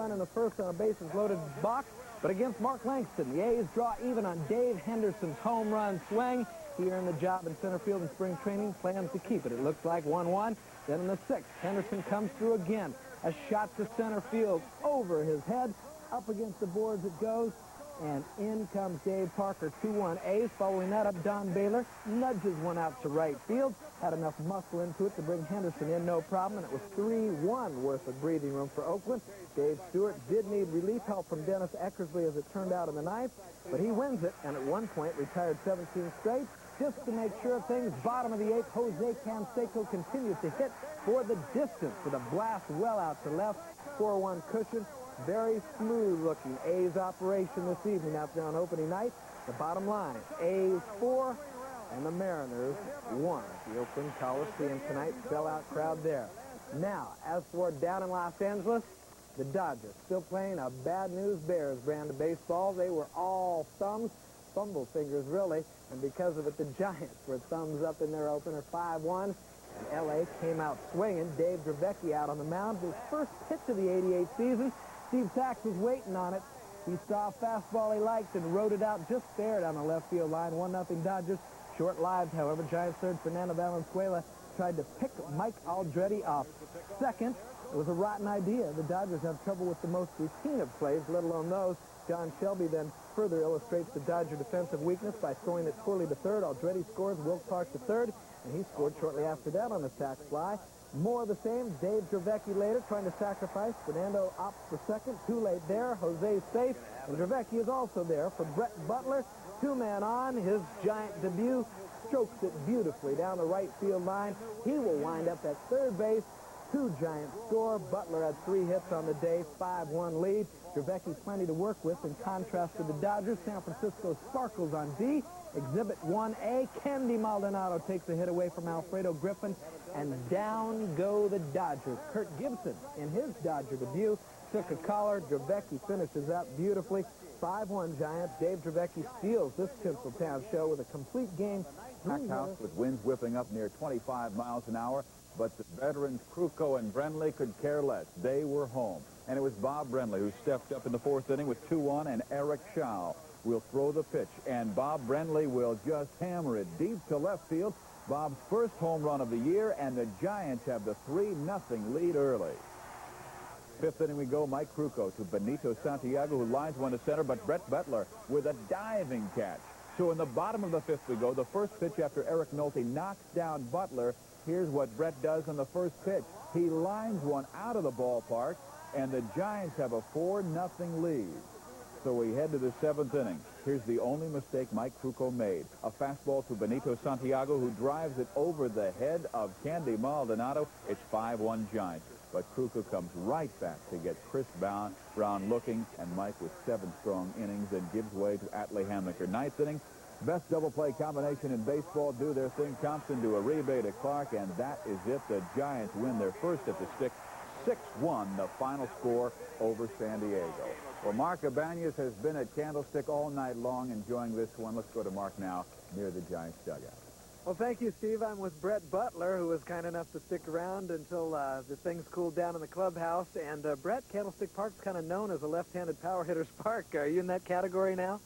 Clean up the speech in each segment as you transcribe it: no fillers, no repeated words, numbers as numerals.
run in the first on a bases-loaded box, but against Mark Langston, the A's draw even on Dave Henderson's home run swing. He earned the job in center field in spring training, plans to keep it. It looks like 1-1. Then in the sixth, Henderson comes through again. A shot to center field over his head. Up against the boards it goes. And in comes Dave Parker, 2-1 A's. Following that up, Don Baylor nudges one out to right field. Had enough muscle into it to bring Henderson in, no problem. And it was 3-1 worth of breathing room for Oakland. Dave Stewart did need relief help from Dennis Eckersley as it turned out in the ninth. But he wins it, and at one point retired 17 straight. Just to make sure of things, bottom of the eighth, Jose Canseco continues to hit for the distance with a blast well out to left. 4-1 cushion. Very smooth-looking A's operation this evening out there on opening night. The bottom line, A's 4 and the Mariners 1. The Oakland Coliseum tonight, sellout crowd there. Now, as for down in Los Angeles, the Dodgers still playing a bad news Bears brand of baseball. They were all thumbs, fumble fingers really, and because of it, the Giants were thumbs up in their opener, 5-1. And L.A. came out swinging. Dave Dravecky out on the mound. His first pitch of the '88 season. Steve Sachs was waiting on it. He saw a fastball he liked and rode it out just there down the left field line. 1-0 Dodgers. Short-lived, however. Giants third, Fernando Valenzuela tried to pick Mike Aldrete off second. It was a rotten idea. The Dodgers have trouble with the most routine of plays, let alone those. John Shelby then further illustrates the Dodger defensive weakness by throwing it poorly to third. Aldrete scores, Wilk Park to third, and he scored shortly after that on the sac fly. More of the same. Dave Dravecky later trying to sacrifice. Fernando opts for second. Too late there. Jose's safe. And Dravecky is also there for Brett Butler. Two-man on. His Giant debut strokes it beautifully down the right field line. He will wind up at third base. 2 Giants score. Butler had 3 hits on the day. 5-1 lead. Dravecky's plenty to work with in contrast to the Dodgers. San Francisco sparkles on D. Exhibit 1A. Candy Maldonado takes a hit away from Alfredo Griffin. And down go the Dodgers. Kurt Gibson, in his Dodger debut, took a collar. Dravecky finishes up beautifully. 5-1 Giants. Dave Dravecky steals this Tinseltown show with a complete game. Packed house with winds whipping up near 25 miles an hour. But the veterans Krukow and Brenly could care less. They were home. And it was Bob Brenly who stepped up in the fourth inning with 2-1, and Eric Schau will throw the pitch. And Bob Brenly will just hammer it deep to left field. Bob's first home run of the year, and the Giants have the 3-0 lead early. Fifth inning we go. Mike Krukow to Benito Santiago, who lines one to center, but Brett Butler with a diving catch. So in the bottom of the fifth we go. The first pitch after Eric Nolte knocks down Butler. Here's what Brett does on the first pitch. He lines one out of the ballpark, and the Giants have a 4-0 lead. So we head to the seventh inning. Here's the only mistake Mike Krukow made. A fastball to Benito Santiago, who drives it over the head of Candy Maldonado. It's 5-1 Giants. But Krukow comes right back to get Chris Brown looking, and Mike with 7 strong innings and gives way to Atlee Hammaker. Ninth inning, best double play combination in baseball. Do their thing. Thompson to Uribe to Clark, and that is it. The Giants win their first at the stick. 6-1, the final score over San Diego. Well, Mark Ibanez has been at Candlestick all night long enjoying this one. Let's go to Mark now near the Giants dugout. Well, thank you, Steve. I'm with Brett Butler, who was kind enough to stick around until the things cooled down in the clubhouse. And Brett, Candlestick Park's kind of known as a left-handed power hitter's park. Are you in that category now?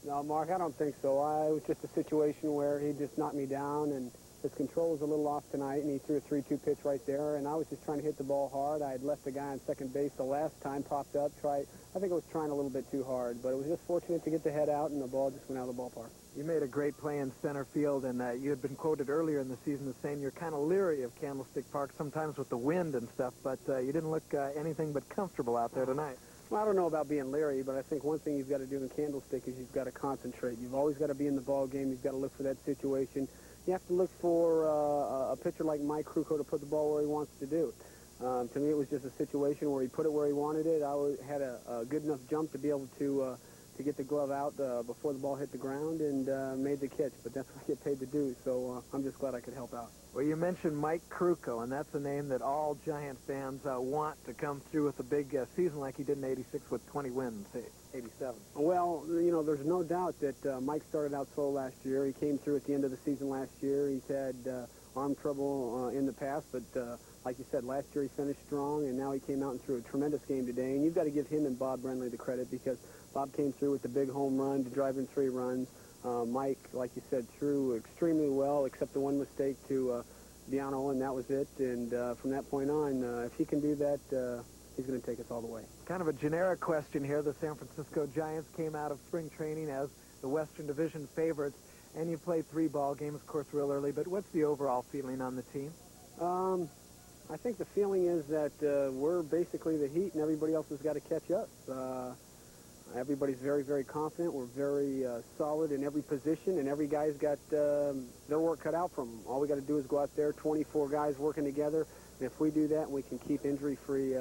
No, Mark, I don't think so. It was just a situation where he just knocked me down, and his control was a little off tonight, and he threw a 3-2 pitch right there, and I was just trying to hit the ball hard. I had left the guy on second base the last time, popped up, I think I was trying a little bit too hard, but it was just fortunate to get the head out, and the ball just went out of the ballpark. You made a great play in center field, and you had been quoted earlier in the season as saying you're kind of leery of Candlestick Park sometimes with the wind and stuff, but you didn't look anything but comfortable out there tonight. Well, I don't know about being leery, but I think one thing you've got to do in Candlestick is you've got to concentrate. You've always got to be in the ball game. You've got to look for that situation. You have to look for a pitcher like Mike Krukow to put the ball where he wants to do it. To me, it was just a situation where he put it where he wanted it. I had a good enough jump to be able to get the glove out before the ball hit the ground and made the catch. But that's what I get paid to do, so I'm just glad I could help out. Well, you mentioned Mike Krukow, and that's a name that all Giant fans want to come through with a big season like he did in '86 with 20 wins, 87. Well, you know, there's no doubt that Mike started out slow last year. He came through at the end of the season last year. He's had arm trouble in the past, but Like you said, last year he finished strong, and now he came out and threw a tremendous game today. And you've got to give him and Bob Brenly the credit, because Bob came through with the big home run to drive in 3 runs. Mike, like you said, threw extremely well, except the one mistake to Biano, and that was it. And from that point on, if he can do that, he's going to take us all the way. Kind of a generic question here. The San Francisco Giants came out of spring training as the Western Division favorites, and you played 3 ball games, of course, real early. But what's the overall feeling on the team? I think the feeling is that we're basically the Heat, and everybody else has got to catch up. Everybody's very, very confident. We're very solid in every position, and every guy's got their work cut out from them. All we got to do is go out there, 24 guys working together, and if we do that and we can keep injury-free,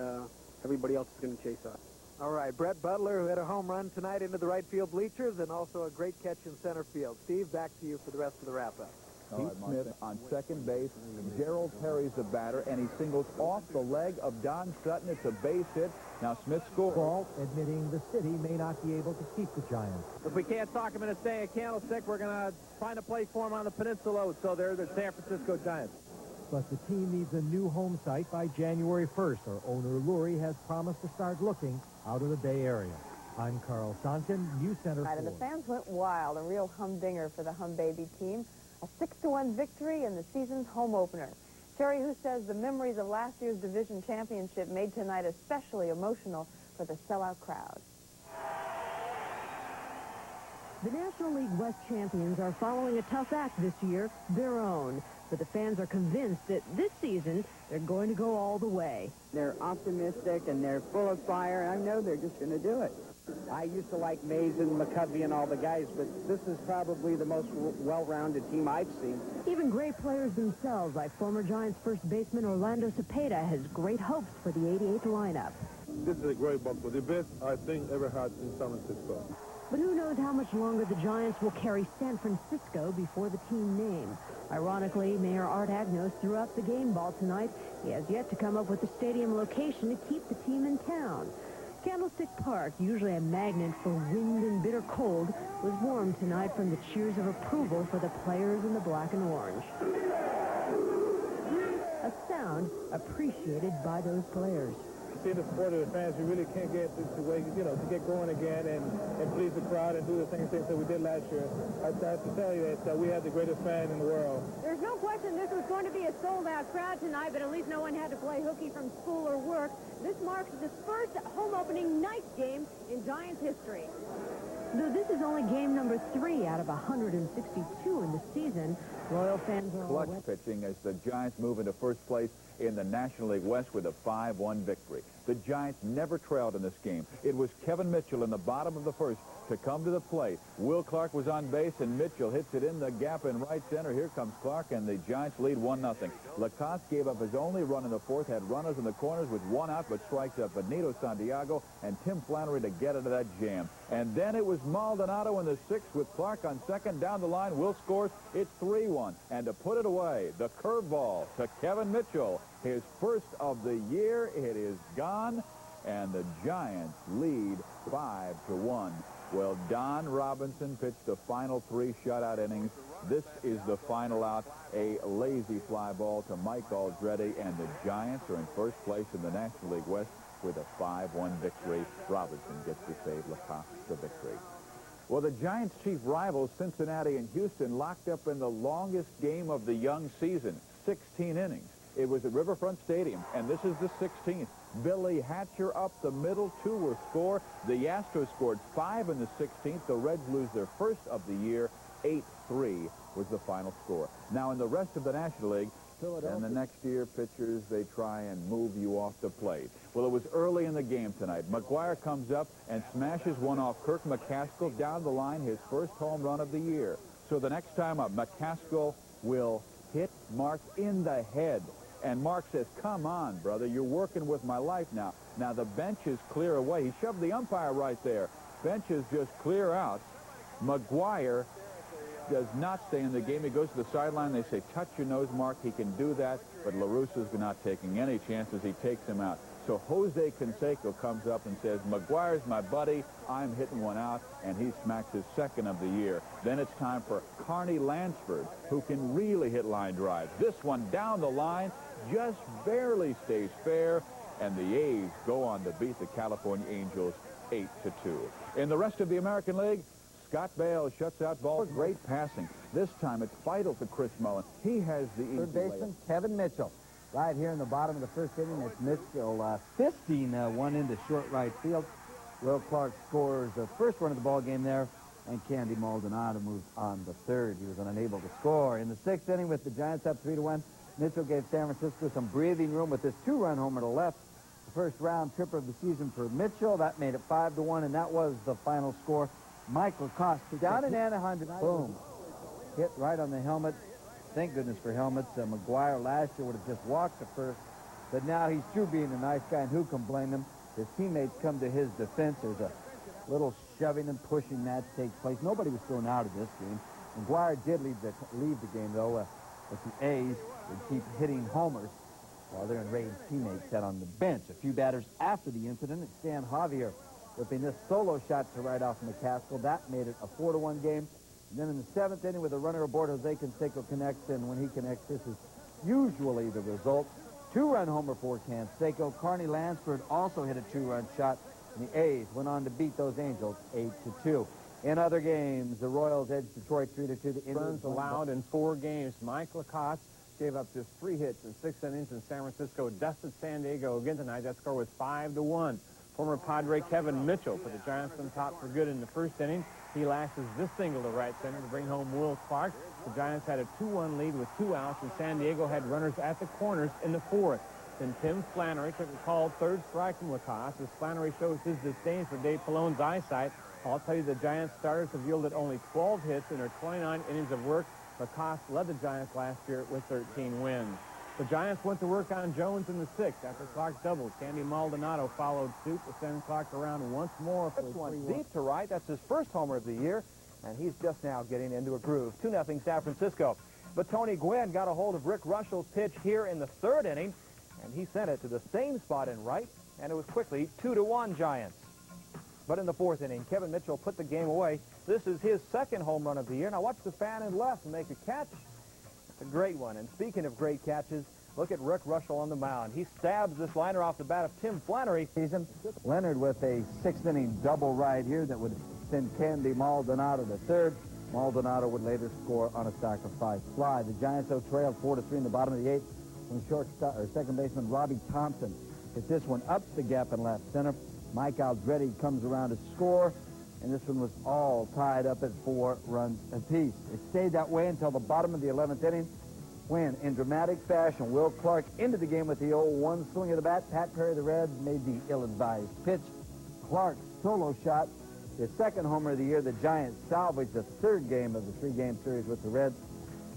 everybody else is going to chase us. All right, Brett Butler, who had a home run tonight into the right field bleachers, and also a great catch in center field. Steve, back to you for the rest of the wrap-up. Pete Smith on second base. Gerald Perry's the batter, and he singles off the leg of Don Sutton. It's a base hit. Now Smith scores. Ball admitting the city may not be able to keep the Giants. If we can't talk him into staying at Candlestick, we're going to find a place for him on the Peninsula. So they're the San Francisco Giants. But the team needs a new home site by January 1st, or owner Lurie has promised to start looking out of the Bay Area. I'm Carl Sonkin, News Center 4. And the fans went wild, a real humdinger for the Hum Baby team. A 6-1 victory in the season's home opener. Terry, who says the memories of last year's division championship made tonight especially emotional for the sellout crowd. The National League West champions are following a tough act this year, their own. But the fans are convinced that this season they're going to go all the way. They're optimistic and they're full of fire. I know they're just going to do it. I used to like Mays and McCovey and all the guys, but this is probably the most well-rounded team I've seen. Even great players themselves, like former Giants first baseman Orlando Cepeda, has great hopes for the 88th lineup. This is a great ball club, the best I think ever had in San Francisco. But who knows how much longer the Giants will carry San Francisco before the team name. Ironically, Mayor Art Agnos threw out the game ball tonight. He has yet to come up with a stadium location to keep the team in town. Candlestick Park, usually a magnet for wind and bitter cold, was warm tonight from the cheers of approval for the players in the black and orange. A sound appreciated by those players. See the support of the fans, we really can't get the way, to get going again and please the crowd and do the same things that we did last year. I have to tell you that we have the greatest fan in the world. There's no question this was going to be a sold-out crowd tonight, but at least no one had to play hooky from school or work. This marks the first home opening night game in Giants history. Though this is only game number 3 out of 162 in the season, Royal fans are all Clutch pitching as the Giants move into first place in the National League West with a 5-1 victory. The Giants never trailed in this game. It was Kevin Mitchell in the bottom of the first to come to the plate. Will Clark was on base, and Mitchell hits it in the gap in right center. Here comes Clark, and the Giants lead 1-0. Lacoste gave up his only run in the fourth, had runners in the corners with 1 out, but strikes up Benito Santiago and Tim Flannery to get into that jam. And then it was Maldonado in the 6th with Clark on second. Down the line, Will scores. It's 3-1. And to put it away, the curveball to Kevin Mitchell. His first of the year. It is gone, and the Giants lead 5-1. Well, Don Robinson pitched the final 3 shutout innings. This is the final out, a lazy fly ball to Mike Aldretti, and the Giants are in first place in the National League West with a 5-1 victory. Robinson gets to save Lacoste the victory. Well, the Giants' chief rivals, Cincinnati and Houston, locked up in the longest game of the young season, 16 innings. It was at Riverfront Stadium, and this is the 16th. Billy Hatcher up the middle, 2 were scored. The Astros scored 5 in the 16th. The Reds lose their first of the year. 8-3 was the final score. Now, in the rest of the National League, and the next year, pitchers, they try and move you off the plate. Well, it was early in the game tonight. McGuire comes up and smashes one off Kirk McCaskill down the line, his first home run of the year. So the next time up, McCaskill will hit Mark in the head. And Mark says, come on, brother, you're working with my life now. Now the benches clear away. He shoved the umpire right there. Benches just clear out. McGuire does not stay in the game. He goes to the sideline. They say, touch your nose, Mark. He can do that. But LaRusso's not taking any chances. He takes him out. So Jose Canseco comes up and says, McGuire's my buddy. I'm hitting one out. And he smacks his second of the year. Then it's time for Carney Lansford, who can really hit line drives. This one down the line. just barely stays fair, and the A's go on to beat the California Angels 8-2. In the rest of the American League, Scott Bale shuts out Baltimore. Great passing. This time it's vital to Chris Mullin. He has the Third baseman, Kevin Mitchell. Right here in the bottom of the first inning, it's Mitchell fisting one into short right field. Will Clark scores the first run of the ball game there, and Candy Maldonado moves on the third. He was unable to score. In the sixth inning, with the Giants up 3-1, Mitchell gave San Francisco some breathing room with this two-run homer to left. The first round tripper of the season for Mitchell. That made it 5-1, and that was the final score. Michael Costa down in Anaheim tonight. Boom. Hit right on the helmet. Thank goodness for helmets. McGuire last year would have just walked to first, but now he's through being a nice guy, and who can blame him? His teammates come to his defense. There's a little shoving and pushing match takes place. Nobody was thrown out of this game. McGuire did leave the game, though, but the A's would keep hitting homers while their enraged teammates sat on the bench. A few batters after the incident, it's Stan Javier whipping this solo shot to right off McCaskill. That made it a 4-1 game. And then in the seventh inning, with a runner aboard, Jose Canseco connects, and when he connects, this is usually the result. Two-run homer for Canseco. Carney Lansford also hit a two-run shot, and the A's went on to beat those Angels 8-2. In other games, the Royals edged Detroit 3-2. The Indians allowed in 4 games. Mike Lacoste gave up just 3 hits in 6 innings, and San Francisco dusted San Diego again tonight. That score was 5-1. Former Padre Kevin Mitchell put the Giants on top for good in the first inning. He lashes this single to right center to bring home Will Clark. The Giants had a 2-1 lead with 2 outs, and San Diego had runners at the corners in the 4th. Then Tim Flannery took a called third strike from Lacoste as Flannery shows his disdain for Dave Palone's eyesight. I'll tell you, the Giants starters have yielded only 12 hits in their 29 innings of work. Lacoste led the Giants last year with 13 wins. The Giants went to work on Jones in the 6th after Clark doubled. Candy Maldonado followed suit to send Clark around once more. This one deep to right. That's his first homer of the year, and he's just now getting into a groove. 2-0 San Francisco. But Tony Gwynn got a hold of Rick Russell's pitch here in the 3rd inning, and he sent it to the same spot in right, and it was quickly 2-1 Giants. But in the 4th inning, Kevin Mitchell put the game away. This is his 2nd home run of the year. Now watch the fan in left and make a catch. It's a great one. And speaking of great catches, look at Rick Russell on the mound. He stabs this liner off the bat of Tim Flannery. Leonard with a 6th inning double right here that would send Candy Maldonado to 3rd. Maldonado would later score on a sacrifice fly. The Giants, though, trailed 4-3 in the bottom of the 8th when second baseman Robbie Thompson hit this one up the gap in left center. Mike Aldretti comes around to score, and this one was all tied up at 4 runs apiece. It stayed that way until the bottom of the 11th inning, when, in dramatic fashion, Will Clark into the game with the 0-1 swing of the bat. Pat Perry, the Reds, made the ill-advised pitch. Clark's solo shot, his 2nd homer of the year. The Giants salvaged the 3rd game of the 3-game series with the Reds.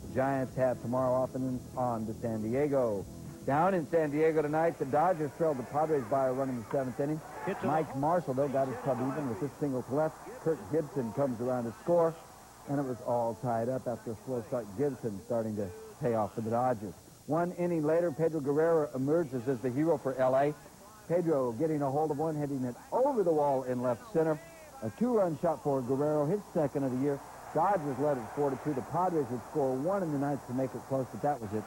The Giants have tomorrow off and on to San Diego. Down in San Diego tonight, the Dodgers trailed the Padres by a run in the 7th inning. Mike Marshall, though, got his club even with this single to left. Kirk Gibson comes around to score, and it was all tied up after a slow start. Gibson starting to pay off for the Dodgers. 1 inning later, Pedro Guerrero emerges as the hero for L.A. Pedro getting a hold of one, hitting it over the wall in left center. A 2-run shot for Guerrero, his 2nd of the year. Dodgers led it 4-2. The Padres would score 1 in the 9th to make it close, but that was it.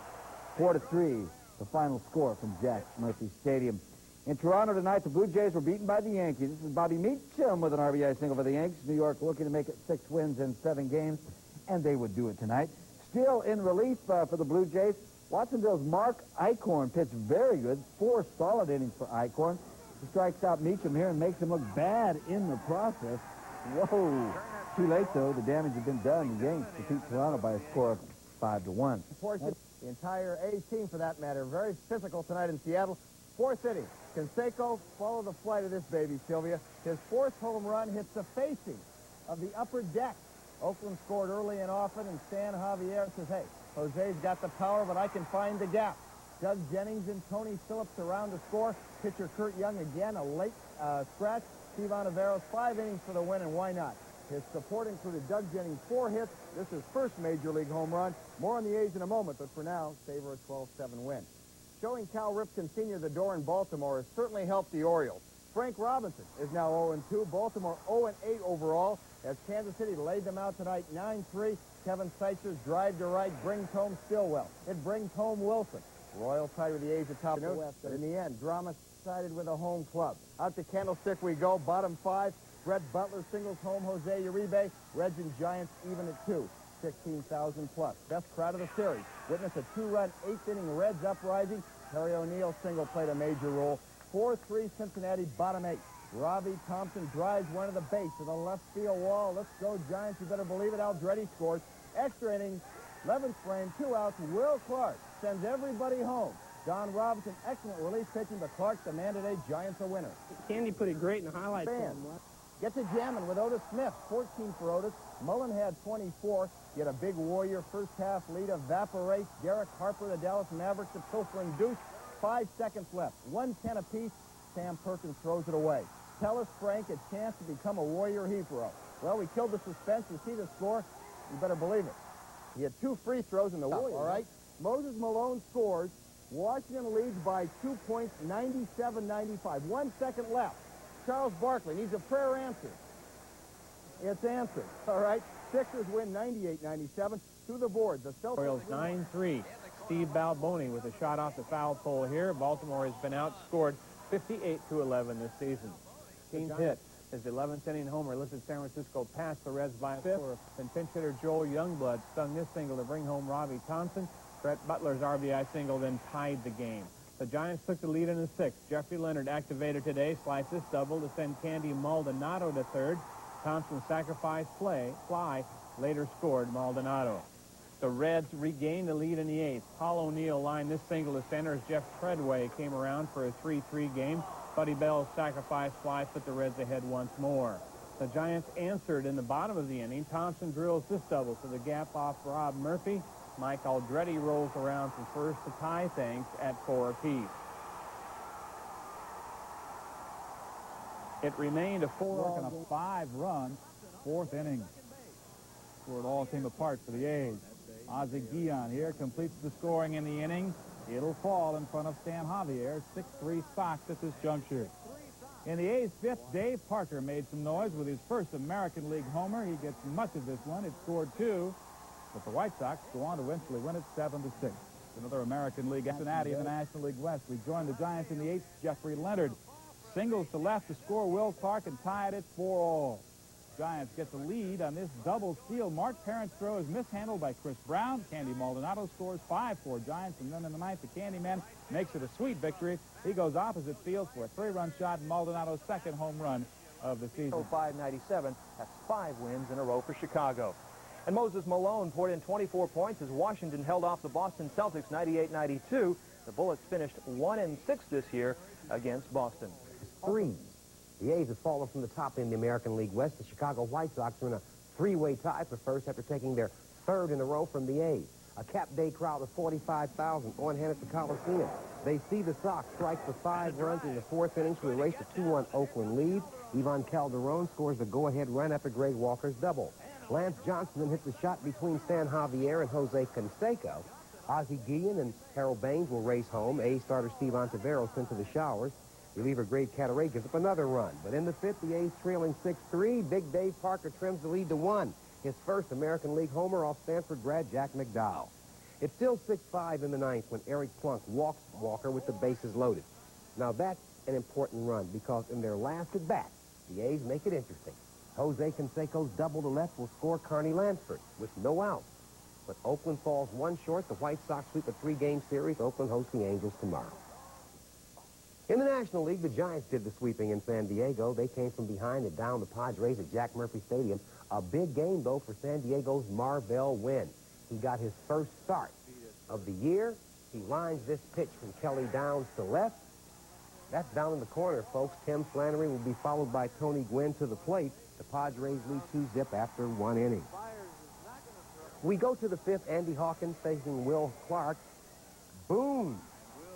4-3, the final score from Jack Murphy Stadium. In Toronto tonight, the Blue Jays were beaten by the Yankees. This is Bobby Meacham with an RBI single for the Yankees. New York looking to make it 6 wins in 7 games, and they would do it tonight. Still in relief for the Blue Jays, Watsonville's Mark Eichhorn pitched very good. 4 solid innings for Eichhorn. He strikes out Meacham here and makes him look bad in the process. Whoa. Too late, though. The damage had been done. The Yankees defeat Toronto by a score of 5-1. The entire A team, for that matter, very physical tonight in Seattle. 4th inning. Canseco follow the flight of this baby, Sylvia. His 4th home run hits the facing of the upper deck. Oakland scored early and often, and Stan Javier says, hey, Jose's got the power, but I can find the gap. Doug Jennings and Tony Phillips around to score. Pitcher Kurt Young again, a late scratch. Steve Ontiveros, 5 innings for the win, and why not? His support included Doug Jennings, 4 hits. This is first Major League home run. More on the A's in a moment, but for now, savor a 12-7 win. Showing Cal Ripken Sr. the door in Baltimore has certainly helped the Orioles. Frank Robinson is now 0-2. Baltimore 0-8 overall as Kansas City laid them out tonight 9-3. Kevin Seitzer's drive to right brings home Stillwell. It brings home Wilson. Royal tied with the A's atop the West, but in the end, drama sided with a home club. Out to Candlestick we go, bottom 5. Brett Butler singles home Jose Uribe. Reds and Giants even at 2. 16,000 plus. Best crowd of the series. Witness a 2-run, 8th inning Reds uprising. Terry O'Neill single played a major role. 4-3 Cincinnati, bottom 8. Robbie Thompson drives one to the base of the left field wall. Let's go Giants, you better believe it. Aldretti scores. Extra innings, 11th frame, 2 outs. Will Clark sends everybody home. Don Robinson, excellent relief pitching, but Clark, the man today, Giants a winner. Candy put it great in the highlights. Gets a jamming with Otis Smith, 14 for Otis. Mullen had 24. Yet a big Warrior first half lead evaporates. Derek Harper, the Dallas Mavericks, a pilfering deuce. 5 seconds left, 1:10 apiece. Sam Perkins throws it away. Tell us, Frank, a chance to become a Warrior hero. Well, we killed the suspense. You see the score? You better believe it. He had 2 free throws in the Warriors. All right. Moses Malone scores. Washington leads by 2 points, 97-95. 1 second left. Charles Barkley needs a prayer answered. It's answered. All right. Sixers win 98-97. To the board. The Celtics. Orioles 9-3. Steve Balboni with a shot off the foul pole here. Baltimore has been outscored 58-11 this season. Keene's hit. His 11th inning homer lifted San Francisco past the Reds by a score. And pinch hitter Joel Youngblood stung this single to bring home Robbie Thompson. Brett Butler's RBI single then tied the game. The Giants took the lead in the 6th. Jeffrey Leonard activated today, sliced this double to send Candy Maldonado to third. Thompson's sacrifice fly later scored Maldonado. The Reds regained the lead in the 8th. Paul O'Neill lined this single to center as Jeff Treadway came around for a 3-3 game. Buddy Bell's sacrifice fly put the Reds ahead once more. The Giants answered in the bottom of the inning. Thompson drills this double to the gap off Rob Murphy. Mike Aldretti rolls around from first to tie things at 4 apiece. It remained a 4 and a 5-run 4th inning. Where it all came apart for the A's. Ozzie Guillen here completes the scoring in the inning. It'll fall in front of Stan Javier. 6-3 Sox at this juncture. In the A's 5th, Dave Parker made some noise with his first American League homer. He gets much of this one. It scored 2. But the White Sox go on to eventually win it 7-6. Another American League Cincinnati in the National League West. We joined the Giants in the 8th. Jeffrey Leonard singles to left to score Will Clark and tie it at 4-all. Giants get the lead on this double steal. Mark Parent's throw is mishandled by Chris Brown. Candy Maldonado scores 5 for Giants. And then in the 9th, the Candyman makes it a sweet victory. He goes opposite field for a 3-run shot and Maldonado's 2nd home run of the season. 5-97. That's 5 wins in a row for Chicago. And Moses Malone poured in 24 points as Washington held off the Boston Celtics 98-92. The Bullets finished 1-6 this year against Boston. The A's have fallen from the top in the American League West. The Chicago White Sox are in a 3-way tie for first after taking their 3rd in a row from the A's. A cap day crowd of 45,000 on hand at the Coliseum. They see the Sox strike for 5 runs in the 4th inning to erase the 2-1 Oakland lead. Ivan Calderon scores the go-ahead run after Greg Walker's double. Lance Johnson then hits a shot between Stan Javier and Jose Canseco. Ozzie Guillen and Harold Baines will race home. A's starter Steve Ontiveros sent to the showers. Reliever Greg Cataray gives up another run. But in the 5th, the A's trailing 6-3. Big Dave Parker trims the lead to 1. His first American League homer off Stanford grad Jack McDowell. It's still 6-5 in the 9th when Eric Plunk walks Walker with the bases loaded. Now that's an important run because in their last at bat, the A's make it interesting. Jose Canseco's double to left will score Carney Lansford with no outs. But Oakland falls 1 short. The White Sox sweep a 3-game series. Oakland hosts the Angels tomorrow. In the National League, the Giants did the sweeping in San Diego. They came from behind and down the Padres at Jack Murphy Stadium. A big game, though, for San Diego's Marvell Wynn. He got his first start of the year. He lines this pitch from Kelly Downs to left. That's down in the corner, folks. Tim Flannery will be followed by Tony Gwynn to the plate. The Padres lead 2-zip after 1 inning. We go to the 5th. Andy Hawkins facing Will Clark. Boom!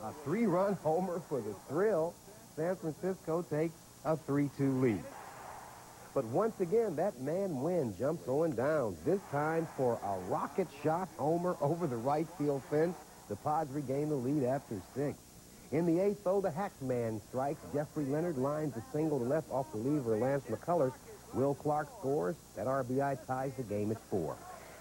A 3-run homer for the thrill. San Francisco takes a 3-2 lead. But once again, that man Wynn jumps on down, this time for a rocket shot homer over the right field fence. The Pods regain the lead after 6. In the 8th, though, the hack man strikes. Jeffrey Leonard lines a single to left off reliever Lance McCullers. Will Clark scores. That RBI ties the game at 4.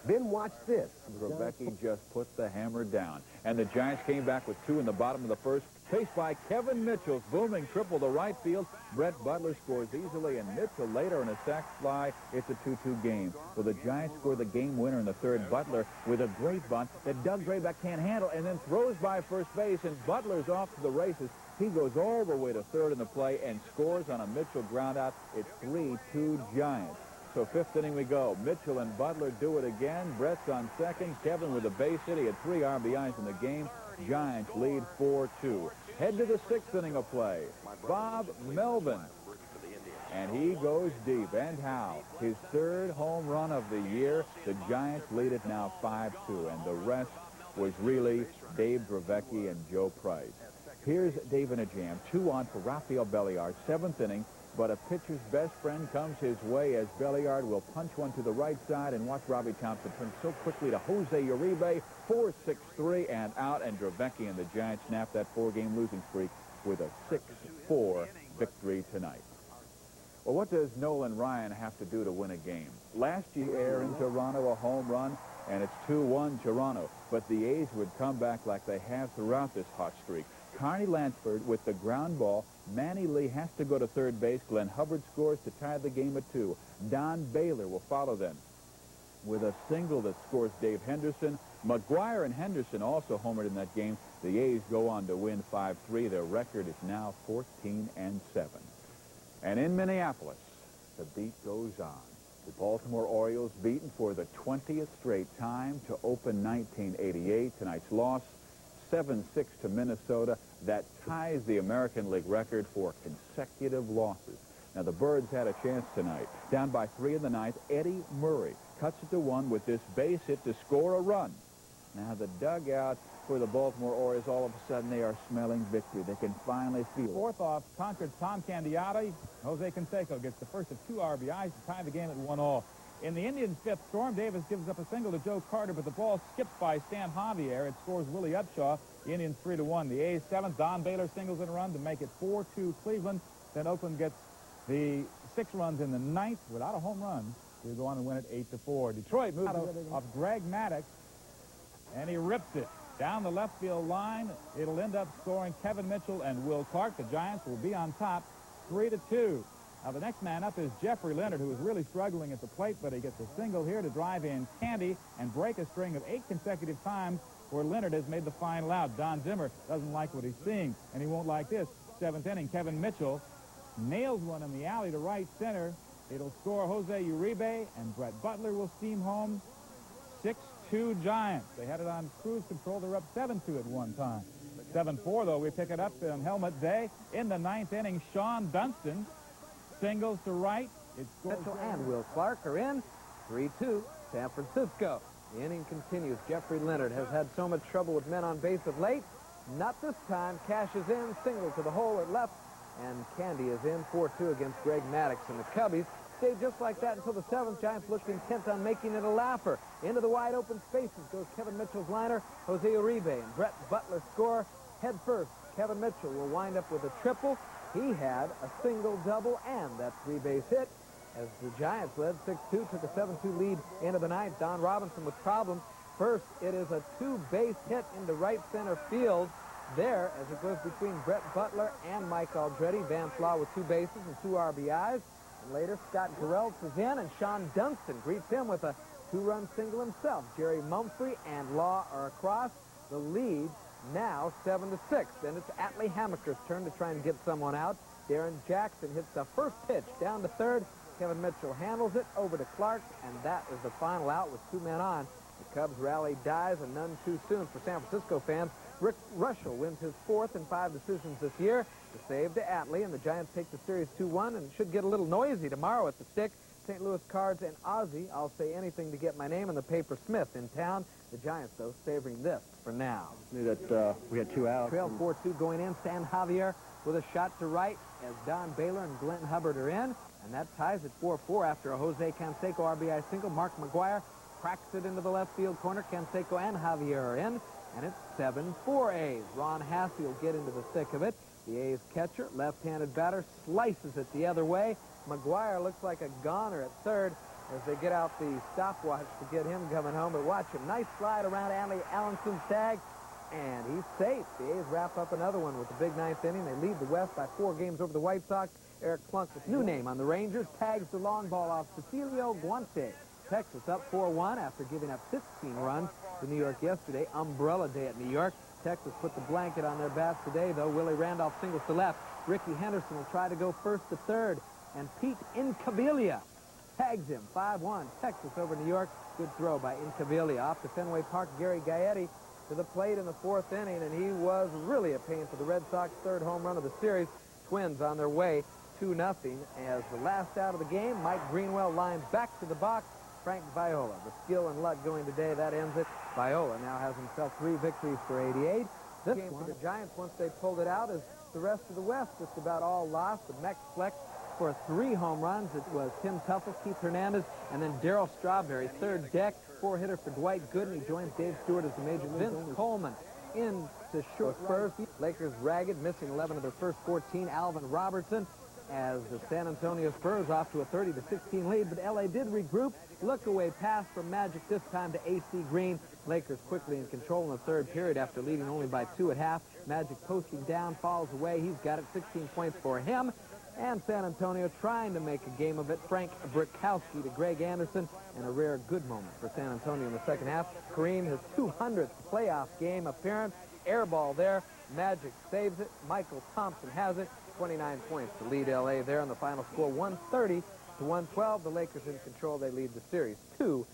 Then watch this. Dravecky just put the hammer down. And the Giants came back with 2 in the bottom of the first, paced by Kevin Mitchell's booming triple to right field. Brett Butler scores easily, and Mitchell later in a sac fly. It's a 2-2 game. Well, the Giants score the game winner in the third. Butler with a great bunt that Doug Drabeck can't handle, and then throws by first base, and Butler's off to the races. He goes all the way to third in the play and scores on a Mitchell groundout. It's 3-2 Giants. So fifth inning we go. Mitchell and Butler do it again. Brett's on second. Kevin with a base hit. He had 3 RBIs in the game. Giants lead 4-2. Head to the sixth inning of play. Bob Melvin. And he goes deep. And how? His third home run of the year. The Giants lead it now 5-2. And the rest was really Dave Dravecky and Joe Price. Here's Dave in a jam. 2 on for Rafael Belliard. Seventh inning. But a pitcher's best friend comes his way as Belliard will punch one to the right side, and watch Robbie Thompson turn so quickly to Jose Uribe. 4-6-3 and out, and Dravecky and the Giants snap that 4-game losing streak with a 6-4 victory tonight. Well, what does Nolan Ryan have to do to win a game? Last year in Toronto, a home run, and it's 2-1 Toronto. But the A's would come back like they have throughout this hot streak. Carney Lansford with the ground ball. Manny Lee has to go to third base. Glenn Hubbard scores to tie the game at 2. Don Baylor will follow them with a single that scores Dave Henderson. McGuire and Henderson also homered in that game. The A's go on to win 5-3. Their record is now 14-7. And in Minneapolis, the beat goes on. The Baltimore Orioles beaten for the 20th straight time to open 1988. Tonight's loss, 7-6 to Minnesota. That ties the American League record for consecutive losses. Now, the Birds had a chance tonight. Down by 3 in the ninth, Eddie Murray cuts it to 1 with this base hit to score a run. Now, the dugout for the Baltimore Orioles, all of a sudden, they are smelling victory. They can finally feel it. Fourth off Concord's Tom Candiotti. Jose Canseco gets the first of 2 RBIs to tie the game at 1-all. In the Indians' fifth, Storm Davis gives up a single to Joe Carter, but the ball skips by Stan Javier. It scores Willie Upshaw. The Indians 3-1. The A's seventh, Don Baylor singles in a run to make it 4-2 Cleveland. Then Oakland gets the 6 runs in the ninth without a home run. They go on and win it 8-4. Detroit moves off Greg Maddux, and he rips it down the left field line. It'll end up scoring Kevin Mitchell and Will Clark. The Giants will be on top 3-2. Now, the next man up is Jeffrey Leonard, who is really struggling at the plate, but he gets a single here to drive in Candy and break a string of 8 consecutive times where Leonard has made the final out. Don Zimmer doesn't like what he's seeing, and he won't like this. Seventh inning, Kevin Mitchell nails one in the alley to right center. It'll score Jose Uribe, and Brett Butler will steam home. 6-2 Giants. They had it on cruise control. They're up 7-2 at one time. 7-4, though. We pick it up on Helmet Day. In the ninth inning, Sean Dunston singles to right. Mitchell and Will Clark are in. 3-2, San Francisco. The inning continues. Jeffrey Leonard has had so much trouble with men on base of late. Not this time. Cashes in, single to the hole at left, and Candy is in. 4-2 against Greg Maddux. And the Cubbies stayed just like that until the seventh. Giants looked intent on making it a laugher. Into the wide open spaces goes Kevin Mitchell's liner. Jose Uribe and Brett Butler score head first. Kevin Mitchell will wind up with a triple. He had a single, double, and that 3-base hit as the Giants led 6-2, took a 7-2 lead into the ninth. Don Robinson with problems. First, it is a 2-base hit into right center field there as it goes between Brett Butler and Mike Aldrete. Van Flaw with 2 bases and 2 RBIs. And later, Scott Gereltz is in, and Sean Dunston greets him with a 2-run single himself. Jerry Mumphrey and Law are across. The lead now 7-6. Then it's Atlee Hammaker's turn to try and get someone out. Darren Jackson hits the first pitch down to third. Kevin Mitchell handles it over to Clark, and that is the final out with 2 men on. The Cubs rally dies, and none too soon for San Francisco fans. Rick Russell wins his 4th in 5 decisions this year. The save to Atlee, and the Giants take the series 2-1, and it should get a little noisy tomorrow at the Stick. St. Louis Cards and Ozzie. I'll say anything to get my name in the paper. Smith in town. The Giants, though, savoring this for now. Knew that we had 2 outs. Trail 4-2 going in. Stan Javier with a shot to right as Don Baylor and Glenn Hubbard are in. And that ties at 4-4 after a Jose Canseco RBI single. Mark McGuire cracks it into the left field corner. Canseco and Javier are in. And it's 7-4 A's. Ron Hasse will get into the thick of it. The A's catcher, left-handed batter, slices it the other way. McGuire looks like a goner at third. as they get out the stopwatch to get him coming home. But watch him. Nice slide around Allie Allenson's tag, and he's safe. The A's wrap up another one with the big ninth inning. They lead the West by 4 games over the White Sox. Eric Plunk, with new name on the Rangers, tags the long ball off Cecilio Guante. Texas up 4-1 after giving up 15 runs to New York yesterday. Umbrella day at New York. Texas put the blanket on their bats today, though. Willie Randolph singles to left. Ricky Henderson will try to go first to third. And Pete Incaviglia tags him. 5-1. Texas over New York. Good throw by Incaviglia. Off to Fenway Park, Gary Gaetti to the plate in the 4th inning, and he was really a pain for the Red Sox. 3rd home run of the series. Twins on their way 2-0. As the last out of the game, Mike Greenwell lines back to the box. Frank Viola, the skill and luck going today, that ends it. Viola now has himself 3 victories for 88. This game for the Giants, once they pulled it out, is the rest of the West just about all lost. The Mex Flex for 3 home runs. It was Tim Tuffle, Keith Hernandez, and then Darryl Strawberry. 3rd deck, 4-hitter for Dwight Gooden. He joins Dave Stewart as the major league. Vince Coleman in to short first. Lakers ragged, missing 11 of their first 14. Alvin Robertson as the San Antonio Spurs off to a 30-16 lead, but L.A. did regroup. Look away pass from Magic, this time to A.C. Green. Lakers quickly in control in the 3rd period after leading only by 2 at half. Magic posting down, falls away. He's got it, 16 points for him. And San Antonio trying to make a game of it. Frank Brickowski to Greg Anderson, and a rare good moment for San Antonio in the 2nd half. Kareem, his 200th playoff game appearance. Air ball there. Magic saves it. Michael Thompson has it. 29 points to lead L.A. there in the final score, 130-112. The Lakers in control. They lead the series 2-0.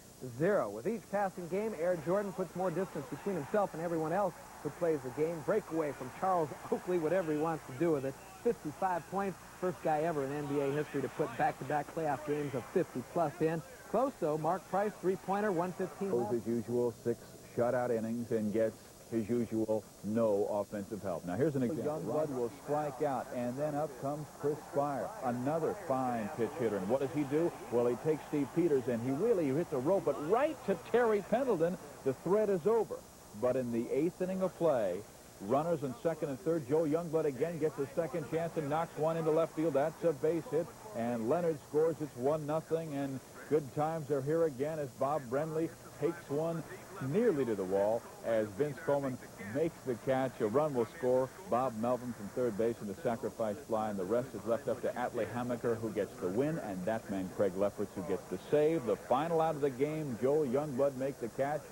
With each passing game, Air Jordan puts more distance between himself and everyone else who plays the game. Breakaway from Charles Oakley, whatever he wants to do with it. 55 points. First guy ever in NBA history to put back-to-back playoff games of 50-plus in. Close, though. Mark Price, 3-pointer, 115. Goes his usual 6 shutout innings and gets his usual no offensive help. Now, here's an example. Youngblood will strike out, and then up comes Chris Spire, another fine pitch hitter. And what does he do? Well, he takes Steve Peters, and he really hits a rope, but right to Terry Pendleton. The threat is over. But in the 8th inning of play, runners in 2nd and 3rd. Joe Youngblood again gets a second chance and knocks one into left field. That's a base hit, and Leonard scores. It's 1-0, and good times are here again as Bob Brenly takes one nearly to the wall as Vince Coleman makes the catch. A run will score. Bob Melvin from 3rd base in the sacrifice fly, and the rest is left up to Atlee Hammaker, who gets the win, and that man Craig Lefferts, who gets the save. The final out of the game, Joe Youngblood makes the catch,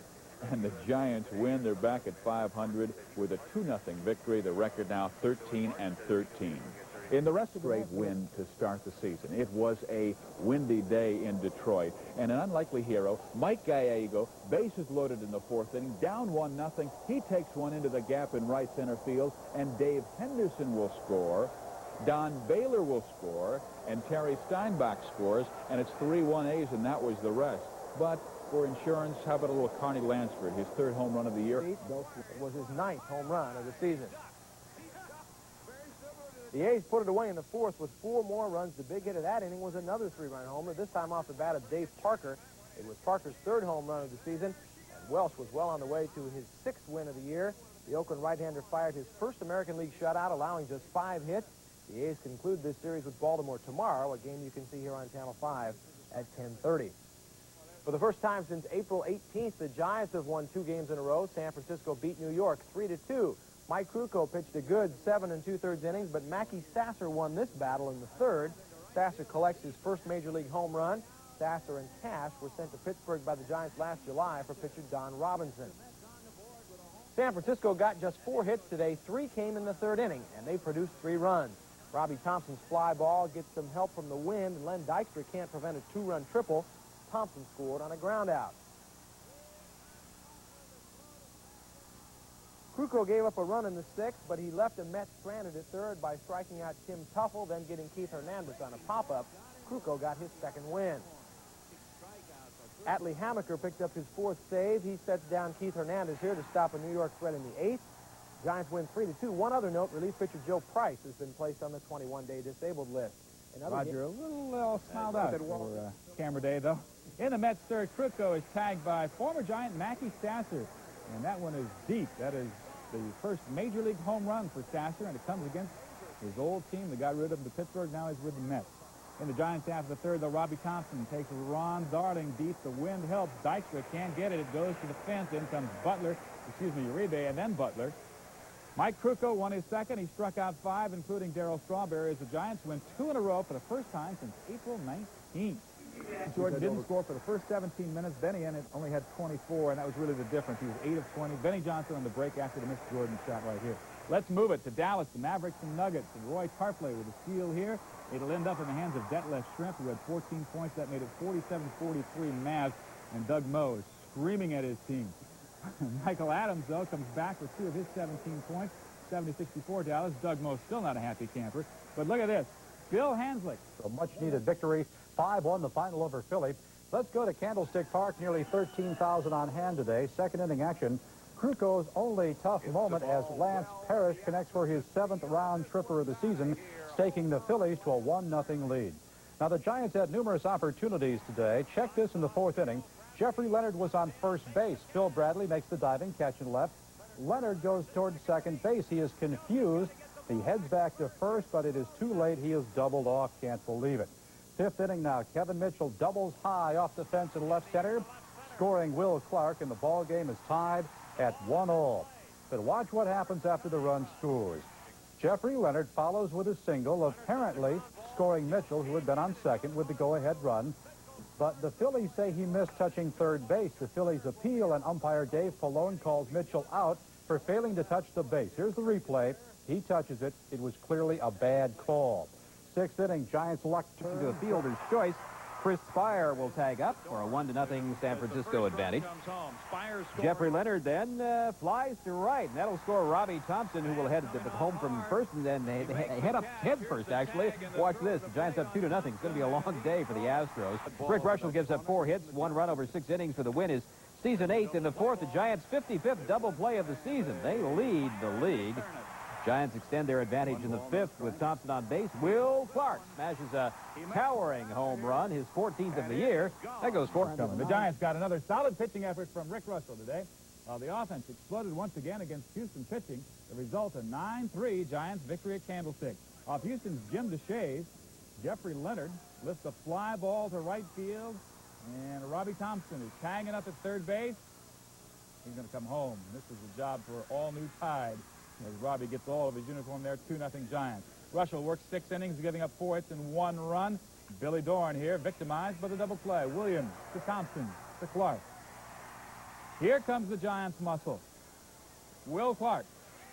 and the Giants win. They're back at 500 with a 2-0 victory. The record now 13-13. In the rest of the great win to start the season. It was a windy day in Detroit, and an unlikely hero, Mike Gallego, bases loaded in the 4th inning, down 1-0. He takes one into the gap in right center field, and Dave Henderson will score. Don Baylor will score, and Terry Steinbach scores, and it's 3-1 A's, and that was the rest. But for insurance, how about a little Carney Lansford, his 3rd home run of the year? It was his 9th home run of the season. The A's put it away in the 4th with 4 more runs. The big hit of that inning was another 3-run homer, this time off the bat of Dave Parker. It was Parker's 3rd home run of the season, and Welsh was well on the way to his 6th win of the year. The Oakland right-hander fired his first American League shutout, allowing just 5 hits. The A's conclude this series with Baltimore tomorrow, a game you can see here on Channel 5 at 10:30. For the first time since April 18th, the Giants have won 2 games in a row. San Francisco beat New York 3-2. Mike Krukow pitched a good 7 2/3 innings, but Mackie Sasser won this battle in the 3rd. Sasser collects his first Major League home run. Sasser and Cash were sent to Pittsburgh by the Giants last July for pitcher Don Robinson. San Francisco got just 4 hits today. 3 came in the 3rd inning, and they produced 3 runs. Robbie Thompson's fly ball gets some help from the wind, and Len Dykstra can't prevent a 2-run triple. Thompson scored on a ground out. Krukow gave up a run in the 6th, but he left a Met stranded at 3rd by striking out Tim Tuffle, then getting Keith Hernandez on a pop-up. Krukow got his 2nd win. Atlee Hammaker picked up his 4th save. He sets down Keith Hernandez here to stop a New York threat in the 8th. Giants win 3-2. One other note, relief pitcher Joe Price has been placed on the 21-day disabled list. Roger, a little smiled out for camera day, though. In the Mets' 3rd, Krukow is tagged by former Giant Mackie Sasser, and that one is deep. That is the first Major League home run for Sasser, and it comes against his old team that got rid of him to Pittsburgh. Now he's with the Mets. In the Giants half of the third, though, Robbie Thompson takes Ron Darling deep. The wind helps. Dykstra can't get it. It goes to the fence. In comes Uribe, and then Butler. Mike Krukow won his second. He struck out 5, including Darryl Strawberry, as the Giants win 2 in a row for the first time since April 19th. Jordan didn't score for the first 17 minutes. Benny only had 24, and that was really the difference. He was 8 of 20. Benny Johnson on the break after the missed Jordan shot right here. Let's move it to Dallas, the Mavericks and Nuggets. And Roy Tarpley with a steal here. It'll end up in the hands of Detlef Schrempf, who had 14 points. That made it 47-43 Mavs. And Doug Moe is screaming at his team. Michael Adams, though, comes back with 2 of his 17 points. 70-64 Dallas. Doug Moe still not a happy camper. But look at this. Bill Hanslick. A much-needed victory. 5-1 the final over Philly. Let's go to Candlestick Park. Nearly 13,000 on hand today. Second inning action. Krukow's only tough moment as Lance Parrish connects for his 7th round tripper of the season, staking the Phillies to a 1-0 lead. Now, the Giants had numerous opportunities today. Check this in the 4th inning. Jeffrey Leonard was on first base. Phil Bradley makes the diving catch and left. Leonard goes towards second base. He is confused. He heads back to first, but it is too late. He is doubled off. Can't believe it. 5th inning now. Kevin Mitchell doubles high off the fence in left center, scoring Will Clark, and the ball game is tied at 1-all. But watch what happens after the run scores. Jeffrey Leonard follows with a single, apparently scoring Mitchell, who had been on second, with the go-ahead run. But the Phillies say he missed touching third base. The Phillies appeal, and umpire Dave Pallone calls Mitchell out for failing to touch the base. Here's the replay. He touches it. It was clearly a bad call. 6th inning, Giants luck to the fielder's choice. Chris Spire will tag up for a 1-0 San Francisco advantage. Jeffrey Leonard then flies to right, and that'll score Robbie Thompson, who will head home from first and then head first, actually. Watch this. The Giants up 2-0. It's going to be a long day for the Astros. Rick Russell gives up 4 hits, 1 run over 6 innings for the win. His season 8th. In the 4th, the Giants' 55th double play of the season. They lead the league. Giants extend their advantage in the 5th with Thompson on base. Will Clark smashes a towering home run, his 14th of the year. That goes 4. The Giants got another solid pitching effort from Rick Russell today. The offense exploded once again against Houston pitching. The result, a 9-3 Giants victory at Candlestick. Off Houston's Jim DeShays, Jeffrey Leonard lifts a fly ball to right field, and Robbie Thompson is tagging up at third base. He's going to come home. This is a job for all new Tide, as Robbie gets all of his uniform there. 2-0 Giants. Russell works 6 innings, giving up 4 hits and 1 run. Billy Dorn here, victimized by the double play. Williams to Thompson to Clark. Here comes the Giants' muscle. Will Clark.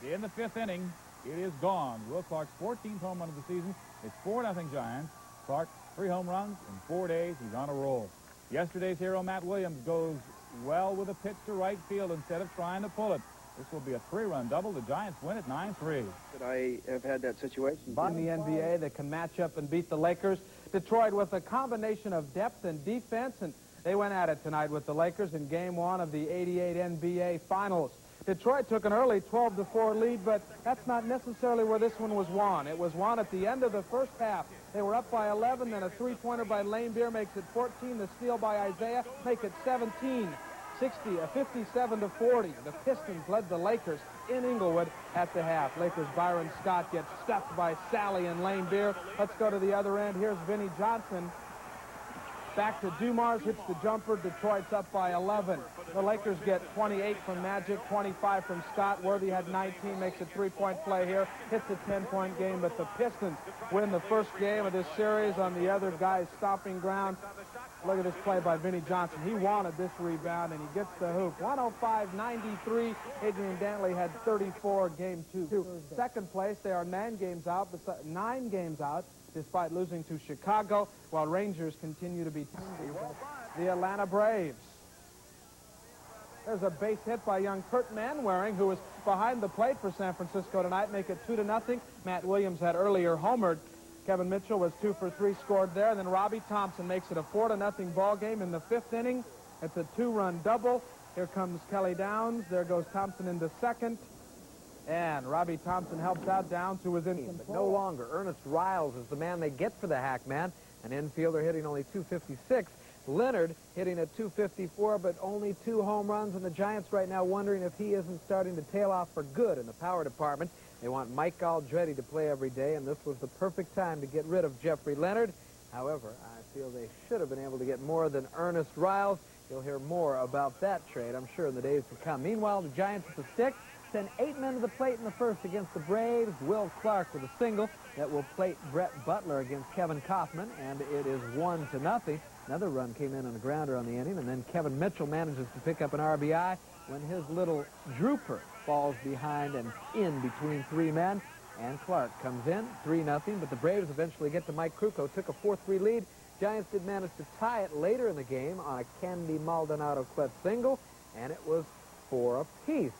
In the 5th inning, it is gone. Will Clark's 14th home run of the season. It's 4-0 Giants. Clark, 3 home runs in 4 days. He's on a roll. Yesterday's hero, Matt Williams, goes well with a pitch to right field instead of trying to pull it. This will be a 3-run double. The Giants win at 9-3. I have had that situation in the NBA that can match up and beat the Lakers. Detroit with a combination of depth and defense, and they went at it tonight with the Lakers in Game 1 of the '88 NBA Finals. Detroit took an early 12-4 lead, but that's not necessarily where this one was won. It was won at the end of the first half. They were up by 11, then a 3-pointer by Lane Beer makes it 14. The steal by Isaiah make it 17. 57-40. The Pistons led the Lakers in Inglewood at the half. Lakers' Byron Scott gets stuffed by Sally and Lane Beer. Let's go to the other end. Here's Vinnie Johnson. Back to Dumars, hits the jumper. Detroit's up by 11. The Lakers get 28 from Magic, 25 from Scott. Worthy had 19, makes a 3-point play here. Hits a 10-point game, but the Pistons win the first game of this series on the other guy's stomping ground. Look at this play by Vinnie Johnson. He wanted this rebound, and he gets the hoop. 105-93. Adrian Dantley had 34 game 2. Second place, they are 9 games out, despite losing to Chicago, while Rangers continue to be the Atlanta Braves. There's a base hit by young Kurt Manwaring, who was behind the plate for San Francisco tonight, make it 2-0. Matt Williams had earlier homered. Kevin Mitchell was 2 for 3 scored there. And then Robbie Thompson makes it a 4-0 ball game in the 5th inning. It's a 2-run double. Here comes Kelly Downs. There goes Thompson into second. And Robbie Thompson helps out Downs, who was in. But no longer. Ernest Riles is the man they get for the hack man. An infielder hitting only 256. Leonard hitting at 254, but only 2 home runs. And the Giants right now wondering if he isn't starting to tail off for good in the power department. They want Mike Aldretti to play every day, and this was the perfect time to get rid of Jeffrey Leonard. However, I feel they should have been able to get more than Ernest Riles. You'll hear more about that trade, I'm sure, in the days to come. Meanwhile, the Giants at the stick send 8 men to the plate in the first against the Braves. Will Clark with a single that will plate Brett Butler against Kevin Kaufman, and it is 1-0. Another run came in on a grounder on the inning, and then Kevin Mitchell manages to pick up an RBI when his little drooper falls behind and in between 3 men. And Clark comes in, 3-0, but the Braves eventually get to Mike Krukow, took a 4-3 lead. Giants did manage to tie it later in the game on a Candy Maldonado-Clef single, and it was 4 apiece.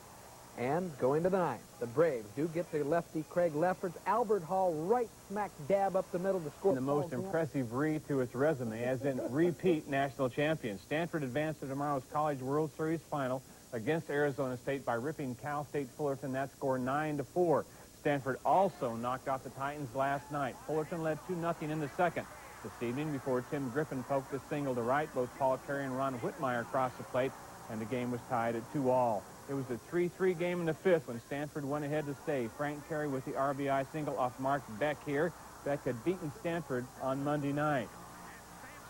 And going to the 9th, the Braves do get to lefty Craig Lefferts. Albert Hall right smack dab up the middle to score. The most impressive read to its resume, as in repeat national champions. Stanford advanced to tomorrow's College World Series final against Arizona State by ripping Cal State Fullerton that score 9-4. Stanford also knocked off the Titans last night. Fullerton led 2-0 in the second. This evening, before Tim Griffin poked a single to right, both Paul Terry and Ron Whitmire crossed the plate, and the game was tied at 2-all. It was a 3-3 game in the fifth when Stanford went ahead to stay. Frank Terry with the RBI single off Mark Beck here. Beck had beaten Stanford on Monday night.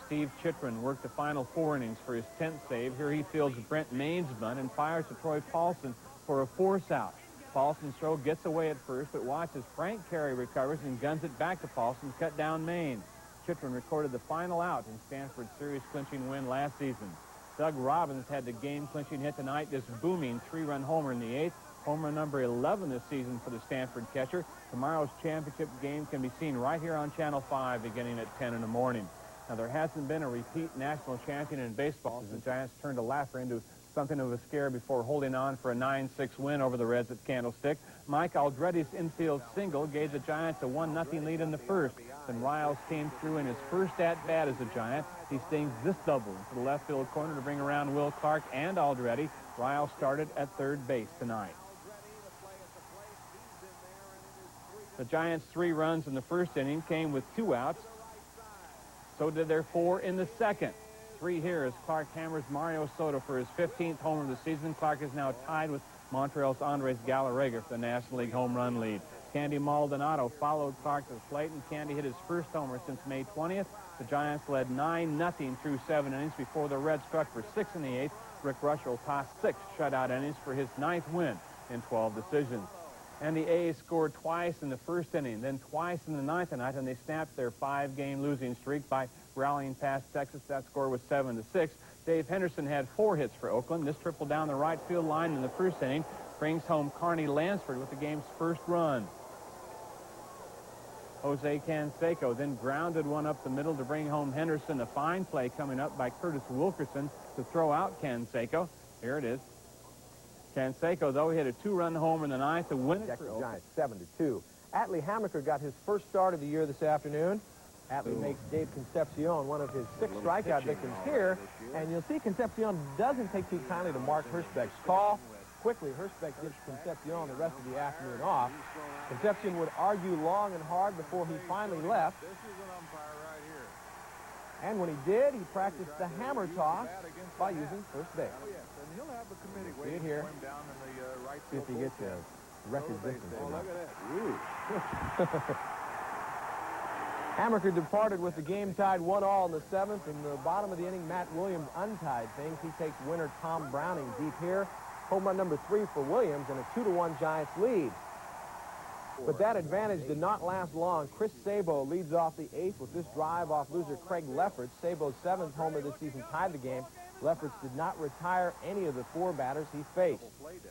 Steve Chitrin worked the final 4 innings for his 10th save. Here he fields Brent Main's bunt and fires to Troy Paulson for a force out. Paulson's throw gets away at first, but watch as Frank Terry recovers and guns it back to Paulson, cut down Main. Chitrin recorded the final out in Stanford's series-clinching win last season. Doug Robbins had the game-clinching hit tonight, this booming 3-run homer in the 8th. Homer number 11 this season for the Stanford catcher. Tomorrow's championship game can be seen right here on Channel 5 beginning at 10 in the morning. Now, there hasn't been a repeat national champion in baseball since the Giants turned a laugher into something of a scare before holding on for a 9-6 win over the Reds at Candlestick. Mike Aldretti's infield single gave the Giants a 1-0 lead in the first. Then Riles came through in his first at-bat as a Giant. He stings this double into the left field corner to bring around Will Clark and Aldretti. Riles started at third base tonight. The Giants' 3 runs in the first inning came with 2 outs. So did their 4 in the second. 3 here as Clark hammers Mario Soto for his 15th homer of the season. Clark is now tied with Montreal's Andres Galarraga for the National League home run lead. Candy Maldonado followed Clark to the plate, and Candy hit his first homer since May 20th. The Giants led 9-0 through 7 innings before the Reds struck for 6 in the 8th. Rick Rushell tossed 6 shutout innings for his 9th win in 12 decisions. And the A's scored twice in the first inning, then twice in the 9th tonight, and they snapped their 5-game losing streak by rallying past Texas. That score was 7-6. Dave Henderson had 4 hits for Oakland. This triple down the right field line in the first inning brings home Carney Lansford with the game's first run. Jose Canseco then grounded one up the middle to bring home Henderson. A fine play coming up by Curtis Wilkerson to throw out Canseco. Here it is. Canseco, though, hit a 2-run homer in the 9th to win it for the Giants 7-2. Atlee Hammaker got his first start of the year this afternoon. Atlee makes Dave Concepcion one of his 6 strikeout victims here. And you'll see Concepcion doesn't take too kindly to Mark Hirschbeck's call. Quickly, Hirschbeck gives Concepcion the rest of the afternoon off. Concepcion would argue long and hard before he finally left. And when he did, he practiced the hammer toss by using first base. See it here. See if he gets a record distance or not. Hammaker departed with the game tied 1-all in the 7th. In the bottom of the inning, Matt Williams untied things. He takes winner Tom Browning deep here. Home run number 3 for Williams and a 2-1 Giants lead. But that advantage did not last long. Chris Sabo leads off the 8th with this drive off loser Craig Lefferts. Sabo's 7th homer this season tied the game. Lefferts did not retire any of the 4 batters he faced.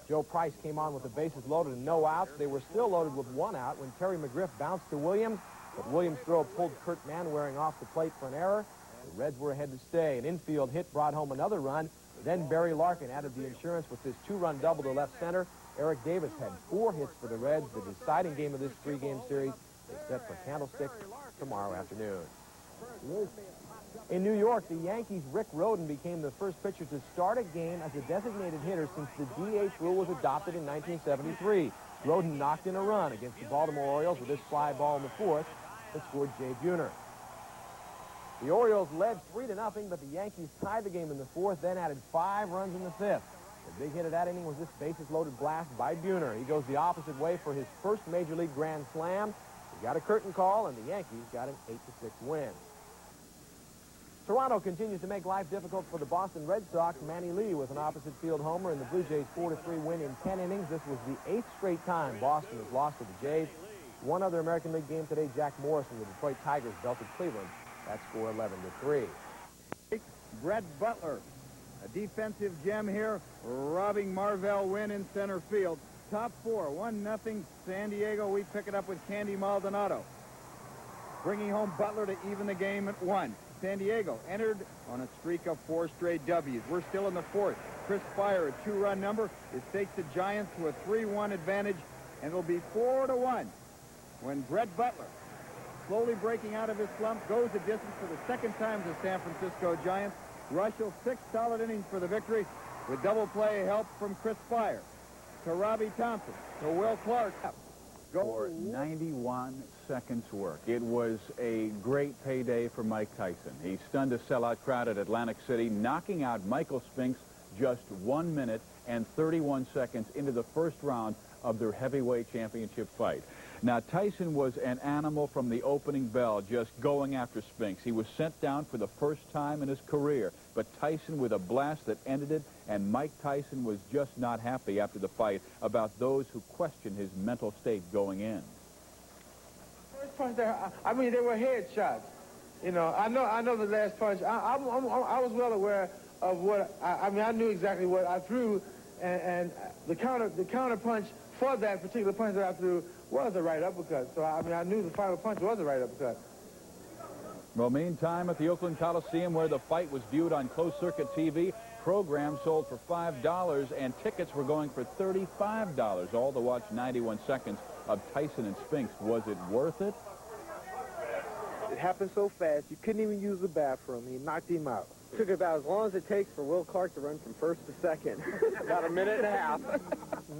Joe Price came on with the bases loaded and no outs. They were still loaded with 1 out when Terry McGriff bounced to Williams, but Williams' throw pulled Kurt Manwaring off the plate for an error. The Reds were ahead to stay. An infield hit brought home another run. Then Barry Larkin added the insurance with his 2-run double to left center. Eric Davis had 4 hits for the Reds. The deciding game of this 3-game series is set for Candlestick tomorrow afternoon. In New York, the Yankees' Rick Rhoden became the first pitcher to start a game as a designated hitter since the DH rule was adopted in 1973. Rhoden knocked in a run against the Baltimore Orioles with this fly ball in the 4th that scored Jay Buhner. The Orioles led 3-0, but the Yankees tied the game in the 4th, then added 5 runs in the 5th. The big hit of that inning was this bases-loaded blast by Buhner. He goes the opposite way for his first Major League Grand Slam. He got a curtain call, and the Yankees got an 8-6 win. Toronto continues to make life difficult for the Boston Red Sox. Manny Lee with an opposite field homer in the Blue Jays' 4-3 win in 10 innings. This was the 8th straight time Boston has lost to the Jays. One other American League game today, Jack Morrison, the Detroit Tigers belted Cleveland. That score 11-3. Brett Butler, a defensive gem here, robbing Marvell win in center field. Top four, 1-0 San Diego. We pick it up with Candy Maldonado, bringing home Butler to even the game at 1. San Diego entered on a streak of 4 straight W's. We're still in the 4th. Chris Spire, a 2-run number. It takes the Giants to a 3-1 advantage, and it'll be 4-1 when Brett Butler, slowly breaking out of his slump, goes the distance for the 2nd time to the San Francisco Giants. Russell, 6 solid innings for the victory, with double play help from Chris Spire to Robbie Thompson to Will Clark. For 91 seconds work. It was a great payday for Mike Tyson. He stunned a sellout crowd at Atlantic City, knocking out Michael Spinks just 1 minute and 31 seconds into the first round of their heavyweight championship fight. Now, Tyson was an animal from the opening bell, just going after Spinks. He was sent down for the first time in his career, but Tyson with a blast that ended it, and Mike Tyson was just not happy after the fight about those who questioned his mental state going in. First punch there, I mean, they were headshots. You know, I know the last punch. I was well aware of what, I mean, I knew exactly what I threw, and the counter punch for that particular punch that I threw was a right uppercut. So, I mean, I knew the final punch was a right uppercut. Well, meantime, at the Oakland Coliseum, where the fight was viewed on closed-circuit TV, programs sold for $5, and tickets were going for $35, all to watch 91 seconds of Tyson and Spinks. Was it worth it? It happened so fast, you couldn't even use the bathroom. He knocked him out. Took about as long as it takes for Will Clark to run from first to second. About a minute and a half.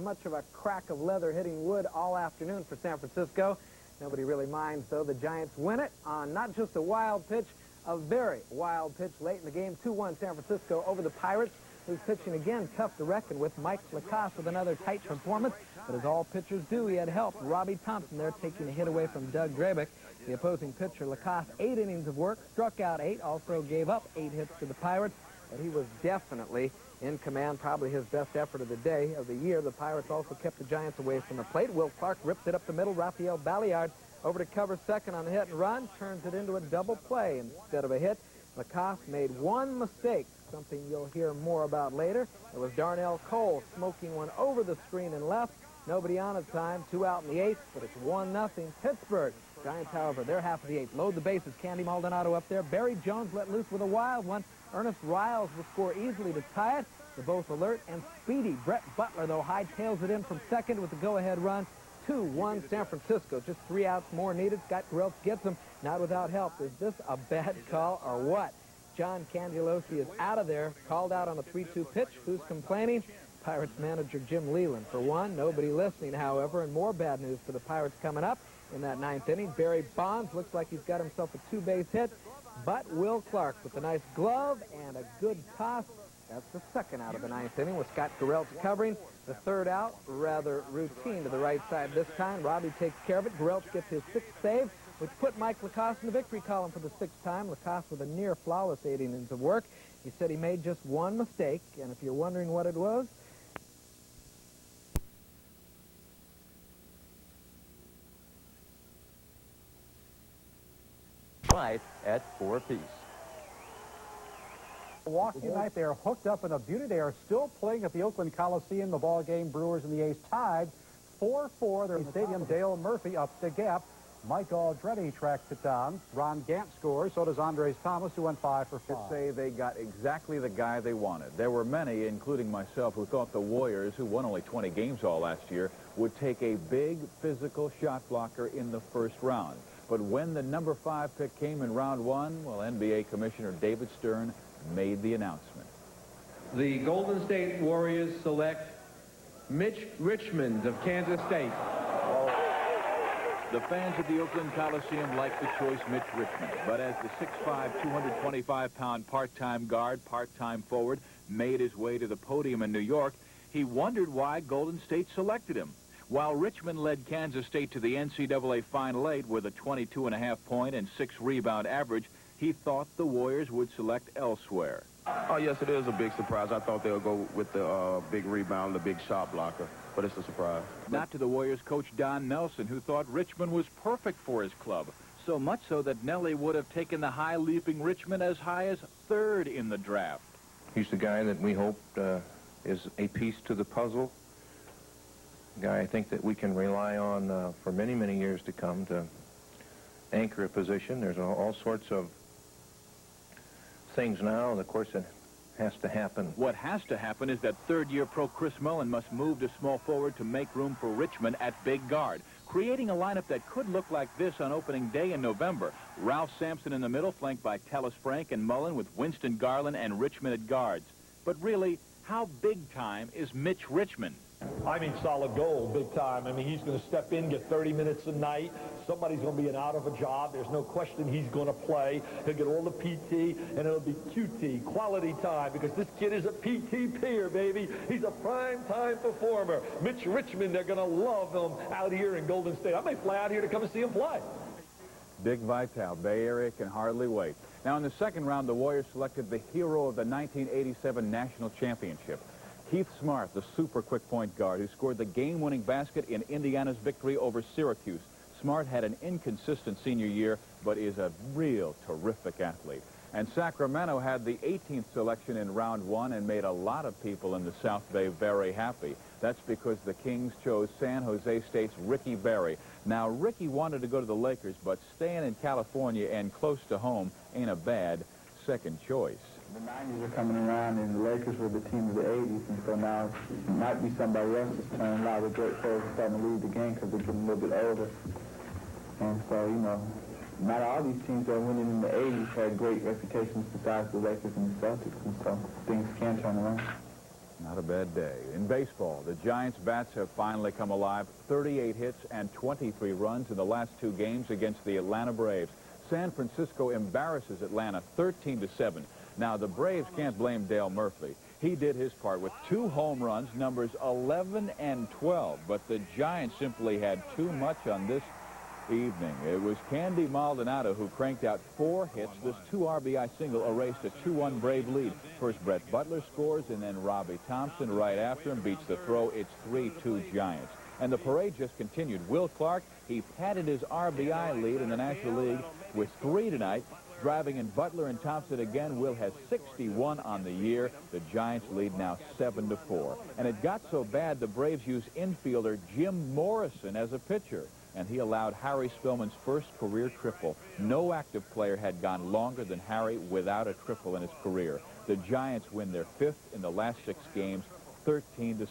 Much of a crack of leather hitting wood all afternoon for San Francisco. Nobody really minds, though. The Giants win it on not just a wild pitch, a very wild pitch late in the game. 2-1 San Francisco over the Pirates, who's pitching again tough to reckon with. Mike Lacoste with another tight performance, but as all pitchers do, he had help. Robbie Thompson there taking a hit away from Doug Grabick. The opposing pitcher, Lacoste, 8 innings of work, struck out 8, also gave up 8 hits to the Pirates, but he was definitely in command, probably his best effort of the day, of the year. The Pirates also kept the Giants away from the plate. Will Clark ripped it up the middle. Rafael Balliard over to cover second on the hit and run, turns it into a double play instead of a hit. Lacoste made one mistake, something you'll hear more about later. It was Darnell Cole smoking one over the screen and left. Nobody on at time, 2 out in the 8th, but it's 1-0 Pittsburgh. Giants, however, their half of the 8th. Load the bases. Candy Maldonado up there. Barry Jones let loose with a wild one. Ernest Riles will score easily to tie it. They're both alert and speedy. Brett Butler, though, hightails it in from second with the go-ahead run. 2-1 San Francisco. Just 3 outs more needed. Scott Greltz gets them. Not without help. Is this a bad call or what? John Candialosi is out of there. Called out on a 3-2 pitch. Who's complaining? Pirates manager Jim Leland. For one, nobody listening, however, and more bad news for the Pirates coming up. In that 9th inning, Barry Bonds looks like he's got himself a 2-base hit, but Will Clark with a nice glove and a good toss. That's the 2nd out of the 9th inning with Scott Greltz covering. The 3rd out, rather routine to the right side this time. Robbie takes care of it. Greltz gets his 6th save, which put Mike Lacoste in the victory column for the 6th time. Lacoste with a near flawless 8 innings of work. He said he made just one mistake, and if you're wondering what it was, right at 4 apiece. Milwaukee tonight, they are hooked up in a beauty. They are still playing at the Oakland Coliseum. The ball game, Brewers and the A's tied 4-4. They're in the stadium. Dale Murphy up the gap. Mike Aldretti tracks it down. Ron Gant scores. So does Andres Thomas, who went 5 for 5. I'd say they got exactly the guy they wanted. There were many, including myself, who thought the Warriors, who won only 20 games all last year, would take a big physical shot blocker in the first round. But when the number 5 pick came in round 1, well, NBA Commissioner David Stern made the announcement. The Golden State Warriors select Mitch Richmond of Kansas State. The fans at the Oakland Coliseum liked the choice, Mitch Richmond. But as the 6'5", 225-pound part-time guard, part-time forward, made his way to the podium in New York, he wondered why Golden State selected him. While Richmond led Kansas State to the NCAA Final 8 with a 22.5-point and 6-rebound average, he thought the Warriors would select elsewhere. Oh, yes, it is a big surprise. I thought they would go with the big rebound, the big shot blocker, but it's a surprise. Not to the Warriors coach Don Nelson, who thought Richmond was perfect for his club. So much so that Nelly would have taken the high-leaping Richmond as high as 3rd in the draft. He's the guy that we hoped is a piece to the puzzle. A guy I think that we can rely on for many, many years to come to anchor a position. There's all sorts of things now, and of course it has to happen. What has to happen is that third-year pro Chris Mullin must move to small forward to make room for Richmond at big guard, creating a lineup that could look like this on opening day in November. Ralph Sampson in the middle, flanked by Tellis Frank and Mullin, with Winston Garland and Richmond at guards. But really, how big time is Mitch Richmond? I mean, solid gold, big time. I mean, he's going to step in, get 30 minutes a night. Somebody's going to be out of a job. There's no question he's going to play. He'll get all the PT, and it'll be QT, quality time, because this kid is a PT-peer, baby. He's a prime-time performer. Mitch Richmond, they're going to love him out here in Golden State. I may fly out here to come and see him play. Dick Vitale, Bay Area can hardly wait. Now, in the second round, the Warriors selected the hero of the 1987 National Championship. Keith Smart, the super quick point guard who scored the game-winning basket in Indiana's victory over Syracuse. Smart had an inconsistent senior year, but is a real terrific athlete. And Sacramento had the 18th selection in round 1 and made a lot of people in the South Bay very happy. That's because the Kings chose San Jose State's Ricky Berry. Now, Ricky wanted to go to the Lakers, but staying in California and close to home ain't a bad second choice. The 90s are coming around, and the Lakers were the team of the 80s, and so now it might be somebody else's turn. A lot of the great players are starting to leave the game because they're getting a little bit older. And so, you know, not all these teams that went in the 80s had great reputations besides the Lakers and the Celtics, and so things can turn around. Not a bad day. In baseball, the Giants' bats have finally come alive. 38 hits and 23 runs in the last 2 games against the Atlanta Braves. San Francisco embarrasses Atlanta 13-7. Now, the Braves can't blame Dale Murphy. He did his part with 2 home runs, numbers 11 and 12. But the Giants simply had too much on this evening. It was Candy Maldonado who cranked out 4 hits. This 2 RBI single erased a 2-1 Brave lead. First, Brett Butler scores, and then Robbie Thompson right after him beats the throw. It's 3-2 Giants. And the parade just continued. Will Clark, he padded his RBI lead in the National League with 3 tonight. Driving in Butler and Thompson again. Will has 61 on the year. The Giants lead now 7-4. And it got so bad the Braves used infielder Jim Morrison as a pitcher, and he allowed Harry Spillman's first career triple. No active player had gone longer than Harry without a triple in his career. The Giants win their 5th in the last 6 games, 13-7.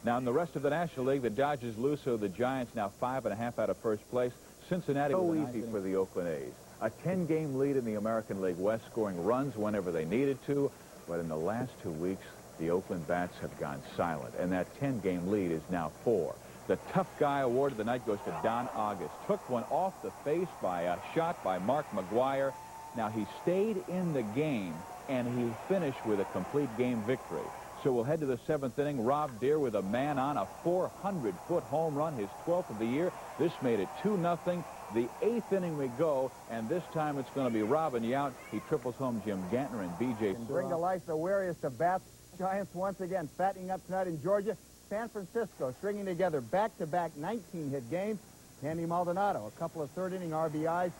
Now, in the rest of the National League, the Dodgers lose, so the Giants now 5.5 out of first place. Cincinnati so easy for the Oakland A's. A 10-game lead in the American League West, scoring runs whenever they needed to. But in the last 2 weeks, the Oakland Bats have gone silent, and that 10-game lead is now 4. The tough guy award of the night goes to Don August. Took one off the face by a shot by Mark McGuire. Now, he stayed in the game, and he finished with a complete game victory. So we'll head to the 7th inning. Rob Deere with a man on, a 400-foot home run, his 12th of the year. This made it 2-0. The 8th inning we go, and this time it's going to be Robin Yount. He triples home Jim Gantner and B.J. And bring to life the weariest of bats. Giants once again fattening up tonight in Georgia. San Francisco stringing together back-to-back 19-hit games. Candy Maldonado, a couple of third-inning RBIs.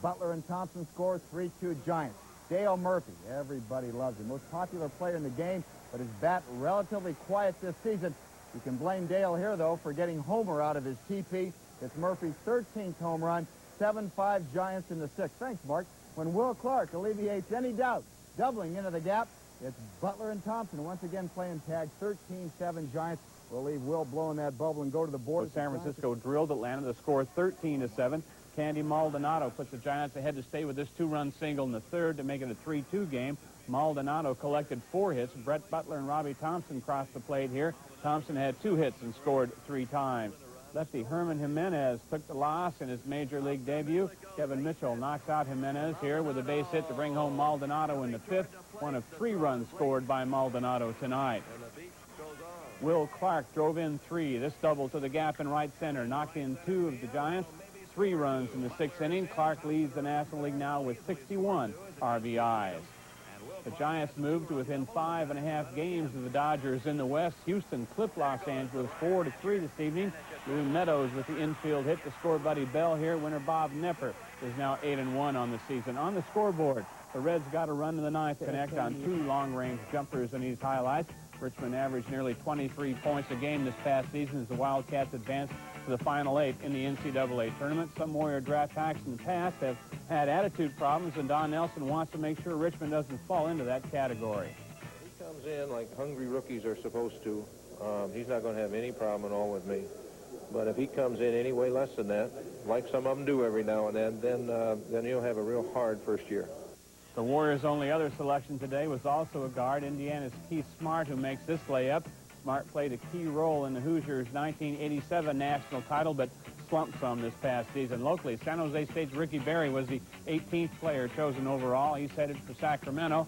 Butler and Thompson score 3-2 Giants. Dale Murphy, everybody loves him. Most popular player in the game, but his bat relatively quiet this season. You can blame Dale here, though, for getting Homer out of his TP. It's Murphy's 13th home run, 7-5 Giants in the 6th. Thanks, Mark. When Will Clark alleviates any doubt, doubling into the gap, it's Butler and Thompson once again playing tag. 13-7 Giants. We'll leave Will blowing that bubble and go to the board. San Francisco drilled Atlanta. The score 13-7. Candy Maldonado puts the Giants ahead to stay with this 2-run single in the 3rd to make it a 3-2 game. Maldonado collected 4 hits. Brett Butler and Robbie Thompson crossed the plate here. Thompson had 2 hits and scored 3 times. Lefty Herman Jimenez took the loss in his major league debut. Kevin Mitchell knocks out Jimenez here with a base hit to bring home Maldonado in the 5th. One of 3 runs scored by Maldonado tonight. Will Clark drove in 3. This double to the gap in right center. Knocked in 2 of the Giants. 3 runs in the 6th inning. Clark leads the National League now with 61 RBIs. The Giants moved to within 5.5 games of the Dodgers in the West. Houston clipped Los Angeles 4-3 this evening. Lou Meadows with the infield hit to score Buddy Bell here. Winner Bob Knepper is now 8-1 on the season. On the scoreboard, the Reds got a run in the 9th to connect on 2 long-range jumpers in these highlights. Richmond averaged nearly 23 points a game this past season as the Wildcats advanced to the Final 8 in the NCAA tournament. Some Warrior draft hacks in the past have had attitude problems, and Don Nelson wants to make sure Richmond doesn't fall into that category. He comes in like hungry rookies are supposed to. He's not going to have any problem at all with me. But if he comes in any way less than that, like some of them do every now and then he'll have a real hard first year. The Warriors' only other selection today was also a guard, Indiana's Keith Smart, who makes this layup. Smart played a key role in the Hoosiers' 1987 national title, but slumped some this past season. Locally, San Jose State's Ricky Berry was the 18th player chosen overall. He's headed for Sacramento.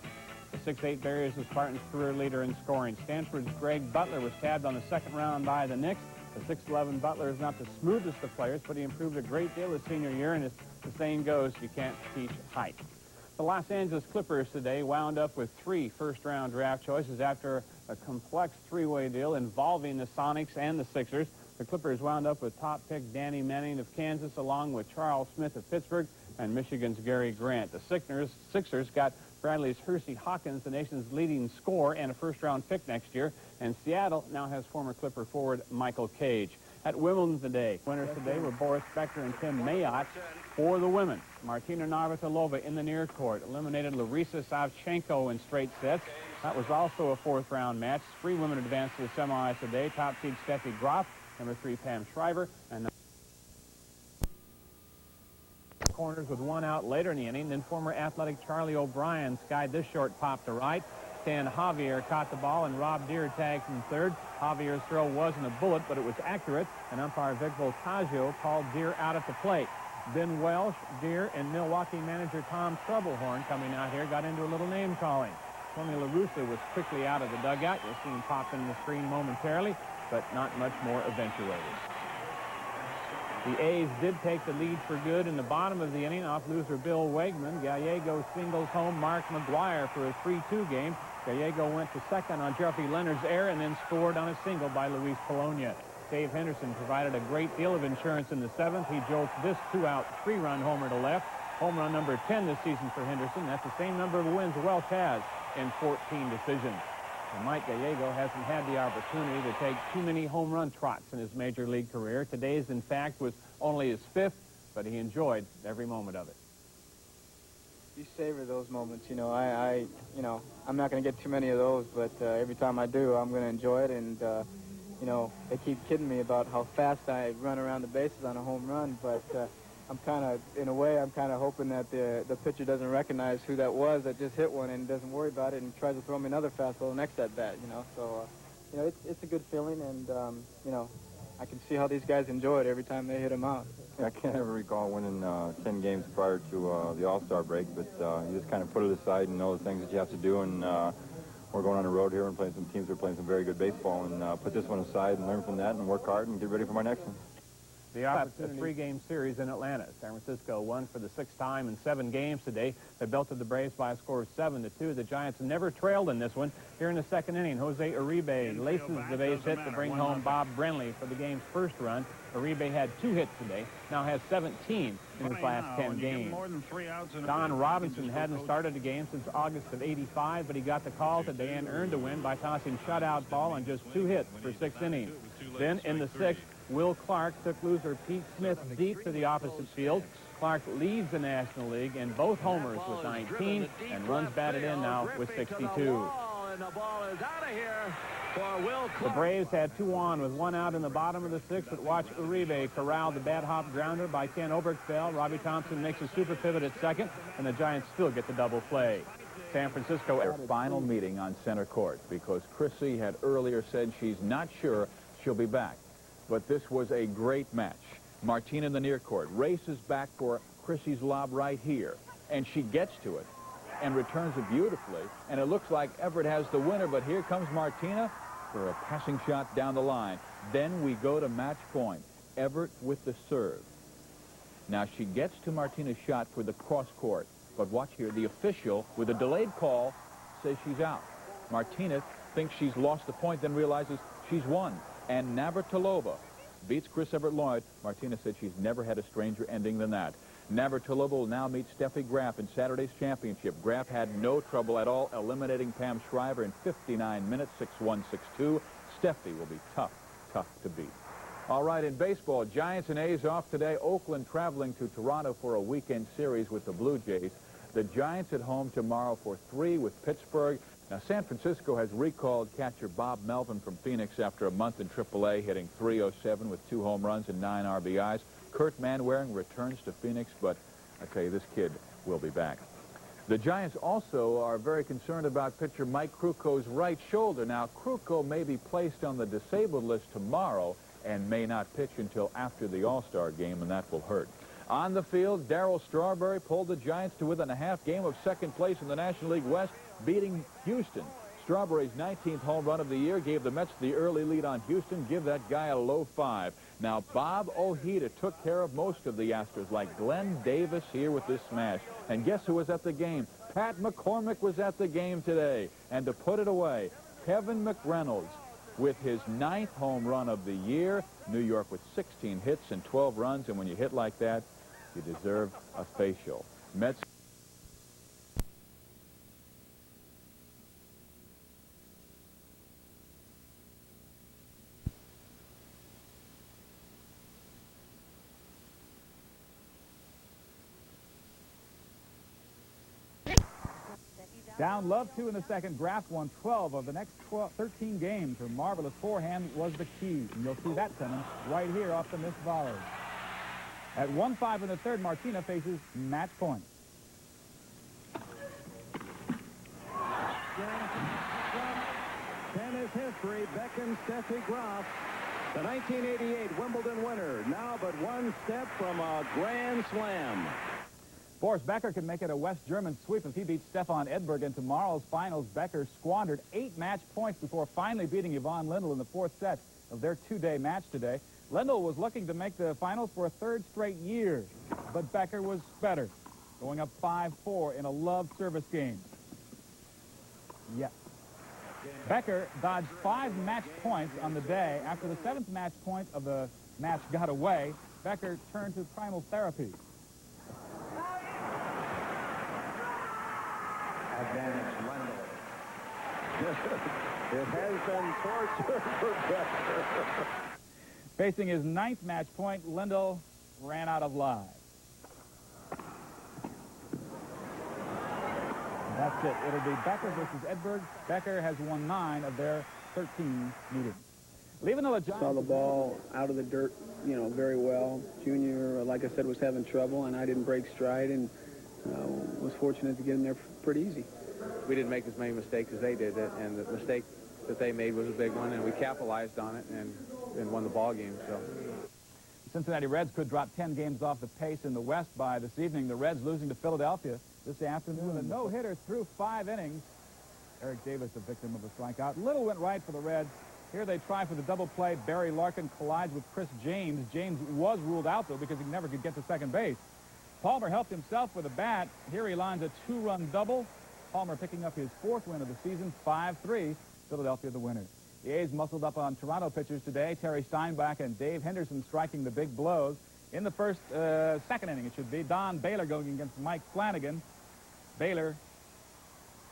The 6'8" Berry is Spartan's career leader in scoring. Stanford's Greg Butler was tabbed on the 2nd round by the Knicks. The 6'11" Butler is not the smoothest of players, but he improved a great deal his senior year, and as the saying goes, you can't teach height. The Los Angeles Clippers today wound up with 3 first-round draft choices after a complex 3-way deal involving the Sonics and the Sixers. The Clippers wound up with top pick Danny Manning of Kansas, along with Charles Smith of Pittsburgh and Michigan's Gary Grant. The Sixers got Bradley's Hersey Hawkins, the nation's leading scorer, and a first-round pick next year. And Seattle now has former Clipper forward Michael Cage. At Wimbledon today, winners today were Boris Becker and Tim Mayotte. For the women, Martina Navratilova in the near court eliminated Larisa Savchenko in straight sets. That was also a 4th-round match. 3 women advanced to the semis today. Top seed Steffi Graf, number 3 Pam Shriver, and corners with 1 out later in the inning. Then former athletic Charlie O'Brien skied this short pop to right. Stan Javier caught the ball, and Rob Deere tagged from 3rd. Javier's throw wasn't a bullet, but it was accurate, and umpire Vic Voltaggio called Deere out at the plate. Ben Welsh, Deere, and Milwaukee manager Tom Troublehorn coming out here got into a little name-calling. Tony La Russa was quickly out of the dugout. You'll see him pop in the screen momentarily, but not much more eventuated. The A's did take the lead for good in the bottom of the inning off loser Bill Wegman. Gallego singles home Mark McGuire for a 3-2 game. Gallego went to 2nd on Jeffrey Leonard's error and then scored on a single by Luis Polonia. Dave Henderson provided a great deal of insurance in the 7th. He jolts this 2-out 3-run homer to left. Home run number 10 this season for Henderson. That's the same number of wins Welch has in 14 decisions. And Mike Gallego hasn't had the opportunity to take too many home run trots in his major league career. Today's, in fact, was only his 5th, but he enjoyed every moment of it. You savor those moments, you know. I'm not going to get too many of those, but every time I do, I'm going to enjoy it. And you know, they keep kidding me about how fast I run around the bases on a home run, but I'm kind of, in a way, I'm kind of hoping that the pitcher doesn't recognize who that was that just hit one and doesn't worry about it and tries to throw me another fastball next at bat, you know. So, you know, it's a good feeling, and, you know, I can see how these guys enjoy it every time they hit them out. I can't ever recall winning 10 games prior to the All-Star break, but you just kind of put it aside and know the things that you have to do, and we're going on the road here and playing some teams that are playing some very good baseball, and put this one aside and learn from that and work hard and get ready for my next one. The opportunity. A 3-game series in Atlanta. San Francisco won for the 6th time in 7 games today. They belted the Braves by a score of 7-2. The Giants never trailed in this one. Here in the 2nd inning, Jose Uribe laces the base hit to bring home Bob Brenly for the game's first run. Uribe had 2 hits today, now has 17 in his last 10 games. Don Robinson hadn't started a game since August of '85, but he got the call today and earned a win by tossing shutout ball on just 2 hits for 6 innings. Then in the 6th, Will Clark took loser Pete Smith deep to the opposite field. Clark leads the National League in both homers with 19 and runs batted in now with 62. The Braves had 2 on with 1 out in the bottom of the 6th, but watch Uribe corral the bad hop grounder by Ken Oberkfell. Robbie Thompson makes a super pivot at 2nd, and the Giants still get the double play. San Francisco. Their final meeting on center court because Chrissy had earlier said she's not sure she'll be back. But this was a great match. Martina in the near court races back for Chrissy's lob right here, and she gets to it and returns it beautifully, and it looks like Everett has the winner, but here comes Martina for a passing shot down the line. Then we go to match point. Everett with the serve. Now she gets to Martina's shot for the cross court. But watch here, the official, with a delayed call, says she's out. Martina thinks she's lost the point, then realizes she's won. And Navratilova beats Chris Evert-Lloyd. Martina said she's never had a stranger ending than that. Navratilova will now meet Steffi Graf in Saturday's championship. Graf had no trouble at all eliminating Pam Shriver in 59 minutes, 6-1, 6-2. Steffi will be tough to beat. All right, in baseball, Giants and A's off today. Oakland traveling to Toronto for a weekend series with the Blue Jays. The Giants at home tomorrow for 3 with Pittsburgh. Now, San Francisco has recalled catcher Bob Melvin from Phoenix after a month in AAA, hitting .307 with 2 home runs and 9 RBIs. Kurt Manwaring returns to Phoenix, but I tell you, this kid will be back. The Giants also are very concerned about pitcher Mike Kruko's right shoulder. Now, Kruko may be placed on the disabled list tomorrow and may not pitch until after the All-Star game, and that will hurt. On the field, Darryl Strawberry pulled the Giants to within a half game of second place in the National League West, beating Houston. Strawberry's 19th home run of the year gave the Mets the early lead on Houston. Give that guy a low 5. Now, Bob Ojeda took care of most of the Astros, like Glenn Davis here with this smash. And guess who was at the game? Pat McCormick was at the game today. And to put it away, Kevin McReynolds with his 9th home run of the year. New York with 16 hits and 12 runs. And when you hit like that, you deserve a facial. Mets. Down love 2 in the second. Graf won 12 of the next 13 games. Her marvelous forehand was the key. And you'll see that sentence right here off the missed volley. At 1-5 in the third, Martina faces match point. Tennis history beckons Steffi Graf, the 1988 Wimbledon winner, now but one step from a Grand Slam. Boris Becker can make it a West German sweep if he beats Stefan Edberg in tomorrow's finals. Becker squandered 8 match points before finally beating Yvonne Lindell in the 4th set of their 2-day match today. Lindell was looking to make the finals for a 3rd straight year, but Becker was better, going up 5-4 in a love service game. Yes. Becker dodged 5 match points on the day. After the 7th match point of the match got away, Becker turned to primal therapy. Advantage Wendell. It has been torture for Becker. Facing his 9th match point, Lindell ran out of live. That's it. It'll be Becker versus Edberg. Becker has won 9 of their 13 meetings. Leaving the Giants. Saw the ball out of the dirt, very well. Junior, like I said, was having trouble, and I didn't break stride, and was fortunate to get in there pretty easy. We didn't make as many mistakes as they did, and the mistake that they made was a big one, and we capitalized on it and won the ball game. So, Cincinnati Reds could drop 10 games off the pace in the West by this evening. The Reds losing to Philadelphia this afternoon. A no-hitter through 5 innings. Eric Davis, a victim of a strikeout. Little went right for the Reds. Here they try for the double play. Barry Larkin collides with Chris James. James was ruled out, though, because he never could get to second base. Palmer helped himself with a bat. Here he lines a 2-run double. Palmer picking up his 4th win of the season, 5-3. Philadelphia the winner. The A's muscled up on Toronto pitchers today. Terry Steinbach and Dave Henderson striking the big blows. In the second inning, it should be. Don Baylor going against Mike Flanagan. Baylor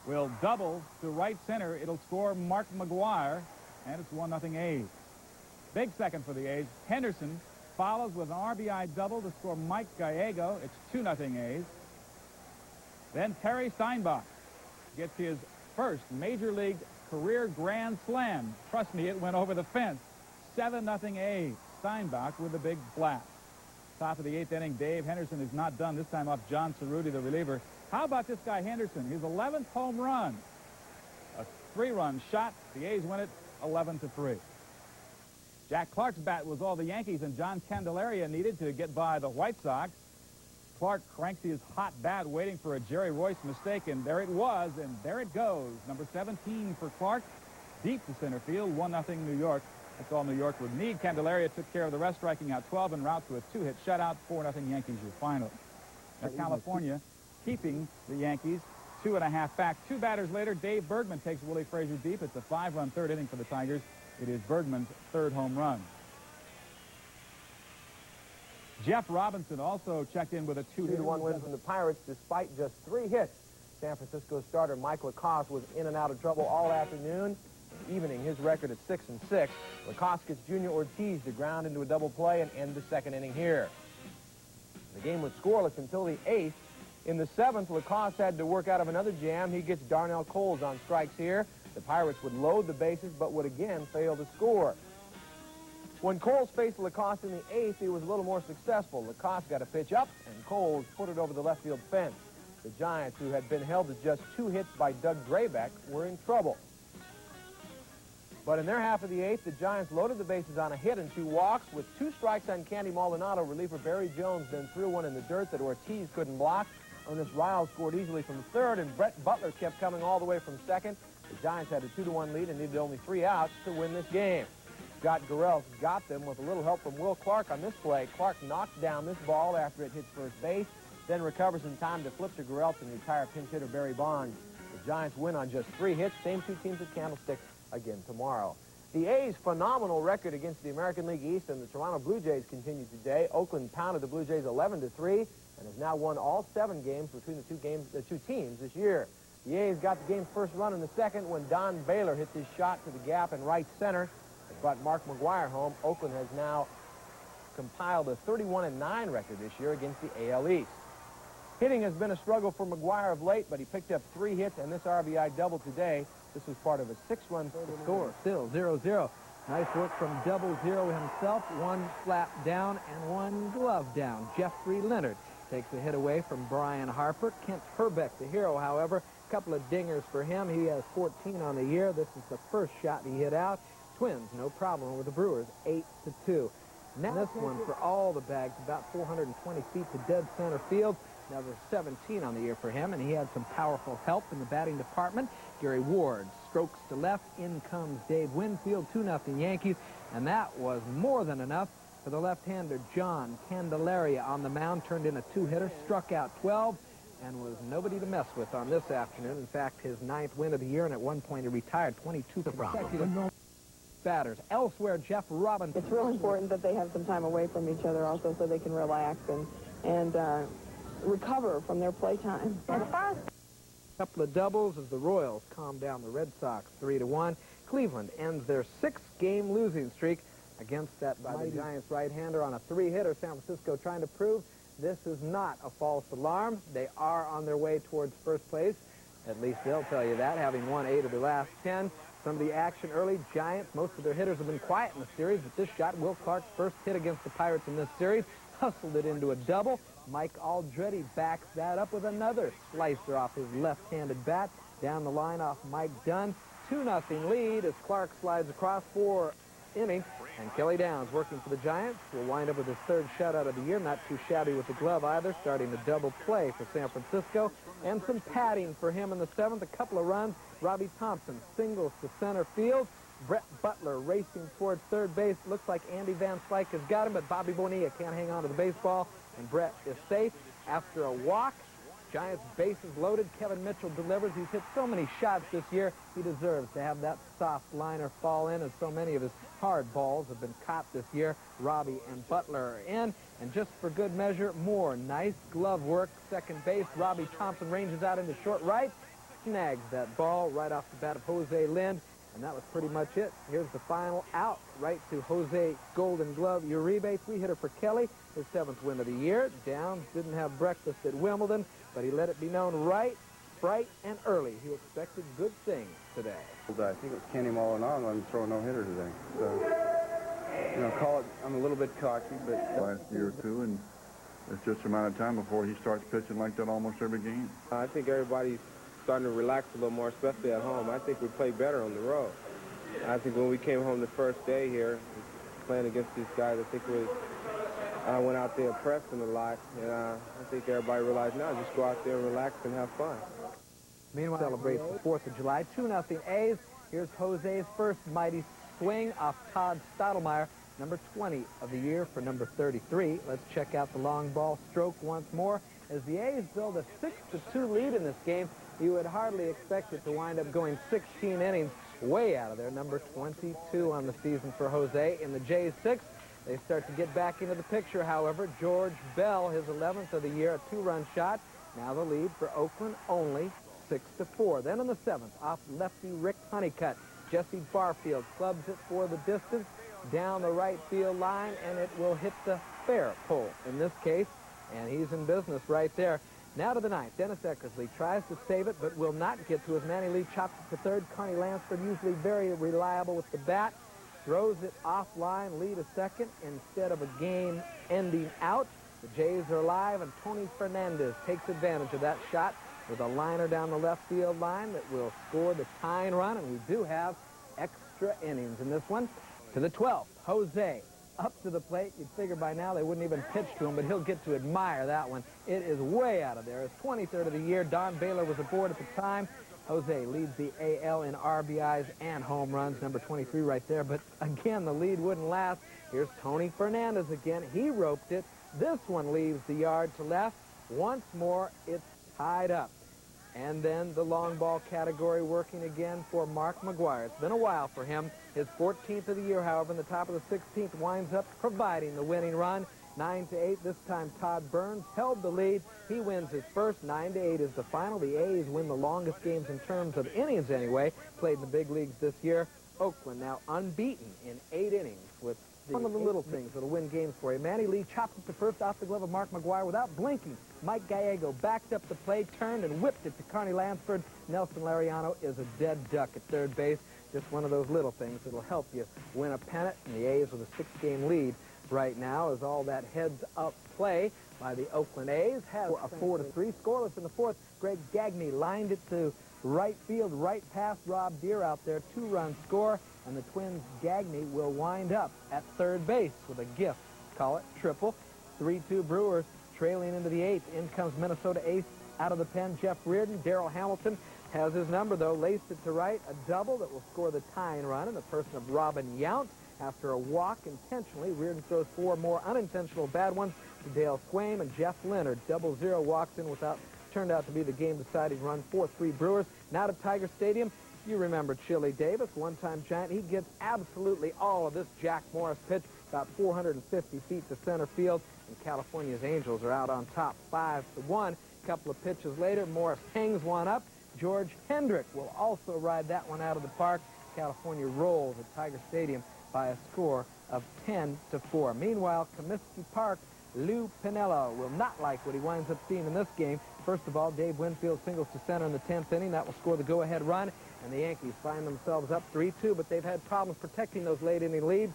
will double to right center. It'll score Mark McGuire, and it's 1-0 A's. Big second for the A's. Henderson follows with an RBI double to score Mike Gallego. It's 2-0 A's. Then Terry Steinbach gets his first Major League career grand slam. Trust me, it went over the fence. 7-0 A's. Steinbach with a big blast. Top of the 8th inning, Dave Henderson is not done, this time off John Cerruti, the reliever. How about this guy Henderson? His 11th home run. A 3-run shot. The A's win it 11-3. Jack Clark's bat was all the Yankees and John Candelaria needed to get by the White Sox. Clark cranks his hot bat waiting for a Jerry Royce mistake, and there it was, and there it goes. Number 17 for Clark, deep to center field, 1-0 New York. That's all New York would need. Candelaria took care of the rest, striking out 12 en route to a 2-hit shutout. 4-0 Yankees your final. Now California keeping the Yankees 2.5 back. 2 batters later, Dave Bergman takes Willie Frazier deep. It's a 5-run third inning for the Tigers. It is Bergman's 3rd home run. Jeff Robinson also checked in with a 2-1 win from the Pirates despite just 3 hits. San Francisco starter Mike Lacoste was in and out of trouble all afternoon, evening his record at 6-6. Lacoste gets Junior Ortiz to ground into a double play and end the 2nd inning here. The game was scoreless until the 8th. In the 7th, Lacoste had to work out of another jam. He gets Darnell Coles on strikes here. The Pirates would load the bases but would again fail to score. When Coles faced Lacoste in the 8th, he was a little more successful. Lacoste got a pitch up, and Coles put it over the left field fence. The Giants, who had been held to just 2 hits by Doug Drabek, were in trouble. But in their half of the 8th, the Giants loaded the bases on a hit and 2 walks. With 2 strikes on Candy Maldonado, reliever Barry Jones then threw one in the dirt that Ortiz couldn't block. Ernest Riles scored easily from 3rd, and Brett Butler kept coming all the way from 2nd. The Giants had a 2-1 lead and needed only 3 outs to win this game. Scott Garrels got them with a little help from Will Clark on this play. Clark knocks down this ball after it hits first base, then recovers in time to flip to Garrels and retire pinch hitter Barry Bonds. The Giants win on just 3 hits. Same 2 teams at Candlestick again tomorrow. The A's' phenomenal record against the American League East and the Toronto Blue Jays continued today. Oakland pounded the Blue Jays 11-3 and has now won all 7 games between the two teams this year. The A's got the game's first run in the 2nd when Don Baylor hits his shot to the gap in right center. It brought Mark McGwire home. Oakland has now compiled a 31-9 record this year against the AL East. Hitting has been a struggle for McGwire of late, but he picked up 3 hits and this RBI double today. This was part of a 6-run score. Still 0-0. Nice work from 0-0 himself. 1 flap down and 1 glove down. Jeffrey Leonard takes a hit away from Brian Harper. Kent Herbeck, the hero, however, a couple of dingers for him. He has 14 on the year. This is the first shot he hit out. Twins, no problem with the Brewers, 8-2. Now this one for all the bags, about 420 feet to dead center field. Another 17 on the year for him, and he had some powerful help in the batting department. Gary Ward strokes to left. In comes Dave Winfield, 2-0 Yankees, and that was more than enough for the left-hander John Candelaria on the mound. Turned in a 2-hitter, struck out 12, and was nobody to mess with on this afternoon. In fact, his 9th win of the year, and at one point he retired 22 consecutive batters. Elsewhere, Jeff Robinson. It's real important that they have some time away from each other also so they can relax and recover from their playtime. As far as couple of doubles as the Royals calm down the Red Sox 3-1. Cleveland ends their 6-game losing streak against that by the Giants right-hander on a 3-hitter. San Francisco trying to prove this is not a false alarm. They are on their way towards first place. At least they'll tell you that, having won 8 of the last 10. Some of the action early. Giants, most of their hitters have been quiet in the series, but this shot, Will Clark's first hit against the Pirates in this series, hustled it into a double. Mike Aldrete backs that up with another slicer off his left-handed bat. Down the line off Mike Dunn. 2-0 lead as Clark slides across 4 innings. And Kelly Downs, working for the Giants, will wind up with his 3rd shutout of the year. Not too shabby with the glove either, starting to double play for San Francisco. And some padding for him in the 7th. A couple of runs. Robbie Thompson singles to center field. Brett Butler racing towards 3rd base. Looks like Andy Van Slyke has got him, but Bobby Bonilla can't hang on to the baseball. And Brett is safe after a walk. Giants bases loaded. Kevin Mitchell delivers. He's hit so many shots this year. He deserves to have that soft liner fall in, as so many of his hard balls have been caught this year. Robbie and Butler are in. And just for good measure, more nice glove work. Second base, Robbie Thompson ranges out into short right. Snags that ball right off the bat of Jose Lind. And that was pretty much it. Here's the final out, right to Jose Golden Glove Uribe, 3-hitter for Kelly, his 7th win of the year. Downs didn't have breakfast at Wimbledon, but he let it be known right, bright, and early. He expected good things today. I think it was Kenny Maldonado and throw a no-hitter today. So, you know, call it, I'm a little bit cocky, but... Last year or 2, and it's just a matter of time before he starts pitching like that almost every game. I think everybody's starting to relax a little more, especially at home. I think we play better on the road. I think when we came home the first day here, playing against these guys, I think I went out there and pressed them a lot, and I think everybody realized now, just go out there and relax and have fun. Meanwhile, celebrates the 4th of July, 2-0 A's. Here's Jose's first mighty swing off Todd Stottlemyre, number 20 of the year for number 33. Let's check out the long ball stroke once more. As the A's build a 6-2 lead in this game, you would hardly expect it to wind up going 16 innings, way out of there. Number 22 on the season for Jose. In the Jays' 6th, they start to get back into the picture, however. George Bell, his 11th of the year, a 2-run shot. Now the lead for Oakland, only 6-4. Then in the 7th, off lefty Rick Honeycutt, Jesse Barfield clubs it for the distance down the right field line, and it will hit the fair pole in this case, and he's in business right there. Now to the 9th, Dennis Eckersley tries to save it, but will not get to, as Manny Lee chops it to third. Connie Lansford, usually very reliable with the bat, throws it offline, lead a second instead of a game-ending out. The Jays are alive, and Tony Fernandez takes advantage of that shot with a liner down the left field line that will score the tying run, and we do have extra innings in this one. To the 12th, Jose up to the plate. You'd figure by now they wouldn't even pitch to him, but he'll get to admire that one. It is way out of there. His 23rd of the year. Don Baylor was aboard at the time. Jose leads the AL in RBIs and home runs, number 23 right there. But again, the lead wouldn't last. Here's Tony Fernandez again. He roped it. This one leaves the yard to left. Once more, it's tied up. And then the long ball category working again for Mark McGwire. It's been a while for him. His 14th of the year, however, in the top of the 16th, winds up providing the winning run. 9-8. This time Todd Burns held the lead. He wins his first. 9-8 is the final. The A's win the longest games in terms of innings anyway, played in the big leagues this year. Oakland now unbeaten in 8 innings with one of the little things that'll win games for you. Manny Lee chopped it to first off the glove of Mark McGwire without blinking. Mike Gallego backed up the play, turned and whipped it to Carney Lansford. Nelson Lariano is a dead duck at third base. Just one of those little things that'll help you win a pennant. And the A's with a 6-game lead right now as all that heads-up play by the Oakland A's has a 4-3 scoreless in the 4th. Greg Gagne lined it to right field, right past Rob Deere out there. 2-run score, and the Twins' Gagne will wind up at third base with a gift. Call it triple. 3-2 Brewers trailing into the 8th. In comes Minnesota ace out of the pen, Jeff Reardon. Darrell Hamilton has his number, though. Laced it to right. A double that will score the tying run in the person of Robin Yount. After a walk intentionally, Reardon throws 4 more unintentional bad ones to Dale Swaim, and Jeff Leonard, 0-0, walks in without, turned out to be the game-deciding run. 4-3 Brewers. Now to Tiger Stadium. You remember Chili Davis, one-time Giant. He gets absolutely all of this Jack Morris pitch, about 450 feet to center field, and California's Angels are out on top, 5-1. A couple of pitches later, Morris hangs one up. George Hendrick will also ride that one out of the park. California rolls at Tiger Stadium by a score of 10-4. Meanwhile, Comiskey Park, Lou Piniella will not like what he winds up seeing in this game. First of all, Dave Winfield singles to center in the 10th inning. That will score the go-ahead run, and the Yankees find themselves up 3-2, but they've had problems protecting those late-inning leads.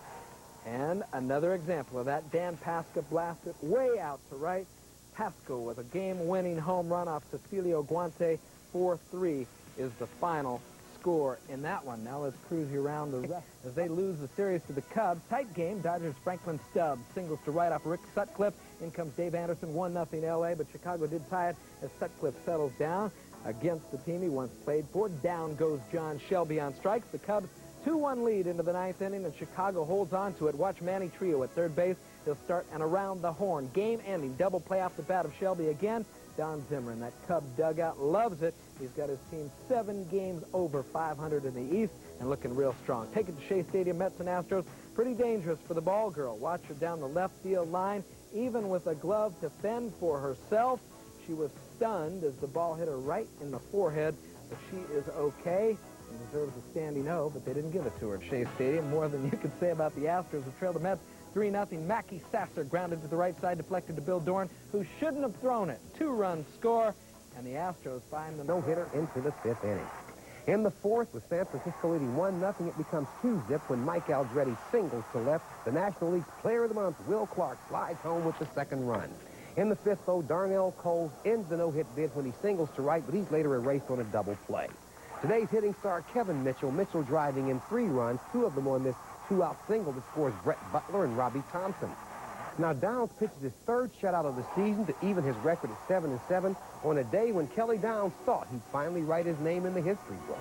And another example of that, Dan Pasca blasted way out to right. Pasco with a game-winning home run off Cecilio Guante. 4-3 is the final score in that one. Now let's cruise you around the rest as they lose the series to the Cubs. Tight game. Dodgers' Franklin Stubbs singles to right off Rick Sutcliffe. In comes Dave Anderson, 1-0 L.A., but Chicago did tie it as Sutcliffe settles down against the team he once played for. Down goes John Shelby on strikes. The Cubs 2-1 lead into the 9th inning, and Chicago holds on to it. Watch Manny Trio at third base. He'll start and around the horn. Game-ending double play off the bat of Shelby again. Don Zimmerman, that Cub dugout, loves it. He's got his team 7 games over 500 in the East and looking real strong. Take it to Shea Stadium, Mets and Astros. Pretty dangerous for the ball girl. Watch her down the left field line, even with a glove to fend for herself. She was stunned as the ball hit her right in the forehead, but she is okay and deserves a standing O, but they didn't give it to her at Shea Stadium. More than you could say about the Astros, who trail the Mets 3-0. Mackie Sasser grounded to the right side, deflected to Bill Dorn, who shouldn't have thrown it. 2-run score, and the Astros find the no-hitter into the 5th inning. In the 4th, with San Francisco leading 1-0, it becomes 2-zip when Mike Aldretti singles to left. The National League Player of the Month, Will Clark, slides home with the 2nd run. In the 5th, though, Darnell Cole ends the no-hit bid when he singles to right, but he's later erased on a double play. Today's hitting star, Kevin Mitchell. Mitchell driving in 3 runs, 2 of them on this 2-out single that scores Brett Butler and Robbie Thompson. Now, Downs pitches his 3rd shutout of the season to even his record at 7-7 on a day when Kelly Downs thought he'd finally write his name in the history books.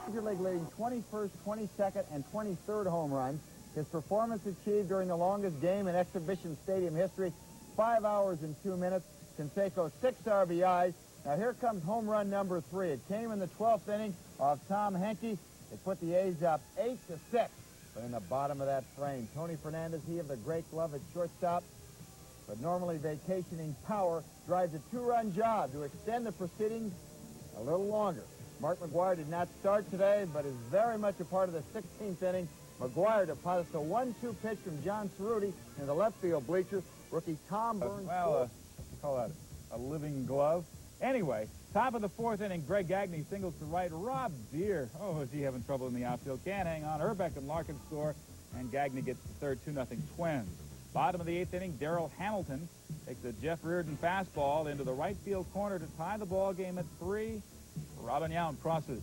Major League leading 21st, 22nd, and 23rd home runs. His performance achieved during the longest game in exhibition stadium history, 5 hours and 2 minutes. Canseco 6 RBIs. Now here comes home run number 3. It came in the 12th inning of Tom Henke. It put the A's up 8-6. But in the bottom of that frame, Tony Fernandez, he of the great glove at shortstop, but normally vacationing Power, drives a 2-run job to extend the proceedings a little longer. Mark McGuire did not start today, but is very much a part of the 16th inning. McGuire deposits a 1-2 pitch from John Cerruti in the left field bleachers. Rookie Tom Burns. Call that a living glove. Anyway, top of the 4th inning, Greg Gagne singles to right. Rob Deere, oh, is he having trouble in the outfield? Can't hang on. Herbeck and Larkin score, and Gagne gets the third 2-0 Twins. Bottom of the 8th inning, Darrell Hamilton takes a Jeff Reardon fastball into the right field corner to tie the ball game at 3. Robin Yount crosses.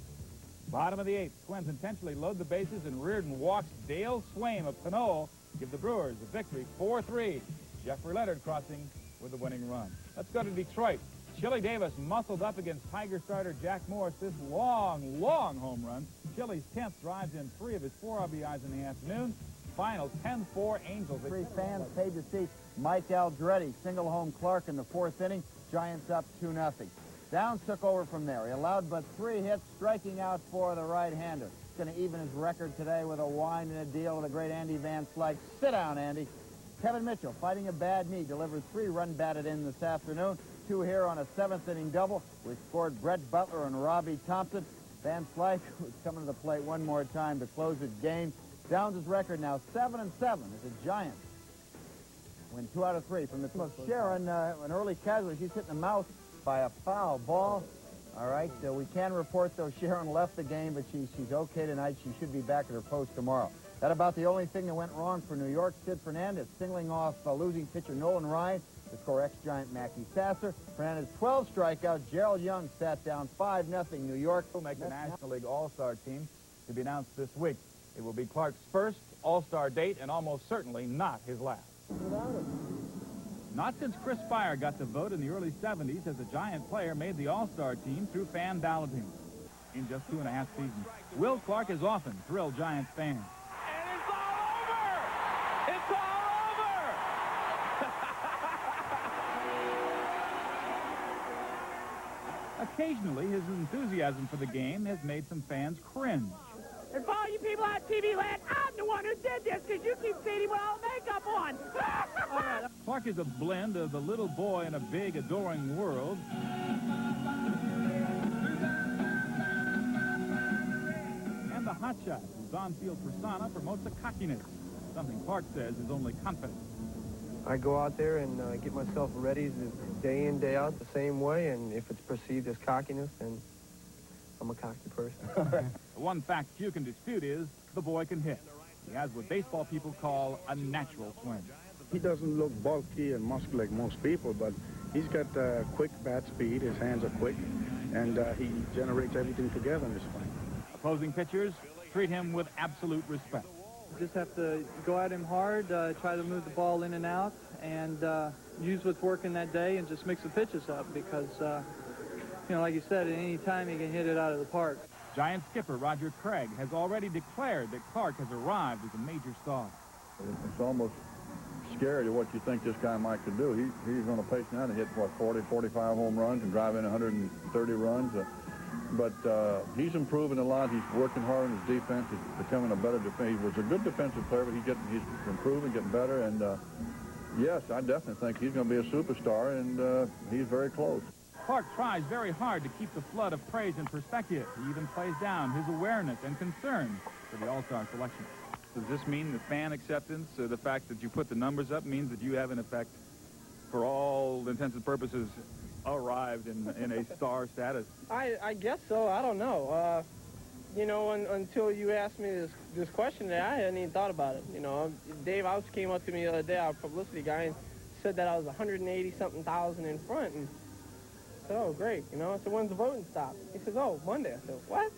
Bottom of the 8th, Twins intentionally load the bases, and Reardon walks Dale Swaim of Pinole to give the Brewers a victory, 4-3. Jeffrey Leonard crossing with the winning run. Let's go to Detroit. Chili Davis muscled up against Tiger starter Jack Morris this long, long home run. Chili's 10th drives in 3 of his 4 RBIs in the afternoon. Final 10-4 Angels. 3 fans paid to see Mike Aldretti single home Clark in the 4th inning. Giants up 2-0. Downs took over from there. He allowed but 3 hits, striking out for the right-hander. He's going to even his record today with a wind and a deal with the great Andy Van Slyke. Sit down, Andy. Kevin Mitchell, fighting a bad knee, delivered 3 run batted in this afternoon. 2 here on a 7th inning double, which scored Brett Butler and Robbie Thompson. Van Slyke was coming to the plate one more time to close his game. Downs' record now 7-7 as the Giants win 2 out of 3 from the team of Sharon, an early casualty. She's hit in the mouth by a foul ball. All right, we can report, though, Sharon left the game, but she's okay tonight. She should be back at her post tomorrow. That about the only thing that went wrong for New York. Sid Fernandez singling off losing pitcher Nolan Ryan to score ex-Giant Mackie Sasser. Fernandez 12 strikeouts. Gerald Young sat down 5-0 New York. Will make the National League All-Star team to be announced this week. It will be Clark's first All-Star date and almost certainly not his last. Not since Chris Spire got the vote in the early 70s has a Giant player made the All-Star team through fan balloting. In just 2.5 seasons, Will Clark has often thrilled Giants fans. It's all over! Occasionally, his enthusiasm for the game has made some fans cringe. And for all you people on TV land, I'm the one who did this because you keep seeing him with all makeup on. Clark is a blend of the little boy in a big, adoring world and the hotshot whose on-field persona promotes a cockiness, something Clark says is only confidence. I go out there and get myself ready day in, day out the same way, and if it's perceived as cockiness, then I'm a cocky person. One fact few can dispute is the boy can hit. He has what baseball people call a natural swing. He doesn't look bulky and muscular like most people, but he's got quick bat speed. His hands are quick, and he generates everything together in his swing. Opposing pitchers treat him with absolute respect. Just have to go at him hard, try to move the ball in and out, and use what's working that day and just mix the pitches up because, you know, like you said, at any time he can hit it out of the park. Giant skipper Roger Craig has already declared that Clark has arrived as a major star. It's almost scary what you think this guy might could do. He's on a pace now to hit, what, 40, 45 home runs and drive in 130 runs. But he's improving a lot. He's working hard on his defense. He's becoming a better defense. He was a good defensive player, but he's improving, getting better. And, yes, I definitely think he's going to be a superstar, and he's very close. Clark tries very hard to keep the flood of praise in perspective. He even plays down his awareness and concern for the All-Star selection. Does this mean the fan acceptance, or the fact that you put the numbers up, means that you have, in effect, for all intents and purposes, arrived in a star status? I guess so. I don't know. You know, until you asked me this question, I hadn't even thought about it. You know, Dave House came up to me the other day, our publicity guy, and said that I was 180-something thousand in front. And I said, oh, great. You know, I said, when's the voting stop? He says, oh, Monday. I said, what?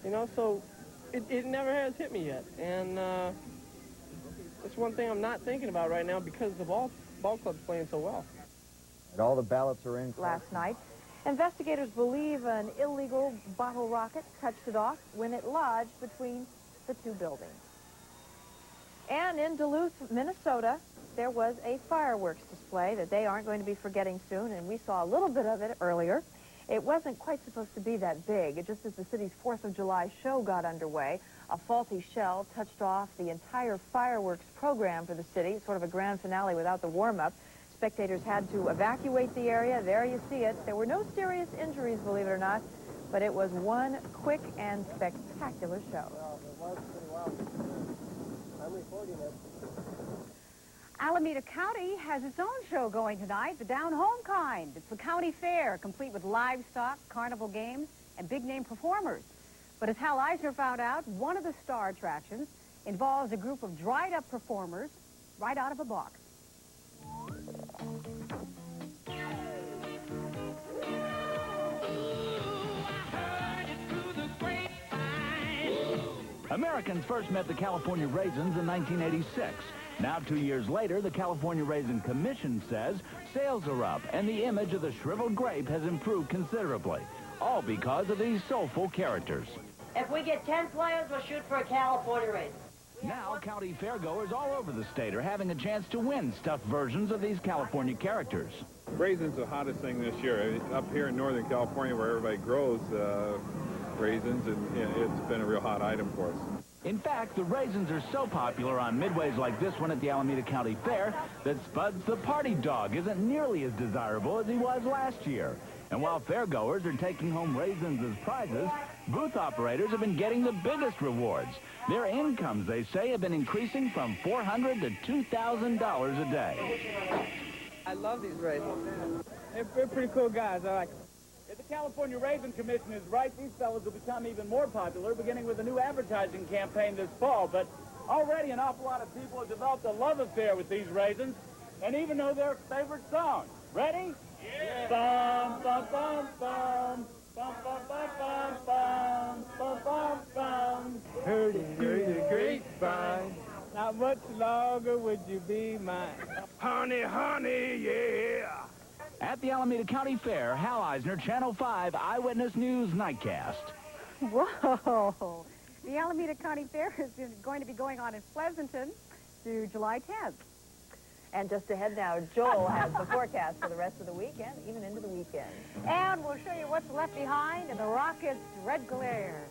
You know, so it never has hit me yet. And it's one thing I'm not thinking about right now because the ball club's playing so well. And all the ballots are in. Last night, Investigators believe an illegal bottle rocket touched it off when it lodged between the two buildings. And in Duluth, Minnesota, there was a fireworks display that they aren't going to be forgetting soon, and we saw a little bit of it earlier. It wasn't quite supposed to be that big. Just as the city's 4th of July show got underway, a faulty shell touched off the entire fireworks program for the city, sort of a grand finale without the warm-up. Spectators had to evacuate the area. There you see it. There were no serious injuries, believe it or not, but it was one quick and spectacular show. Well, it was pretty wild. I'm recording it. Alameda County has its own show going tonight, the down-home kind. It's the county fair, complete with livestock, carnival games, and big-name performers. But as Hal Eisner found out, one of the star attractions involves a group of dried-up performers right out of a box. Americans first met the California Raisins in 1986. Now, 2 years later, the California Raisin Commission says sales are up and the image of the shriveled grape has improved considerably, all because of these soulful characters. If we get 10 players, we'll shoot for a California Raisin. Now, county fairgoers all over the state are having a chance to win stuffed versions of these California characters. Raisins are the hottest thing this year. Up here in Northern California, where everybody grows raisins, and it's been a real hot item for us. In fact, the raisins are so popular on midways like this one at the Alameda County Fair that Spuds the party dog isn't nearly as desirable as he was last year. And while fairgoers are taking home raisins as prizes, booth operators have been getting the biggest rewards. Their incomes, they say, have been increasing from $400 to $2,000 a day. I love these raisins. They're pretty cool guys. I like them. If the California Raisin Commission is right, these fellows will become even more popular, beginning with a new advertising campaign this fall. But already an awful lot of people have developed a love affair with these raisins, and even know their favorite song. Ready? Yeah. Bum, bum, bum, bum. Bum, bum, bum, bum, bum. Bum, bum, bum. Heard it through the grapevine. Not much longer would you be mine. Honey, honey, yeah. At the Alameda County Fair, Hal Eisner, Channel 5 Eyewitness News Nightcast. Whoa! The Alameda County Fair is going to be going on in Pleasanton through July 10th. And just ahead now, Joel has the forecast for the rest of the weekend, even into the weekend. And we'll show you what's left behind in the Rockets' red glare.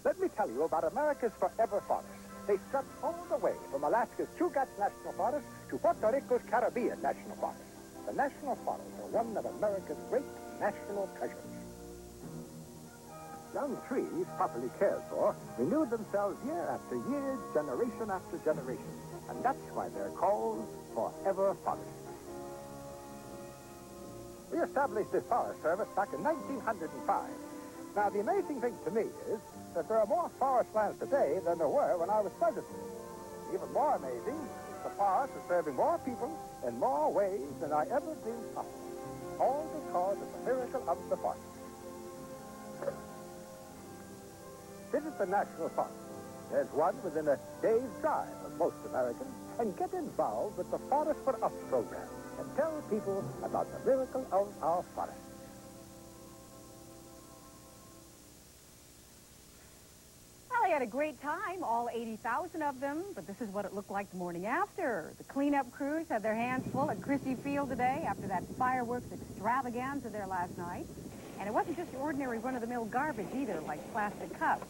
Let me tell you about America's forever forests. They stretch all the way from Alaska's Chugach National Forest to Puerto Rico's Caribbean National Forest. The national forests are one of America's great national treasures. Young trees, properly cared for, renew themselves year after year, generation after generation. And that's why they're called forever forests. We established this Forest Service back in 1905. Now, the amazing thing to me is that there are more forest lands today than there were when I was president. Even more amazing, the forest is serving more people in more ways than I ever dreamed possible. All because of the miracle of the forest. Visit the National Forest. There's one within a day's drive of most Americans, and get involved with the Forest for Us program and tell people about the miracle of our forests. Well, they had a great time, all 80,000 of them, but this is what it looked like the morning after. The cleanup crews had their hands full at Chrissy Field today after that fireworks extravaganza there last night. And it wasn't just your ordinary run-of-the-mill garbage either, like plastic cups.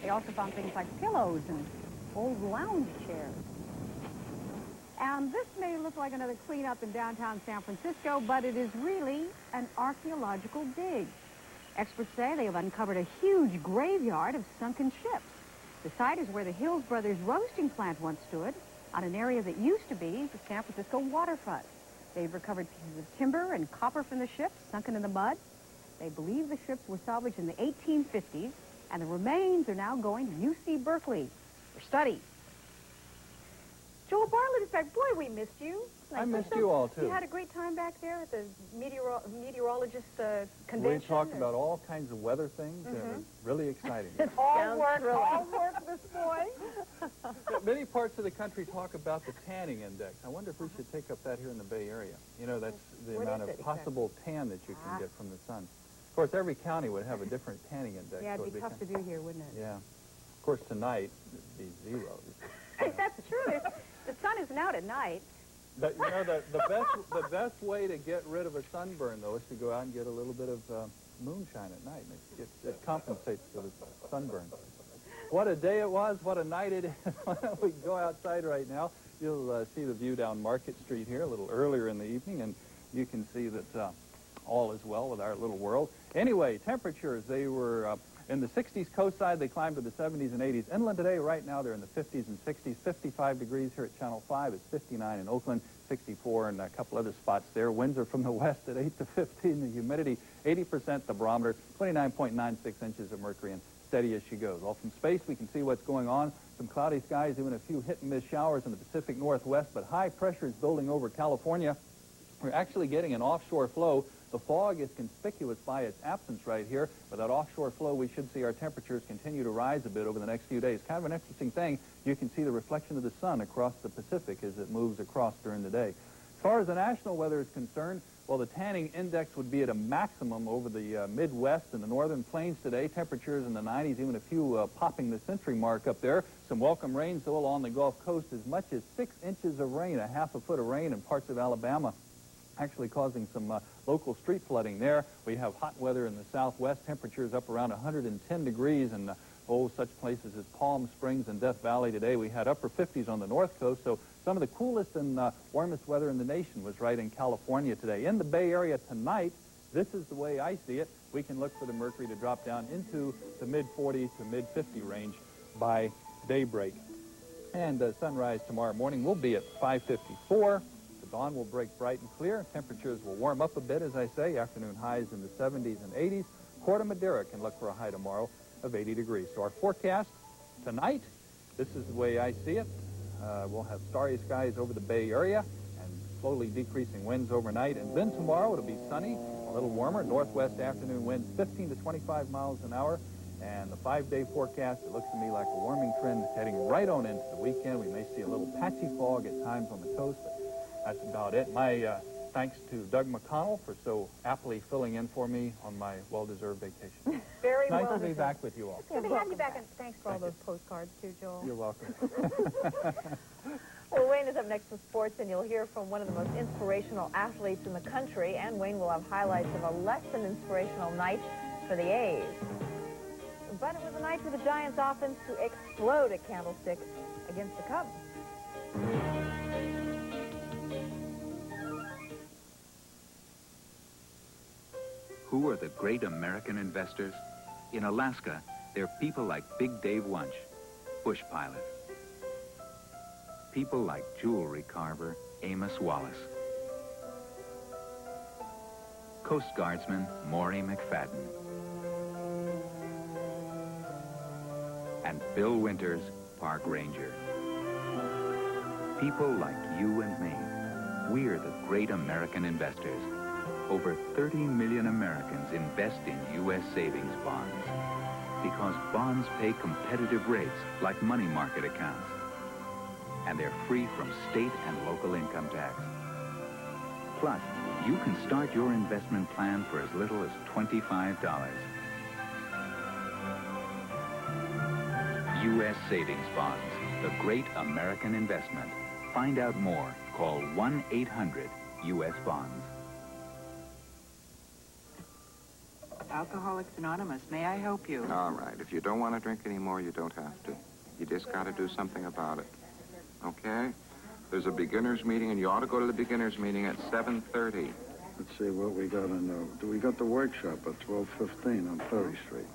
They also found things like pillows and old lounge chairs. And this may look like another cleanup in downtown San Francisco, but it is really an archaeological dig. Experts say they have uncovered a huge graveyard of sunken ships. The site is where the Hills Brothers roasting plant once stood, on an area that used to be the San Francisco waterfront. They've recovered pieces of timber and copper from the ships, sunken in the mud. They believe the ships were salvaged in the 1850s, and the remains are now going to UC Berkeley for study. Joel Bartlett is back. Boy, we missed you. nice. I missed you all, too. You had a great time back there at the meteorologist convention? We talked about all kinds of weather things, and it was really exciting. all work this morning. Many parts of the country talk about the tanning index. I wonder if we should take up that here in the Bay Area. You know, that's the amount of possible tan that you can get from the sun. Of course, every county would have a different tanning index. Yeah, it'd be tough to do here, wouldn't it? Yeah. Of course, tonight, it'd be 0. That's true. The sun isn't out at night. But, you know, the best way to get rid of a sunburn, though, is to go out and get a little bit of moonshine at night. And it compensates for the sunburn. What a day it was. What a night it is. We go outside right now. You'll see the view down Market Street here a little earlier in the evening, and you can see that all is well with our little world. Anyway, temperatures, they were in the 60s coast side. They climbed to the 70s and 80s. Inland today, right now, they're in the 50s and 60s. 55 degrees here at Channel 5. It's 59 in Oakland, 64 in a couple other spots there. Winds are from the west at 8 to 15. The humidity, 80% the barometer, 29.96 inches of mercury, and steady as she goes. Well, from space, we can see what's going on. Some cloudy skies, even a few hit-and-miss showers in the Pacific Northwest, but high pressure is building over California. We're actually getting an offshore flow. The fog is conspicuous by its absence right here. With that offshore flow, we should see our temperatures continue to rise a bit over the next few days. Kind of an interesting thing. You can see the reflection of the sun across the Pacific as it moves across during the day. As far as the national weather is concerned, well, the tanning index would be at a maximum over the Midwest and the northern plains today. Temperatures in the 90s, even a few popping the century mark up there. Some welcome rains, though, along the Gulf Coast. As much as 6 inches of rain, a half a foot of rain in parts of Alabama, actually causing some local street flooding there. We have hot weather in the southwest. Temperatures up around 110 degrees in such places as Palm Springs and Death Valley today. We had upper 50s on the north coast, so some of the coolest and warmest weather in the nation was right in California today. In the Bay Area tonight, this is the way I see it. We can look for the mercury to drop down into the mid-40 to mid-50 range by daybreak. And sunrise tomorrow morning will be at 5:54. Dawn will break bright and clear. Temperatures will warm up a bit, as I say. Afternoon highs in the 70s and 80s. Corte Madera can look for a high tomorrow of 80 degrees. So our forecast tonight, this is the way I see it. We'll have starry skies over the Bay Area and slowly decreasing winds overnight. And then tomorrow it'll be sunny, a little warmer. Northwest afternoon winds 15 to 25 miles an hour. And the 5-day forecast, it looks to me like a warming trend heading right on into the weekend. We may see a little patchy fog at times on the coast, but that's about it. My thanks to Doug McConnell for so aptly filling in for me on my well-deserved vacation. Very nice well to be back with you all. It's good to have you back, and thanks for all those postcards, too, Joel. You're welcome. Well, Wayne is up next with sports, and you'll hear from one of the most inspirational athletes in the country, and Wayne will have highlights of a less than inspirational night for the A's. But it was a night for the Giants offense to explode at Candlestick against the Cubs. Who are the great American investors? In Alaska, they're people like Big Dave Wunsch, bush pilot. People like jewelry carver Amos Wallace. Coast Guardsman Maury McFadden. And Bill Winters, park ranger. People like you and me. We're the great American investors. Over 30 million Americans invest in U.S. savings bonds because bonds pay competitive rates like money market accounts, and they're free from state and local income tax. Plus, you can start your investment plan for as little as $25. U.S. savings bonds, the great American investment. Find out more. Call 1-800-US-BONDS. Alcoholics Anonymous, may I help you? All right. If you don't want to drink anymore, you don't have to. You just got to do something about it. Okay? There's a beginner's meeting, and you ought to go to the beginner's meeting at 7:30. Let's see what we got in the... We got the workshop at 12:15 on 30th Street.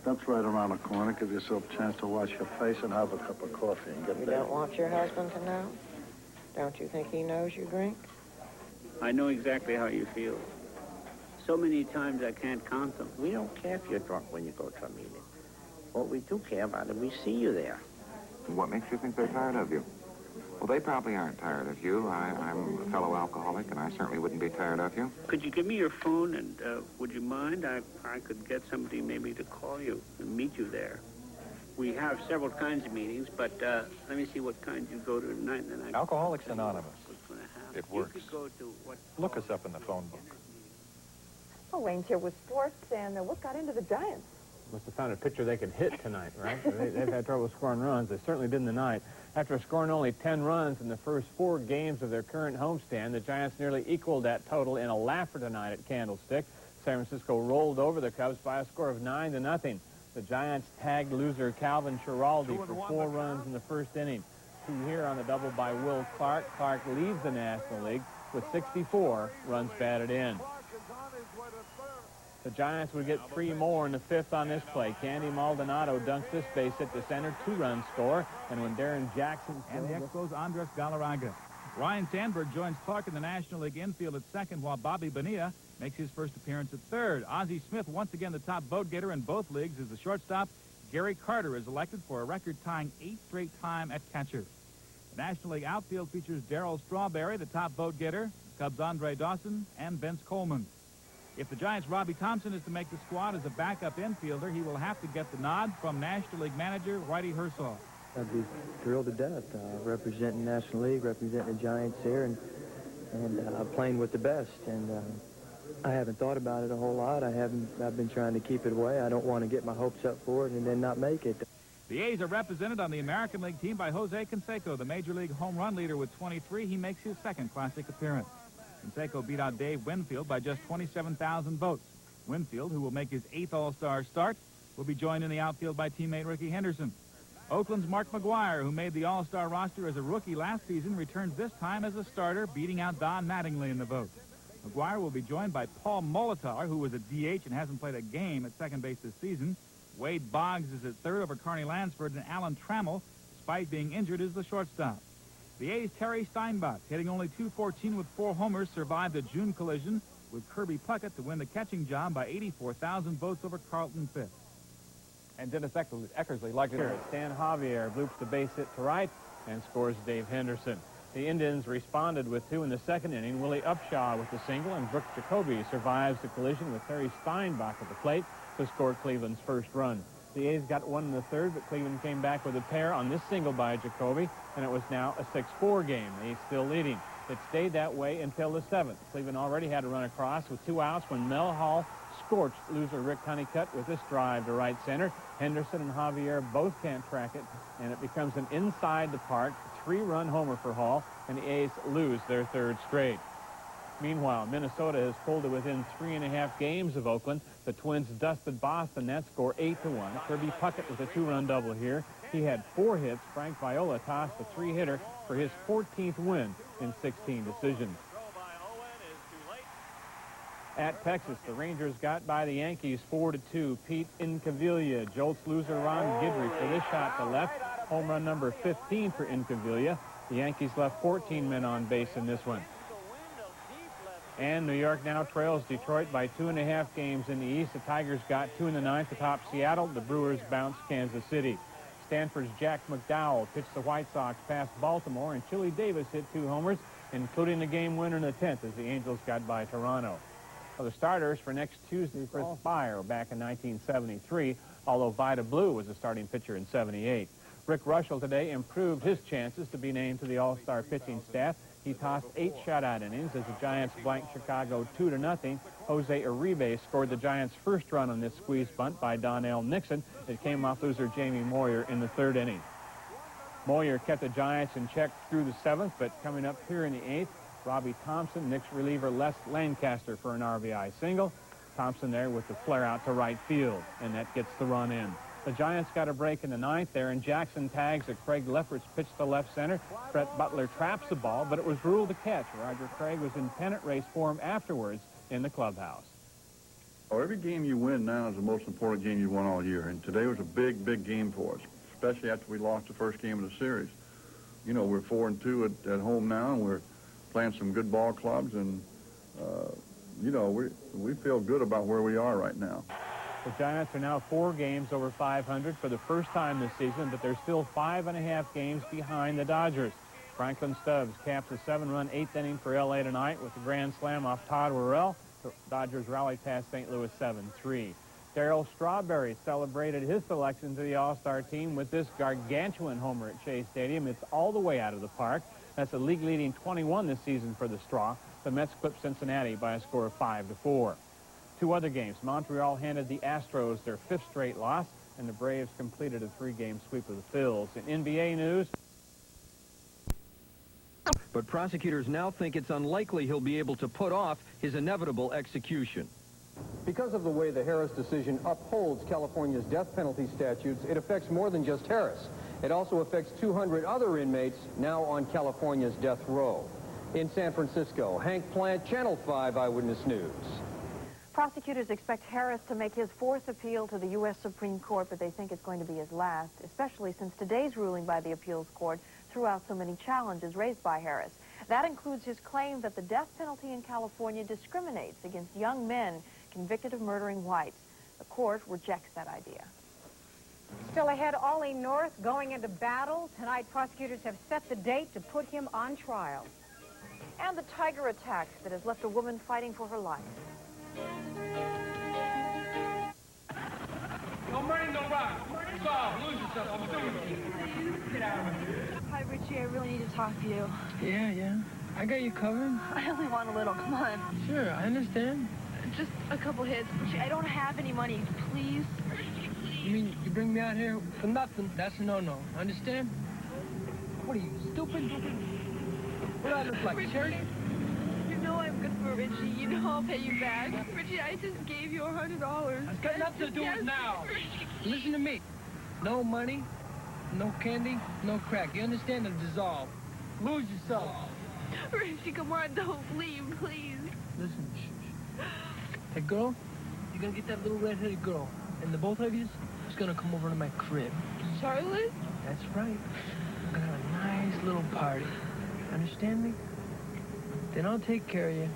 That's right around the corner. Give yourself a chance to wash your face and have a cup of coffee and get You there. don't want your husband to know? Don't you think he knows you drink? I know exactly how you feel. So many times I can't count them. We don't care if you're drunk when you go to a meeting. What we do care about is we see you there. And what makes you think they're tired of you? Well, they probably aren't tired of you. I'm a fellow alcoholic, and I certainly wouldn't be tired of you. Could you give me your phone, and would you mind? I could get somebody maybe to call you and meet you there. We have several kinds of meetings, but let me see what kind you go to tonight. And then Alcoholics Anonymous. It works. You could go to what? Look us up in the phone book. Well, Wayne's here with sports, and what got into the Giants? Must have found a pitcher they could hit tonight, right? They've had trouble scoring runs. They certainly did in the night. After scoring only 10 runs in the first 4 games of their current homestand, the Giants nearly equaled that total in a laugher tonight at Candlestick. San Francisco rolled over the Cubs by a score of 9-0. The Giants tagged loser Calvin Schiraldi for 4 runs in the first inning. 2 here on the double by Will Clark. Clark leads the National League with 64 runs batted in. The Giants would get 3 more in the 5th on this play. Candy Maldonado dunks this base hit to center, 2-run score. And when Darren Jackson... And the Expos' Andres Galarraga. Ryan Sandberg joins Clark in the National League infield at second, while Bobby Bonilla makes his first appearance at third. Ozzie Smith, once again the top vote getter in both leagues, is the shortstop. Gary Carter is elected for a record-tying 8th straight time at catcher. The National League outfield features Darryl Strawberry, the top vote getter, Cubs' Andre Dawson, and Vince Coleman. If the Giants' Robbie Thompson is to make the squad as a backup infielder, he will have to get the nod from National League manager Whitey Hershaw. I'd be thrilled to death representing National League, representing the Giants here, and playing with the best. And I haven't thought about it a whole lot. I've been trying to keep it away. I don't want to get my hopes up for it and then not make it. The A's are represented on the American League team by Jose Canseco, the Major League home run leader with 23. He makes his 2nd Classic appearance. Canseco beat out Dave Winfield by just 27,000 votes. Winfield, who will make his 8th All-Star start, will be joined in the outfield by teammate Ricky Henderson. Oakland's Mark McGwire, who made the All-Star roster as a rookie last season, returns this time as a starter, beating out Don Mattingly in the vote. McGwire will be joined by Paul Molitor, who was a DH and hasn't played a game at second base this season. Wade Boggs is at third over Carney Lansford, and Alan Trammell, despite being injured, is the shortstop. The A's' Terry Steinbach, hitting only .214 with 4 homers, survived a June collision with Kirby Puckett to win the catching job by 84,000 votes over Carlton Fisk. And Dennis Eckersley liked it. Stan Javier bloops the base hit to right and scores Dave Henderson. The Indians responded with 2 in the 2nd inning. Willie Upshaw with the single, and Brooks Jacoby survives the collision with Terry Steinbach at the plate to score Cleveland's first run. The A's got 1 in the 3rd, but Cleveland came back with a pair on this single by Jacoby, and it was now a 6-4 game. The A's still leading. It stayed that way until the 7th. Cleveland already had a run across with 2 outs when Mel Hall scorched loser Rick Honeycutt with this drive to right center. Henderson and Javier both can't track it, and it becomes an inside the park 3-run homer for Hall, and the A's lose their 3rd straight. Meanwhile, Minnesota has pulled to within 3.5 games of Oakland. The Twins dusted Boston. That score 8-1. Kirby Puckett with a 2-run double here. He had 4 hits. Frank Viola tossed a 3-hitter for his 14th win in 16 decisions. At Texas, the Rangers got by the Yankees 4-2. Pete Incaviglia jolts loser Ron Guidry for this shot to left. Home run number 15 for Incaviglia. The Yankees left 14 men on base in this one. And New York now trails Detroit by 2.5 games in the East. The Tigers got 2 in the 9th atop Seattle. The Brewers bounced Kansas City. Stanford's Jack McDowell pitched the White Sox past Baltimore, and Chili Davis hit 2 homers, including the game winner in the 10th as the Angels got by Toronto. Well, the starters for next Tuesday, Chris Spire back in 1973, although Vida Blue was a starting pitcher in 78. Rick Russell today improved his chances to be named to the All-Star pitching staff. He tossed 8 shutout innings as the Giants blanked Chicago 2-0. Jose Uribe scored the Giants' first run on this squeeze bunt by Donnell Nixon. It came off loser Jamie Moyer in the 3rd inning. Moyer kept the Giants in check through the 7th, but coming up here in the 8th, Robbie Thompson, Knicks reliever Les Lancaster for an RBI single. Thompson there with the flare out to right field, and that gets the run in. The Giants got a break in the 9th there, and Jackson tags a Craig Lefferts pitch to left center. Brett Butler traps the ball, but it was ruled a catch. Roger Craig was in pennant race form afterwards in the clubhouse. Oh, every game you win now is the most important game you won all year, and today was a big, big game for us, especially after we lost the first game of the series. You know, we're 4-2 at home now, and we're playing some good ball clubs, and, you know, we feel good about where we are right now. The Giants are now 4 games over 500 for the first time this season, but they're still 5.5 games behind the Dodgers. Franklin Stubbs caps a 7-run 8th inning for L.A. tonight with a grand slam off Todd Worrell. The Dodgers rally past St. Louis 7-3. Darryl Strawberry celebrated his selection to the All-Star team with this gargantuan homer at Shea Stadium. It's all the way out of the park. That's a league-leading 21 this season for the Straw. The Mets clipped Cincinnati by a score of 5-4. Two other games. Montreal handed the Astros their 5th straight loss, and the Braves completed a 3-game sweep of the Phils. In NBA news, but prosecutors now think it's unlikely he'll be able to put off his inevitable execution. Because of the way the Harris decision upholds California's death penalty statutes, it affects more than just Harris. It also affects 200 other inmates now on California's death row. In San Francisco, Hank Plant, Channel 5 Eyewitness News. Prosecutors expect Harris to make his 4th appeal to the U.S. Supreme Court, but they think it's going to be his last, especially since today's ruling by the appeals court threw out so many challenges raised by Harris. That includes his claim that the death penalty in California discriminates against young men convicted of murdering whites. The court rejects that idea. Still ahead, Ollie North going into battle. Tonight, prosecutors have set the date to put him on trial. And the tiger attack that has left a woman fighting for her life. No money, no rock. Stop, lose yourself. I'm doing it. Get out of here. Hi, Richie. I really need to talk to you. Yeah. I got you covered. I only want a little. Come on. Sure, I understand. Just a couple hits. Richie, I don't have any money. Please. You mean you bring me out here for nothing? That's a no-no. Understand? What are you, stupid? What do I look like, charity? You know I'm good for Richie. You know I'll pay you back. Richie, I just gave you $100. It's got nothing to do with now. Listen to me. No money, no candy, no crack. You understand? It'll dissolve. Lose yourself. Richie, come on, don't leave, please. Listen, hey, girl, you're gonna get that little red-headed girl, and the both of you is gonna come over to my crib. Charlotte? That's right. We're gonna have a nice little party. Understand me? Then I'll take care of you.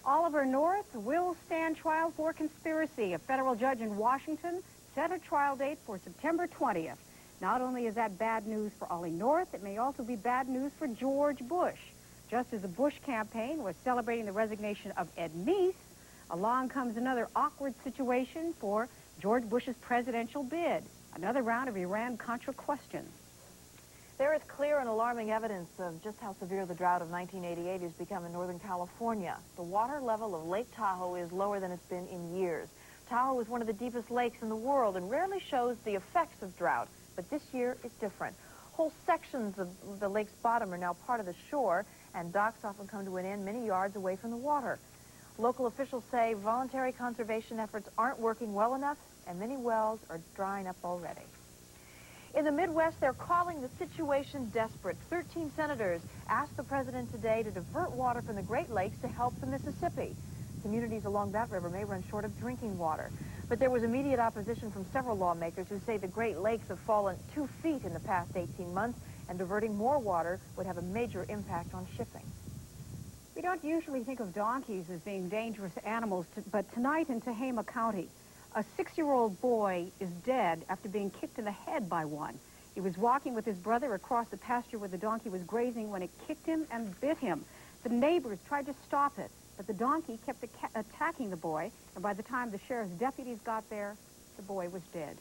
Oliver North will stand trial for conspiracy. A federal judge in Washington set a trial date for September 20th. Not only is that bad news for Ollie North, it may also be bad news for George Bush. Just as the Bush campaign was celebrating the resignation of Ed Meese, along comes another awkward situation for George Bush's presidential bid. Another round of Iran-Contra questions. There is clear and alarming evidence of just how severe the drought of 1988 has become in Northern California. The water level of Lake Tahoe is lower than it's been in years. Tahoe is one of the deepest lakes in the world and rarely shows the effects of drought. But this year is different. Whole sections of the lake's bottom are now part of the shore, and docks often come to an end many yards away from the water. Local officials say voluntary conservation efforts aren't working well enough, and many wells are drying up already. In the Midwest, they're calling the situation desperate. 13 senators asked the president today to divert water from the Great Lakes to help the Mississippi. Communities along that river may run short of drinking water. But there was immediate opposition from several lawmakers who say the Great Lakes have fallen 2 feet in the past 18 months, and diverting more water would have a major impact on shipping. We don't usually think of donkeys as being dangerous animals, but tonight in Tehama County, a 6-year-old boy is dead after being kicked in the head by one. He was walking with his brother across the pasture where the donkey was grazing when it kicked him and bit him. The neighbors tried to stop it, but the donkey kept attacking the boy, and by the time the sheriff's deputies got there, the boy was dead.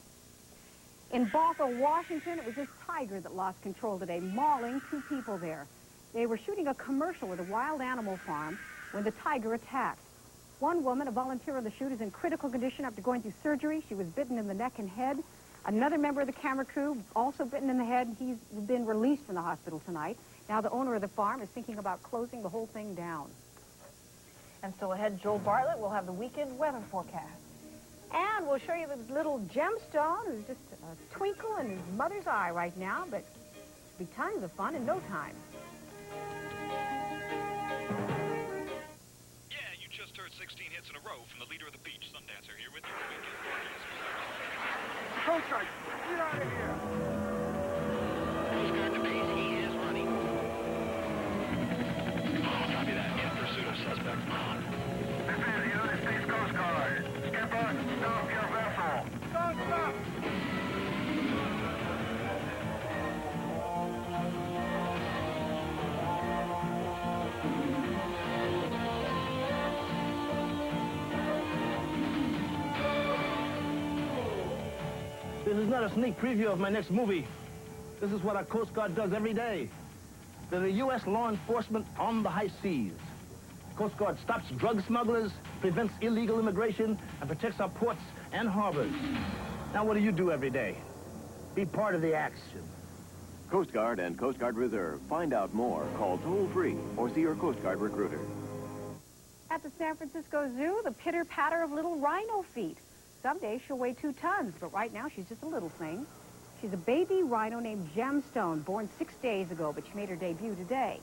In Bothell, Washington, it was this tiger that lost control today, mauling 2 people there. They were shooting a commercial at a wild animal farm when the tiger attacked. One woman, a volunteer on the shoot, is in critical condition after going through surgery. She was bitten in the neck and head. Another member of the camera crew, also bitten in the head. He's been released from the hospital tonight. Now the owner of the farm is thinking about closing the whole thing down. And still ahead, Joel Bartlett will have the weekend weather forecast. And we'll show you the little gemstone who's just a twinkle in his mother's eye right now, but it'll be tons of fun in no time. Yeah, you just heard 16 hits in a row from the leader of the Beach Sundancer here with you. Coach, get out of here. He's got the base. He is running. Copy that. In pursuit of suspect. This is United States Coast Guard. Skipper, stop your vessel. Don't stop. is not a sneak preview of my next movie. This is what our Coast Guard does every day. They're the U.S. law enforcement on the high seas. Coast Guard stops drug smugglers, prevents illegal immigration, and protects our ports and harbors. Now, what do you do every day? Be part of the action. Coast Guard and Coast Guard Reserve. Find out more. Call toll-free or see your Coast Guard recruiter. At the San Francisco Zoo, the pitter-patter of little rhino feet. Someday she'll weigh 2 tons, but right now she's just a little thing. She's a baby rhino named Gemstone, born 6 days ago, but she made her debut today.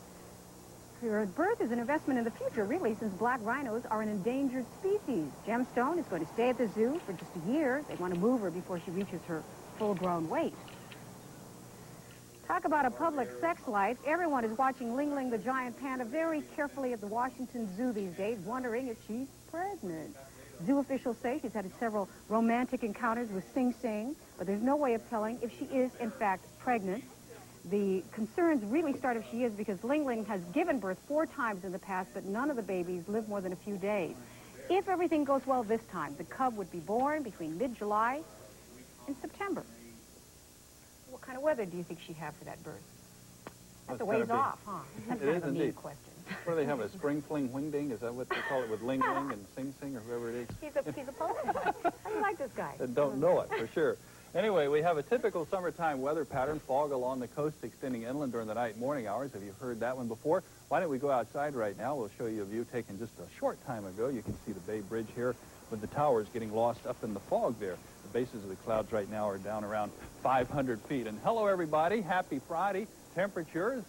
Her birth is an investment in the future, really, since black rhinos are an endangered species. Gemstone is going to stay at the zoo for just a year. They want to move her before she reaches her full-grown weight. Talk about a public sex life. Everyone is watching Ling Ling the giant panda very carefully at the Washington Zoo these days, wondering if she's pregnant. Zoo officials say she's had several romantic encounters with Sing Sing, but there's no way of telling if she is, in fact, pregnant. The concerns really start if she is, because Ling Ling has given birth 4 times in the past, but none of the babies live more than a few days. If everything goes well this time, the cub would be born between mid-July and September. What kind of weather do you think she'd have for that birth? That's a ways off, huh? That's It is a mean indeed. question. What do they have, a spring fling wingding? Is that what they call it with Ling Ling and Sing Sing or whoever it is? He's a poet. How do you like this guy? That don't know it, for sure. Anyway, we have a typical summertime weather pattern, fog along the coast extending inland during the night and morning hours. Have you heard that one before? Why don't we go outside right now? We'll show you a view taken just a short time ago. You can see the Bay Bridge here with the towers getting lost up in the fog there. The bases of the clouds right now are down around 500 feet. And hello, everybody. Happy Friday. Temperatures,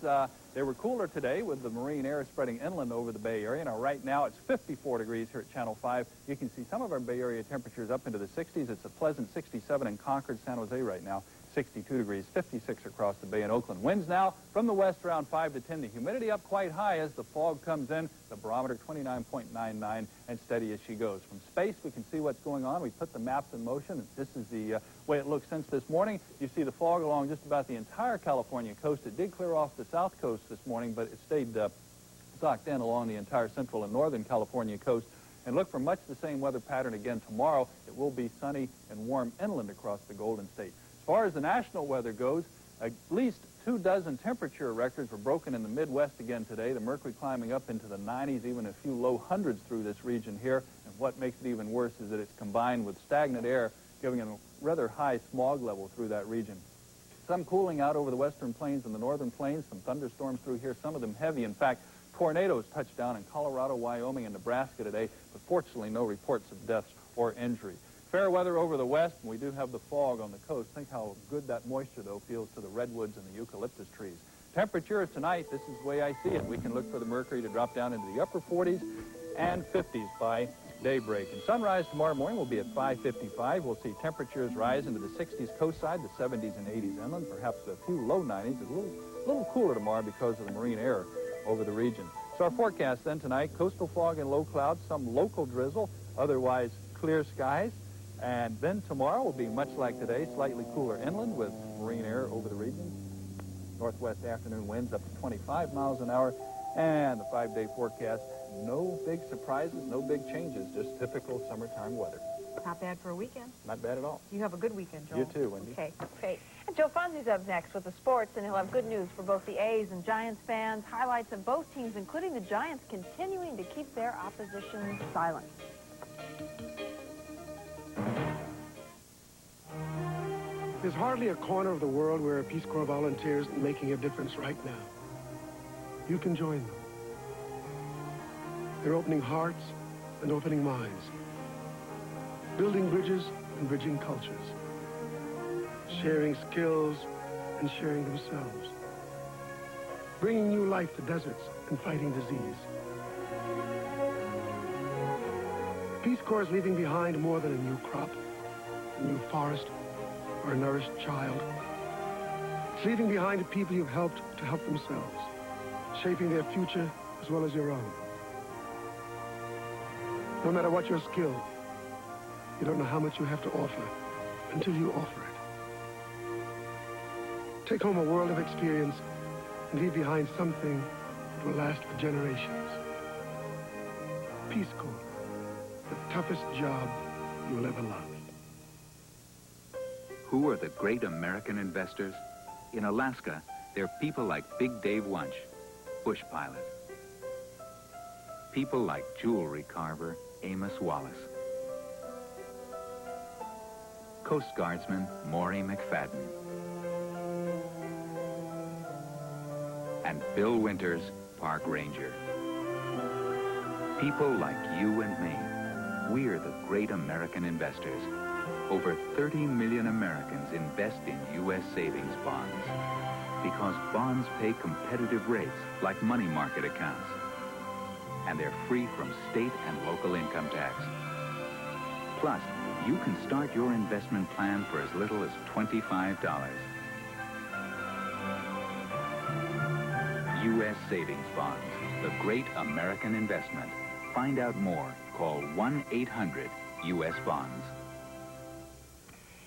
they were cooler today with the marine air spreading inland over the Bay Area. Now, right now, it's 54 degrees here at Channel 5. You can see some of our Bay Area temperatures up into the 60s. It's a pleasant 67 in Concord, San Jose right now. 62 degrees, 56 across the bay in Oakland. Winds now from the west around 5 to 10. The humidity up quite high as the fog comes in. The barometer 29.99 and steady as she goes. From space, we can see what's going on. We put the maps in motion. This is the way it looks since this morning. You see the fog along just about the entire California coast. It did clear off the south coast this morning, but it stayed socked in along the entire central and northern California coast. And look for much the same weather pattern again tomorrow. It will be sunny and warm inland across the Golden State. As far as the national weather goes, at least 24 temperature records were broken in the Midwest again today. The mercury climbing up into the 90s, even a few low hundreds through this region here. And what makes it even worse is that it's combined with stagnant air, giving a rather high smog level through that region. Some cooling out over the western plains and the northern plains. Some thunderstorms through here, some of them heavy. In fact, tornadoes touched down in Colorado, Wyoming, and Nebraska today, but fortunately no reports of deaths or injury. Fair weather over the west, and we do have the fog on the coast. Think how good that moisture, though, feels to the redwoods and the eucalyptus trees. Temperatures tonight, this is the way I see it. We can look for the mercury to drop down into the upper 40s and 50s by daybreak. And sunrise tomorrow morning will be at 5:55. We'll see temperatures rise into the 60s coast side, the 70s and 80s inland, perhaps a few low 90s. A little cooler tomorrow because of the marine air over the region. So our forecast then tonight, coastal fog and low clouds, some local drizzle, otherwise clear skies. And then tomorrow will be much like today, slightly cooler inland with marine air over the region. Northwest afternoon winds up to 25 miles an hour. And the 5-day forecast, no big surprises, no big changes, just typical summertime weather. Not bad for a weekend. Not bad at all. You have a good weekend, Joel. You too, Wendy. Okay, great. And Joe Fonzi's up next with the sports, and he'll have good news for both the A's and Giants fans. Highlights of both teams, including the Giants continuing to keep their opposition silent. There's hardly a corner of the world where Peace Corps volunteers are making a difference right now. You can join them. They're opening hearts and opening minds, building bridges and bridging cultures, sharing skills and sharing themselves, bringing new life to deserts and fighting disease. Peace Corps is leaving behind more than a new crop, a new forest, or a nourished child. It's leaving behind people you've helped to help themselves, shaping their future as well as your own. No matter what your skill, you don't know how much you have to offer until you offer it. Take home a world of experience and leave behind something that will last for generations. Peace Corps, the toughest job you'll ever love. Who are the great American investors? In Alaska, they're people like Big Dave Wunsch, bush pilot. People like jewelry carver Amos Wallace. Coast Guardsman Maury McFadden. And Bill Winters, park ranger. People like you and me. We're the great American investors. Over 30 million Americans invest in U.S. savings bonds because bonds pay competitive rates like money market accounts. And they're free from state and local income tax. Plus, you can start your investment plan for as little as $25. U.S. savings bonds, the great American investment. Find out more. Call 1-800-US-BONDS.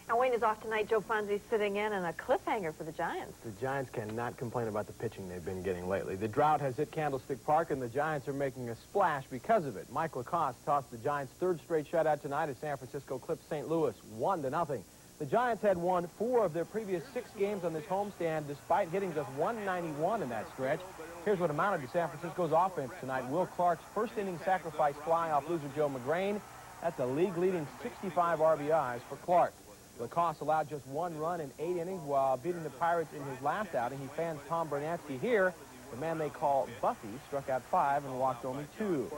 Now, Wayne is off tonight. Joe Fonzi's sitting in, and a cliffhanger for the Giants. The Giants cannot complain about the pitching they've been getting lately. The drought has hit Candlestick Park, and the Giants are making a splash because of it. Mike Lacoste tossed the Giants' third straight shutout tonight as San Francisco clipped St. Louis 1-0. The Giants had won 4 of their previous 6 games on this homestand, despite hitting just 191 in that stretch. Here's what amounted to San Francisco's offense tonight. Will Clark's first inning sacrifice fly off loser Joe McGrain. That's a league-leading 65 RBIs for Clark. Lacoste allowed just 1 run in 8 innings while beating the Pirates in his last outing. He fans Tom Bernatsky here. The man they call Buffy struck out 5 and walked only 2.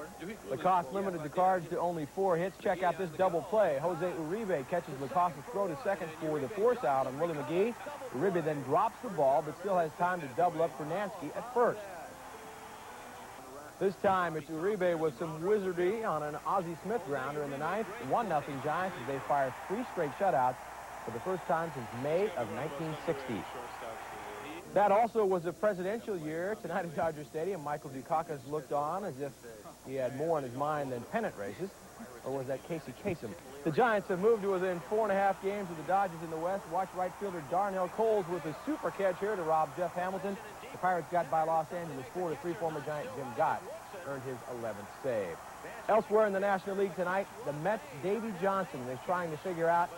Lacoste limited the Cards to only 4 hits. Check out this double play. Jose Uribe catches Lacoste's throw to second for the force out on Willie McGee. Uribe then drops the ball, but still has time to double up Bernatsky at first. This time, it's Uribe with some wizardry on an Ozzie Smith grounder in the 9th. 1-0 Giants as they fire 3 straight shutouts for the first time since May of 1960. That also was a presidential year. Tonight at Dodger Stadium, Michael Dukakis looked on as if he had more on his mind than pennant races. Or was that Casey Kasem? The Giants have moved to within 4.5 games of the Dodgers in the West. Watch right fielder Darnell Coles with a super catch here to rob Jeff Hamilton. The Pirates got by Los Angeles 4-3. Former Giant Jim Gott earned his 11th save. Elsewhere in the National League tonight, the Mets' Davey Johnson is trying to figure out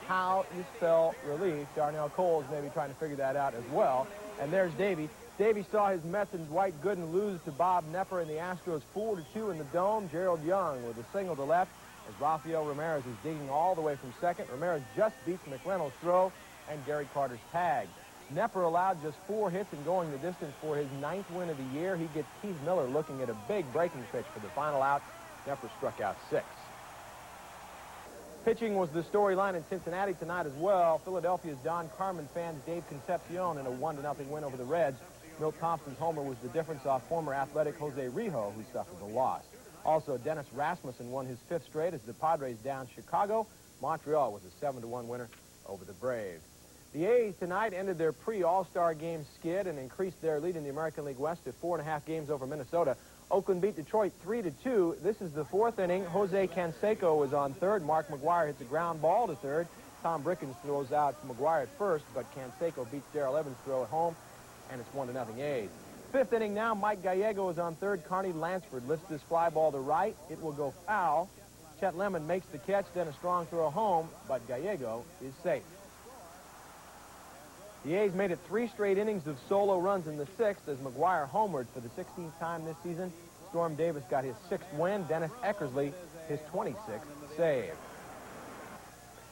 how you spell relief. Darnell Coles may be trying to figure that out as well. And there's Davey. Davey saw his Mets and Dwight Gooden lose to Bob Nepper in the Astros 4-2 in the Dome. Gerald Young with a single to left as Rafael Ramirez is digging all the way from second. Ramirez just beats McReynolds' throw and Gary Carter's tag. Nepper allowed just 4 hits and going the distance for his 9th win of the year. He gets Keith Miller looking at a big breaking pitch for the final out. Nepper struck out 6. Pitching was the storyline in Cincinnati tonight as well. Philadelphia's Don Carmen fans Dave Concepcion in a 1-0 win over the Reds. Milt Thompson's homer was the difference off former Athletic Jose Rijo, who suffered the loss. Also, Dennis Rasmussen won his 5th straight as the Padres downed Chicago. Montreal was a 7-1 winner over the Braves. The A's tonight ended their pre-All-Star game skid and increased their lead in the American League West to 4.5 games over Minnesota. Oakland beat Detroit 3-2. This is the 4th inning. Jose Canseco is on third. Mark McGuire hits a ground ball to third. Tom Brickens throws out McGuire at first, but Canseco beats Darrell Evans' throw at home, and it's 1-0 A's. 5th inning now. Mike Gallego is on third. Carney Lansford lifts this fly ball to right. It will go foul. Chet Lemon makes the catch, then a strong throw home, but Gallego is safe. The A's made it 3 straight innings of solo runs in the 6th as McGuire homered for the 16th time this season. Storm Davis got his 6th win. Dennis Eckersley his 26th save.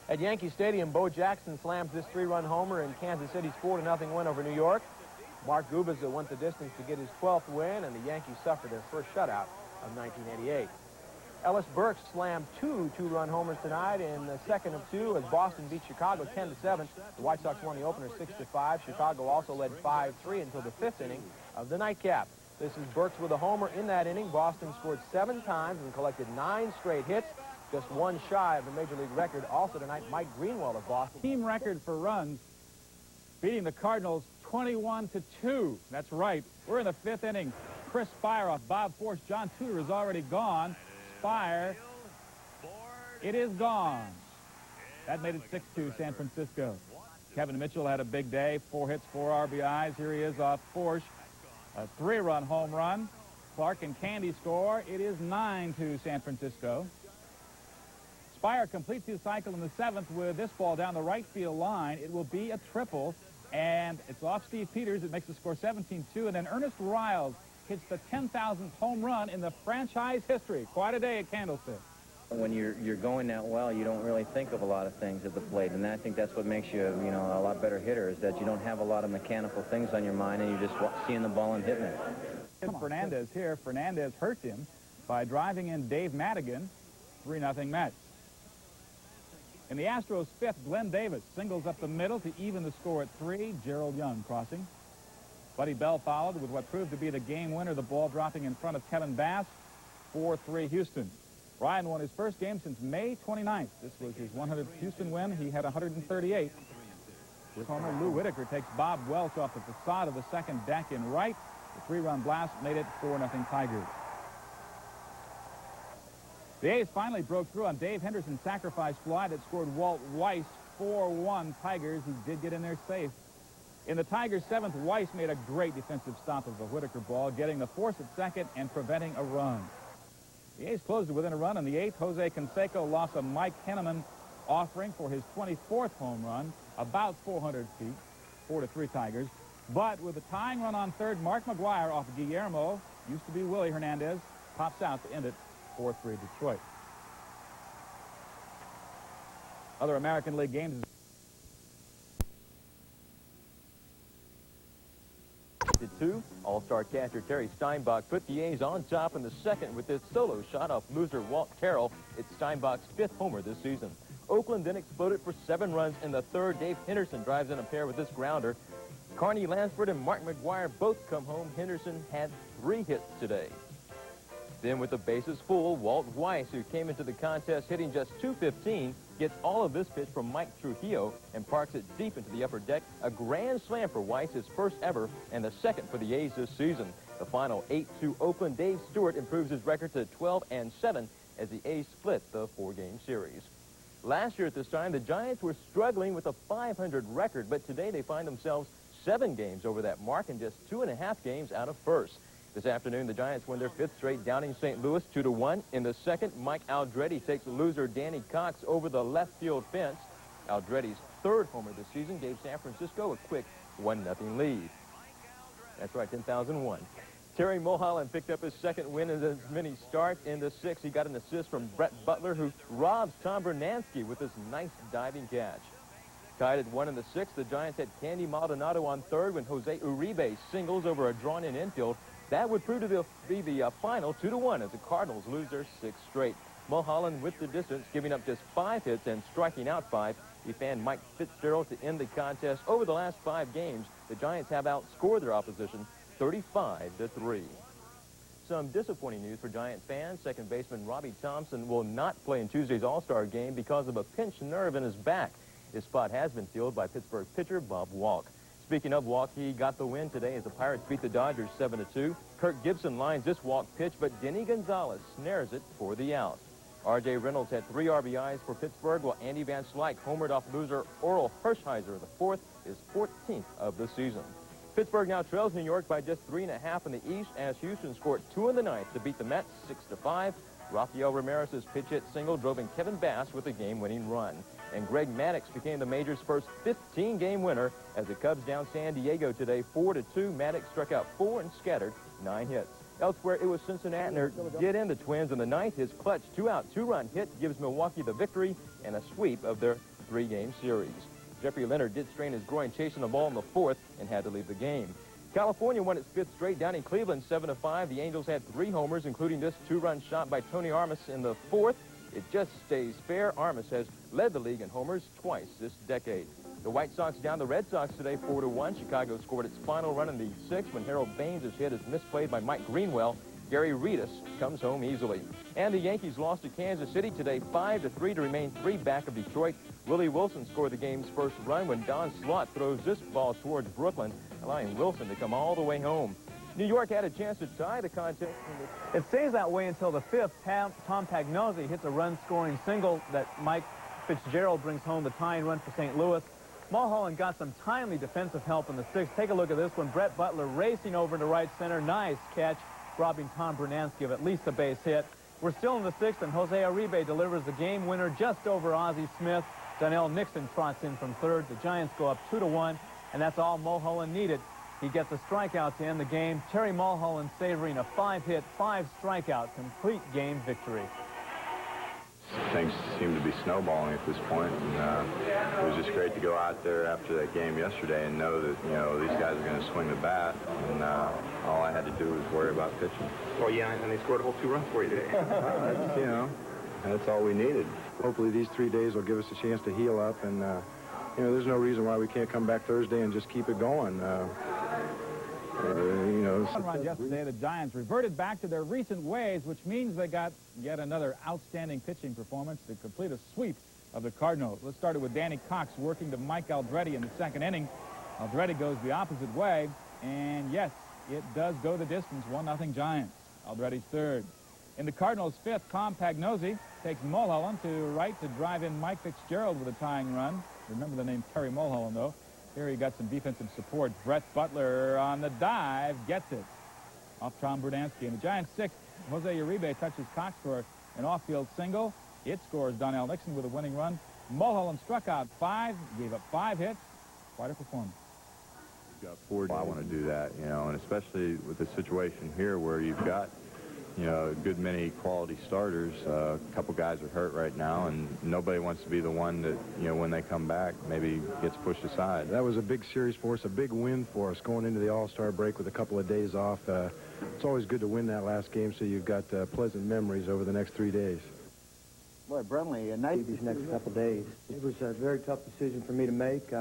At Yankee Stadium, Bo Jackson slams this 3-run homer in Kansas City's 4-0 win over New York. Mark Gubicza went the distance to get his 12th win, and the Yankees suffered their first shutout of 1988. Ellis Burks slammed 2 2-run homers tonight in the 2nd of 2 as Boston beat Chicago 10-7. The White Sox won the opener 6-5. Chicago also led 5-3 until the 5th inning of the nightcap. This is Burks with a homer in that inning. Boston scored 7 times and collected 9 straight hits, just 1 shy of the Major League record. Also tonight, Mike Greenwell of Boston. Team record for runs, beating the Cardinals 21-2. That's right. We're in the 5th inning. Chris Spire off Bob Force. John Tudor is already gone. Spire, it is gone. That made it 6-2 San Francisco. Kevin Mitchell had a big day. 4 hits, 4 RBIs. Here he is off Force. A 3-run home run. Clark and Candy score. It is 9-2 San Francisco. Spire completes his cycle in the 7th with this ball down the right field line. It will be a triple, and it's off Steve Peters. It makes the score 17-2, and then Ernest Riles hits the 10,000th home run in the franchise history. Quite a day at Candlestick. When you're going that well, you don't really think of a lot of things at the plate, and I think that's what makes you, a lot better hitter, is that you don't have a lot of mechanical things on your mind, and you're just seeing the ball and hitting it. Fernandez here. Fernandez hurt him by driving in Dave Madigan. 3-0 Mets. In the Astros' 5th, Glenn Davis singles up the middle to even the score at 3. Gerald Young crossing. Buddy Bell followed with what proved to be the game winner, the ball dropping in front of Kevin Bass. 4-3 Houston. Ryan won his first game since May 29th. This was his 100th Houston win. He had 138. With homer, Lou Whitaker takes Bob Welch off the facade of the second deck in right. The 3-run blast made it 4-0 Tigers. The A's finally broke through on Dave Henderson's sacrifice fly that scored Walt Weiss 4-1 Tigers. He did get in there safe. In the Tigers' 7th, Weiss made a great defensive stop of the Whitaker ball, getting the force at second and preventing a run. The A's closed it within a run in the 8th. Jose Canseco lost a Mike Henneman offering for his 24th home run, about 400 feet, 4-3 Tigers. But with a tying run on third, Mark McGuire off of Guillermo, used to be Willie Hernandez, pops out to end it, 4-3 Detroit. Other American League games. All-star catcher Terry Steinbach put the A's on top in the 2nd with this solo shot off loser Walt Carroll. It's Steinbach's 5th homer this season. Oakland then exploded for 7 runs in the 3rd. Dave Henderson drives in a pair with this grounder. Carney Lansford and Mark McGuire both come home. Henderson had 3 hits today. Then with the bases full, Walt Weiss, who came into the contest hitting just .215, gets all of this pitch from Mike Trujillo and parks it deep into the upper deck. A grand slam for Weiss, his first ever, and the 2nd for the A's this season. The final 8-2 Oakland. Dave Stewart improves his record to 12-7 as the A's split the 4-game series. Last year at this time, the Giants were struggling with a .500 record, but today they find themselves 7 games over that mark and just 2.5 games out of first. This afternoon, the Giants win their 5th straight, downing St. Louis 2-1. In the 2nd, Mike Aldretti takes loser Danny Cox over the left field fence. Aldretti's 3rd homer this season gave San Francisco a quick 1-0 lead. That's right, 10,001. Terry Mulholland picked up his 2nd win in as many starts. In the 6th, he got an assist from Brett Butler, who robs Tom Bernansky with this nice diving catch. Tied at 1 in the 6th, the Giants had Candy Maldonado on 3rd when Jose Uribe singles over a drawn-in infield. That would prove to be the final 2-1 as the Cardinals lose their 6th straight. Mulholland with the distance, giving up just 5 hits and striking out 5. He fanned Mike Fitzgerald to end the contest. Over the last 5 games, the Giants have outscored their opposition 35-3. Some disappointing news for Giants fans. Second baseman Robbie Thompson will not play in Tuesday's All-Star game because of a pinched nerve in his back. His spot has been filled by Pittsburgh pitcher Bob Walk. Speaking of Walk, he got the win today as the Pirates beat the Dodgers 7-2. Kirk Gibson lines this walk pitch, but Denny Gonzalez snares it for the out. R.J. Reynolds had 3 RBIs for Pittsburgh, while Andy Van Slyke homered off loser Oral Hershiser. The 4th, his 14th of the season. Pittsburgh now trails New York by just 3.5 in the East as Houston scored 2 in the 9th to beat the Mets 6-5. Rafael Ramirez's pitch hit single drove in Kevin Bass with a game-winning run. And Greg Maddux became the major's first 15-game winner as the Cubs down San Diego today 4-2. Maddux struck out 4 and scattered 9 hits. Elsewhere, it was Cincinnati get in the Twins in the 9th. His clutch 2-out, 2-run hit gives Milwaukee the victory and a sweep of their 3-game series. Jeffrey Leonard did strain his groin chasing the ball in the 4th and had to leave the game. California won its 5th straight down in Cleveland 7-5. The Angels had 3 homers, including this 2-run shot by Tony Armas in the 4th. It just stays fair. Armas has led the league in homers twice this decade. The White Sox down the Red Sox today 4-1. Chicago scored its final run in the 6th when Harold Baines' hit is misplayed by Mike Greenwell. Gary Reedus comes home easily. And the Yankees lost to Kansas City today 5-3 to remain 3 back of Detroit. Willie Wilson scored the game's first run when Don Slott throws this ball towards Brooklyn, allowing Wilson to come all the way home. New York had a chance to tie the contest. It stays that way until the 5th. Tom Pagnozzi hits a run-scoring single that Mike Fitzgerald brings home the tying run for St. Louis. Mulholland got some timely defensive help in the 6th. Take a look at this one. Brett Butler racing over to right center. Nice catch, robbing Tom Bernansky of at least a base hit. We're still in the 6th, and Jose Uribe delivers the game winner just over Ozzie Smith. Donnell Nixon trots in from third. The Giants go up 2-1, and that's all Mulholland needed. He gets a strikeout to end the game. Terry Mulholland savoring a 5-hit, 5-strikeout, complete game victory. Things seem to be snowballing at this point, and it was just great to go out there after that game yesterday and know that, you know, these guys are going to swing the bat, and all I had to do was worry about pitching. Oh, yeah, and they scored a whole 2 runs for you today. That's, you know, that's all we needed. Hopefully these 3 days will give us a chance to heal up, and, you know, there's no reason why we can't come back Thursday and just keep it going. You know, Run yesterday, the Giants reverted back to their recent ways, which means they got yet another outstanding pitching performance to complete a sweep of the Cardinals. Let's start it with Danny Cox working to Mike Aldrete in the 2nd inning. Aldrete goes the opposite way, and yes, it does go the distance, 1-0 Giants. Aldrete's 3rd. In the Cardinals' 5th, Tom Pagnozzi takes Mulholland to right to drive in Mike Fitzgerald with a tying run. Remember the name Terry Mulholland, though. Here he got some defensive support. Brett Butler on the dive, gets it. Off Tom Brudansky. In the Giants' 6th, Jose Uribe touches Cox for an off-field single. It scores Donnell Nixon with a winning run. Mulholland struck out 5, gave up 5 hits. Quite a performance. Got 4 days. I want to do that, you know, and especially with the situation here where you've got, you know, a good many quality starters. A couple guys are hurt right now, and nobody wants to be the one that, you know, when they come back, maybe gets pushed aside. That was a big series for us, a big win for us going into the All-Star break with a couple of days off. It's always good to win that last game, so you've got pleasant memories over the next 3 days. Boy, Brumley, a nice these next couple days. It was a very tough decision for me to make.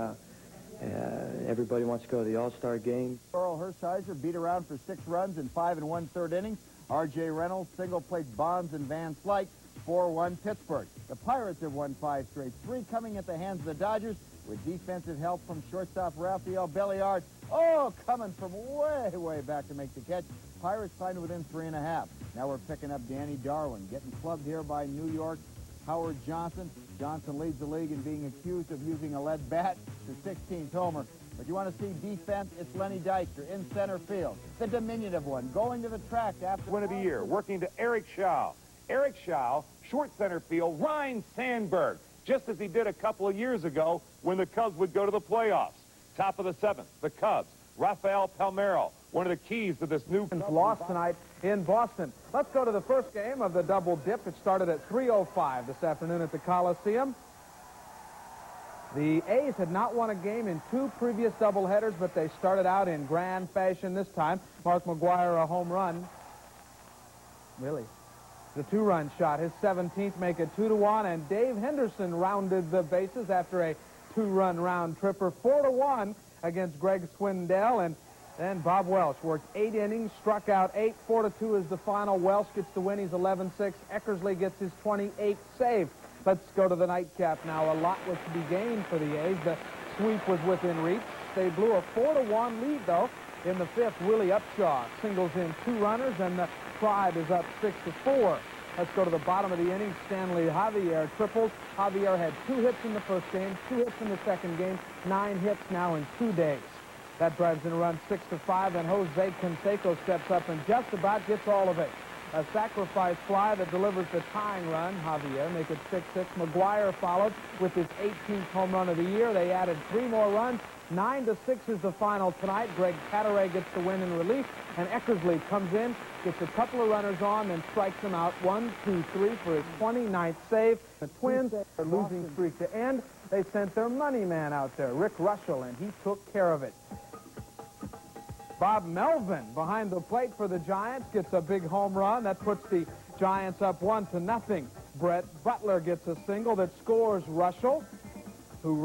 Everybody wants to go to the All-Star game. Earl Hershiser beat around for 6 runs in 5 1/3 innings. R.J. Reynolds single-played Bonds and Van Slyke, 4-1 Pittsburgh. The Pirates have won 5 straight, 3 coming at the hands of the Dodgers with defensive help from shortstop Rafael Belliard. Oh, coming from way, way back to make the catch. Pirates find within 3.5. Now we're picking up Danny Darwin, getting clubbed here by New York Howard Johnson. Johnson leads the league in being accused of using a lead bat, to 16th homer. But you want to see defense, it's Lenny Dykstra in center field. The diminutive one, going to the track after... Win of the year, working to Eric Shaw. Eric Shaw, short center field, Ryne Sandberg, just as he did a couple of years ago when the Cubs would go to the playoffs. Top of the 7th, the Cubs, Rafael Palmeiro, one of the keys to this new... Lost tonight in Boston. Let's go to the first game of the double dip. It started at 3:05 this afternoon at the Coliseum. The A's had not won a game in 2 previous doubleheaders, but they started out in grand fashion this time. Mark McGwire, a home run. Really? The 2-run shot, his 17th, make it 2-1, and Dave Henderson rounded the bases after a 2-run round tripper, 4-1 against Greg Swindell, and then Bob Welsh worked 8 innings, struck out 8, 4-2 is the final. Welsh gets the win, he's 11-6. Eckersley gets his 28th save. Let's go to the nightcap now. A lot was to be gained for the A's. The sweep was within reach. They blew a 4-1 lead, though. In the 5th, Willie Upshaw singles in 2 runners, and the Tribe is up 6-4. Let's go to the bottom of the inning. Stanley Javier triples. Javier had 2 hits in the first game, 2 hits in the second game, 9 hits now in 2 days. That drives in a run 6-5, and Jose Canseco steps up and just about gets all of it. A sacrifice fly that delivers the tying run. Javier make it 6-6. McGwire followed with his 18th home run of the year. They added 3 more runs. 9-6 is the final tonight. Greg Cataray gets the win in relief, and Eckersley comes in, gets a couple of runners on, and strikes them out 1, 2, 3 for his 29th save. The Twins are losing streak to end. They sent their money man out there, Rick Russell, and he took care of it. Bob Melvin behind the plate for the Giants gets a big home run. That puts the Giants up 1-0. Brett Butler gets a single that scores Russell, who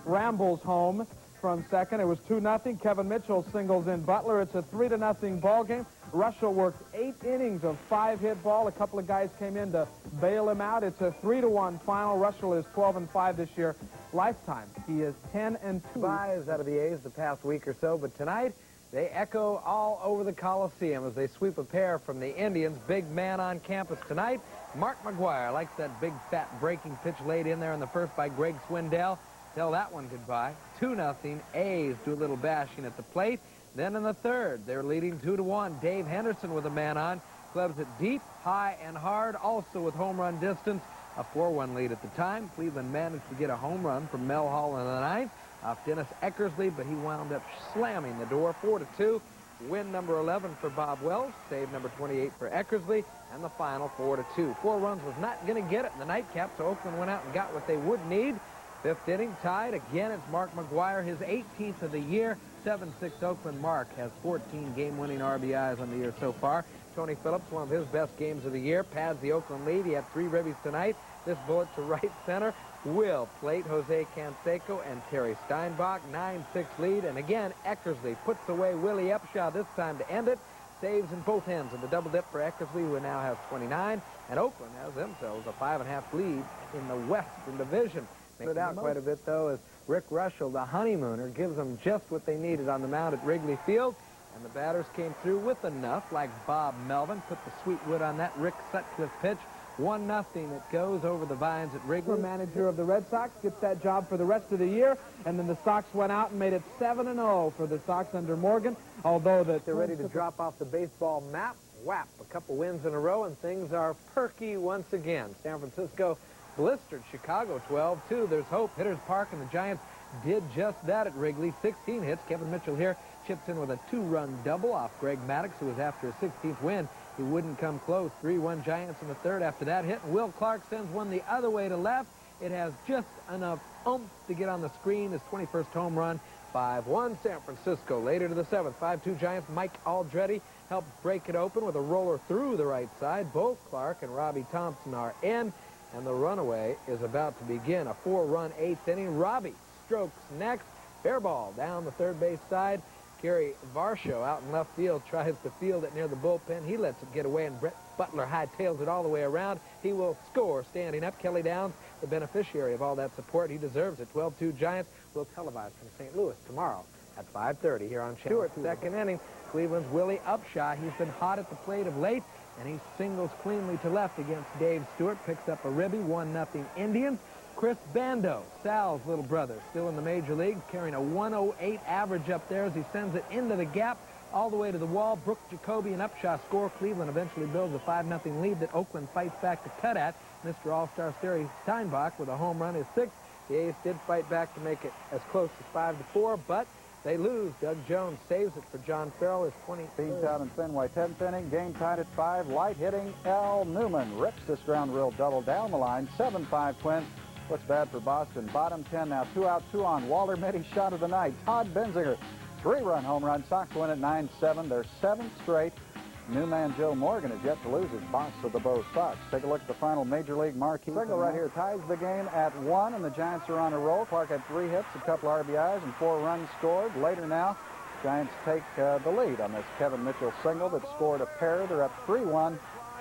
rambles home from second. It was 2-0. Kevin Mitchell singles in Butler. It's a 3-0 ball game. Russell worked 8 innings of 5-hit ball. A couple of guys came in to bail him out. It's a 3-1 final. Russell is 12-5 this year. Lifetime, he is 10-2. Buys out of the A's the past week or so, but tonight they echo all over the Coliseum as they sweep a pair from the Indians. Big man on campus tonight. Mark McGwire likes that big fat breaking pitch laid in there in the first by Greg Swindell. Tell that one goodbye. 2-0. A's do a little bashing at the plate. Then in the 3rd, they're leading 2-1. Dave Henderson with a man on clubs it deep, high, and hard, also with home run distance. A 4-1 lead at the time. Cleveland managed to get a home run from Mel Hall in the ninth off Dennis Eckersley, but he wound up slamming the door. 4-2. Win number 11 for Bob Wells, save number 28 for Eckersley, and the final 4-2. 4 runs was not going to get it in the nightcap, so Oakland went out and got what they would need. Fifth inning, tied. Again, it's Mark McGwire, his 18th of the year. 7-6 Oakland. Mark has 14 game-winning RBIs on the year so far. Tony Phillips, one of his best games of the year, pads the Oakland lead. He had 3 ribbies tonight. This bullet to right center will plate Jose Canseco and Terry Steinbach. 9-6 lead, and again, Eckersley puts away Willie Upshaw this time to end it. Saves in both ends, and the double dip for Eckersley, who now has 29, and Oakland has themselves a 5.5 lead in the Western Division. It out quite a bit, though, as Rick Russell, the honeymooner, gives them just what they needed on the mound at Wrigley Field, and the batters came through with enough, like Bob Melvin, put the sweet wood on that Rick Sutcliffe pitch. 1-0 it goes over the Vines at Wrigley. Manager of the Red Sox gets that job for the rest of the year, and then the Sox went out and made it 7-0 for the Sox under Morgan, although they're ready to drop off the baseball map. Whap, a couple wins in a row, and things are perky once again. San Francisco blistered Chicago 12-2. There's hope. Hitters Park and the Giants did just that at Wrigley. 16 hits. Kevin Mitchell here chips in with a 2-run double off Greg Maddux, who was after a 16th win. He wouldn't come close. 3-1 Giants in the third after that hit. And Will Clark sends one the other way to left. It has just enough oomph to get on the screen. His 21st home run. 5-1 San Francisco. Later to the 7th. 5-2 Giants. Mike Aldrete helps break it open with a roller through the right side. Both Clark and Robbie Thompson are in. And the runaway is about to begin. A 4-run 8th inning. Robbie strokes next. Fair ball down the third base side. Gary Varsho out in left field tries to field it near the bullpen. He lets it get away, and Brett Butler hightails it all the way around. He will score standing up. Kelly Downs, the beneficiary of all that support. He deserves it. 12-2 Giants will televise from St. Louis tomorrow at 5:30 here on Channel 2. Second inning, Cleveland's Willie Upshaw. He's been hot at the plate of late, and he singles cleanly to left against Dave Stewart. Picks up a ribby. 1-0 Indians. Chris Bando, Sal's little brother, still in the major leagues, carrying a 108 average up there as he sends it into the gap all the way to the wall. Brooke Jacoby and Upshaw score. Cleveland eventually builds a 5-0 lead that Oakland fights back to cut at. Mr. All-Star Terry Steinbach with a home run is 6th. The A's did fight back to make it as close as 5-4, but they lose. Doug Jones saves it for John Farrell. His 20. Feeds out in Fenway. 10th inning, game tied at 5. Light hitting Al Newman rips this ground reel double down the line. 7-5 Twins. What's bad for Boston? Bottom 10 now. 2 out, 2 on. Walter Mitty shot of the night. Todd Benzinger, 3-run home run. Sox win at 9-7. Their 7th straight. New man Joe Morgan is yet to lose his box of the Bo Sox. Take a look at the final Major League marquee. Single right here ties the game at 1, and the Giants are on a roll. Clark had 3 hits, a couple RBIs, and 4 runs scored. Later now, Giants take the lead on this Kevin Mitchell single that scored a pair. They're up 3-1.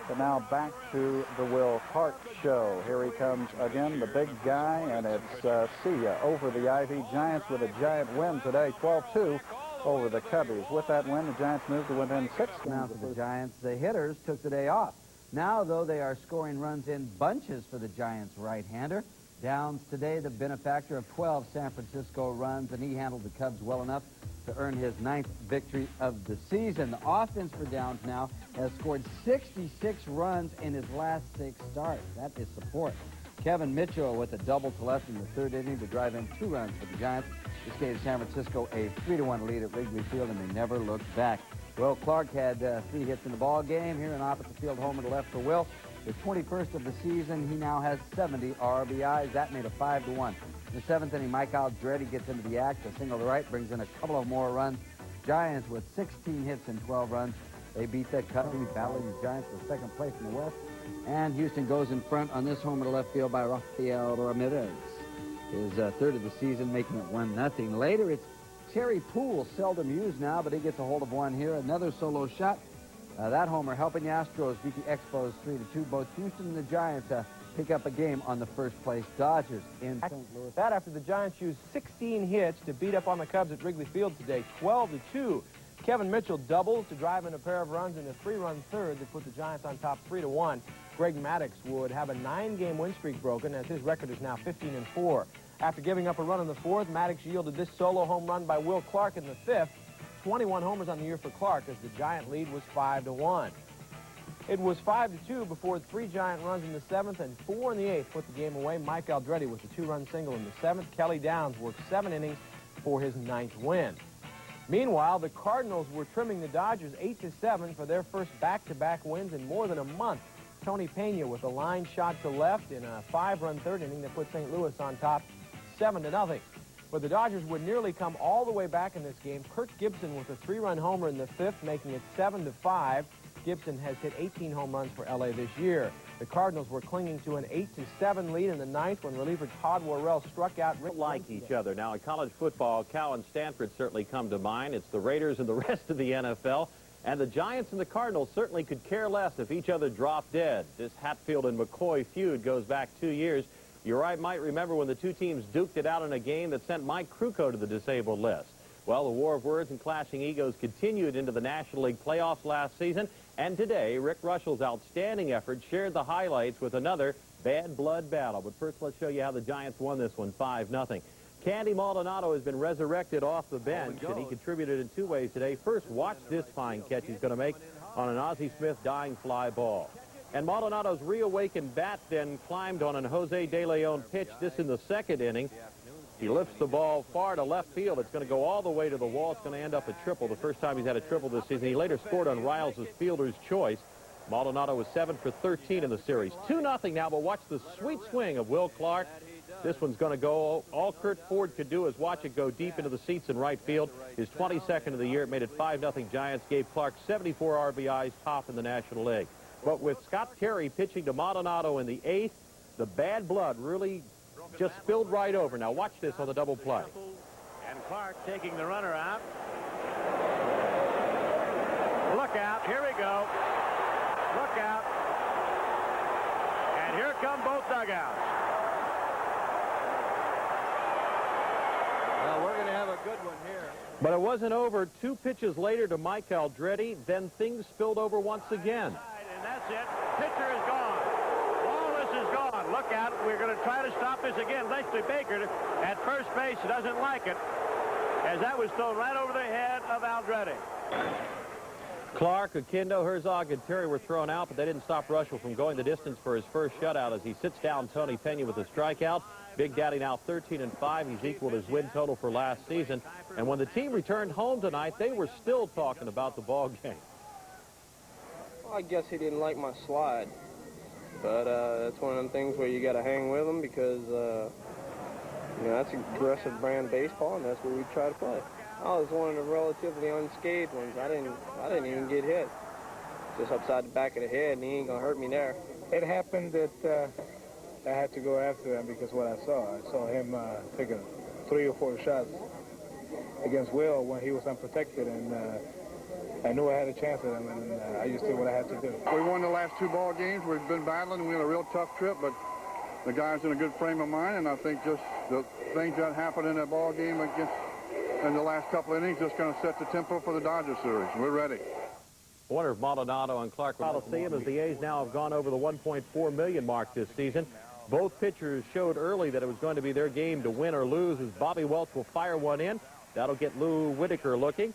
But now back to the Will Clark show. Here he comes again, the big guy, and it's see ya over the Ivy. Giants with a giant win today, 12-2 over the Cubbies. With that win, the Giants moved to within 6. Now for the Giants, the hitters took the day off. Now, though, they are scoring runs in bunches for the Giants right-hander. Downs today, the benefactor of 12 San Francisco runs, and he handled the Cubs well enough to earn his 9th victory of the season. The offense for Downs now has scored 66 runs in his last 6 starts. That is support. Kevin Mitchell with a double to left in the 3rd inning to drive in 2 runs for the Giants. This gave San Francisco a 3-1 lead at Wrigley Field, and they never looked back. Will Clark had 3 hits in the ball game. Here an opposite field homer to left for Will. The 21st of the season, he now has 70 RBIs. That made a 5-1. In the 7th inning, Mike Aldrete gets into the act. A single to right brings in a couple of more runs. Giants with 16 hits and 12 runs. They beat that Cubby, battling the Giants for 2nd place in the West. And Houston goes in front on this homer to left field by Rafael Ramirez. His 3rd of the season, making it 1-0. Later, it's Terry Poole, seldom used now, but he gets a hold of one here. Another solo shot. That homer helping the Astros beat the Expos 3-2. Both Houston and the Giants pick up a game on the 1st place Dodgers in St. Louis. That after the Giants used 16 hits to beat up on the Cubs at Wrigley Field today, 12-2. Kevin Mitchell doubles to drive in a pair of runs in a 3-run 3rd that put the Giants on top 3-1. Greg Maddux would have a 9-game win streak broken, as his record is now 15-4. After giving up a run in the 4th, Maddux yielded this solo home run by Will Clark in the 5th. 21 homers on the year for Clark, as the Giant lead was 5-1. It was 5-2 before 3 Giant runs in the 7th and 4 in the 8th put the game away. Mike Aldretti with the 2-run single in the 7th. Kelly Downs worked 7 innings for his 9th win. Meanwhile, the Cardinals were trimming the Dodgers 8-7 for their first back-to-back wins in more than a month. Tony Pena with a line shot to left in a 5-run 3rd inning that put St. Louis on top 7-0. But the Dodgers would nearly come all the way back in this game. Kirk Gibson with a 3-run homer in the 5th, making it 7-5. Gibson has hit 18 home runs for L.A. this year. The Cardinals were clinging to an 8-7 lead in the 9th when reliever Todd Worrell struck out Rick. Like each other. Now, in college football, Cal and Stanford certainly come to mind. It's the Raiders and the rest of the NFL. And the Giants and the Cardinals certainly could care less if each other dropped dead. This Hatfield and McCoy feud goes back 2 years. You might remember when the two teams duked it out in a game that sent Mike Krukow to the disabled list. Well, the war of words and clashing egos continued into the National League playoffs last season. And today, Rick Russell's outstanding effort shared the highlights with another bad blood battle. But first, let's show you how the Giants won this one 5-0. Candy Maldonado has been resurrected off the bench, and he contributed in 2 ways today. First, watch this fine catch he's going to make on an Ozzie Smith dying fly ball. And Maldonado's reawakened bat then climbed on an Jose De Leon pitch, this in the 2nd inning. He lifts the ball far to left field. It's going to go all the way to the wall. It's going to end up a triple, the first time he's had a triple this season. He later scored on Riles' fielder's choice. Maldonado was 7 for 13 in the series. 2-0 now, but watch the sweet swing of Will Clark. This one's going to go. All Kurt Ford could do is watch it go deep into the seats in right field. His 22nd of the year. It made it 5-0 Giants. Gave Clark 74 RBIs, top in the National League. But with Scott Terry pitching to Maldonado in the 8th, the bad blood really just spilled right over. Now watch this on the double play. And Clark taking the runner out. Look out. Here we go. Look out. And here come both dugouts. Well, we're going to have a good one here. But it wasn't over. 2 pitches later to Mike Aldretti. Then things spilled over once again. And that's it. Pitcher is gone. Is gone. Look out. We're going to try to stop this again. Leslie Baker at first base doesn't like it, as that was thrown right over the head of Aldretti. Clark, Akindo, Herzog, and Terry were thrown out, but they didn't stop Russell from going the distance for his first shutout as he sits down Tony Pena with a strikeout. Big Daddy now 13-5. He's equaled his win total for last season. And when the team returned home tonight, they were still talking about the ball game. Well, I guess he didn't like my slide. But it's one of them things where you got to hang with them because, you know, that's aggressive brand baseball, and that's what we try to play. I was one of the relatively unscathed ones. I didn't even get hit. Just upside the back of the head, and he ain't going to hurt me there. It happened that I had to go after him because what I saw him taking 3 or 4 shots against Will when he was unprotected, and I knew I had a chance at him, and I just did what I had to do. We won the last 2 ball games. We've been battling. We had a real tough trip, but the guys in a good frame of mind, and I think just the things that happened in that ball game in the last couple innings just going to set the tempo for the Dodgers series. We're ready. I wonder if Maldonado and Clark will see him as the A's now have gone over the 1.4 million mark this season. Both pitchers showed early that it was going to be their game to win or lose as Bobby Welch will fire one in. That'll get Lou Whitaker looking.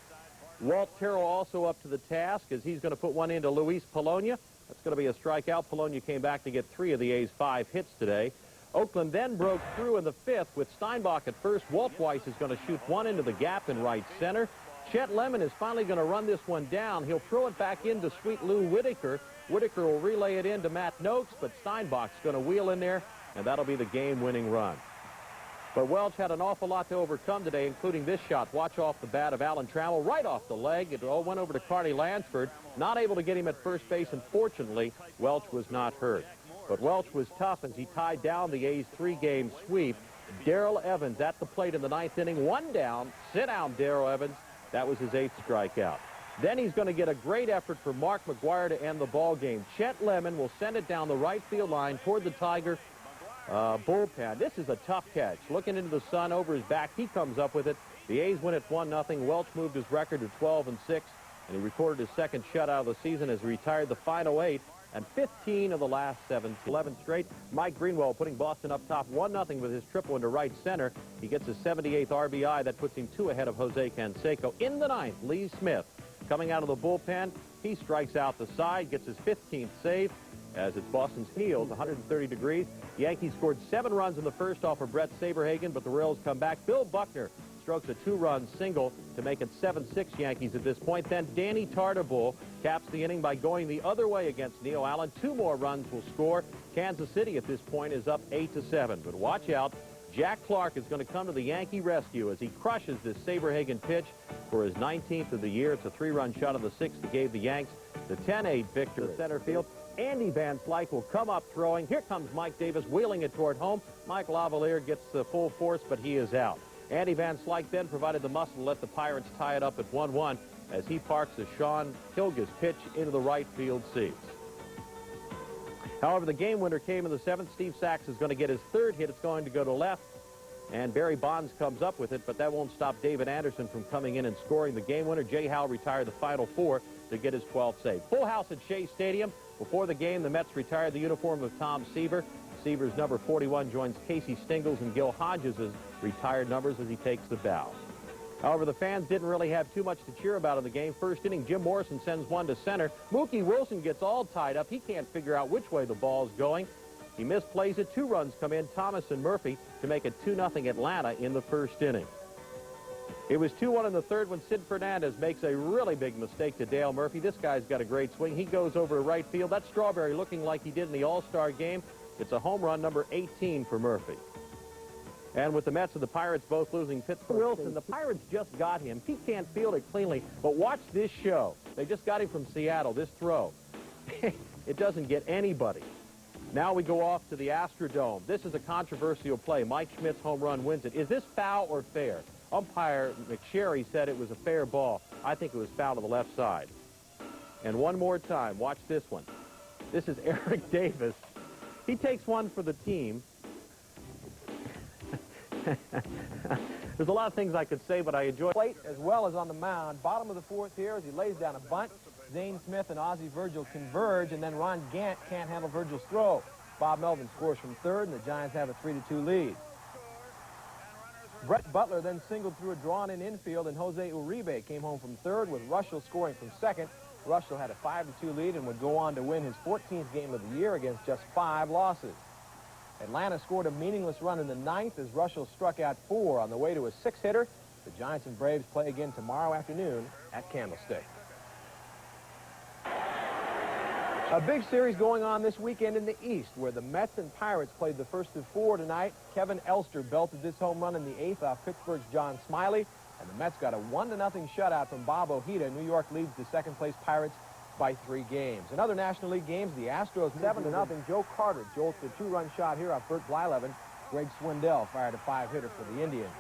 Walt Terrell also up to the task as he's going to put one into Luis Polonia. That's going to be a strikeout. Polonia came back to get 3 of the A's 5 hits today. Oakland then broke through in the 5th with Steinbach at first. Walt Weiss is going to shoot one into the gap in right center. Chet Lemon is finally going to run this one down. He'll throw it back into sweet Lou Whitaker. Whitaker will relay it into Matt Noakes, but Steinbach's going to wheel in there, and that'll be the game-winning run. But Welch had an awful lot to overcome today, including this shot. Watch off the bat of Alan Trammell, right off the leg. It all went over to Carney Lansford. Not able to get him at first base, and fortunately, Welch was not hurt. But Welch was tough as he tied down the A's 3-game sweep. Darrell Evans at the plate in the 9th inning. 1 down. Sit down, Darrell Evans. That was his 8th strikeout. Then he's going to get a great effort for Mark McGwire to end the ball game. Chet Lemon will send it down the right field line toward the Tiger bullpen. This is a tough catch. Looking into the sun over his back, he comes up with it. The A's win at 1-0. Welch moved his record to 12-6, and he recorded his 2nd shutout of the season as he retired the final 8 and 15 of the last 11 straight. Mike Greenwell putting Boston up top 1-0 with his triple into right center. He gets his 78th RBI. That puts him 2 ahead of Jose Canseco. In the 9th, Lee Smith coming out of the bullpen. He strikes out the side, gets his 15th save as it's Boston's heels, 130 degrees. The Yankees scored 7 runs in the first off of Brett Saberhagen, but the Royals come back. Bill Buckner strokes a 2-run single to make it 7-6 Yankees at this point. Then Danny Tartabull caps the inning by going the other way against Neil Allen. 2 more runs will score. Kansas City at this point is up 8-7. But watch out. Jack Clark is going to come to the Yankee rescue as he crushes this Saberhagen pitch for his 19th of the year. It's a 3-run shot of the 6th that gave the Yanks the 10-8 victory. The center field. Andy Van Slyke will come up throwing. Here comes Mike Davis wheeling it toward home. Mike Lavalier gets the full force, but he is out. Andy Van Slyke then provided the muscle to let the Pirates tie it up at 1-1 as he parks a Sean Hilges pitch into the right field seats. However, the game winner came in the 7th. Steve Sachs is going to get his 3rd hit. It's going to go to left, and Barry Bonds comes up with it, but that won't stop David Anderson from coming in and scoring the game winner. Jay Howell retired the final 4 to get his 12th save. Full house at Shea Stadium. Before the game, the Mets retired the uniform of Tom Seaver. Seaver's number 41 joins Casey Stingles and Gil Hodges' retired numbers as he takes the bow. However, the fans didn't really have too much to cheer about in the game. First inning, Jim Morrison sends one to center. Mookie Wilson gets all tied up. He can't figure out which way the ball's going. He misplays it. 2 runs come in, Thomas and Murphy, to make it 2-0 Atlanta in the first inning. It was 2-1 in the 3rd when Sid Fernandez makes a really big mistake to Dale Murphy. This guy's got a great swing. He goes over to right field. That's Strawberry looking like he did in the All-Star game. It's a home run, number 18 for Murphy. And with the Mets and the Pirates both losing Pittsburgh Wilson, the Pirates just got him. He can't field it cleanly, but watch this show. They just got him from Seattle, this throw. It doesn't get anybody. Now we go off to the Astrodome. This is a controversial play. Mike Schmidt's home run wins it. Is this foul or fair? Umpire McSherry said it was a fair ball. I think it was foul to the left side. And one more time, watch this one. This is Eric Davis. He takes one for the team. There's a lot of things I could say, but I enjoy plate as well as on the mound. Bottom of the 4th here as he lays down a bunt. Zane Smith and Ozzie Virgil converge, and then Ron Gant can't handle Virgil's throw. Bob Melvin scores from 3rd, and the Giants have a 3-2 lead. Brett Butler then singled through a drawn-in infield, and Jose Uribe came home from 3rd with Russell scoring from 2nd. Russell had a 5-2 lead and would go on to win his 14th game of the year against just 5 losses. Atlanta scored a meaningless run in the 9th as Russell struck out 4 on the way to a 6-hitter. The Giants and Braves play again tomorrow afternoon at Candlestick. A big series going on this weekend in the East, where the Mets and Pirates played the first of 4 tonight. Kevin Elster belted this home run in the 8th off Pittsburgh's John Smiley, and the Mets got a 1-0 shutout from Bob Ojeda. New York leads the second-place Pirates by 3 games. In other National League games, the Astros 7-0. Joe Carter jolts the 2-run shot here off Bert Blyleven. Greg Swindell fired a 5-hitter for the Indians.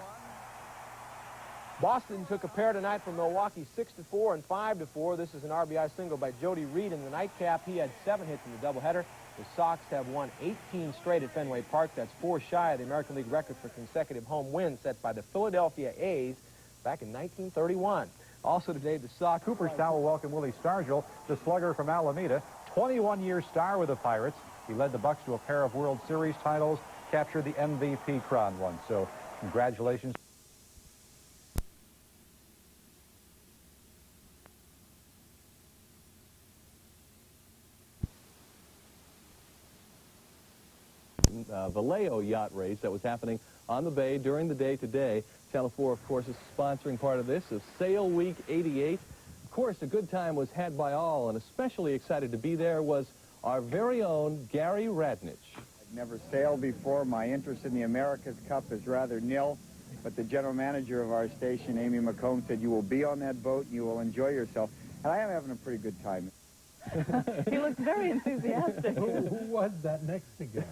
Boston took a pair tonight from Milwaukee, 6-4 and 5-4. This is an RBI single by Jody Reed in the nightcap. He had 7 hits in the doubleheader. The Sox have won 18 straight at Fenway Park. That's 4 shy of the American League record for consecutive home wins set by the Philadelphia A's back in 1931. Also today, the Sox. Cooperstown will welcome Willie Stargell, the slugger from Alameda, 21-year star with the Pirates. He led the Bucs to a pair of World Series titles, captured the MVP crown once. So congratulations. Vallejo yacht race that was happening on the bay during the day today. Channel 4, of course, is sponsoring part of this, of Sail Week 88. Of course, a good time was had by all, and especially excited to be there was our very own Gary Radnich. I've never sailed before. My interest in the America's Cup is rather nil, but the general manager of our station, Amy McComb, said you will be on that boat and you will enjoy yourself. And I am having a pretty good time. He looks very enthusiastic. Who was that next to Gary?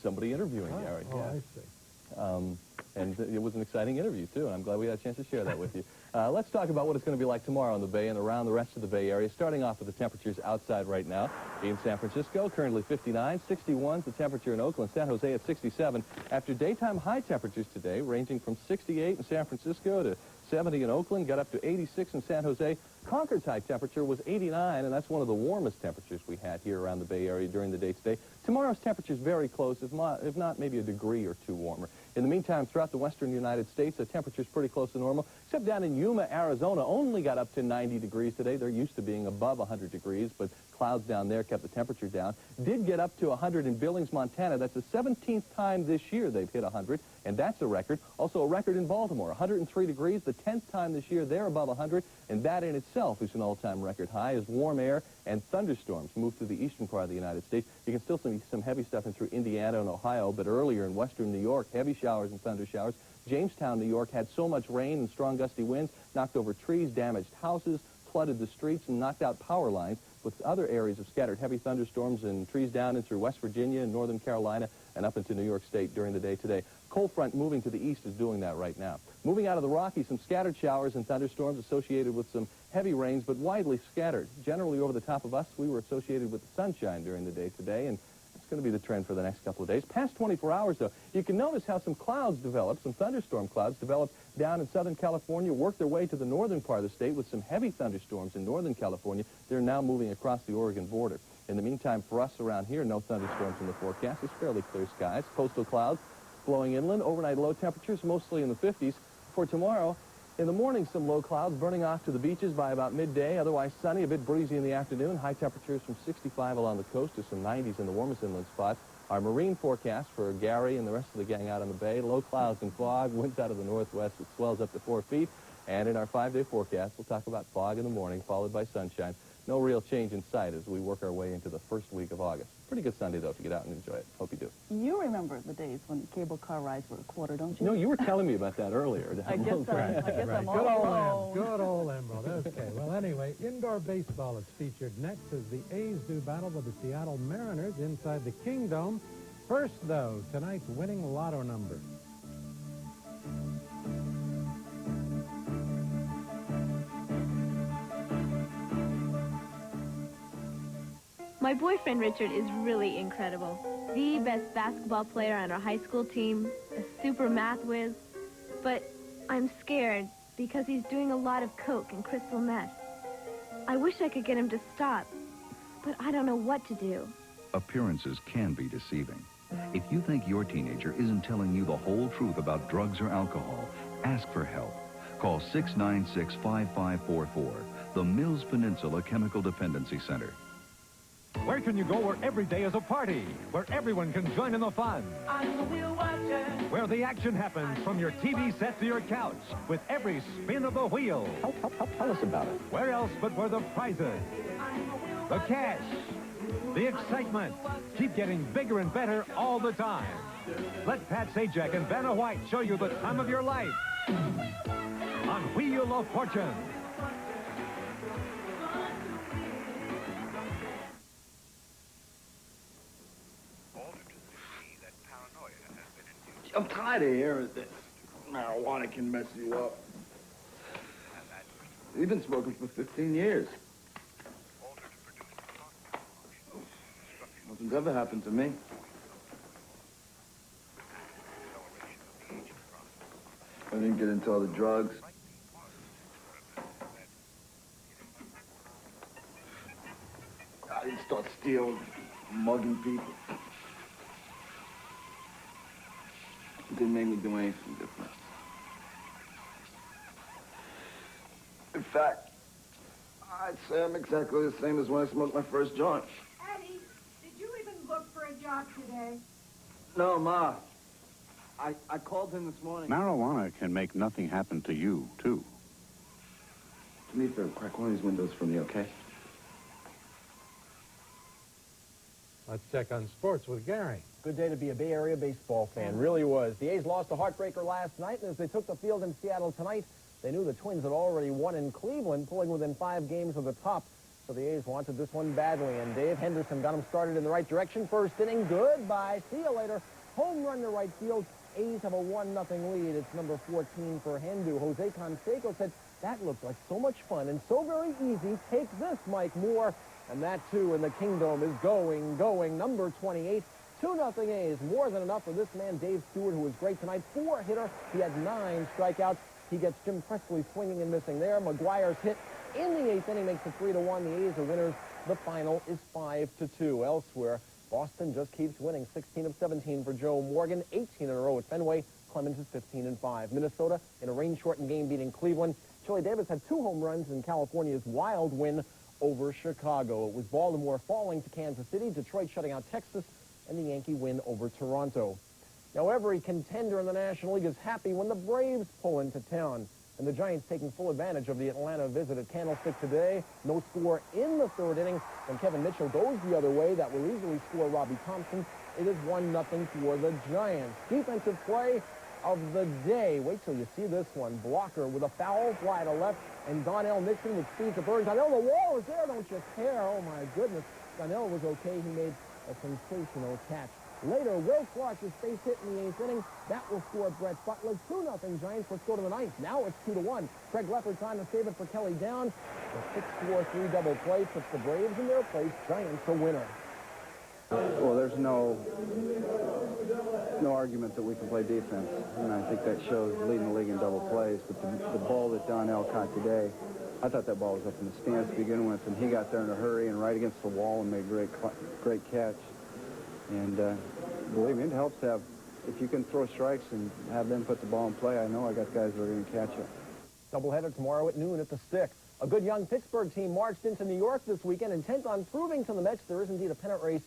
Somebody interviewing Gary. Oh, yeah. I see. And it was an exciting interview, too, and I'm glad we had a chance to share that with you. Let's talk about what it's going to be like tomorrow on the Bay and around the rest of the Bay Area, starting off with the temperatures outside right now. In San Francisco, currently 59, 61 is the temperature in Oakland, San Jose at 67. After daytime high temperatures today, ranging from 68 in San Francisco to 70 in Oakland, got up to 86 in San Jose. Concord's high temperature was 89, and that's one of the warmest temperatures we had here around the Bay Area during the day today. Tomorrow's temperature is very close, if not maybe a degree or 2 warmer. In the meantime, throughout the western United States, the temperature's pretty close to normal, except down in Yuma, Arizona, only got up to 90 degrees today. They're used to being above 100 degrees, but clouds down there kept the temperature down. Did get up to 100 in Billings, Montana. That's the 17th time this year they've hit 100, and that's a record. Also a record in Baltimore, 103 degrees, the 10th time this year they're above 100, and that in itself is an all-time record high as warm air and thunderstorms move through the eastern part of the United States. You can still see some heavy stuff in through Indiana and Ohio, but earlier in western New York, heavy showers and thunder showers. Jamestown, New York had so much rain and strong gusty winds, knocked over trees, damaged houses, flooded the streets, and knocked out power lines, with other areas of scattered heavy thunderstorms and trees down in through West Virginia and northern Carolina and up into New York State during the day today. Cold front moving to the east is doing that right now. Moving out of the Rockies, some scattered showers and thunderstorms associated with some heavy rains, but widely scattered. Generally over the top of us, we were associated with the sunshine during the day today, and it's going to be the trend for the next couple of days. Past 24 hours, though, you can notice how some clouds developed, some thunderstorm clouds developed down in Southern California, worked their way to the northern part of the state with some heavy thunderstorms in Northern California. They're now moving across the Oregon border. In the meantime, for us around here, no thunderstorms in the forecast. It's fairly clear skies. Coastal clouds blowing inland. Overnight low temperatures mostly in the 50s. For tomorrow, in the morning, some low clouds burning off to the beaches by about midday. Otherwise sunny, a bit breezy in the afternoon. High temperatures from 65 along the coast to some 90s in the warmest inland spots. Our marine forecast for Gary and the rest of the gang out on the bay, low clouds and fog, winds out of the northwest. It swells up to 4 feet. And in our 5-day forecast, we'll talk about fog in the morning, followed by sunshine. No real change in sight as we work our way into the first week of August. Pretty good Sunday, though, if you get out and enjoy it. Hope you do. You remember the days when cable car rides were a quarter, don't you? No, you were telling me about that earlier. I guess I'm Good all old alone. Good old Emerald. Okay, well, anyway, indoor baseball is featured next as the A's do battle with the Seattle Mariners inside the Kingdome. First, though, tonight's winning lotto number. My boyfriend, Richard, is really incredible. The best basketball player on our high school team, a super math whiz. But I'm scared because he's doing a lot of coke and crystal meth. I wish I could get him to stop, but I don't know what to do. Appearances can be deceiving. If you think your teenager isn't telling you the whole truth about drugs or alcohol, ask for help. Call 696-5544, the Mills Peninsula Chemical Dependency Center. Where can you go where every day is a party, where everyone can join in the fun? I'm the wheel watcher. Where the action happens from your TV set to your couch with every spin of the wheel. Tell us about it. Where else but where the prizes, the cash, the excitement keep getting bigger and better all the time. Let Pat Sajak and Vanna White show you the time of your life on Wheel of Fortune. I'm tired of hearing that marijuana can mess you up. We've been smoking for 15 years. Nothing's ever happened to me. I didn't get into all the drugs. I didn't start stealing, mugging people. It didn't make me do anything different. In fact, I'd say I'm exactly the same as when I smoked my first joint. Eddie, did you even look for a job today? No, Ma. I called him this morning. Marijuana can make nothing happen to you, too. Do me a favor, crack one of these windows for me, okay? Let's check on sports with Gary. Good day to be a Bay Area baseball fan. Really was. The A's lost a heartbreaker last night, and as they took the field in Seattle tonight, they knew the Twins had already won in Cleveland, pulling within 5 games of the top. So the A's wanted this one badly, and Dave Henderson got them started in the right direction. First inning, goodbye. See you later. Home run to right field. A's have a 1-0 lead. It's number 14 for Hendu. Jose Canseco said, that looked like so much fun and so very easy. Take this, Mike Moore. And that, too, in the Kingdome is going. Number 28, 2-0 A's. More than enough for this man, Dave Stewart, who was great tonight. 4-hitter. He had 9 strikeouts. He gets Jim Presley swinging and missing there. McGuire's hit in the 8th inning makes it 3-1. The A's are winners. The final is 5-2. Elsewhere, Boston just keeps winning. 16 of 17 for Joe Morgan. 18 in a row at Fenway. Clemens is 15-5. Minnesota, in a rain-shortened game, beating Cleveland. Chili Davis had 2 home runs in California's wild win over Chicago. It was Baltimore falling to Kansas City, Detroit shutting out Texas, and the Yankee win over Toronto. Now, every contender in the National League is happy when the Braves pull into town. And the Giants taking full advantage of the Atlanta visit at Candlestick today. No score in the 3rd inning. When Kevin Mitchell goes the other way, that will easily score Robbie Thompson. It is 1-0 for the Giants. Defensive play of the day. Wait till you see this one. Blocker with a foul fly to left. And Donnell Nixon with speed to Burns. I know the wall is there, don't you care? Oh, my goodness. Donnell was okay. He made a sensational catch. Later, Will Clark is base hit in the 8th inning. That will score Brett Butler. 2-0 Giants. Let's go to the 9th. Now it's 2-1. Craig Leopard's on to save it for Kelly Down. The 6-4-3 double play puts the Braves in their place. Giants a winner. Well, there's no argument that we can play defense, and I think that shows leading the league in double plays. But the ball that Donnell caught today, I thought that ball was up in the stands to begin with, and he got there in a hurry and right against the wall and made a great catch. And believe me, it helps to have, if you can throw strikes and have them put the ball in play, I know I got guys that are going to catch it. Doubleheader tomorrow at noon at the Stick. A good young Pittsburgh team marched into New York this weekend, intent on proving to the Mets there is indeed a pennant race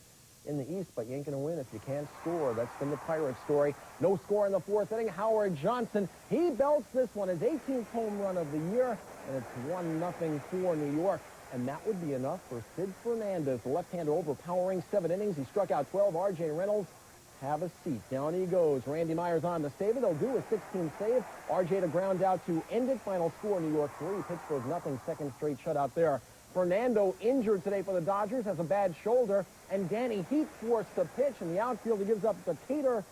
in the East, but you ain't going to win if you can't score. That's been the Pirates story. No score in the 4th inning. Howard Johnson, he belts this one, his 18th home run of the year, and it's 1-0 for New York. And that would be enough for Sid Fernandez, the left-hander, overpowering 7 innings. He struck out 12. R.J. Reynolds, have a seat. Down he goes. Randy Myers on the save. They'll do a 16th save. R.J. to ground out to end it. Final score, New York 3, Pittsburgh nothing. Second straight shutout there. Fernando injured today for the Dodgers, has a bad shoulder. And Danny Heat forced to pitch. In the outfield, he gives up the Tater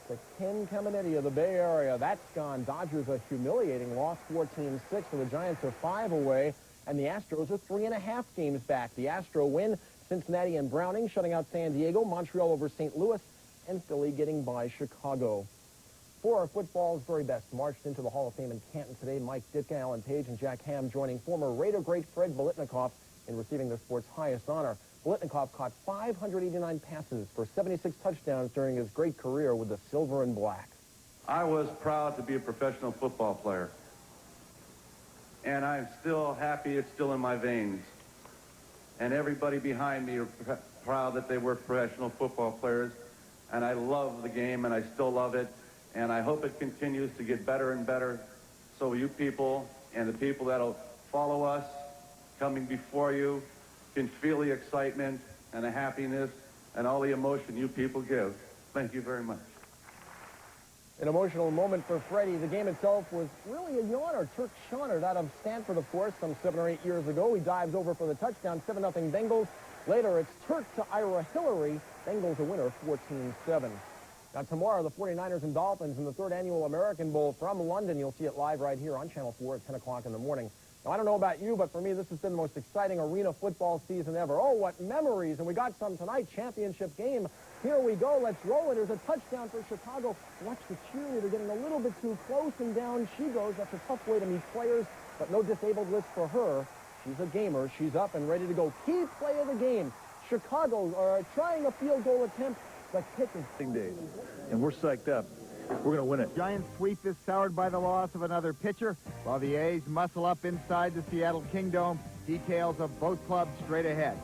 to Ken Caminiti of the Bay Area. That's gone. Dodgers a humiliating loss, 14-6. And the Giants are 5 away. And the Astros are 3.5 games back. The Astro win, Cincinnati and Browning shutting out San Diego, Montreal over St. Louis, and Philly getting by Chicago. For our football's very best, marched into the Hall of Fame in Canton today. Mike Ditka, Alan Page, and Jack Ham joining former Raider great Fred Biletnikoff in receiving the sport's highest honor. Biletnikoff caught 589 passes for 76 touchdowns during his great career with the Silver and Black. I was proud to be a professional football player. And I'm still happy it's still in my veins. And everybody behind me are proud that they were professional football players. And I love the game, and I still love it. And I hope it continues to get better and better, so you people and the people that'll follow us coming before you can feel the excitement and the happiness and all the emotion you people give. Thank you very much. An emotional moment for Freddie. The game itself was really a yawner. Turk Schonert out of Stanford, of course, some 7 or 8 years ago. He dives over for the touchdown, 7-0 Bengals. Later, it's Turk to Ira Hillary. Bengals a winner, 14-7. Now, tomorrow, the 49ers and Dolphins in the 3rd annual American Bowl from London. You'll see it live right here on Channel 4 at 10 o'clock in the morning. Now, I don't know about you, but for me, this has been the most exciting arena football season ever. Oh, what memories. And we got some tonight. Championship game. Here we go. Let's roll it. There's a touchdown for Chicago. Watch the cheerleader getting a little bit too close, and down she goes. That's a tough way to meet players, but no disabled list for her. She's a gamer. She's up and ready to go. Key play of the game. Chicago are trying a field goal attempt. The kick is days, and we're psyched up. We're going to win it. Giants sweep is soured by the loss of another pitcher, while the A's muscle up inside the Seattle Kingdome. Details of both clubs straight ahead.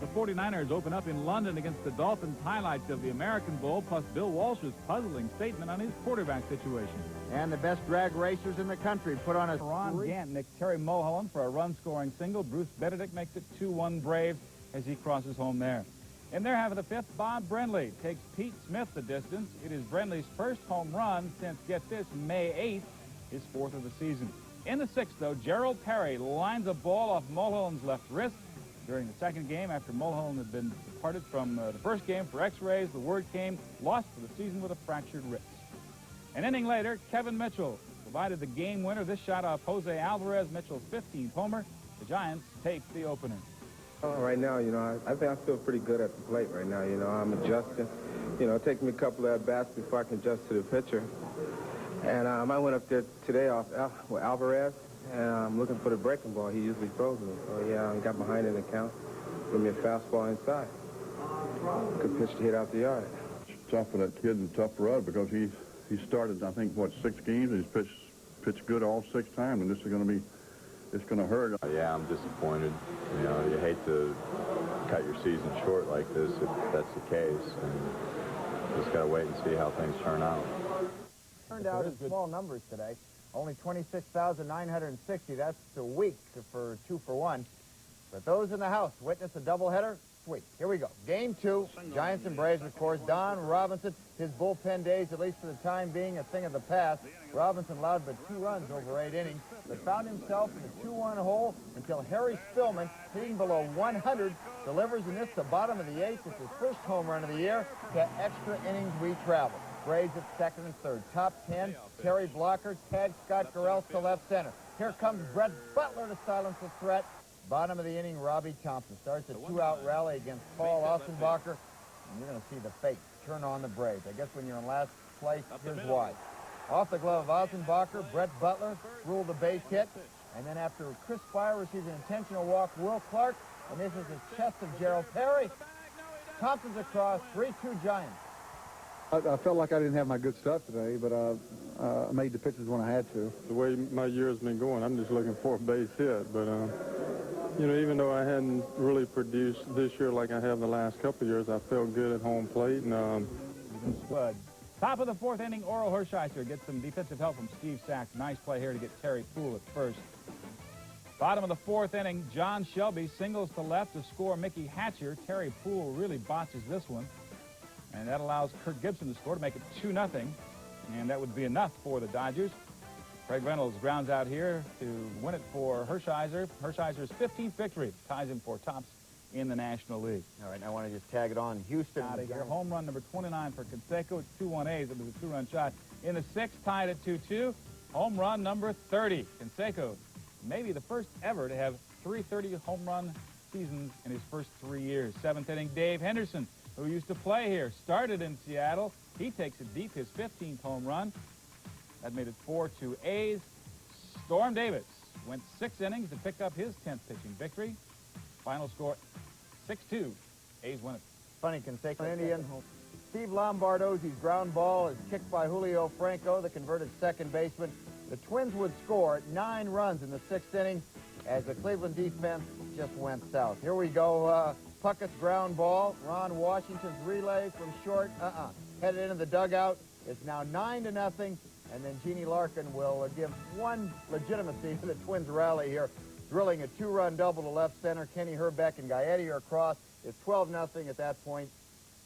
The 49ers open up in London against the Dolphins. Highlights of the American Bowl, plus Bill Walsh's puzzling statement on his quarterback situation. And the best drag racers in the country put on a... Ron Gant nicked Terry Mulholland for a run-scoring single. Bruce Benedict makes it 2-1 Braves as he crosses home there. In their half of the 5th, Bob Brenly takes Pete Smith the distance. It is Brenly's first home run since, get this, May 8th, his 4th of the season. In the 6th, though, Gerald Perry lines a ball off Mulholland's left wrist. During the second game, after Mulholland had been departed from the first game for x-rays, the word came, lost for the season with a fractured wrist. An inning later, Kevin Mitchell provided the game winner. This shot off Jose Alvarez, Mitchell's 15th homer. The Giants take the opener. Right now, I think I feel pretty good at the plate right now. I'm adjusting. It takes me a couple of at-bats before I can adjust to the pitcher. And I went up there today with Alvarez, and I'm looking for the breaking ball. He usually throws me. So, yeah, I got behind in the count. Threw me a fastball inside. Good pitch to hit out the yard. Tough for that kid and tough for us because he started, I think, what, 6 games, and he's pitched good all 6 times, and this is going to be, it's going to hurt. Yeah, I'm disappointed. You know, you hate to cut your season short like this if that's the case, and just got to wait and see how things turn out. Turned out in small numbers today. Only 26,960. That's a week for 2 for 1. But those in the house witness a doubleheader. Sweet. Here we go. Game 2. Giants and Braves, of course. Don Robinson, his bullpen days, at least for the time being, a thing of the past. Robinson allowed but 2 runs over 8 innings, but found himself in a 2-1 hole until Harry Spillman, hitting below 100, delivers in this, the bottom of the 8th. It's his first home run of the year. To extra innings we travel. Braves at second and third. Top 10, Terry Blocker tags Scott Garrels to left center. Here comes Brett Butler to silence the threat. Bottom of the inning, Robbie Thompson starts a 2-out rally against Paul Ossenbacher. And you're going to see the fate turn on the Braves. I guess when you're in last place, here's why. Off the glove of Ossenbacher, Brett Butler ruled the base hit. And then after Chris Spire receives an intentional walk, Will Clark, and this is the chest of Gerald Perry. Thompson's across, 3-2 Giants. I felt like I didn't have my good stuff today, but I made the pitches when I had to. The way my year's been going, I'm just looking for a base hit. But, you know, even though I hadn't really produced this year like I have the last couple of years, I felt good at home plate. And Spud. Top of the 4th inning, Oral Hershiser gets some defensive help from Steve Sachs. Nice play here to get Terry Poole at first. Bottom of the 4th inning, John Shelby singles to left to score Mickey Hatcher. Terry Poole really botches this one. And that allows Kirk Gibson to score to make it 2-0. And that would be enough for the Dodgers. Craig Reynolds grounds out here to win it for Hershiser. Hershiser's 15th victory ties him for tops in the National League. All right, I want to just tag it on. Houston out of here. Home run number 29 for Canseco. It's 2-1 A's. It was a 2-run shot. In the 6th, tied at 2-2. Home run number 30. Canseco, maybe the first ever to have 330 home run seasons in his first 3 years. 7th inning, Dave Henderson, who used to play here, started in Seattle. He takes it deep, his 15th home run. That made it 4-2 A's. Storm Davis went 6 innings to pick up his 10th pitching victory. Final score, 6-2. A's win it. Funny Canseco Indian. Steve Lombardozzi's ground ball is kicked by Julio Franco, the converted second baseman. The Twins would score 9 runs in the 6th inning as the Cleveland defense just went south. Here we go. Puckett's ground ball. Ron Washington's relay from short. Headed into the dugout. It's now 9-0. And then Jeannie Larkin will give one legitimacy to the Twins rally here. Drilling a 2-run double to left center. Kenny Herbeck and Gaetti are across. It's 12-0 at that point.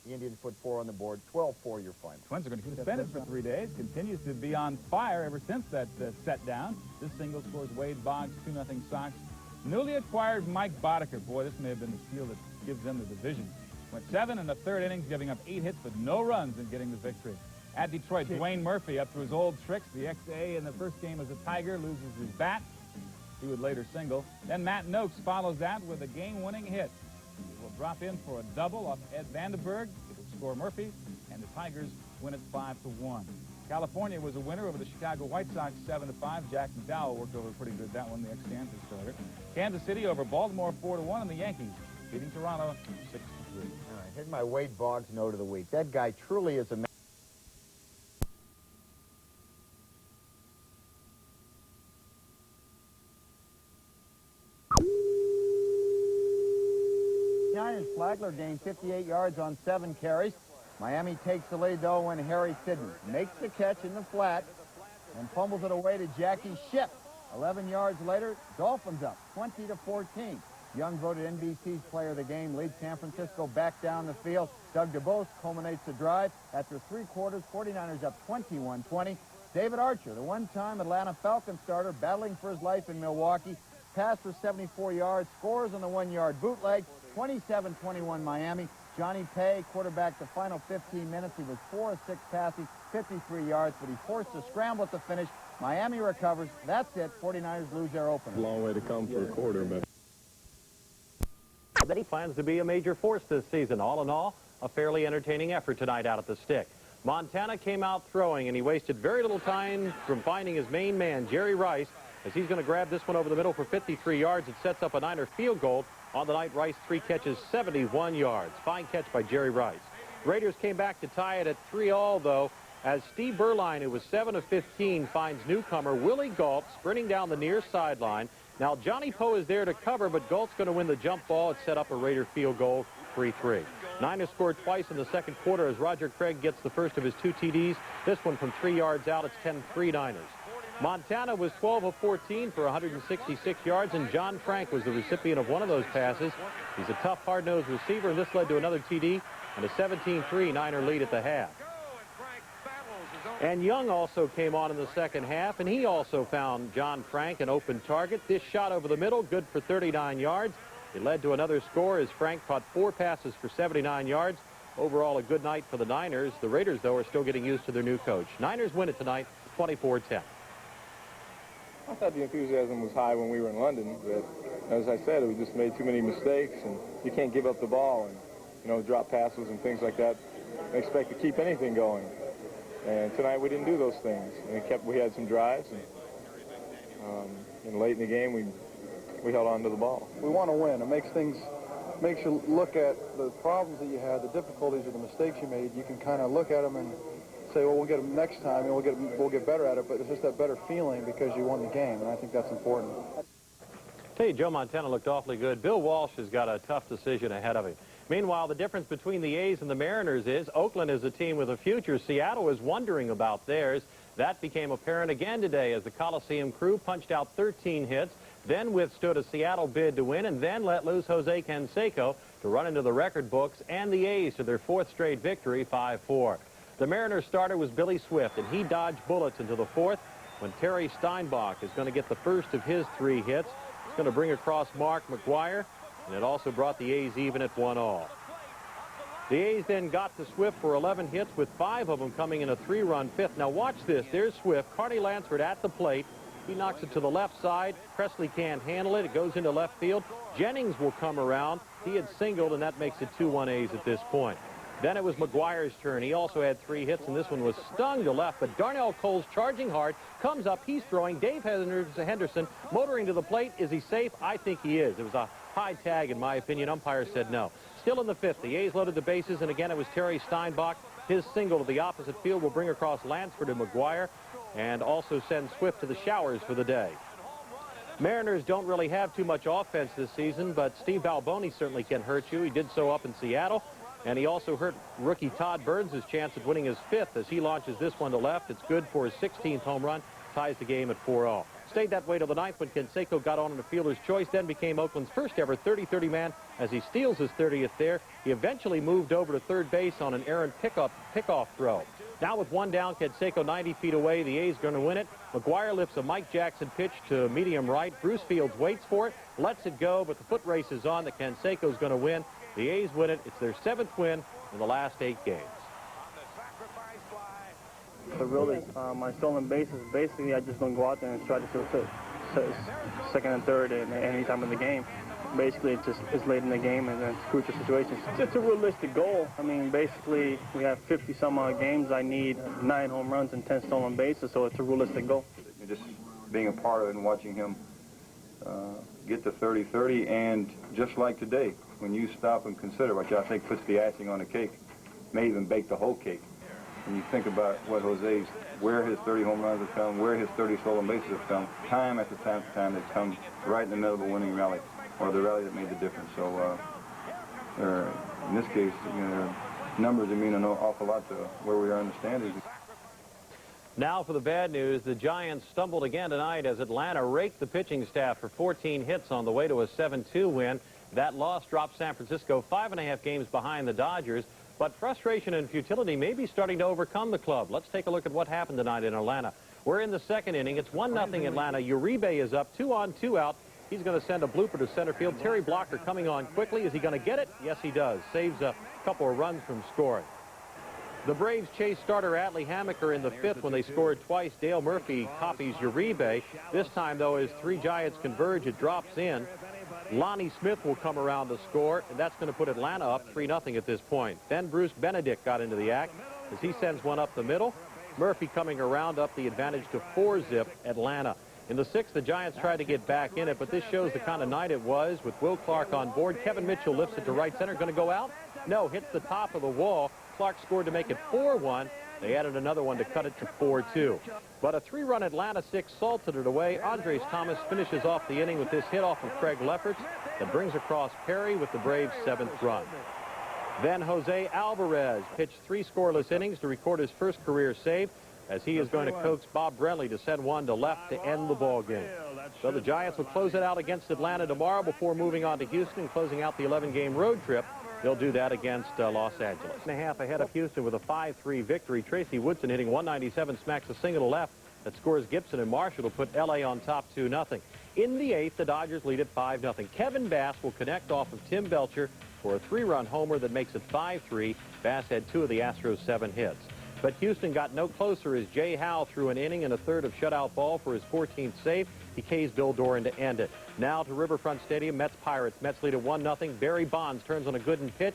The Indians put 4 on the board. 12-4 your final. Twins are going to keep suspended for 3 days. Continues to be on fire ever since that set down. This single scores Wade Boggs, 2-0 Sox. Newly acquired Mike Boddicker. Boy, this may have been the steal that gives them the division. Went 7 in the 3rd innings, giving up 8 hits but no runs and getting the victory. At Detroit, Dwayne Murphy up to his old tricks. The XA in the first game as a Tiger loses his bat. He would later single. Then Matt Noakes follows that with a game-winning hit. He will drop in for a double off Ed Vandenberg. It will score Murphy, and the Tigers win it 5-1. California was a winner over the Chicago White Sox 7-5. Jack McDowell worked over pretty good that one, the ex-Kansas starter. Kansas City over Baltimore 4-1, and the Yankees beating Toronto 6-3. All right, here's my Wade Boggs note of the week. That guy truly is a man. Giants Flagler gained 58 yards on 7 carries. Miami takes the lead, though, when Harry Sidney makes the catch in the flat and fumbles it away to Jackie Shipp. 11 yards later, Dolphins up 20-14. Young voted NBC's player of the game, leads San Francisco back down the field. Doug DeBose culminates the drive. After 3 quarters, 49ers up 21-20. David Archer, the one-time Atlanta Falcons starter, battling for his life in Milwaukee. Pass for 74 yards, scores on the 1-yard bootleg. 27-21 Miami. Johnny Pay, quarterback the final 15 minutes. He was 4 of 6 passing, 53 yards, but he forced a scramble at the finish. Miami recovers. That's it. 49ers lose their opener. Long way to come for a quarter, but That he plans to be a major force this season. All in all, a fairly entertaining effort tonight out at the stick. Montana came out throwing, and he wasted very little time from finding his main man, Jerry Rice, as he's going to grab this one over the middle for 53 yards. It sets up a Niner field goal. On the night, Rice 3 catches, 71 yards. Fine catch by Jerry Rice. Raiders came back to tie it at 3-all, though. as Steve Berline, who was 7 of 15, finds newcomer Willie Galt sprinting down the near sideline. Now, Johnny Poe is there to cover, but Galt's going to win the jump ball. It set up a Raider field goal, 3-3. Niners scored twice in the second quarter as Roger Craig gets the first of his 2 TDs. This one from 3 yards out. It's 10-3 Niners. Montana was 12 of 14 for 166 yards, and John Frank was the recipient of one of those passes. He's a tough, hard-nosed receiver, and this led to another TD and a 17-3 Niner lead at the half. And Young also came on in the second half, and he also found John Frank an open target. This shot over the middle, good for 39 yards. It led to another score as Frank caught 4 passes for 79 yards. Overall, a good night for the Niners. The Raiders, though, are still getting used to their new coach. Niners win it tonight, 24-10. I thought the enthusiasm was high when we were in London, but as I said, we just made too many mistakes, and you can't give up the ball and, you know, drop passes and things like that and expect to keep anything going. And tonight we didn't do those things. And we had some drives, and late in the game we held on to the ball. We want to win. It makes you look at the problems that you had, the difficulties or the mistakes you made. You can kind of look at them and say, well, we'll get them next time, and we'll get better at it. But it's just that better feeling because you won the game, and I think that's important. Tell you, Joe Montana looked awfully good. Bill Walsh has got a tough decision ahead of him. Meanwhile, the difference between the A's and the Mariners is Oakland is a team with a future. Seattle is wondering about theirs. That became apparent again today as the Coliseum crew punched out 13 hits, then withstood a Seattle bid to win, and then let loose Jose Canseco to run into the record books and the A's to their 4th straight victory, 5-4. The Mariners starter was Billy Swift, and he dodged bullets into the 4th when Terry Steinbach is going to get the first of his 3 hits. It's going to bring across Mark McGuire, and it also brought the A's even at 1-all. The A's then got to Swift for 11 hits, with 5 of them coming in a 3-run 5th. Now watch this. There's Swift. Carney Lansford at the plate. He knocks it to the left side. Presley can't handle it. It goes into left field. Jennings will come around. He had singled, and that makes it 2-1 A's at this point. Then it was McGuire's turn. He also had 3 hits, and this one was stung to left. But Darnell Cole's charging hard, comes up, he's throwing. Dave Henderson motoring to the plate. Is he safe? I think he is. It was a high tag, in my opinion. Umpire said no. Still in the 5th, the A's loaded the bases, and again it was Terry Steinbach. His single to the opposite field will bring across Lansford and McGuire, and also send Swift to the showers for the day. Mariners don't really have too much offense this season, but Steve Alboni certainly can hurt you. He did so up in Seattle. And he also hurt rookie Todd Burns' chance of winning his 5th as he launches this one to left. It's good for his 16th home run, ties the game at 4-all. Stayed that way till the 9th when Canseco got on in the fielder's choice, then became Oakland's first ever 30-30 man as he steals his 30th there. He eventually moved over to third base on an errant pickoff throw. Now with 1 down, Canseco 90 feet away. The A's going to win it. McGuire lifts a Mike Jackson pitch to medium right. Bruce Fields waits for it, lets it go, but the foot race is on that Canseco's going to win. The A's win it. It's their 7th win in the last 8 games. The rule is my stolen bases. Basically, I just don't go out there and try to steal second and third at any time of the game. Basically, it's late in the game and it's crucial situations. It's a realistic goal. I mean, basically, we have 50-some-odd games. I need 9 home runs and 10 stolen bases, so it's a realistic goal. Just being a part of it and watching him get to 30-30, and just like today, when you stop and consider, which I think puts the icing on the cake, may even bake the whole cake. When you think about what where his 30 home runs have come, where his 30 stolen bases have come, time after time they've come right in the middle of a winning rally, or the rally that made the difference. So in this case, you know, numbers that mean an awful lot to where we are in the standings. Now for the bad news, the Giants stumbled again tonight as Atlanta raked the pitching staff for 14 hits on the way to a 7-2 win. That loss dropped San Francisco 5.5 games behind the Dodgers, but frustration and futility may be starting to overcome the club. Let's take a look at what happened tonight in Atlanta. We're in the 2nd inning. It's 1-0 Atlanta. Uribe is up, 2 on, 2 out. He's going to send a blooper to center field. Terry Blocker coming on quickly. Is he going to get it? Yes, he does. Saves a couple of runs from scoring. The Braves chased starter Atlee Hammaker in the 5th when they scored twice. Dale Murphy copies Uribe. This time, though, as 3 Giants converge, it drops in. Lonnie Smith will come around to score, and that's going to put Atlanta up 3-0 at this point. Then Bruce Benedict got into the act as he sends one up the middle. Murphy coming around up the advantage to 4-zip Atlanta. In the 6th, the Giants tried to get back in it, but this shows the kind of night it was with Will Clark on board. Kevin Mitchell lifts it to right center. Going to go out? No, hits the top of the wall. Clark scored to make it 4-1. They added another one to cut it to 4-2. But a 3-run Atlanta six salted it away. Andres Thomas finishes off the inning with this hit off of Craig Lefferts that brings across Perry with the Braves' 7th run. Then Jose Alvarez pitched 3 scoreless innings to record his first career save, as he is going to coax Bob Brenly to send one to left to end the ball game. So the Giants will close it out against Atlanta tomorrow before moving on to Houston and closing out the 11-game road trip. They'll do that against Los Angeles. 1.5 ahead of Houston with a 5-3 victory. Tracy Woodson hitting 197, smacks a single to left that scores Gibson and Marshall to put L.A. on top 2-0. In the 8th, the Dodgers lead at 5-0. Kevin Bass will connect off of Tim Belcher for a 3-run homer that makes it 5-3. Bass had 2 of the Astros' 7 hits. But Houston got no closer as Jay Howe threw an inning and a third of shutout ball for his 14th save. He K's Bill Doran to end it. Now to Riverfront Stadium, Mets Pirates. Mets lead at 1-0. Barry Bonds turns on a Gooden pitch,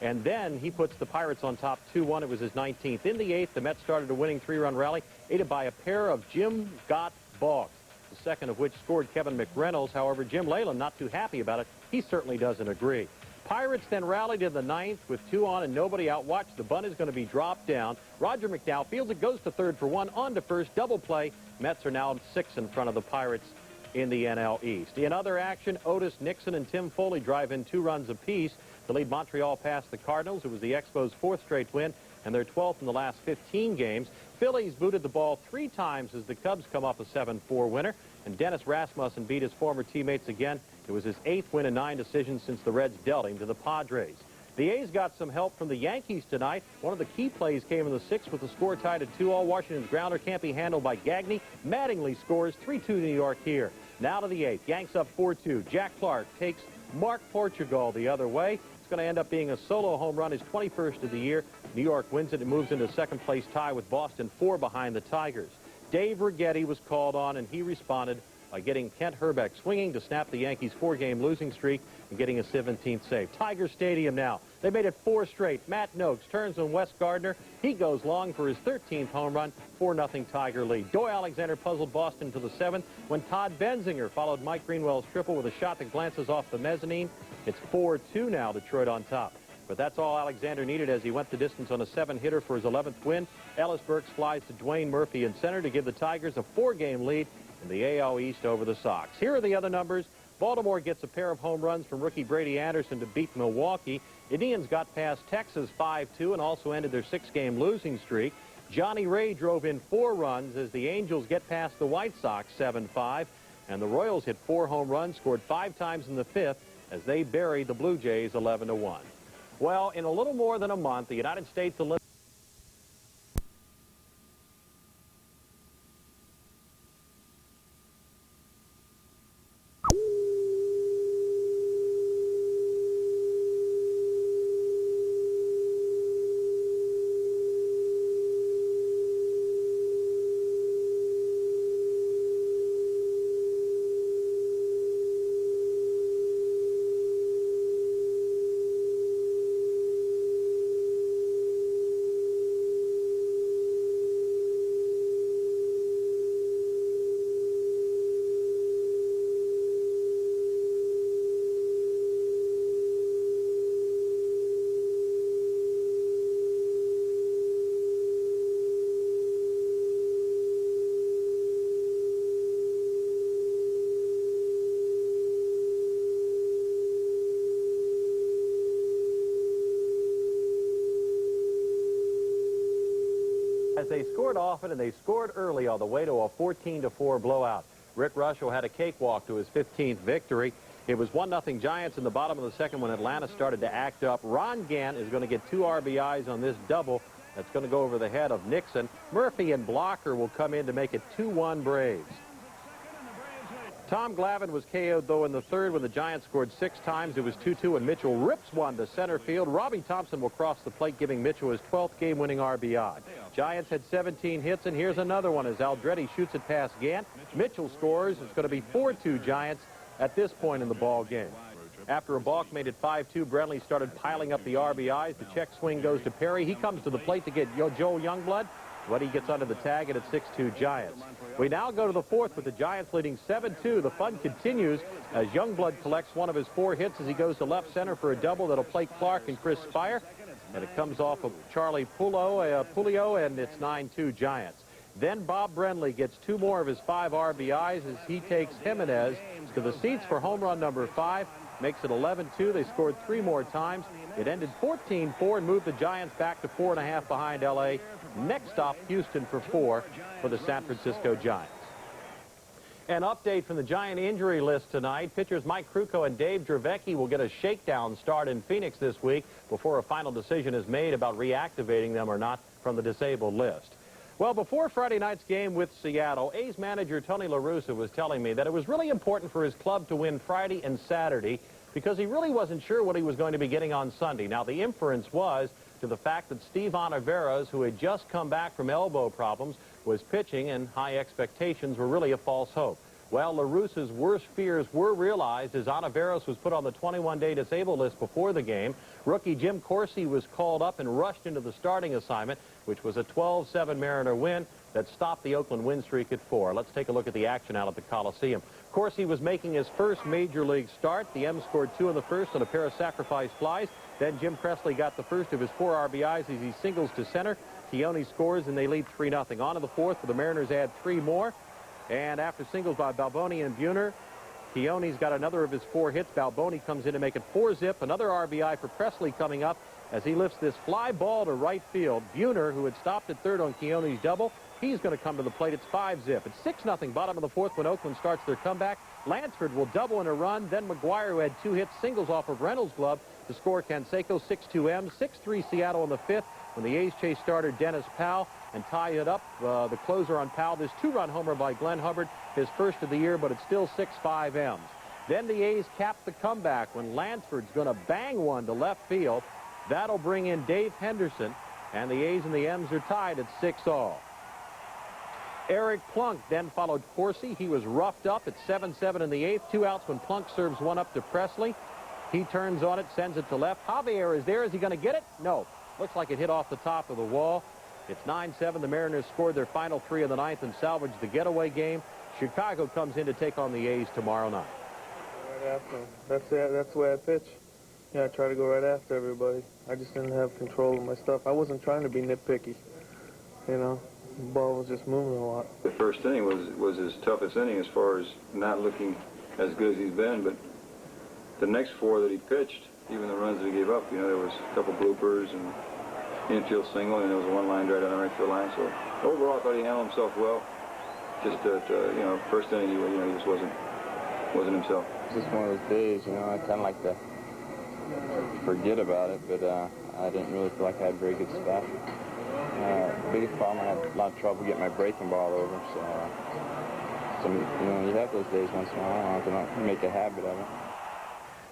and then he puts the Pirates on top 2-1. It was his 19th. In the 8th, the Mets started a winning 3-run rally, aided by a pair of Jim Gott balks, the second of which scored Kevin McReynolds. However, Jim Leyland not too happy about it. He certainly doesn't agree. Pirates then rallied in the 9th with 2 on and nobody out. Watch, the bunt is going to be dropped down. Roger McDowell fields it, goes to third for 1, on to first, double play. Mets are now 6 in front of the Pirates in the NL East. In other action, Otis Nixon and Tim Foley drive in 2 runs apiece to lead Montreal past the Cardinals. It was the Expos' 4th straight win and their 12th in the last 15 games. Phillies booted the ball 3 times as the Cubs come off a 7-4 winner. And Dennis Rasmussen beat his former teammates again. It was his 8th win in 9 decisions since the Reds dealt him to the Padres. The A's got some help from the Yankees tonight. One of the key plays came in the 6th with the score tied at 2-all. Washington's grounder can't be handled by Gagne. Mattingly scores 3-2 New York here. Now to the 8th. Yanks up 4-2. Jack Clark takes Mark Portugal the other way. It's going to end up being a solo home run, his 21st of the year. New York wins it and moves into 2nd place tie with Boston 4 behind the Tigers. Dave Righetti was called on, and he responded by getting Kent Herbeck swinging to snap the Yankees' 4-game losing streak and getting a 17th save. Tiger Stadium now. They made it 4 straight. Matt Noakes turns on Wes Gardner. He goes long for his 13th home run. 4-0 Tiger lead. Doy Alexander puzzled Boston to the 7th when Todd Benzinger followed Mike Greenwell's triple with a shot that glances off the mezzanine. It's 4-2 now, Detroit on top. But that's all Alexander needed as he went the distance on a 7-hitter for his 11th win. Ellis Burks flies to Dwayne Murphy in center to give the Tigers a 4-game lead in the AL East over the Sox. Here are the other numbers. Baltimore gets a pair of home runs from rookie Brady Anderson to beat Milwaukee. Indians got past Texas 5-2 and also ended their 6-game losing streak. Johnny Ray drove in 4 runs as the Angels get past the White Sox 7-5. And the Royals hit 4 home runs, scored 5 times in the 5th as they buried the Blue Jays 11-1. Well, in a little more than a month, the United States Olympic as they scored often and they scored early on the way to a 14-4 blowout. Rick Russell had a cakewalk to his 15th victory. It was 1-0 Giants in the bottom of the 2nd when Atlanta started to act up. Ron Gant is going to get 2 RBIs on this double. That's going to go over the head of Nixon. Murphy and Blocker will come in to make it 2-1 Braves. Tom Glavine was KO'd, though, in the 3rd when the Giants scored 6 times. It was 2-2, and Mitchell rips one to center field. Robbie Thompson will cross the plate, giving Mitchell his 12th game-winning RBI. Giants had 17 hits, and here's another one as Aldretti shoots it past Gant. Mitchell scores. It's going to be 4-2 Giants at this point in the ball game. After a balk made it 5-2, Brenly started piling up the RBIs. The check swing goes to Perry. He comes to the plate to get Joe Youngblood. But he gets under the tag, and it's 6-2 Giants. We now go to the 4th with the Giants leading 7-2. The fun continues as Youngblood collects one of his 4 hits as he goes to left center for a double that'll play Clark and Chris Spire. and it comes off of Charlie Pulio, and it's 9-2 Giants. Then Bob Brenly gets 2 more of his 5 RBIs as he takes Jimenez to the seats for home run number 5. Makes it 11-2. They scored 3 more times. It ended 14-4 and moved the Giants back to 4.5 behind L.A. Next stop, Houston for 4 for the San Francisco Giants. An update from the Giant injury list tonight. Pitchers Mike Krukow and Dave Dravecki will get a shakedown start in Phoenix this week before a final decision is made about reactivating them or not from the disabled list. Well, before Friday night's game with Seattle, A's manager Tony La Russa was telling me that it was really important for his club to win Friday and Saturday because he really wasn't sure what he was going to be getting on Sunday. Now, the inference was to the fact that Steve Ontiveros, who had just come back from elbow problems, was pitching, and high expectations were really a false hope. Well, La Russa's worst fears were realized as Ontiveros was put on the 21-day disabled list before the game. Rookie Jim Corsi was called up and rushed into the starting assignment, which was a 12-7 Mariner win that stopped the Oakland win streak at 4. Let's take a look at the action out at the Coliseum. Corsi was making his first major league start. The M's scored 2 in the first on a pair of sacrifice flies. Then Jim Presley got the first of his 4 RBIs as he singles to center. Keone scores, and they lead 3-0. On to the 4th, for the Mariners add 3 more. And after singles by Balboni and Buhner, Keone's got another of his 4 hits. Balboni comes in to make it 4-zip. Another RBI for Presley coming up as he lifts this fly ball to right field. Buhner, who had stopped at third on Keone's double, he's going to come to the plate. It's 5-zip. It's 6-0 bottom of the 4th when Oakland starts their comeback. Lansford will double in a run. Then McGuire, who had 2 hits, singles off of Reynolds' glove to score Canseco. 6-2 M's. 6-3 Seattle in the 5th when the A's chase starter Dennis Powell and tie it up. The closer on Powell, this 2-run homer by Glenn Hubbard, his first of the year, but it's still 6-5 M's. Then the A's cap the comeback when Lansford's going to bang one to left field. That'll bring in Dave Henderson, and the A's and the M's are tied at 6-all. Eric Plunk then followed Corsi. He was roughed up at 7-7 in the 8th. 2 outs when Plunk serves one up to Presley. He turns on it, sends it to left. Javier is there. Is he going to get it? No. Looks like it hit off the top of the wall. It's 9-7. The Mariners scored their final 3 in the 9th and salvaged the getaway game. Chicago comes in to take on the A's tomorrow night. Right after. That's the way I pitch. Yeah, I try to go right after everybody. I just didn't have control of my stuff. I wasn't trying to be nitpicky. You know, the ball was just moving a lot. The first inning was his toughest inning as far as not looking as good as he's been, but the next 4 that he pitched, even the runs that he gave up, you know, there was a couple bloopers and infield single, and there was a 1-line drive down the right field line. So overall, I thought he handled himself well. Just that, you know, first inning, he just wasn't himself. It's just one of those days, you know. I kind of like to forget about it, but I didn't really feel like I had very good stuff. Biggest problem, I had a lot of trouble getting my breaking ball over. So you know, you have those days once in a while. I don't have to make a habit of it.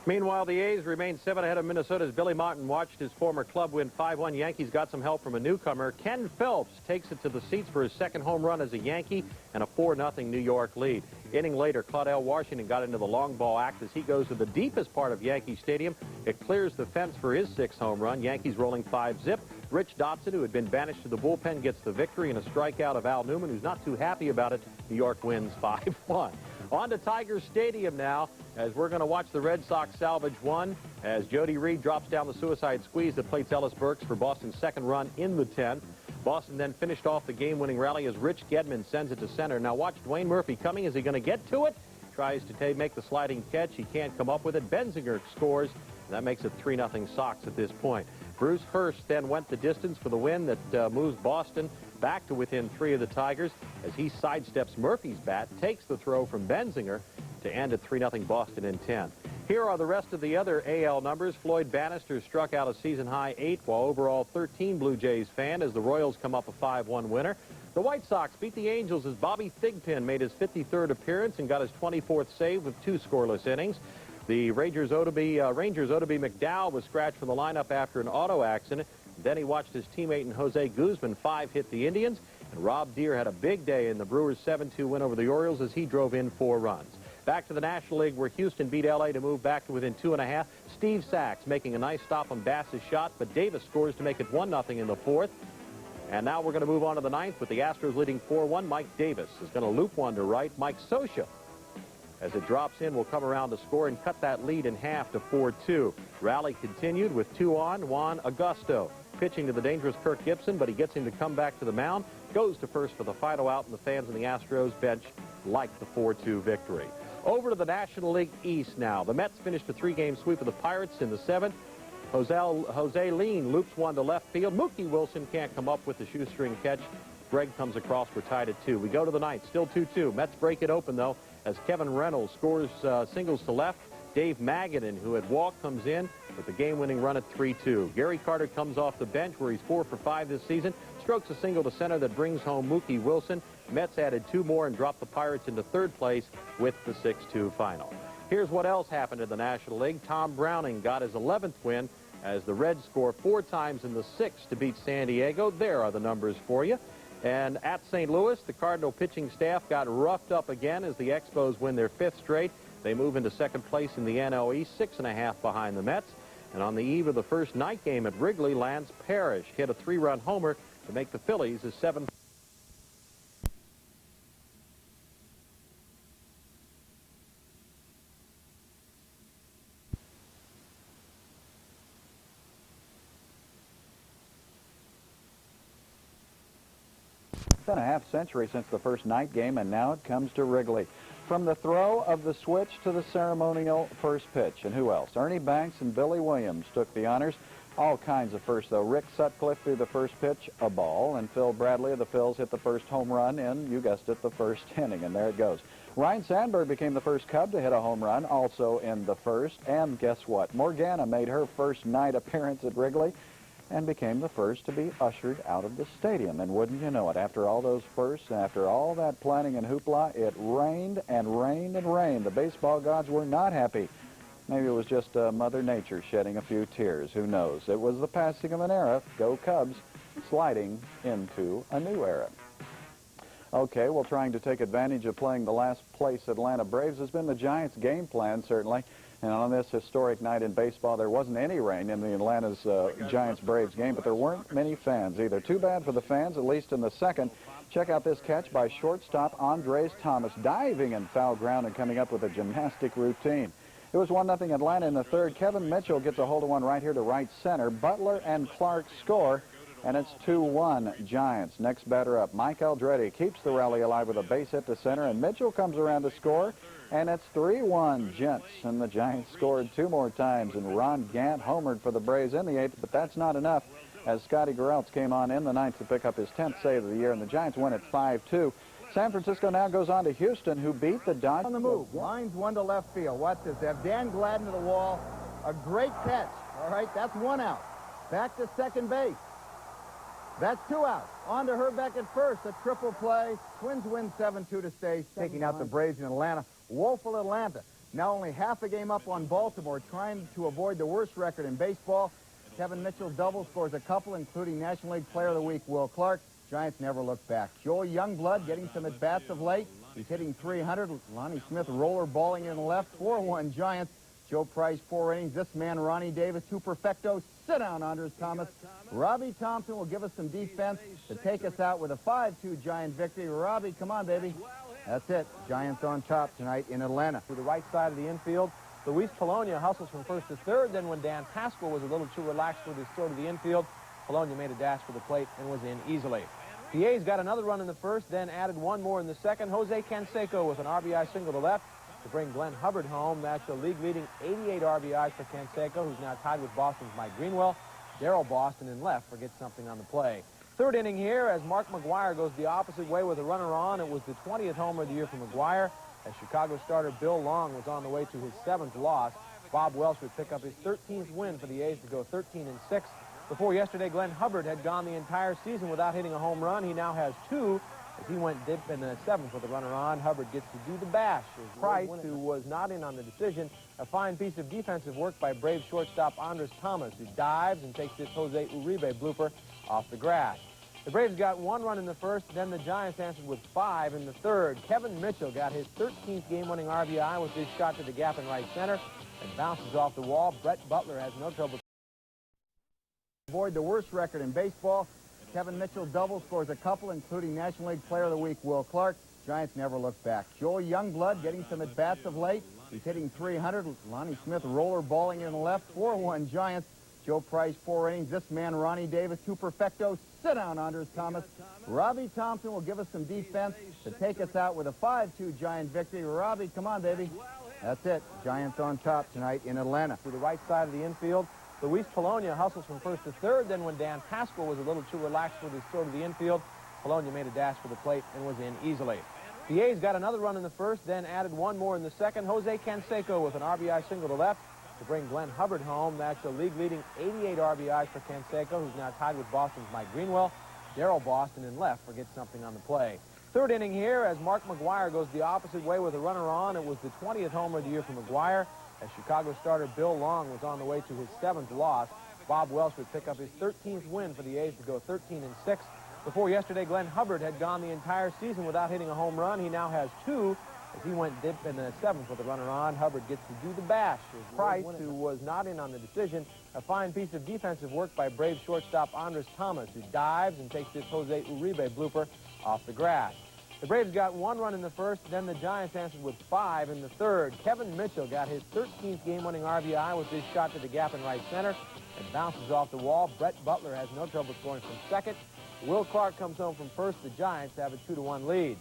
Meanwhile, the A's remain 7 ahead of Minnesota's Billy Martin watched his former club win 5-1. Yankees got some help from a newcomer. Ken Phelps takes it to the seats for his 2nd home run as a Yankee and a 4-0 New York lead. Inning later, Claudell Washington got into the long ball act as he goes to the deepest part of Yankee Stadium. It clears the fence for his 6th home run. Yankees rolling 5-zip. Rich Dotson, who had been banished to the bullpen, gets the victory and a strikeout of Al Newman, who's not too happy about it. New York wins 5-1. On to Tiger Stadium now, as we're going to watch the Red Sox salvage one, as Jody Reed drops down the suicide squeeze that plates Ellis Burks for Boston's 2nd run in the 10th. Boston then finished off the game-winning rally as Rich Gedman sends it to center. Now watch Dwayne Murphy coming. Is he going to get to it? Tries to make the sliding catch. He can't come up with it. Benzinger scores, and that makes it 3-0 Sox at this point. Bruce Hurst then went the distance for the win that moves Boston back to within 3 of the Tigers as he sidesteps Murphy's bat, takes the throw from Benzinger to end at 3-0 Boston in 10. Here are the rest of the other AL numbers. Floyd Bannister struck out a season-high 8, while overall 13 Blue Jays fanned as the Royals come up a 5-1 winner. The White Sox beat the Angels as Bobby Thigpen made his 53rd appearance and got his 24th save with 2 scoreless innings. The Rangers' Oddibe McDowell was scratched from the lineup after an auto accident. Then he watched his teammate and Jose Guzman 5-hit the Indians. And Rob Deere had a big day in the Brewers' 7-2 win over the Orioles as he drove in 4 runs. Back to the National League where Houston beat L.A. to move back to within 2.5. Steve Sachs making a nice stop on Bass's shot, but Davis scores to make it 1-0 in the 4th. And now we're going to move on to the 9th with the Astros leading 4-1. Mike Davis is going to loop one to right. Mike Scioscia As it drops in, will come around to score and cut that lead in half to 4-2. Rally continued with 2 on. Juan Augusto pitching to the dangerous Kirk Gibson, but he gets him to come back to the mound. Goes to first for the final out, and the fans in the Astros bench like the 4-2 victory. Over to the National League East now. The Mets finished a 3-game sweep of the Pirates in the 7th. Jose Lean loops one to left field. Mookie Wilson can't come up with the shoestring catch. Greg comes across. We're tied at 2. We go to the 9th. Still 2-2. Mets break it open, though, as Kevin Reynolds scores singles to left. Dave Magadan, who had walked, comes in with the game-winning run at 3-2. Gary Carter comes off the bench, where he's 4 for 5 this season. Strokes a single to center that brings home Mookie Wilson. Mets added 2 more and dropped the Pirates into 3rd place with the 6-2 final. Here's what else happened in the National League. Tom Browning got his 11th win as the Reds score 4 times in the 6th to beat San Diego. There are the numbers for you. And at St. Louis, the Cardinal pitching staff got roughed up again as the Expos win their 5th straight. They move into 2nd place in the NL East, 6.5 behind the Mets. And on the eve of the first night game at Wrigley, Lance Parrish hit a 3-run homer to make the Phillies a 7th. It's been a half century since the first night game, and now it comes to Wrigley. From the throw of the switch to the ceremonial first pitch. And who else? Ernie Banks and Billy Williams took the honors. All kinds of firsts, though. Rick Sutcliffe threw the first pitch, a ball, and Phil Bradley of the Phils hit the first home run in, you guessed it, the first inning, and there it goes. Ryan Sandberg became the first Cub to hit a home run, also in the first, and guess what? Morgana made her first night appearance at Wrigley and became the first to be ushered out of the stadium. And wouldn't you know it, after all those firsts, after all that planning and hoopla, it rained and rained and rained. The baseball gods were not happy. Maybe it was just Mother Nature shedding a few tears. Who knows? It was the passing of an era. Go Cubs, sliding into a new era. Okay, well, trying to take advantage of playing the last place Atlanta Braves has been the Giants' game plan, certainly. And on this historic night in baseball, there wasn't any rain in the Atlanta's Giants-Braves game, but there weren't many fans either. Too bad for the fans, at least in the 2nd. Check out this catch by shortstop Andres Thomas, diving in foul ground and coming up with a gymnastic routine. It was 1-0 Atlanta in the 3rd. Kevin Mitchell gets a hold of one right here to right center. Butler and Clark score, and it's 2-1 Giants. Next batter up, Mike Aldretti keeps the rally alive with a base hit to center, and Mitchell comes around to score, and it's 3-1 Gents. And the Giants scored 2 more times, and Ron Gant homered for the Braves in the 8th, but that's not enough, as Scotty Geraltz came on in the 9th to pick up his 10th save of the year, and the Giants win at 5-2. San Francisco now goes on to Houston, who beat the Dodgers. On the move, lines one to left field. Watch this. They have Dan Gladden to the wall. A great catch. All right, that's 1 out. Back to second base. That's 2 outs. On to Herbeck at first. A triple play. Twins win 7-2 to stay. Taking out the Braves in Atlanta. Woeful Atlanta. Now only half a game up on Baltimore, trying to avoid the worst record in baseball. Kevin Mitchell double scores a couple, including National League Player of the Week, Will Clark. Giants never look back. Joel Youngblood getting some at-bats of late. He's hitting 300. Lonnie Smith roller balling in the left. 4-1 Giants. Joe Price, 4 innings. This man, Ronnie Davis, 2 perfectos. Sit down, Andres Thomas. Robbie Thompson will give us some defense to take us out with a 5-2 Giant victory. Robbie, come on, baby. That's it. Giants on top tonight in Atlanta. To the right side of the infield, Luis Polonia hustles from first to third. Then when Dan Pascal was a little too relaxed with his throw to the infield, Polonia made a dash for the plate and was in easily. The A's got another run in the first, then added 1 more in the 2nd. Jose Canseco with an RBI single to left to bring Glenn Hubbard home. That's a league-leading 88 RBIs for Canseco, who's now tied with Boston's Mike Greenwell. Darrell Boston in left forgets something on the play. 3rd inning here as Mark McGwire goes the opposite way with a runner on. It was the 20th homer of the year for McGwire, as Chicago starter Bill Long was on the way to his 7th loss. Bob Welsh would pick up his 13th win for the A's to go 13-6. Before yesterday, Glenn Hubbard had gone the entire season without hitting a home run. He now has 2 as he went dip in the 7th with a runner on. Hubbard gets to do the bash. Price, who was not in on the decision, a fine piece of defensive work by Braves shortstop Andres Thomas, who dives and takes this Jose Uribe blooper off the grass. The Braves got 1 run in the first, then the Giants answered with 5 in the 3rd. Kevin Mitchell got his 13th game-winning RBI with this shot to the gap in right center and bounces off the wall. Brett Butler has no trouble. Avoid the worst record in baseball. Kevin Mitchell double scores a couple, including National League Player of the Week, Will Clark. Giants never look back. Joel Youngblood getting some at-bats of late. He's hitting 300. Lonnie Smith rollerballing in the left. 4-1 Giants. Joe Price, 4 innings. This man, Ronnie Davis, 2 perfectos. Sit down, Andres Thomas. Robbie Thompson will give us some defense to take us out with a 5-2 Giant victory. Robbie, come on, baby. That's it. Giants on top tonight in Atlanta. To the right side of the infield, Luis Polonia hustles from first to third. Then when Dan Pascal was a little too relaxed with his throw to the infield, Polonia made a dash for the plate and was in easily. The A's got another run in the first, then added one more in the second. Jose Canseco with an RBI single to left to bring Glenn Hubbard home. That's a league-leading 88 RBIs for Canseco, who's now tied with Boston's Mike Greenwell. Darrell Boston in left forgets something on the play. Third inning here as Mark McGwire goes the opposite way with a runner on. It was the 20th homer of the year for McGwire. As Chicago starter Bill Long was on the way to his 7th loss, Bob Welsh would pick up his 13th win for the A's to go 13-6. Before yesterday, Glenn Hubbard had gone the entire season without hitting a home run. He now has 2. As he went dip in the 7th with a runner on, Hubbard gets to do the bash. Price, who was not in on the decision, a fine piece of defensive work by Braves shortstop Andres Thomas, who dives and takes this Jose Uribe blooper off the grass. The Braves got 1 run in the first, then the Giants answered with 5 in the third. Kevin Mitchell got his 13th game-winning RBI with this shot to the gap in right center and bounces off the wall. Brett Butler has no trouble scoring from second. Will Clark comes home from first. The Giants have a 2-1 lead.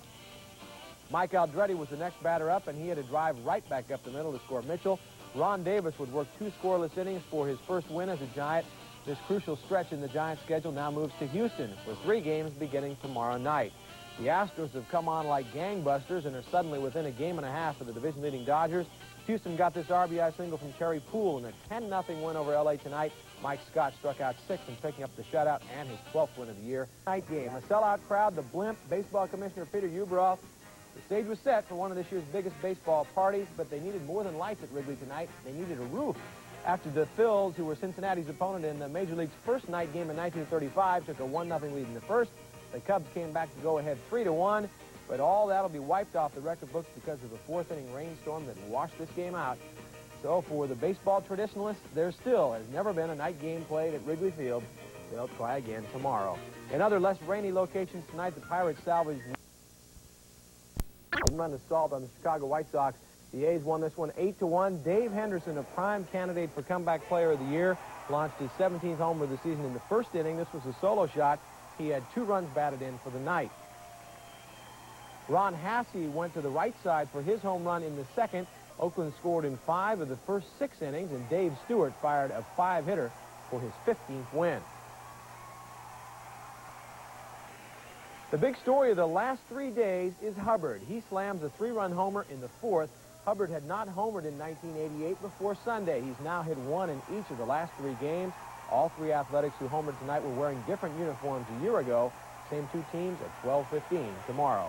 Mike Aldretti was the next batter up, and he had to drive right back up the middle to score Mitchell. Ron Davis would work 2 scoreless innings for his first win as a Giant. This crucial stretch in the Giants' schedule now moves to Houston for 3 games beginning tomorrow night. The Astros have come on like gangbusters and are suddenly within a game and a half of the division-leading Dodgers. Houston got this RBI single from Terry Poole in a 10-0 win over L.A. tonight. Mike Scott struck out 6 in picking up the shutout and his 12th win of the year. Night game, a sellout crowd, the blimp, baseball commissioner Peter Ueberroth. The stage was set for one of this year's biggest baseball parties, but they needed more than lights at Wrigley tonight. They needed a roof. After the Phils, who were Cincinnati's opponent in the Major League's first night game in 1935, took a 1-0 lead in the first. The Cubs came back to go ahead 3-1, but all that'll be wiped off the record books because of a 4th-inning rainstorm that washed this game out. So for the baseball traditionalists, there still has never been a night game played at Wrigley Field. They'll try again tomorrow. In other less rainy locations tonight, the Pirates salvaged one run assault on the Chicago White Sox. The A's won this one 8-1. Dave Henderson, a prime candidate for comeback player of the year, launched his 17th homer of the season in the first inning. This was a solo shot. He had 2 runs batted in for the night. Ron Hassey went to the right side for his home run in the second. Oakland scored in 5 of the first 6 innings, and Dave Stewart fired a 5-hitter for his 15th win. The big story of the last 3 days is Hubbard. He slams a 3-run homer in the 4th. Hubbard had not homered in 1988 before Sunday. He's now hit 1 in each of the last 3 games. All 3 athletics who homered tonight were wearing different uniforms a year ago. Same 2 teams at 12:15 tomorrow.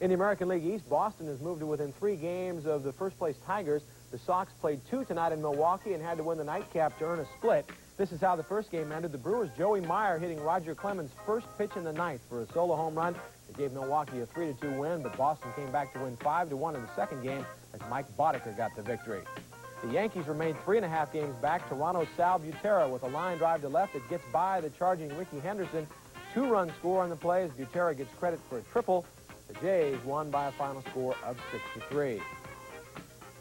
In the American League East, Boston has moved to within 3 games of the first-place Tigers. The Sox played 2 tonight in Milwaukee and had to win the nightcap to earn a split. This is how the first game ended. The Brewers' Joey Meyer hitting Roger Clemens' first pitch in the 9th for a solo home run. It gave Milwaukee a 3-2 win, but Boston came back to win 5-1 in the second game as Mike Boddicker got the victory. The Yankees remained 3.5 games back. Toronto's Sal Butera with a line drive to left that gets by the charging Ricky Henderson. 2-run score on the play as Butera gets credit for a triple. The Jays won by a final score of 6-3.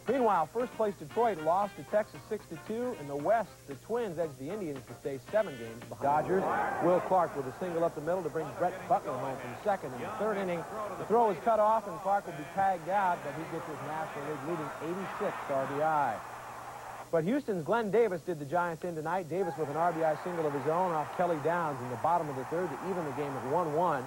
Meanwhile, first-place Detroit lost to Texas 6-2. In the West, the Twins edged the Indians to stay 7 games behind. Dodgers, Will Clark with a single up the middle to bring Brett Butler home from second. In the 3rd inning, the throw is cut off, and Clark will be tagged out, but he gets his National League leading 86th RBI. But Houston's Glenn Davis did the Giants in tonight. Davis with an RBI single of his own off Kelly Downs in the bottom of the 3rd to even the game at 1-1.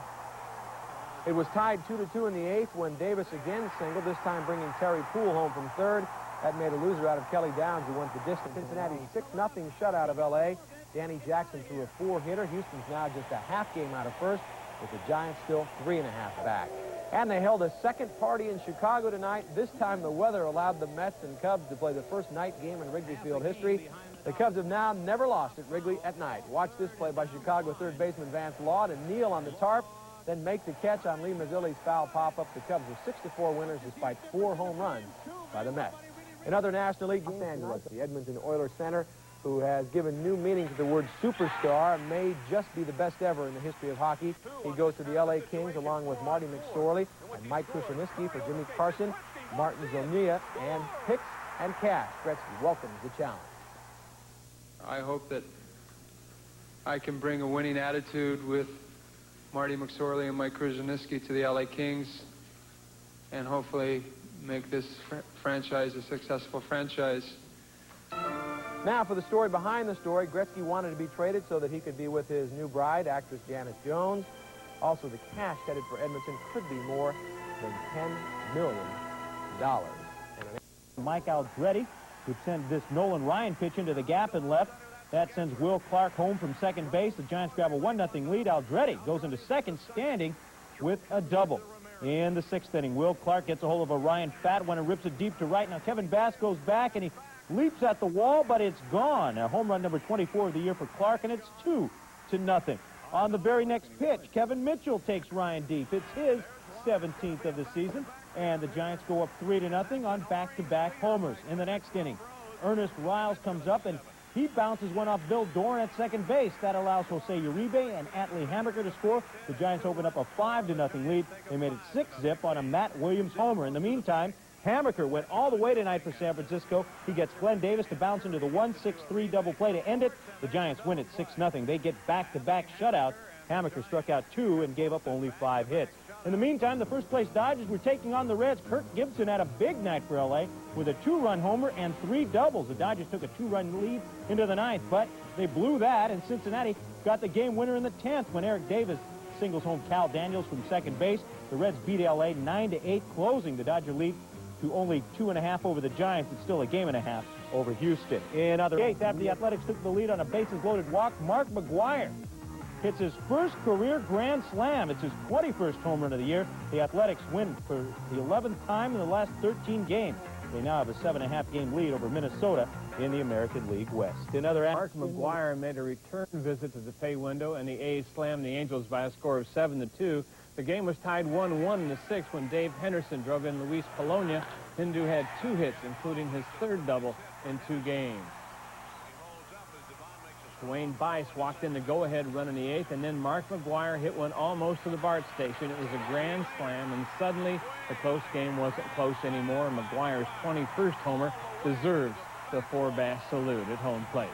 It was tied 2-2 in the 8th when Davis again singled, this time bringing Terry Poole home from 3rd. That made a loser out of Kelly Downs, who went the distance. Cincinnati's 6-0 shutout of L.A. Danny Jackson threw a 4-hitter. Houston's now just a half game out of first, with the Giants still 3.5 back. And they held a second party in Chicago tonight. This time the weather allowed the Mets and Cubs to play the first night game in Wrigley Field history. The Cubs have now never lost at Wrigley at night. Watch this play by Chicago third baseman Vance Laud and kneel on the tarp, then make the catch on Lee Mazzilli's foul pop-up. The Cubs are 6-4 winners despite 4 home runs by the Mets. In other National League, Los Angeles, the Edmonton Oilers center who has given new meaning to the word superstar, may just be the best ever in the history of hockey. He goes to the LA Kings along with Marty McSorley and Mike Kruszyniski for Jimmy Carson, Martin Zoniya, and Hicks and Cash. Gretzky welcomes the challenge. I hope that I can bring a winning attitude with Marty McSorley and Mike Kruszyniski to the LA Kings and hopefully make this franchise a successful franchise. Now for the story behind the story. Gretzky wanted to be traded so that he could be with his new bride, actress Janis Jones. Also, the cash headed for Edmonton could be more than $10 million. Mike Aldretti, who sent this Nolan Ryan pitch into the gap and left. That sends Will Clark home from second base. The Giants grab a 1-0 lead. Aldretti goes into second standing with a double. In the 6th inning, Will Clark gets a hold of a Ryan Fat one and rips it deep to right. Now Kevin Bass goes back and he leaps at the wall, but it's gone. A home run number 24 of the year for Clark, and it's 2-0. On the very next pitch, Kevin Mitchell takes Ryan deep. It's his 17th of the season, and the Giants go up 3-0 on back-to-back homers. In the next inning, Ernest Riles comes up, and he bounces one off Bill Dorn at second base. That allows Jose Uribe and Atlee Hammaker to score. The Giants open up a 5-0 lead. They made it 6-zip on a Matt Williams homer. In the meantime, Hammaker went all the way tonight for San Francisco. He gets Glenn Davis to bounce into the 1-6-3 double play to end it. The Giants win it 6-0. They get back-to-back shutouts. Hammaker struck out 2 and gave up only 5 hits. In the meantime, the first-place Dodgers were taking on the Reds. Kirk Gibson had a big night for L.A. with a 2-run homer and 3 doubles. The Dodgers took a 2-run lead into the 9th, but they blew that, and Cincinnati got the game winner in the 10th when Eric Davis singles home Cal Daniels from second base. The Reds beat L.A. 9-8, closing the Dodger lead to only 2.5 over the Giants. It's still a 1.5 over Houston. In other 8th, after the Athletics took the lead on a bases-loaded walk, Mark McGwire hits his first career grand slam. It's his 21st home run of the year. The Athletics win for the 11th time in the last 13 games. They now have a 7.5-game lead over Minnesota in the American League West. Mark McGwire made a return visit to the pay window, and the A's slammed the Angels by a score of 7-2. The game was tied 1-1 in the 6th when Dave Henderson drove in Luis Polonia. Hindu had 2 hits, including his 3rd double in 2 games. Dwayne Bice walked in the go-ahead run in the 8th, and then Mark McGwire hit one almost to the BART station. It was a grand slam, and suddenly the close game wasn't close anymore. McGuire's 21st homer deserves the 4-bash salute at home plate.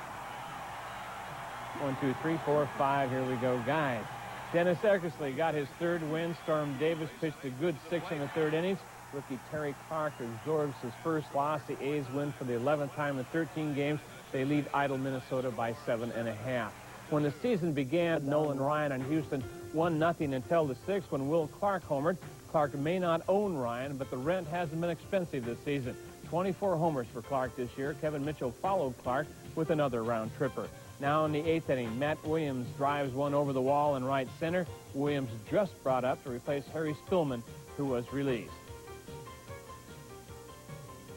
1, 2, 3, 4, 5. Here we go, guys. Dennis Eckersley got his 3rd win. Storm Davis pitched a good 6 in the 3rd innings. Rookie Terry Clark absorbs his first loss. The A's win for the 11th time in 13 games. They lead idle Minnesota by 7.5. When the season began, Nolan Ryan on Houston 1-0 until the 6th when Will Clark homered. Clark may not own Ryan, but the rent hasn't been expensive this season. 24 homers for Clark this year. Kevin Mitchell followed Clark with another round tripper. Now in the 8th inning, Matt Williams drives one over the wall in right center. Williams just brought up to replace Harry Spillman, who was released.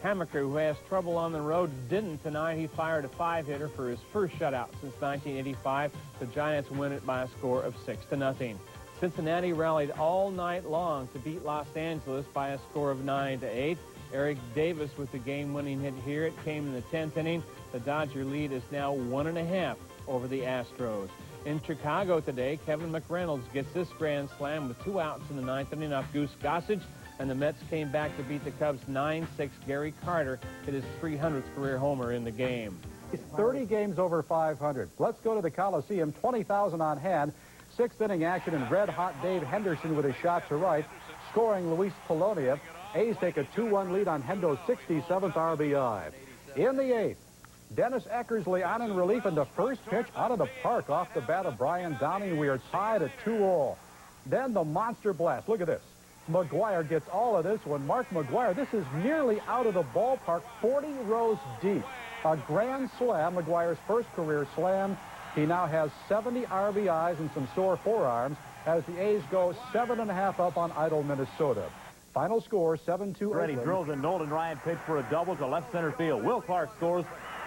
Hammaker, who has trouble on the road, didn't tonight. He fired a 5-hitter for his first shutout since 1985. The Giants win it by a score of 6-0. Cincinnati rallied all night long to beat Los Angeles by a score of 9-8. Eric Davis with the game-winning hit here. It came in the 10th inning. The Dodger lead is now 1.5 over the Astros. In Chicago today, Kevin McReynolds gets this grand slam with 2 outs in the 9th inning off Goose Gossage. And the Mets came back to beat the Cubs 9-6. Gary Carter hit his 300th career homer in the game. 30 games over 500. Let's go to the Coliseum. 20,000 on hand. 6th inning action, and red-hot Dave Henderson with a shot to right, scoring Luis Polonia. A's take a 2-1 lead on Hendo's 67th RBI. In the 8th, Dennis Eckersley on in relief, and the first pitch out of the park off the bat of Brian Downey. We are tied at 2-all. Then the monster blast. Look at this. McGwire gets all of this one. Mark McGwire, this is nearly out of the ballpark, 40 rows deep. A grand slam, McGwire's first career slam. He now has 70 RBIs and some sore forearms as the A's go 7.5 up on idle Minnesota. Final score, 7-2. Ready drills a Nolan Ryan pitch for a double to left center field. Will Clark scores.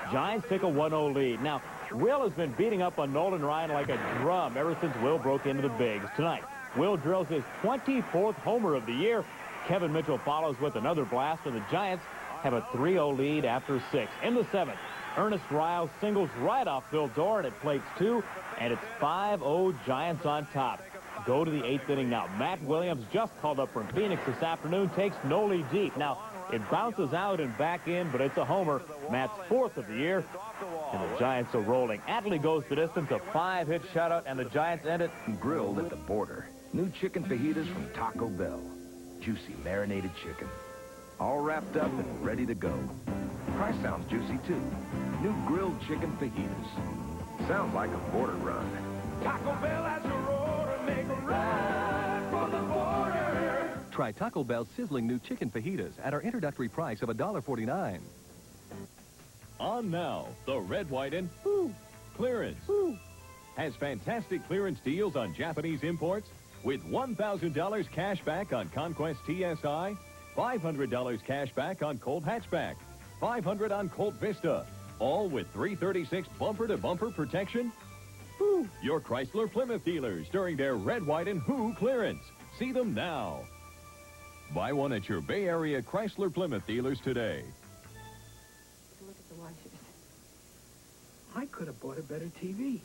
Giants take a 1-0 lead. Now, Will has been beating up on Nolan Ryan like a drum ever since Will broke into the bigs. Tonight, Will drills his 24th homer of the year. Kevin Mitchell follows with another blast, and the Giants have a 3-0 lead after 6. In the 7th, Ernest Riles singles right off Bill Doran at plate 2, and it's 5-0 Giants on top. Go to the 8th inning now. Matt Williams, just called up from Phoenix this afternoon, takes Noli deep. Now, it bounces out and back in, but it's a homer. Matt's 4th of the year, and the Giants are rolling. Atlee goes the distance, a 5-hit shutout, and the Giants end it. Grilled at the border. New chicken fajitas from Taco Bell. Juicy marinated chicken. All wrapped up and ready to go. Price sounds juicy, too. New grilled chicken fajitas. Sounds like a border run. Taco Bell has your order, make a run for the border. Try Taco Bell's sizzling new chicken fajitas at our introductory price of $1.49. On now, the Red, White, and clearance. Has fantastic clearance deals on Japanese imports with $1,000 cash back on Conquest TSI, $500 cash back on Colt Hatchback, $500 on Colt Vista, all with $336 bumper-to-bumper protection. Your Chrysler Plymouth dealers during their Red, White, and clearance. See them now. Buy one at your Bay Area Chrysler Plymouth dealers today. Look at the washers. I could have bought a better TV.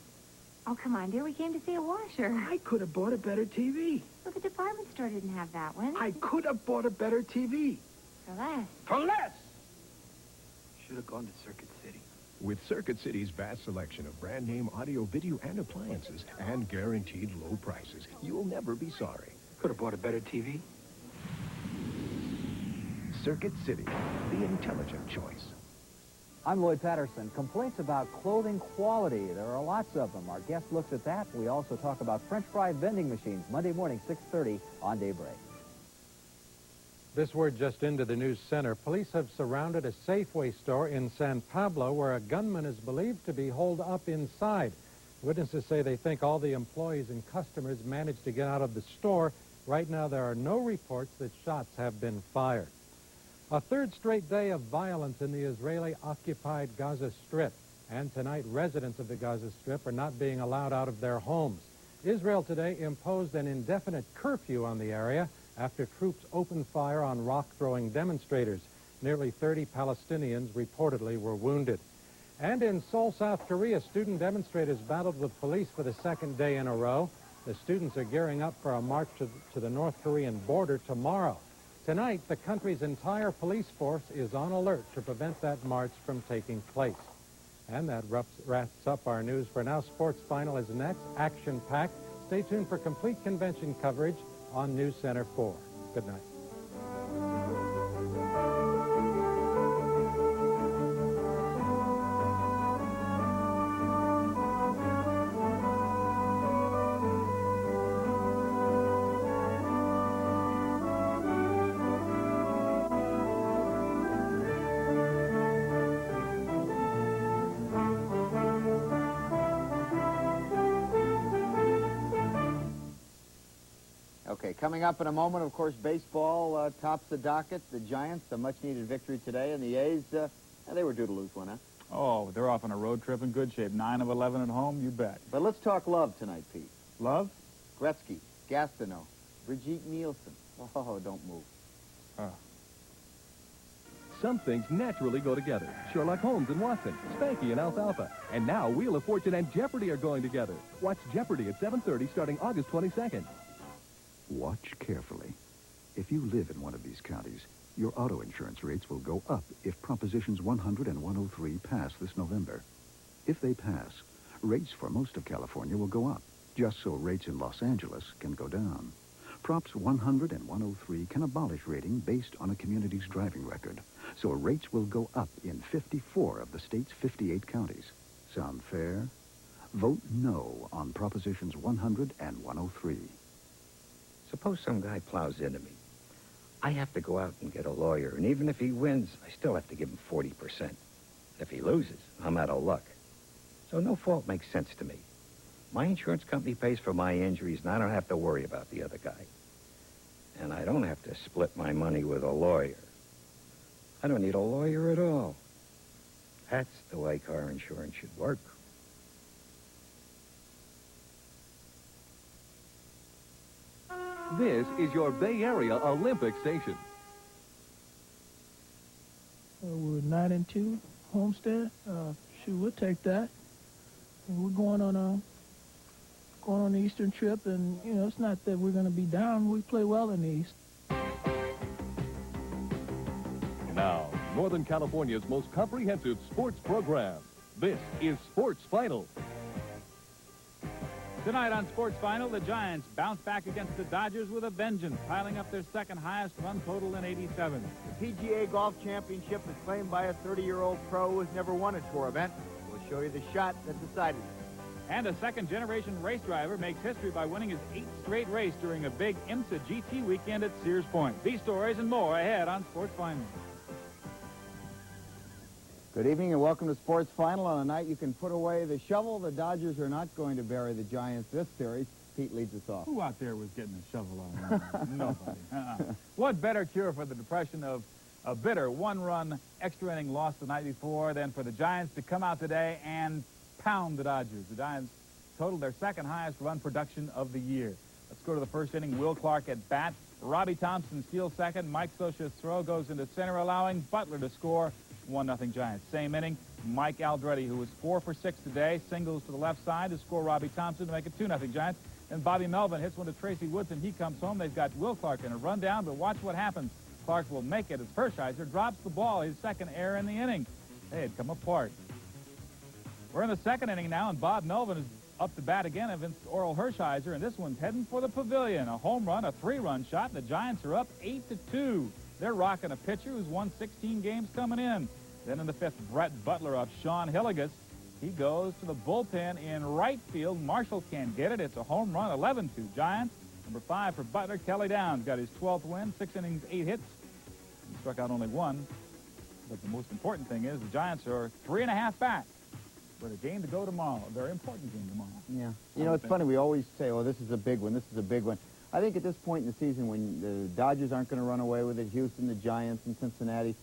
Oh, come on, dear. We came to see a washer. I could have bought a better TV. Well, the department store didn't have that one. I could have bought a better TV. For less. For less! Should have gone to Circuit City. With Circuit City's vast selection of brand name audio, video, and appliances, and guaranteed low prices, you'll never be sorry. Could have bought a better TV. Circuit City, the intelligent choice. I'm Lloyd Patterson. Complaints about clothing quality. There are lots of them. Our guest looks at that. We also talk about French fry vending machines. Monday morning, 6:30 on Daybreak. This word just into the news center. Police have surrounded a Safeway store in San Pablo where a gunman is believed to be holed up inside. Witnesses say they think all the employees and customers managed to get out of the store. Right now, there are no reports that shots have been fired. A third straight day of violence in the Israeli-occupied Gaza Strip. And tonight, residents of the Gaza Strip are not being allowed out of their homes. Israel today imposed an indefinite curfew on the area after troops opened fire on rock-throwing demonstrators. Nearly 30 Palestinians reportedly were wounded. And in Seoul, South Korea, student demonstrators battled with police for the second day in a row. The students are gearing up for a march to the North Korean border tomorrow. Tonight, the country's entire police force is on alert to prevent that march from taking place. And that wraps up our news for now. Sports Final is next, action-packed. Stay tuned for complete convention coverage on News Center 4. Good night. Okay, coming up in a moment, of course, baseball tops the docket. The Giants, a much-needed victory today, and the A's, they were due to lose one, huh? Oh, they're off on a road trip in good shape. 9 of 11 at home, you bet. But let's talk love tonight, Pete. Love? Gretzky, Gastineau, Brigitte Nielsen. Oh, don't move. Some things naturally go together. Sherlock Holmes and Watson, Spanky and Alfalfa. And now Wheel of Fortune and Jeopardy are going together. Watch Jeopardy at 7:30 starting August 22nd. Watch carefully. If you live in one of these counties, your auto insurance rates will go up if Propositions 100 and 103 pass this November. If they pass, rates for most of California will go up, just so rates in Los Angeles can go down. Props 100 and 103 can abolish rating based on a community's driving record, so rates will go up in 54 of the state's 58 counties. Sound fair? Vote no on Propositions 100 and 103. Suppose some guy plows into me. I have to go out and get a lawyer, and even if he wins, I still have to give him 40%. If he loses, I'm out of luck. So no fault makes sense to me. My insurance company pays for my injuries, and I don't have to worry about the other guy. And I don't have to split my money with a lawyer. I don't need a lawyer at all. That's the way car insurance should work. This is your Bay Area Olympic station. We're 9-2. Homestead. Shoot, we'll take that. And we're going on the Eastern trip, and you know, it's not that we're going to be down. We play well in the East. Now, Northern California's most comprehensive sports program. This is Sports Final. Tonight on Sports Final, the Giants bounce back against the Dodgers with a vengeance, piling up their second highest run total in 87. The PGA Golf Championship is claimed by a 30-year-old pro who has never won a tour event. We'll show you the shot that decided it. And a second-generation race driver makes history by winning his 8th straight race during a big IMSA GT weekend at Sears Point. These stories and more ahead on Sports Final. Good evening and welcome to Sports Final. On a night you can put away the shovel. The Dodgers are not going to bury the Giants this series. Pete leads us off. Who out there was getting a shovel on? Nobody. What better cure for the depression of a bitter one-run extra inning loss the night before than for the Giants to come out today and pound the Dodgers. The Giants totaled their second highest run production of the year. Let's go to the first inning. Will Clark at bat. Robbie Thompson steals second. Mike Scioscia's throw goes into center, allowing Butler to score. 1-0 Giants. Same inning, Mike Aldretti, who was 4 for 6 today, singles to the left side to score Robbie Thompson to make it 2-0 Giants. And Bobby Melvin hits one to Tracy Woodson. He comes home. They've got Will Clark in a rundown, but watch what happens. Clark will make it as Hershiser drops the ball, his second error in the inning. They had come apart. We're in the second inning now, and Bob Melvin is up to bat again against Oral Hershiser, and this one's heading for the pavilion. A home run, a 3-run shot, and the Giants are up 8-2. They're rocking a pitcher who's won 16 games coming in. Then in the fifth, Brett Butler off Sean Hilligus. He goes to the bullpen in right field. Marshall can't get it. It's a home run, 11-2 Giants. Number 5 for Butler. Kelly Downs got his 12th win, 6 innings, 8 hits. He struck out only 1. But the most important thing is the Giants are 3.5 back with a game to go tomorrow. A very important game tomorrow. Yeah. You know, it's funny. We always say, oh, this is a big one. This is a big one. I think at this point in the season when the Dodgers aren't going to run away with it, Houston, the Giants, and Cincinnati,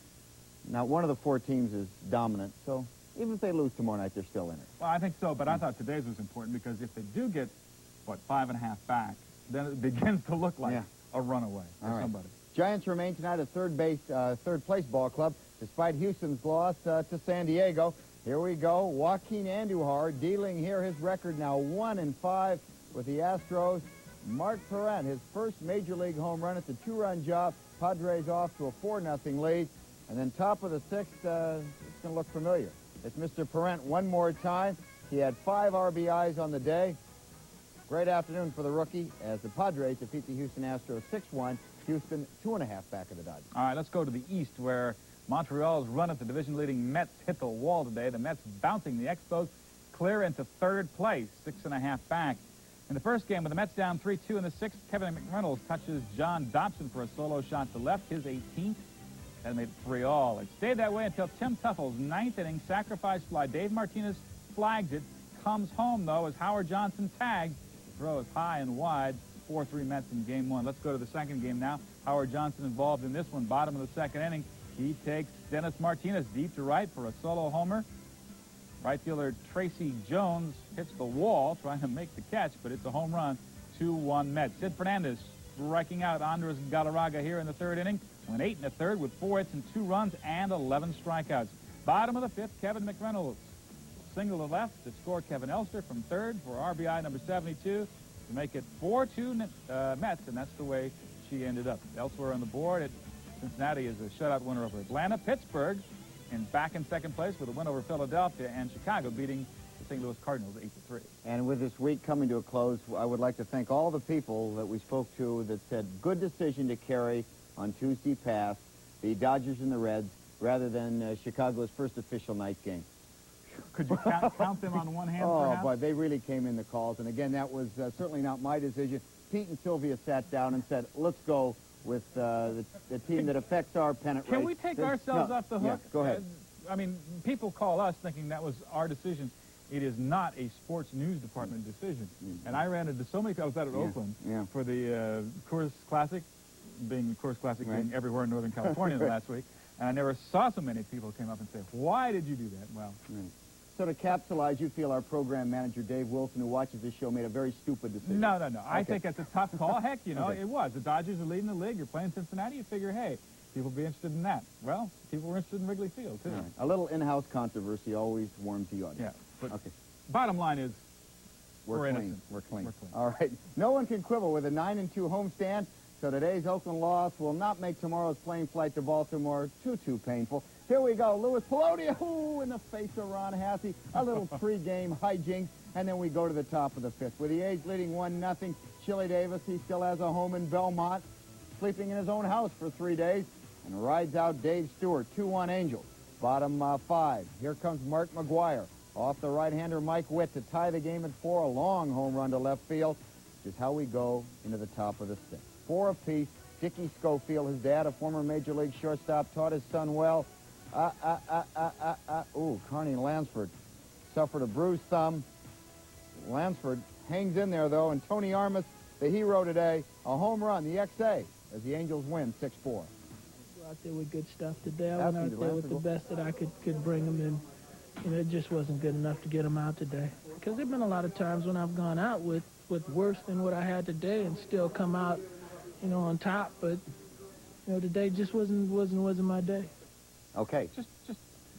now one of the 4 teams is dominant. So even if they lose tomorrow night, they're still in it. Well, I think so, but I thought today's was important because if they do get, 5.5 back, then it begins to look like a runaway for somebody. Giants remain tonight a third place ball club despite Houston's loss to San Diego. Here we go. Joaquin Andujar dealing here his record now 1-5 with the Astros. Mark Parent, his first major league home run. It's a 2-run job. Padres off to a 4-0 lead. And then top of the 6th, it's going to look familiar. It's Mr. Parent one more time. He had 5 RBIs on the day. Great afternoon for the rookie as the Padres defeat the Houston Astros 6-1. Houston 2.5 back of the Dodgers. All right, let's go to the East where Montreal's run at the division-leading Mets hit the wall today. The Mets bouncing the Expos clear into third place, 6.5 back. In the first game, with the Mets down 3-2 in the 6th, Kevin McReynolds touches John Dobson for a solo shot to left, his 18th. That made it 3-all. It stayed that way until Tim Tuffle's 9th inning sacrifice fly. Dave Martinez flags it, comes home, though, as Howard Johnson tags. The throw is high and wide. 4-3 Mets in game 1. Let's go to the second game now. Howard Johnson involved in this one, bottom of the second inning. He takes Dennis Martinez deep to right for a solo homer. Right fielder Tracy Jones hits the wall trying to make the catch, but it's a home run. 2-1 Mets. Sid Fernandez striking out Andres Galarraga here in the third inning. Went 8 1/3 with 4 hits and 2 runs and 11 strikeouts. Bottom of the 5th, Kevin McReynolds. Single to left to score Kevin Elster from third for RBI number 72 to make it 4-2 Mets, and that's the way she ended up. Elsewhere on the board, Cincinnati is a shutout winner over Atlanta. Pittsburgh and back in second place with a win over Philadelphia, and Chicago beating the St. Louis Cardinals 8-3. And with this week coming to a close, I would like to thank all the people that we spoke to that said good decision to carry on Tuesday past the Dodgers and the Reds rather than Chicago's first official night game. Could you count them on one hand, Oh, perhaps? but they really came in the calls. And again, that was certainly not my decision. Pete and Sylvia sat down and said, let's go with the team that affects our pennant race. Can we take ourselves off the hook? Yeah, go ahead. I mean, people call us thinking that was our decision. It is not a sports news department decision. And I ran into so many people. I was out at Oakland for the Coors Classic, being everywhere in Northern California last week. And I never saw so many people came up and say, why did you do that? Well, So to capsulize, you feel our program manager, Dave Wilson, who watches this show, made a very stupid decision. No. I think it's a tough call. Heck, you know, it was. The Dodgers are leading the league. You're playing Cincinnati. You figure, hey, people be interested in that. Well, people were interested in Wrigley Field, too. Right. A little in-house controversy always warms the audience. Yeah, but okay. Bottom line is, We're We're clean. innocent. We're clean. We're clean. All right. No one can quibble with a 9-2 homestand, so today's Oakland loss will not make tomorrow's plane flight to Baltimore too painful. Here we go. Louis Pelodia, ooh, in the face of Ron Hasse. A little pregame hijinks, and then we go to the top of the fifth. With the A's leading 1-0, Chili Davis, he still has a home in Belmont, sleeping in his own house for 3 days, and rides out Dave Stewart, 2-1 Angels. Bottom 5. Here comes Mark McGuire. Off the right-hander Mike Witt to tie the game at 4. A long home run to left field, which is how we go into the top of the sixth. 4 apiece. Dickie Schofield, his dad, a former Major League shortstop, taught his son well. Ooh, Carney Lansford suffered a bruised thumb. Lansford hangs in there, though, and Tony Armas, the hero today, a home run, the XA, as the Angels win 6-4. Go out there with good stuff today. I went out there with the best that I could bring them in. You know, it just wasn't good enough to get them out today. Because there have been a lot of times when I've gone out with worse than what I had today and still come out, you know, on top. But, you know, today just wasn't my day. Okay. Just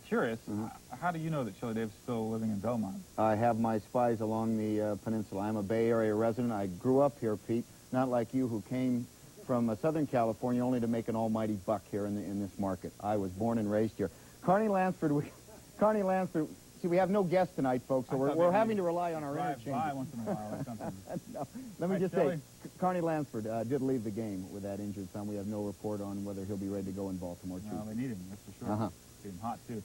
curious, how do you know that Chili Davis is still living in Belmont? I have my spies along the peninsula. I'm a Bay Area resident. I grew up here, Pete, not like you who came from Southern California only to make an almighty buck here in this market. I was born and raised here. Carney Lansford, see, we have no guests tonight, folks, so we're having to rely on our interchange. Once in a while or something. No. Let me just say, Carney Lansford did leave the game with that injured thumb. We have no report on whether he'll be ready to go in Baltimore Tuesday. Well, they need him, that's for sure. Get him hot, too.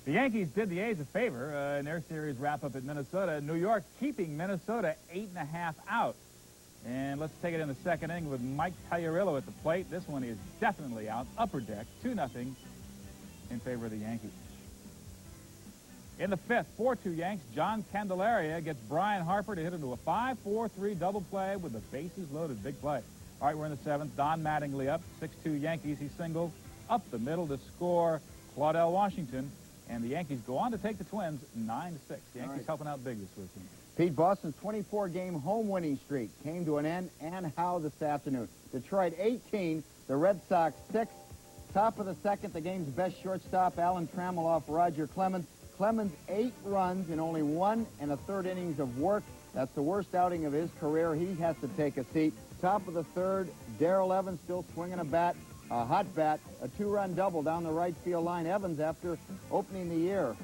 The Yankees did the A's a favor in their series wrap-up at Minnesota. New York keeping Minnesota 8.5 out. And let's take it in the second inning with Mike Tagliarillo at the plate. This one is definitely out. Upper deck, 2-0 in favor of the Yankees. In the fifth, 4-2 Yanks, John Candelaria gets Brian Harper to hit into a 5-4-3 double play with the bases loaded. Big play. All right, we're in the seventh. Don Mattingly up, 6-2 Yankees. He singles up the middle to score Claudell Washington. And the Yankees go on to take the Twins 9-6. The Yankees helping out big this weekend. Pete, Boston's 24-game home winning streak came to an end, and how this afternoon. Detroit 18, the Red Sox 6. Top of the second, the game's best shortstop, Alan Trammell off Roger Clemens. Clemens 8 runs in only 1 1/3 innings of work. That's the worst outing of his career. He has to take a seat. Top of the third, Darrell Evans still swinging a bat, a hot bat, a 2-run double down the right field line. Evans, after opening the year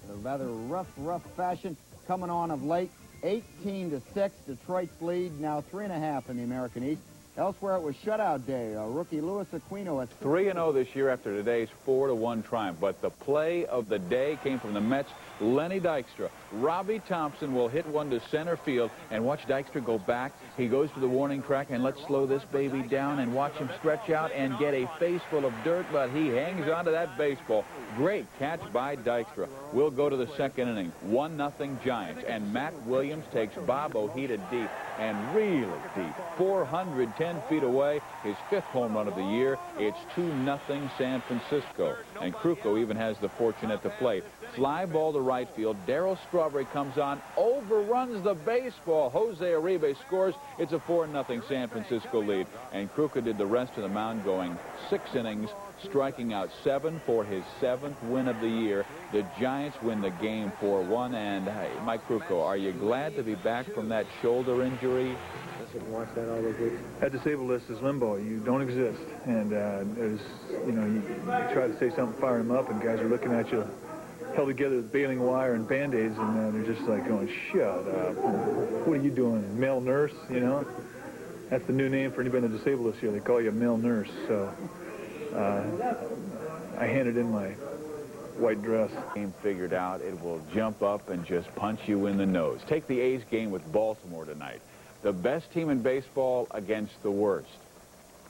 in a rather rough fashion, coming on of late, 18-6. Detroit's lead now 3.5 in the American East. Elsewhere, it was shutout day. Rookie Luis Aquino at 3-0 this year after today's 4-1 triumph. But the play of the day came from the Mets' Lenny Dykstra. Robbie Thompson will hit one to center field, and watch Dykstra go back. He goes to the warning track, and let's slow this baby down and watch him stretch out and get a face full of dirt, but he hangs onto that baseball. Great catch by Dykstra. We'll go to the second inning. 1-0 Giants, and Matt Williams takes Bob Ojeda deep, and really deep. 410 feet away, his 5th home run of the year. It's 2-0 San Francisco. And Kruko even has the fortune at the plate. Fly ball to right field. Darryl Strawberry comes on, overruns the baseball. Jose Uribe scores. It's a 4-0 San Francisco lead. And Kruko did the rest of the mound, going 6 innings, striking out 7 for his 7th win of the year. The Giants win the game 4-1. And hey, Mike Kruko, are you glad to be back from that shoulder injury? Watch that all those weeks. That disabled list is limbo. You don't exist. And there's, you know, you try to say something, fire them up, and guys are looking at you held together with baling wire and Band-Aids, and they're just like going, shut up. What are you doing? Male nurse, you know? That's the new name for anybody in the disabled list here. They call you a male nurse. So I handed in my white dress. Game figured out, it will jump up and just punch you in the nose. Take the A's game with Baltimore tonight. The best team in baseball against the worst.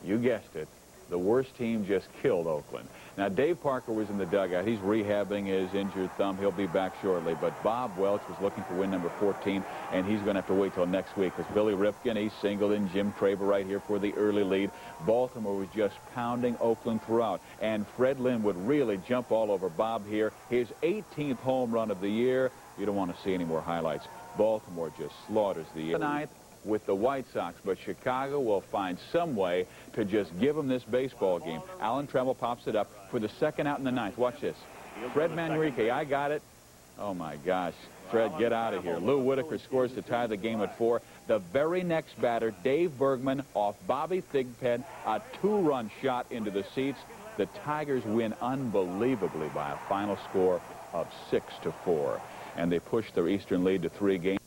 You guessed it. The worst team just killed Oakland. Now, Dave Parker was in the dugout. He's rehabbing his injured thumb. He'll be back shortly. But Bob Welch was looking for win number 14, and he's going to have to wait till next week because Billy Rifkin, he singled in Jim Traber right here for the early lead. Baltimore was just pounding Oakland throughout. And Fred Lynn would really jump all over Bob here. His 18th home run of the year. You don't want to see any more highlights. Baltimore just slaughters the 9th. with the White Sox, but Chicago will find some way to just give them this baseball game. Alan Trammell pops it up for the second out in the ninth. Watch this. Fred Manrique, I got it. Oh, my gosh. Fred, get out of here. Lou Whitaker scores to tie the game at 4. The very next batter, Dave Bergman, off Bobby Thigpen, a 2-run shot into the seats. The Tigers win unbelievably by a final score of 6-4. And they push their Eastern lead to 3 games.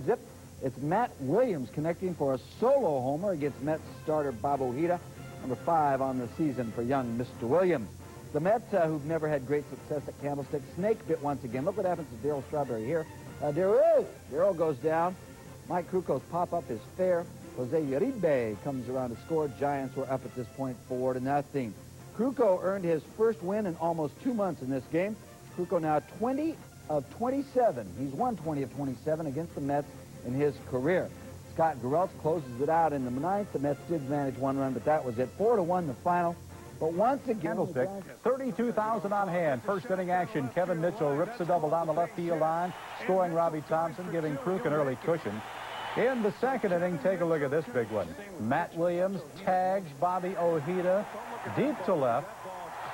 Zip. It's Matt Williams connecting for a solo homer against Mets starter Bob Ojeda, number 5 on the season for young Mr. Williams. The Mets, who've never had great success at Candlestick, snake bit once again. Look what happens to Darryl Strawberry here. Darryl goes down. Mike Kruko's pop-up is fair. Jose Uribe comes around to score. Giants were up at this point 4-0. Kruko earned his first win in almost 2 months in this game. Kruko now 20 of 27. He's won 20 of 27 against the Mets in his career. Scott Geraltz closes it out in the 9th. The Mets did manage 1 run, but that was it. 4-1 the final. But once again, Candlestick, 32,000 on hand. First inning action. Kevin Mitchell rips a double down the left field line, scoring Robbie Thompson, giving Kruk an early cushion. In the second inning, take a look at this big one. Matt Williams tags Bobby Ojeda deep to left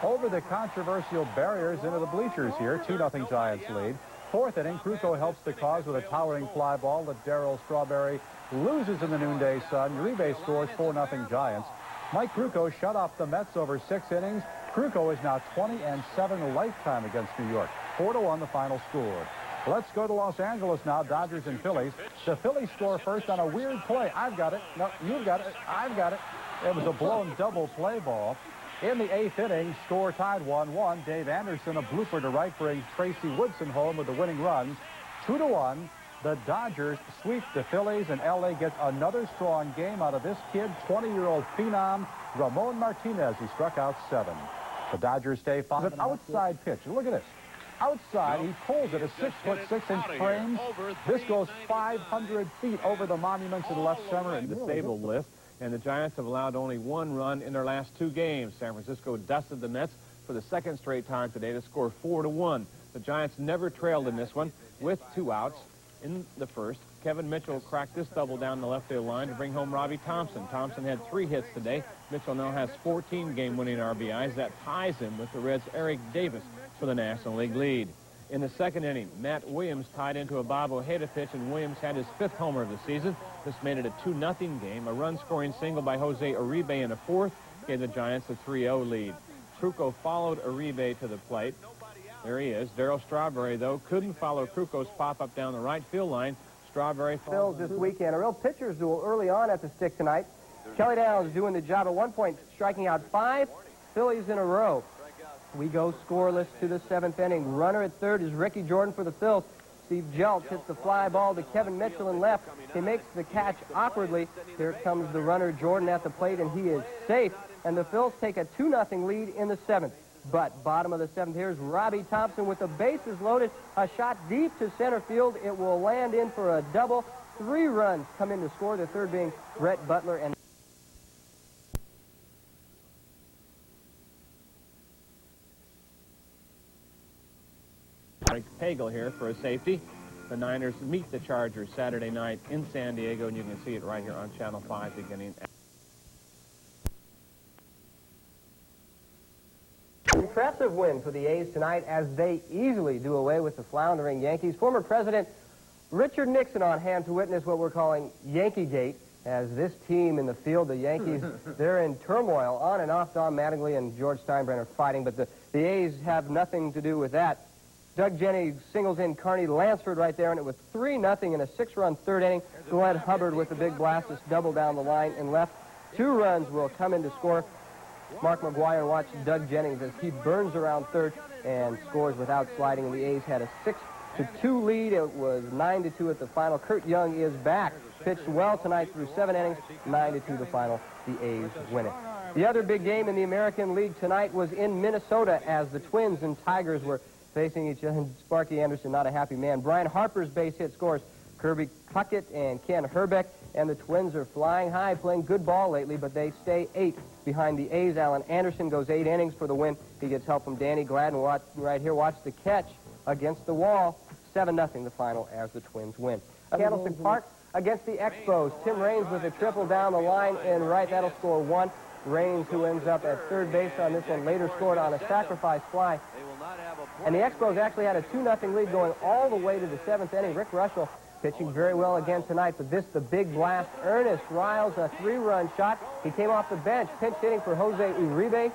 over the controversial barriers into the bleachers here. 2-0 Giants lead. Fourth inning, Kruko helps the cause with a towering fly ball that Darryl Strawberry loses in the noonday sun. Uribe scores 4-0 Giants. Mike Kruko shut off the Mets over 6 innings. Kruko is now 20-7 lifetime against New York. 4-1 the final score. Let's go to Los Angeles now, Dodgers and Phillies. The Phillies score first on a weird play. I've got it. No, you've got it. I've got it. It was a blown double play ball. In the 8th inning, score tied 1-1. Dave Anderson, a blooper to right, brings Tracy Woodson home with the winning runs. 2-1. The Dodgers sweep the Phillies, and L.A. gets another strong game out of this kid, 20-year-old phenom, Ramon Martinez. He struck out 7. The Dodgers stay 5. It's an outside pitch. Look at this. Outside, he pulls it, a 6'6" frame. This goes 500 feet over the monuments in left center. And disabled list, and the Giants have allowed only 1 run in their last 2 games. San Francisco dusted the Mets for the 2nd straight time today to score 4-1. The Giants never trailed in this one with 2 outs. In the first, Kevin Mitchell cracked this double down the left field line to bring home Robbie Thompson. Thompson had 3 hits today. Mitchell now has 14 game-winning RBIs. That ties him with the Reds' Eric Davis for the National League lead. In the 2nd inning, Matt Williams tied into a Bob Ojeda pitch, and Williams had his 5th homer of the season. This made it a 2-0 game. A run-scoring single by Jose Uribe in the 4th gave the Giants a 3-0 lead. Kruko followed Uribe to the plate. There he is. Darryl Strawberry, though, couldn't follow Kruko's pop-up down the right field line. Strawberry Phils this weekend. A real pitcher's duel early on at the stick tonight. Kelly Downs doing the job at one point, striking out 5 Phillies in a row. We go scoreless to the 7th inning. Runner at 3rd is Ricky Jordan for the Phils. Steve Jeltz hits the fly ball to Kevin Mitchell in left. He makes the catch awkwardly. Here comes the runner Jordan at the plate, and he is safe. And the Phils take a 2-0 lead in the 7th. But bottom of the 7th, here's Robbie Thompson with the bases loaded. A shot deep to center field. It will land in for a double. 3 runs come in to score, the 3rd being Brett Butler. And Pagel here for a safety. The Niners meet the Chargers Saturday night in San Diego, and you can see it right here on Channel 5 beginning at impressive win for the A's tonight as they easily do away with the floundering Yankees. Former President Richard Nixon on hand to witness what we're calling Yankee Gate, as this team in the field, the Yankees, they're in turmoil on and off. Don Mattingly and George Steinbrenner fighting, but the A's have nothing to do with that. Doug Jennings singles in Carney Lansford right there, and it was 3-0 in a 6-run 3rd inning. Glenn Hubbard with a big blast, this double down the line and left. 2 runs will come in to score. Mark McGuire watched Doug Jennings as he burns around 3rd and scores without sliding, and the A's had a 6-2 lead. It was 9-2 at the final. Kurt Young is back. Pitched well tonight through 7 innings. 9-2 the final. The A's win it. The other big game in the American League tonight was in Minnesota as the Twins and Tigers were facing each other. Sparky Anderson, not a happy man. Brian Harper's base hit scores Kirby Puckett and Ken Herbeck, and the Twins are flying high, playing good ball lately, but they stay 8 behind the A's. Alan Anderson goes 8 innings for the win. He gets help from Danny Gladden. Right here, watch the catch against the wall. 7-0 the final as the Twins win. Candlestick Park, against the Expos. Tim Raines with a triple down the line and right. That'll score 1. Raines, who ends up at third base on this one, later scored on a sacrifice fly. And the Expos actually had a 2-0 lead going all the way to the 7th inning. Rick Russell pitching very well again tonight, but this the big blast. Ernest Riles, a 3-run shot. He came off the bench, pinch hitting for Jose Uribe,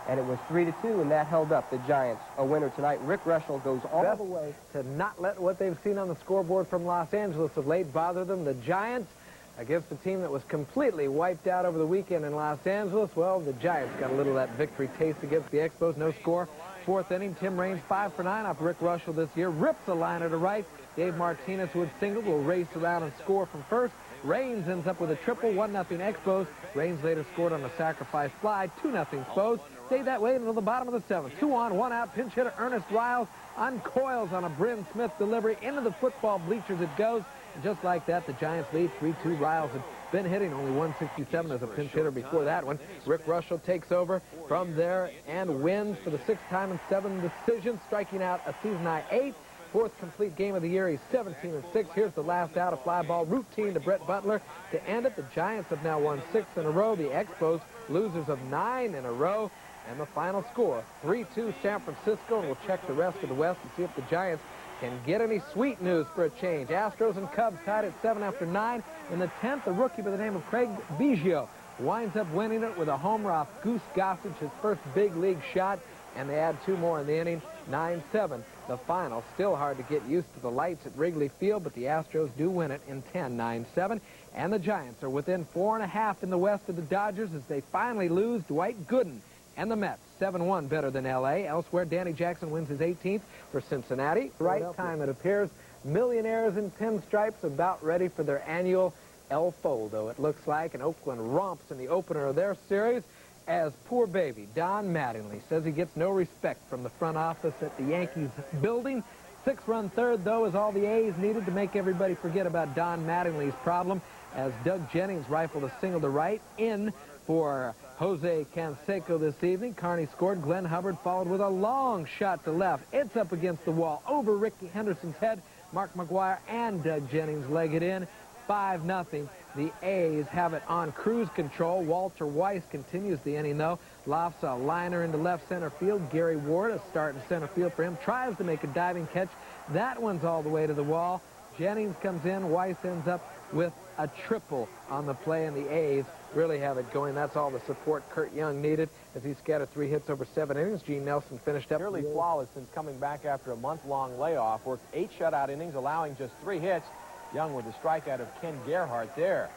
and it was 3-2, and that held up the Giants a winner tonight. Rick Russell goes all the way. To not let what they've seen on the scoreboard from Los Angeles of late bother them. The Giants against a team that was completely wiped out over the weekend in Los Angeles. Well, the Giants got a little of that victory taste against the Expos. No score. 4th inning, Tim Raines 5 for 9 off Rick Russell this year. Rips a liner to right. Dave Martinez, who had singled, will race around and score from first. Raines ends up with a triple, 1-0 Expos. Raines later scored on a sacrifice fly, 2-0 Expos. Stayed that way until the bottom of the 7th. 2 on, 1 out. Pinch hitter Ernest Riles uncoils on a Bryn Smith delivery. Into the football bleachers it goes. And just like that, the Giants lead 3-2. Riles had been hitting only 167 as a pinch hitter before that one. Rick Russell takes over from there and wins for the 6th time in 7 decisions, striking out a season-high 8. 4th complete game of the year. He's 17-6. Here's the last out, a fly ball routine to Brett Butler to end it. The Giants have now won 6 in a row. The Expos losers of 9 in a row. And the final score, 3-2 San Francisco. And we'll check the rest of the West and see if the Giants can get any sweet news for a change. Astros and Cubs tied at 7 after 9. In the 10th, a rookie by the name of Craig Biggio winds up winning it with a homer off Goose Gossage, his first big league shot. And they add 2 more in the inning, 9-7. The final, still hard to get used to the lights at Wrigley Field, but the Astros do win it in 10, 9-7. And the Giants are within 4.5 in the West of the Dodgers as they finally lose Dwight Gooden and the Mets. 7-1 better than L.A. Elsewhere, Danny Jackson wins his 18th for Cincinnati. Right time, it appears. Millionaires in pinstripes about ready for their annual El Foldo, it looks like. And Oakland romps in the opener of their series as poor baby Don Mattingly says he gets no respect from the front office at the Yankees building. 6-run third, though, is all the A's needed to make everybody forget about Don Mattingly's problem as Doug Jennings rifled a single to right in for Jose Canseco this evening. Carney scored. Glenn Hubbard followed with a long shot to left. It's up against the wall over Ricky Henderson's head. Mark McGuire and Doug Jennings leg it in. 5-0. The A's have it on cruise control. Walter Weiss continues the inning, though. Lofts a liner into left center field. Gary Ward, a start in center field for him, tries to make a diving catch. That one's all the way to the wall. Jennings comes in. Weiss ends up with a triple on the play, and the A's really have it going. That's all the support Kurt Young needed as he scattered 3 hits over 7 innings. Gene Nelson finished up. Nearly flawless since coming back after a month-long layoff. Worked 8 shutout innings, allowing just 3 hits. Young with a strikeout of Ken Gerhardt there.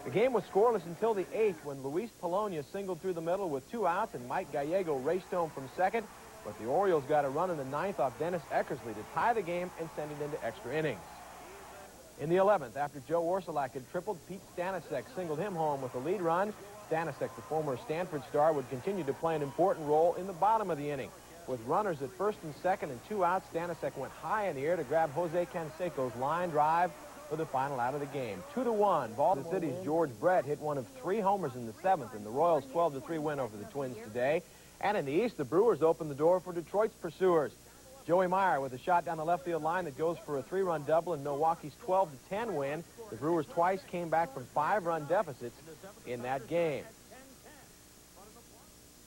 The game was scoreless until the 8th when Luis Polonia singled through the middle with 2 outs and Mike Gallego raced home from second. But the Orioles got a run in the 9th off Dennis Eckersley to tie the game and send it into extra innings. In the 11th, after Joe Orsulak had tripled, Pete Stanisiak singled him home with a lead run. Stanisiak, the former Stanford star, would continue to play an important role in the bottom of the inning. With runners at first and second and 2 outs, Stanisiak went high in the air to grab Jose Canseco's line drive for the final out of the game. 2-1. Baltimore City's George Brett hit one of 3 homers in the 7th, and the Royals' 12-3 win over the Twins today. And in the East, the Brewers opened the door for Detroit's pursuers. Joey Meyer with a shot down the left field line that goes for a 3-run double in Milwaukee's 12-10 win. The Brewers twice came back from 5-run deficits in that game.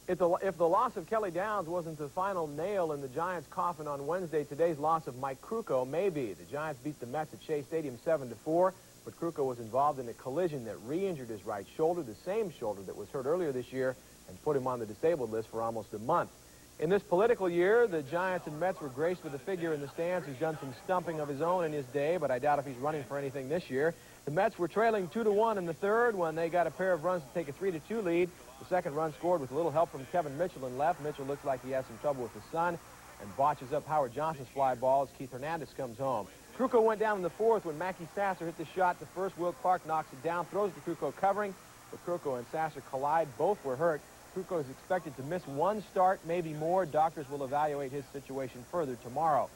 If the loss of Kelly Downs wasn't the final nail in the Giants' coffin on Wednesday, today's loss of Mike Krukow may be. The Giants beat the Mets at Shea Stadium 7-4, but Krukow was involved in a collision that re-injured his right shoulder, the same shoulder that was hurt earlier this year, and put him on the disabled list for almost a month. In this political year, the Giants and Mets were graced with a figure in the stands who's done some stumping of his own in his day, but I doubt if he's running for anything this year. The Mets were trailing 2-1 in the 3rd when they got a pair of runs to take a 3-2 lead. The second run scored with a little help from Kevin Mitchell in left. Mitchell looks like he has some trouble with the sun and botches up Howard Johnson's fly ball as Keith Hernandez comes home. Krukow went down in the 4th when Mackie Sasser hit the shot to first. Will Clark knocks it down, throws to Krukow covering, but Krukow and Sasser collide. Both were hurt. Krukow is expected to miss 1 start, maybe more. Doctors will evaluate his situation further tomorrow.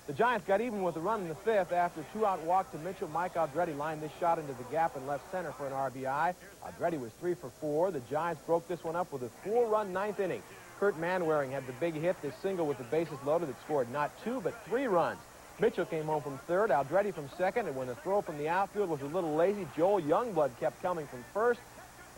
The Giants got even with a run in the 5th after a 2-out walk to Mitchell. Mike Aldrete lined this shot into the gap in left center for an RBI. Aldrete was 3 for 4. The Giants broke this one up with a 4-run 9th inning. Kurt Manwaring had the big hit, this single with the bases loaded that scored not 2 but 3 runs. Mitchell came home from third, Aldretti from second, and when the throw from the outfield was a little lazy, Joel Youngblood kept coming from first.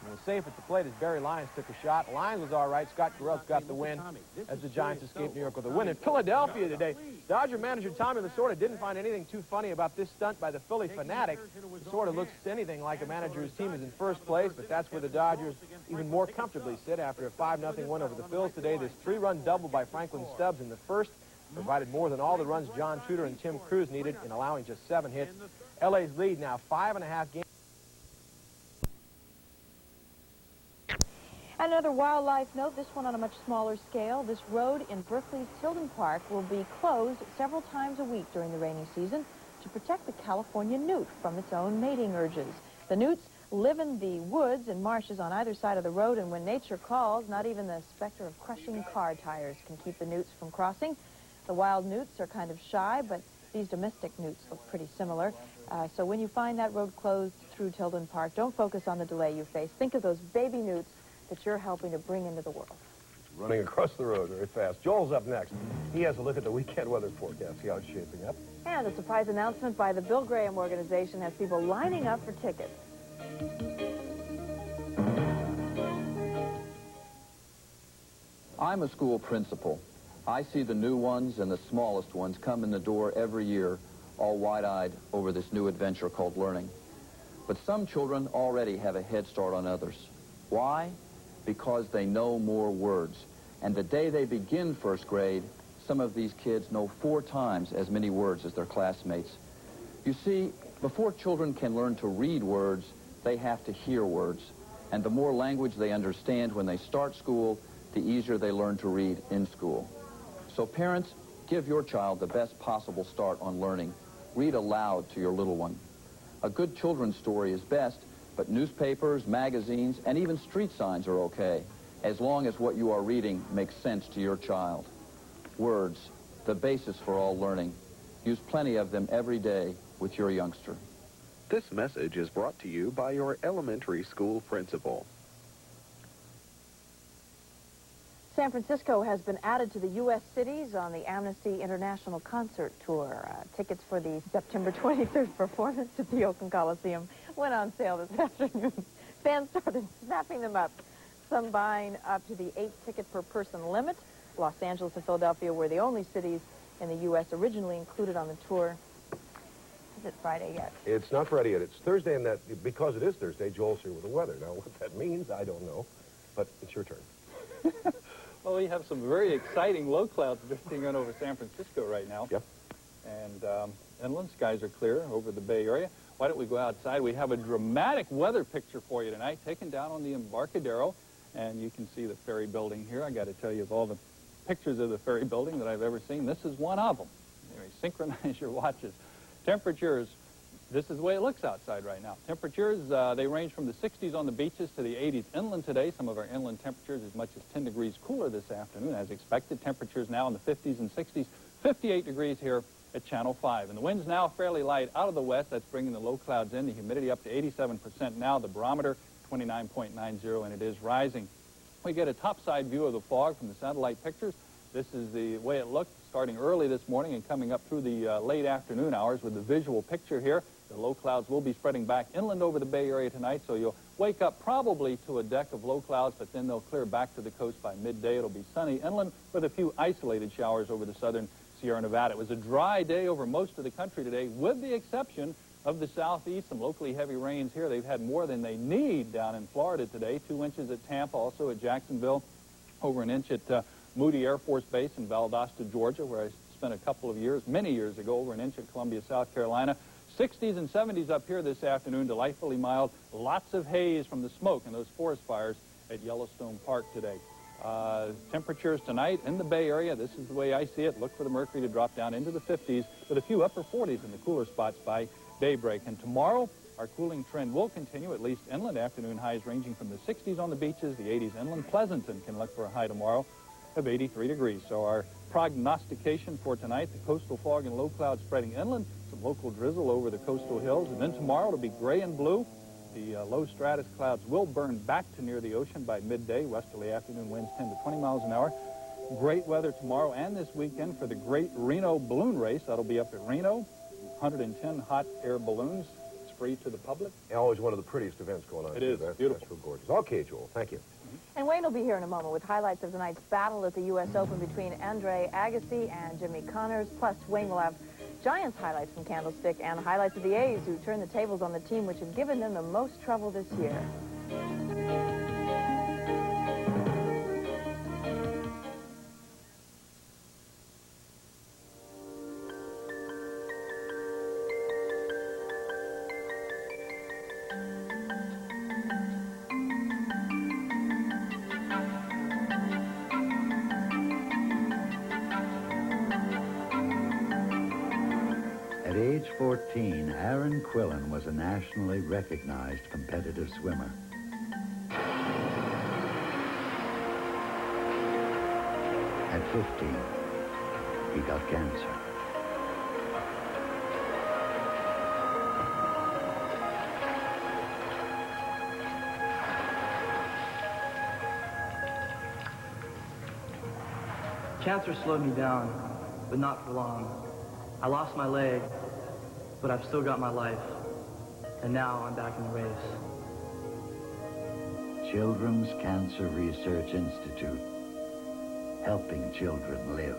And was safe at the plate as Barry Lyons took a shot. Lyons was all right. Scott Carell's got the win as the Giants escaped New York with a win. In Philadelphia today, Dodger manager Tommy Lasorda didn't find anything too funny about this stunt by the Philly fanatic. Lasorda looks anything like a manager whose team is in first place, but that's where the Dodgers even more comfortably sit after a 5-0 win over the Phils today. This 3-run double by Franklin Stubbs in the first provided more than all the runs John Tudor and Tim Cruz needed in allowing just 7 hits. LA's lead now 5.5 games. Another wildlife note, this one on a much smaller scale. This road in Berkeley's Tilden Park will be closed several times a week during the rainy season to protect the California newt from its own mating urges. The newts live in the woods and marshes on either side of the road, and when nature calls, not even the specter of crushing car tires can keep the newts from crossing. The wild newts are kind of shy, but these domestic newts look pretty similar. So when you find that road closed through Tilden Park, don't focus on the delay you face. Think of those baby newts that you're helping to bring into the world. Running across the road very fast. Joel's up next. He has a look at the weekend weather forecast, see how it's shaping up. And a surprise announcement by the Bill Graham organization has people lining up for tickets. I'm a school principal. I see the new ones and the smallest ones come in the door every year, all wide-eyed over this new adventure called learning. But some children already have a head start on others. Why? Because they know more words. And the day they begin first grade, some of these kids know 4 times as many words as their classmates. You see, before children can learn to read words, they have to hear words. And the more language they understand when they start school, the easier they learn to read in school. So parents, give your child the best possible start on learning. Read aloud to your little one. A good children's story is best, but newspapers, magazines, and even street signs are okay, as long as what you are reading makes sense to your child. Words, the basis for all learning. Use plenty of them every day with your youngster. This message is brought to you by your elementary school principal. San Francisco has been added to the U.S. cities on the Amnesty International Concert Tour. Tickets for the September 23rd performance at the Oakland Coliseum went on sale this afternoon. Fans started snapping them up, some buying up to the 8-ticket per person limit. Los Angeles and Philadelphia were the only cities in the U.S. originally included on the tour. Is it Friday yet? It's not Friday yet. It's Thursday, and that because it is Thursday, Joel's here with the weather. Now, what that means, I don't know, but it's your turn. Well, we have some very exciting low clouds drifting in over San Francisco right now. Yep. And inland skies are clear over the Bay Area. Why don't we go outside? We have a dramatic weather picture for you tonight, taken down on the Embarcadero. And you can see the ferry building here. I got to tell you, of all the pictures of the ferry building that I've ever seen, this is one of them. Anyway, synchronize your watches. Temperatures, this is the way it looks outside right now. Temperatures, they range from the 60s on the beaches to the 80s inland today. Some of our inland temperatures as much as 10 degrees cooler this afternoon. As expected, temperatures now in the 50s and 60s, 58 degrees here at Channel 5. And the wind's now fairly light out of the west. That's bringing the low clouds in. The humidity up to 87% now. The barometer, 29.90, and it is rising. We get a topside view of the fog from the satellite pictures. This is the way it looked starting early this morning and coming up through the late afternoon hours with the visual picture here. The low clouds will be spreading back inland over the Bay Area tonight, so you'll wake up probably to a deck of low clouds, but then they'll clear back to the coast by midday. It'll be sunny inland with a few isolated showers over the southern Sierra Nevada. It was a dry day over most of the country today, with the exception of the southeast. Some locally heavy rains here. They've had more than they need down in Florida today. 2 inches at Tampa, also at Jacksonville, over an inch at Moody Air Force Base in Valdosta, Georgia, where I spent a couple of years, many years ago, over an inch at Columbia, South Carolina. 60s and 70s up here this afternoon, delightfully mild. Lots of haze from the smoke in those forest fires at Yellowstone Park today. Temperatures tonight in the Bay Area, this is the way I see it. Look for the mercury to drop down into the 50s with a few upper 40s in the cooler spots by daybreak. And tomorrow, our cooling trend will continue, at least inland. Afternoon highs ranging from the 60s on the beaches, the 80s inland. Pleasanton can look for a high tomorrow of 83 degrees. So our prognostication for tonight, the coastal fog and low clouds spreading inland, some local drizzle over the coastal hills, and then tomorrow it'll be gray and blue. The low stratus clouds will burn back to near the ocean by midday. Westerly afternoon winds 10 to 20 miles an hour. Great weather tomorrow and this weekend for the Great Reno Balloon Race. That'll be up at Reno. 110 hot air balloons. It's free to the public. Always one of the prettiest events going on. It is. Beautiful. That's real gorgeous. Okay, Joel. Thank you. And Wayne will be here in a moment with highlights of tonight's battle at the U.S. Open between Andre Agassi and Jimmy Connors. Plus, Wayne will have Giants highlights from Candlestick and highlights of the A's, who turned the tables on the team which had given them the most trouble this year. At age 14, Aaron Quillen was a nationally recognized competitive swimmer. At 15, he got cancer. Cancer slowed me down, but not for long. I lost my leg, but I've still got my life. And now I'm back in the race. Children's Cancer Research Institute, helping children live.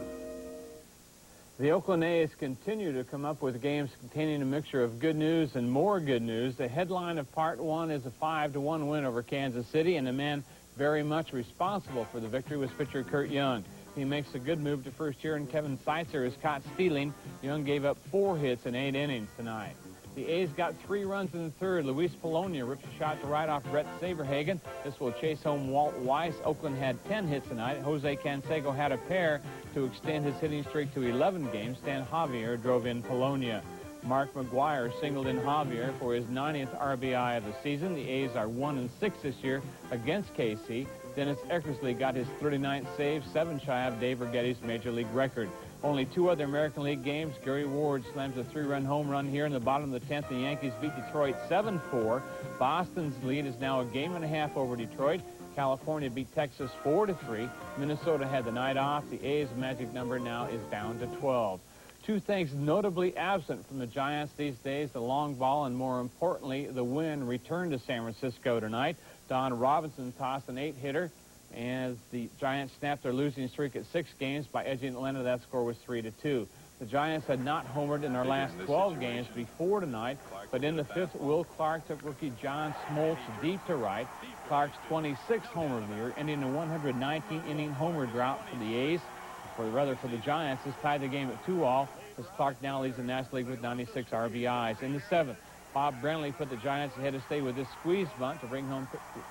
The Oakland A's continue to come up with games containing a mixture of good news and more good news. The headline of Part 1 is a 5-1 win over Kansas City, and the man very much responsible for the victory was pitcher Kurt Young. He makes a good move to first year, and Kevin Seitzer is caught stealing. Young gave up 4 hits in 8 innings tonight. The A's got 3 runs in the third. Luis Polonia ripped a shot to right off Brett Saberhagen. This will chase home Walt Weiss. Oakland had 10 hits tonight. Jose Canseco had a pair to extend his hitting streak to 11 games. Stan Javier drove in Polonia. Mark McGuire singled in Javier for his 90th RBI of the season. The A's are 1-6 this year against KC. Dennis Eckersley got his 39th save, 7 shy of Dave Righetti's Major League record. Only 2 other American League games. Gary Ward slams a 3-run home run here in the bottom of the 10th. The Yankees beat Detroit 7-4. Boston's lead is now a game and a half over Detroit. California beat Texas 4-3. Minnesota had the night off. The A's magic number now is down to 12. 2 things notably absent from the Giants these days, the long ball and, more importantly, the wind returned to San Francisco tonight. Don Robinson tossed an 8-hitter as the Giants snapped their losing streak at 6 games by edging Atlanta. That score was 3-2. The Giants had not homered in their last 12 games before tonight, but in the 5th, Will Clark took rookie John Smoltz deep to right. Clark's 26th homer of the year, ending a 119-inning homer drought for the A's. For the Giants, this tied the game at 2-all, as Clark now leads the National League with 96 RBIs. In the 7th, Bob Brenly put the Giants ahead to stay with this squeeze bunt to bring home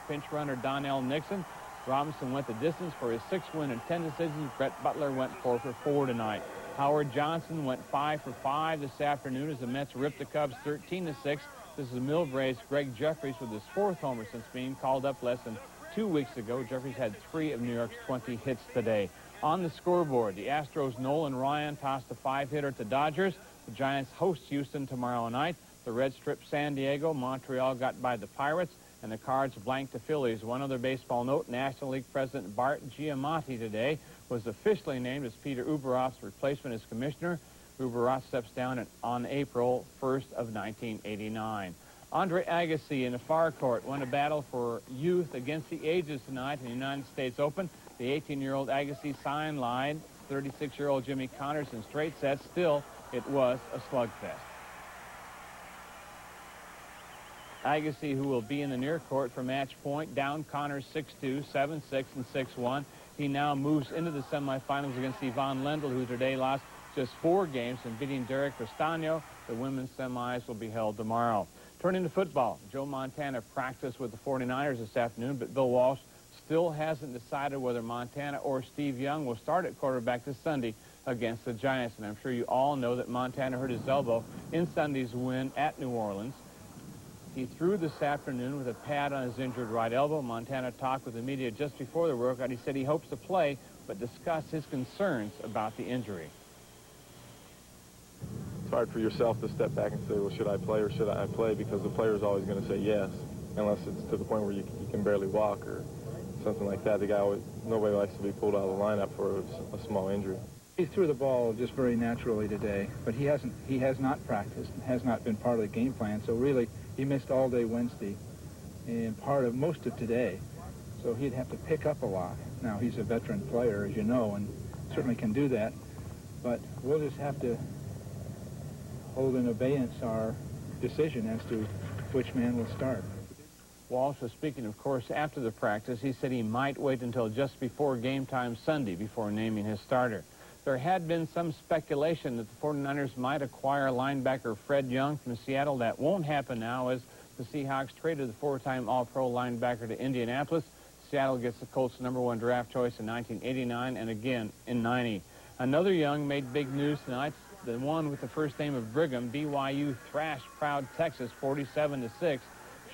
pinch runner Donnell Nixon. Robinson went the distance for his 6th win and 10 decisions. Brett Butler went 4 for 4 tonight. Howard Johnson went 5 for 5 this afternoon as the Mets ripped the Cubs 13-6. This is Millbrae's Greg Jeffries with his 4th homer since being called up less than 2 weeks ago. Jeffries had 3 of New York's 20 hits today. On the scoreboard, the Astros' Nolan Ryan tossed a 5-hitter to Dodgers. The Giants host Houston tomorrow night. The Reds tripped San Diego. Montreal got by the Pirates. And the Cards blanked the Phillies. One other baseball note, National League President Bart Giamatti today was officially named as Peter Ueberroth's replacement as commissioner. Ueberroth steps down on April 1st of 1989. Andre Agassi in the far court won a battle for youth against the ages tonight in the United States Open. The 18-year-old Agassi sidelined 36-year-old Jimmy Connors in straight sets. Still, it was a slugfest. Agassi, who will be in the near court for match point, down Connors 6-2, 7-6, and 6-1. He now moves into the semifinals against Ivan Lendl, who today lost just 4 games and beating Derek Castano. The women's semis will be held tomorrow. Turning to football, Joe Montana practiced with the 49ers this afternoon, but Bill Walsh still hasn't decided whether Montana or Steve Young will start at quarterback this Sunday against the Giants. And I'm sure you all know that Montana hurt his elbow in Sunday's win at New Orleans. He threw this afternoon with a pad on his injured right elbow. Montana talked with the media just before the workout. He said he hopes to play, but discussed his concerns about the injury. It's hard for yourself to step back and say, well, should I play or should I play? Because the player is always going to say yes, unless it's to the point where you can barely walk or something like that. The guy always, nobody likes to be pulled out of the lineup for a small injury. He threw the ball just very naturally today, but he has not practiced, has not been part of the game plan. So really, he missed all day Wednesday and most of today. So he'd have to pick up a lot. Now he's a veteran player, as you know, and certainly can do that. But we'll just have to hold in abeyance our decision as to which man will start. Walsh was speaking, of course, after the practice. He said he might wait until just before game time Sunday before naming his starter. There had been some speculation that the 49ers might acquire linebacker Fred Young from Seattle. That won't happen now as the Seahawks traded the four-time All-Pro linebacker to Indianapolis. Seattle gets the Colts' #1 draft choice in 1989 and again in 90. Another Young made big news tonight. The one with the first name of Brigham. BYU thrashed proud Texas 47-6.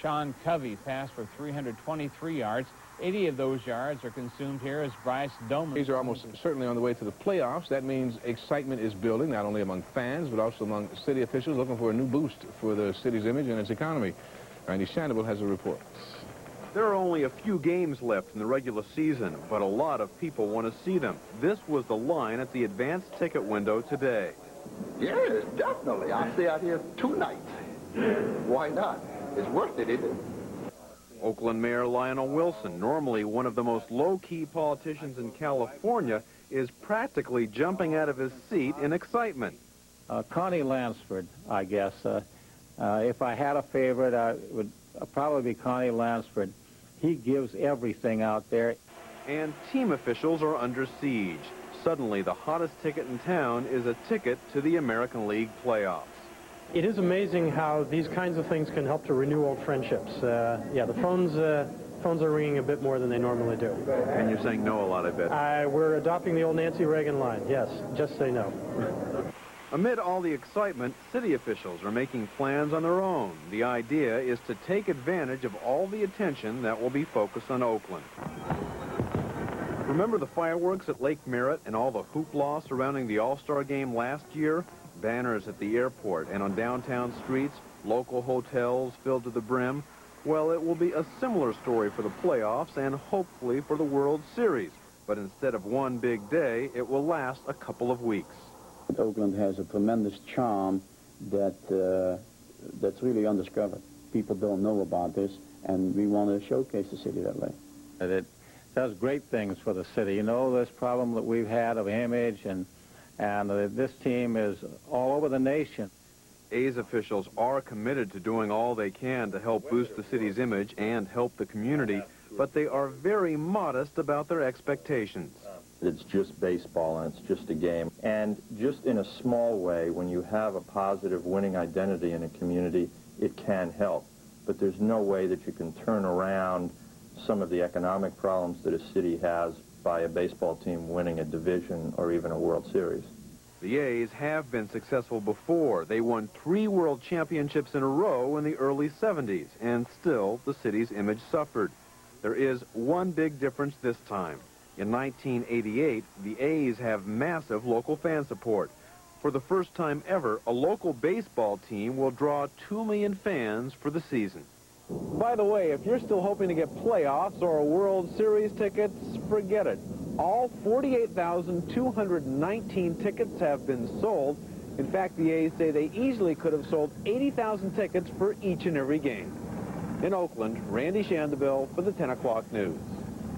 Sean Covey passed for 323 yards. 80 of those yards are consumed here as Bryce Doman. These are almost certainly on the way to the playoffs. That means excitement is building, not only among fans, but also among city officials looking for a new boost for the city's image and its economy. Randy Sandoval has a report. There are only a few games left in the regular season, but a lot of people want to see them. This was the line at the advanced ticket window today. Yes, definitely. I'll stay out here 2 nights. Why not? It's worth it, isn't it? Oakland Mayor Lionel Wilson, normally one of the most low-key politicians in California, is practically jumping out of his seat in excitement. Connie Lansford, I guess. If I had a favorite, it would probably be Connie Lansford. He gives everything out there. And team officials are under siege. Suddenly, the hottest ticket in town is a ticket to the American League playoffs. It is amazing how these kinds of things can help to renew old friendships. Yeah, the phones are ringing a bit more than they normally do. And you're saying no a lot, I bet. We're adopting the old Nancy Reagan line. Yes, just say no. Amid all the excitement, city officials are making plans on their own. The idea is to take advantage of all the attention that will be focused on Oakland. Remember the fireworks at Lake Merritt and all the hoopla surrounding the All-Star game last year? Banners at the airport and on downtown streets, local hotels filled to the brim. Well, it will be a similar story for the playoffs and hopefully for the World Series. But instead of one big day, it will last a couple of weeks. Oakland has a tremendous charm that's really undiscovered. People don't know about this, and we want to showcase the city that way. It does great things for the city. You know, this problem that we've had of image, and this team is all over the nation. A's officials are committed to doing all they can to help boost the city's image and help the community, but they are very modest about their expectations. It's just baseball and it's just a game. And just in a small way, when you have a positive winning identity in a community, it can help. But there's no way that you can turn around some of the economic problems that a city has by a baseball team winning a division or even a World Series. The A's have been successful before. They won 3 world championships in a row in the early 70s, and still the city's image suffered. There is one big difference this time. In 1988, the A's have massive local fan support. For the first time ever, a local baseball team will draw 2 million fans for the season. By the way, if you're still hoping to get playoffs or a World Series tickets, forget it. All 48,219 tickets have been sold. In fact, the A's say they easily could have sold 80,000 tickets for each and every game. In Oakland, Randy Shandeville for the 10 o'clock news.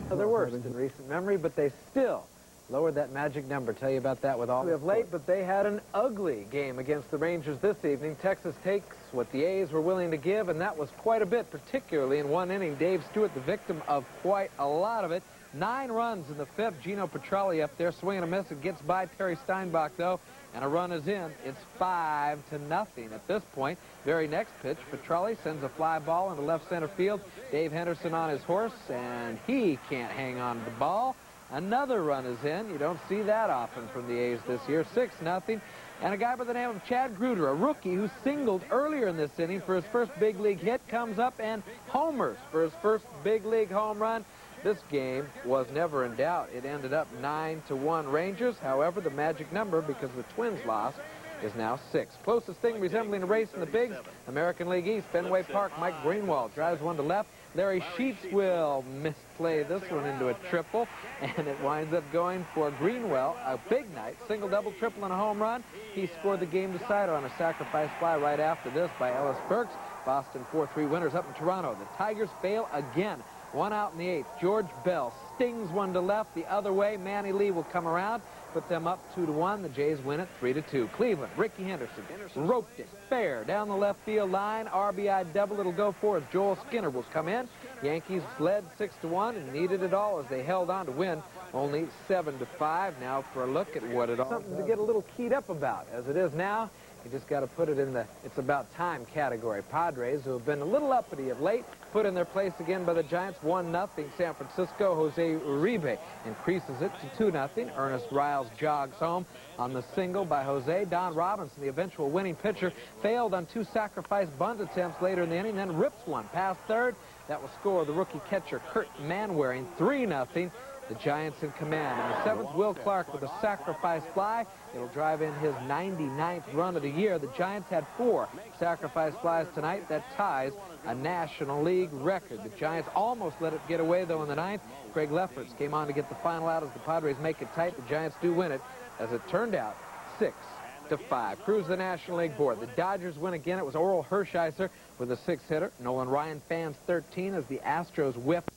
They're worst in recent memory, but they still lowered that magic number. Tell you about that with all of late, but they had an ugly game against the Rangers this evening. Texas takes what the A's were willing to give, and that was quite a bit, particularly in one inning. Dave Stewart, the victim of quite a lot of it. 9 runs in the 5th. Gino Petrelli up there swinging a miss. It gets by Terry Steinbach, though, and a run is in. It's 5-0 at this point. Very next pitch, Petrelli sends a fly ball into left center field. Dave Henderson on his horse, and he can't hang on to the ball. Another run is in. You don't see that often from the A's this year. 6-0. And a guy by the name of Chad Gruder, a rookie who singled earlier in this inning for his first big league hit, comes up and homers for his first big league home run. This game was never in doubt. It ended up 9-1 Rangers. However, the magic number, because the Twins lost, is now 6. Closest thing resembling a race in the bigs, American League East, Fenway Park. Mike Greenwald drives one to left. Larry Sheets will misplay this one into a triple, and it winds up going for Greenwell. A big night, single, double, triple, and a home run. He scored the game decider on a sacrifice fly right after this by Ellis Burks. Boston 4-3 winners up in Toronto. The Tigers fail again. One out in the 8th. George Bell stings one to left. The other way, Manny Lee will come around, put them up 2-1. The Jays win it 3-2. Cleveland, Ricky Henderson roped it fair down the left field line. RBI double it'll go for as Joel Skinner will come in. Yankees led 6-1 and needed it all as they held on to win only 7-5. Now for a look at what it all something to get a little keyed up about. As it is now, you just got to put it in the it's about time category. Padres, who have been a little uppity of late, put in their place again by the Giants. 1-0 San Francisco. Jose Uribe increases it to 2-0. Ernest Riles jogs home on the single by Jose. Don Robinson, the eventual winning pitcher, failed on 2 sacrifice bunt attempts later in the inning, then rips one past third. That will score the rookie catcher Kurt Manwaring. 3-0. The Giants in command. In the 7th, Will Clark with a sacrifice fly. It'll drive in his 99th run of the year. The Giants had 4 sacrifice flies tonight. That ties a National League record. The Giants almost let it get away, though, in the 9th. Craig Lefferts came on to get the final out as the Padres make it tight. The Giants do win it, as it turned out, 6-5. Cruise the National League board. The Dodgers win again. It was Oral Hershiser with a 6-hitter. Nolan Ryan fans 13 as the Astros whip.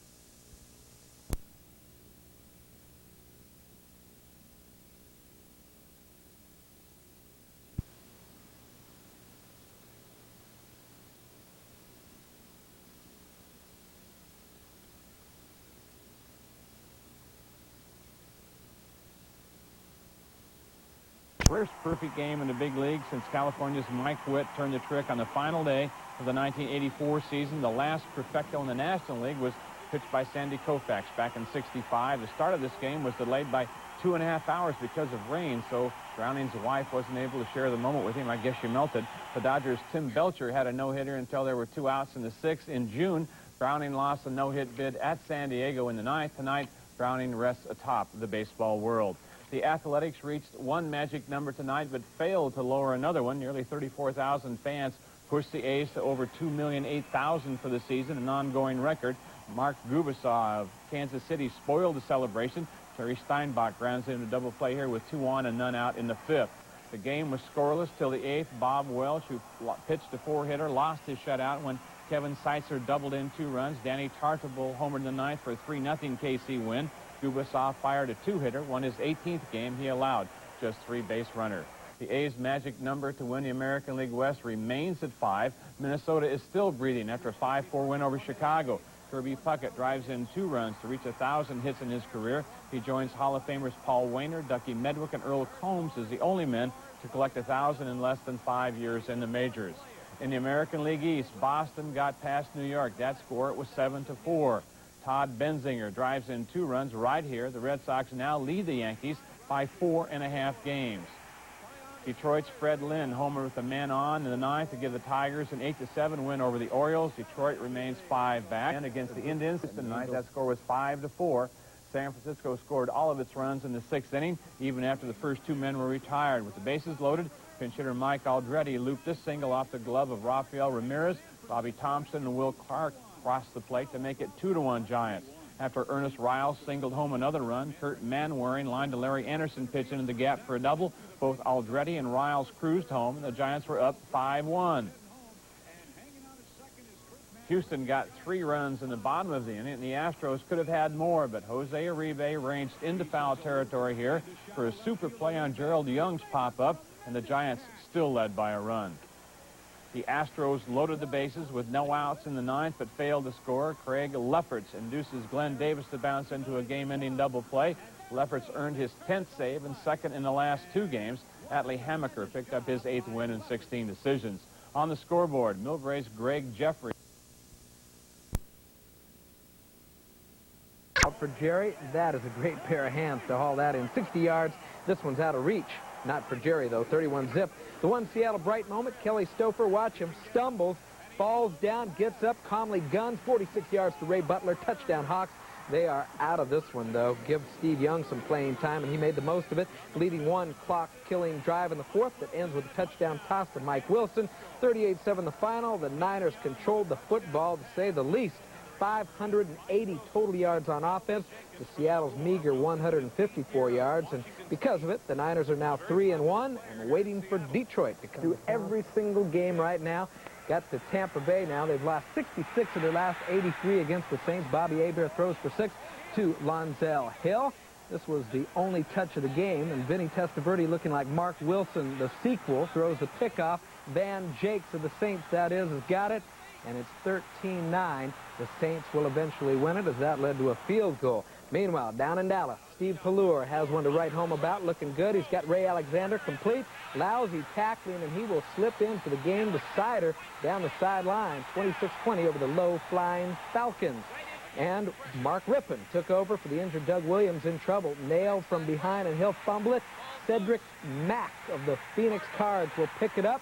First perfect game in the big league since California's Mike Witt turned the trick on the final day of the 1984 season. The last perfecto in the National League was pitched by Sandy Koufax back in '65. The start of this game was delayed by 2.5 hours because of rain, so Browning's wife wasn't able to share the moment with him. I guess she melted. The Dodgers' Tim Belcher had a no-hitter until there were 2 outs in the 6th. In June, Browning lost a no-hit bid at San Diego in the 9th. Tonight, Browning rests atop the baseball world. The Athletics reached one magic number tonight, but failed to lower another one. Nearly 34,000 fans pushed the A's to over 2,008,000 for the season, an ongoing record. Mark Gubasaw of Kansas City spoiled the celebration. Terry Steinbach grounds into double play here with 2 on and none out in the 5th. The game was scoreless till the 8th. Bob Welch, who pitched a 4-hitter, lost his shutout when Kevin Seitzer doubled in 2 runs. Danny Tartabull homered in the 9th for a 3-0 KC win. Gubasaw fired a 2-hitter, won his 18th game. He allowed just 3 base runners. The A's magic number to win the American League West remains at 5. Minnesota is still breathing after a 5-4 win over Chicago. Kirby Puckett drives in 2 runs to reach 1,000 hits in his career. He joins Hall of Famers Paul Wainer, Ducky Medwick, and Earl Combs as the only men to collect 1,000 in less than 5 years in the majors. In the American League East, Boston got past New York. That score, it was 7-4. Todd Benzinger drives in 2 runs right here. The Red Sox now lead the Yankees by 4.5 games. Detroit's Fred Lynn homered with the man on in the 9th to give the Tigers an 8-7 win over the Orioles. Detroit remains 5 back. And against the Indians tonight, that score was 5-4. San Francisco scored all of its runs in the 6th inning, even after the first 2 men were retired. With the bases loaded, pinch hitter Mike Aldrete looped this single off the glove of Rafael Ramirez. Bobby Thompson and Will Clark crossed the plate to make it 2-1 Giants. After Ernest Riles singled home another run, Kurt Manwaring lined to Larry Anderson pitch into the gap for a double. Both Aldrete and Riles cruised home, and the Giants were up 5-1. Houston got 3 runs in the bottom of the inning, and the Astros could have had more, but Jose Uribe ranged into foul territory here for a super play on Gerald Young's pop-up, and the Giants still led by a run. The Astros loaded the bases with no outs in the 9th, but failed to score. Craig Lefferts induces Glenn Davis to bounce into a game-ending double play. Lefferts earned his 10th save and 2nd in the last 2 games. Atlee Hammaker picked up his 8th win in 16 decisions. On the scoreboard, Millbrae's Greg Jeffrey. Out for Jerry. That is a great pair of hands to haul that in. 60 yards. This one's out of reach. Not for Jerry, though. 31 zip. The one Seattle bright moment, Kelly Stouffer, watch him, stumbles, falls down, gets up, calmly guns, 46 yards to Ray Butler. Touchdown Hawks. They are out of this one, though. Give Steve Young some playing time, and he made the most of it, leading 1 clock-killing drive in the 4th that ends with a touchdown toss to Mike Wilson. 38-7 the final. The Niners controlled the football, to say the least. 580 total yards on offense to Seattle's meager 154 yards. And because of it, the Niners are now 3-1 and waiting for Detroit to come through every single game right now. Got to Tampa Bay now. They've lost 66 of their last 83 against the Saints. Bobby Hebert throws for 6 to Lonzel Hill. This was the only touch of the game, and Vinny Testaverde, looking like Mark Wilson, the sequel, throws the pickoff. Van Jakes of the Saints, that is, has got it, and it's 13-9. The Saints will eventually win it, as that led to a field goal. Meanwhile, down in Dallas, Steve Pallure has one to write home about, looking good. He's got Ray Alexander complete. Lousy tackling, and he will slip in for the game decider down the sideline, 26-20 over the low-flying Falcons. And Mark Rippon took over for the injured Doug Williams in trouble. Nailed from behind, and he'll fumble it. Cedric Mack of the Phoenix Cards will pick it up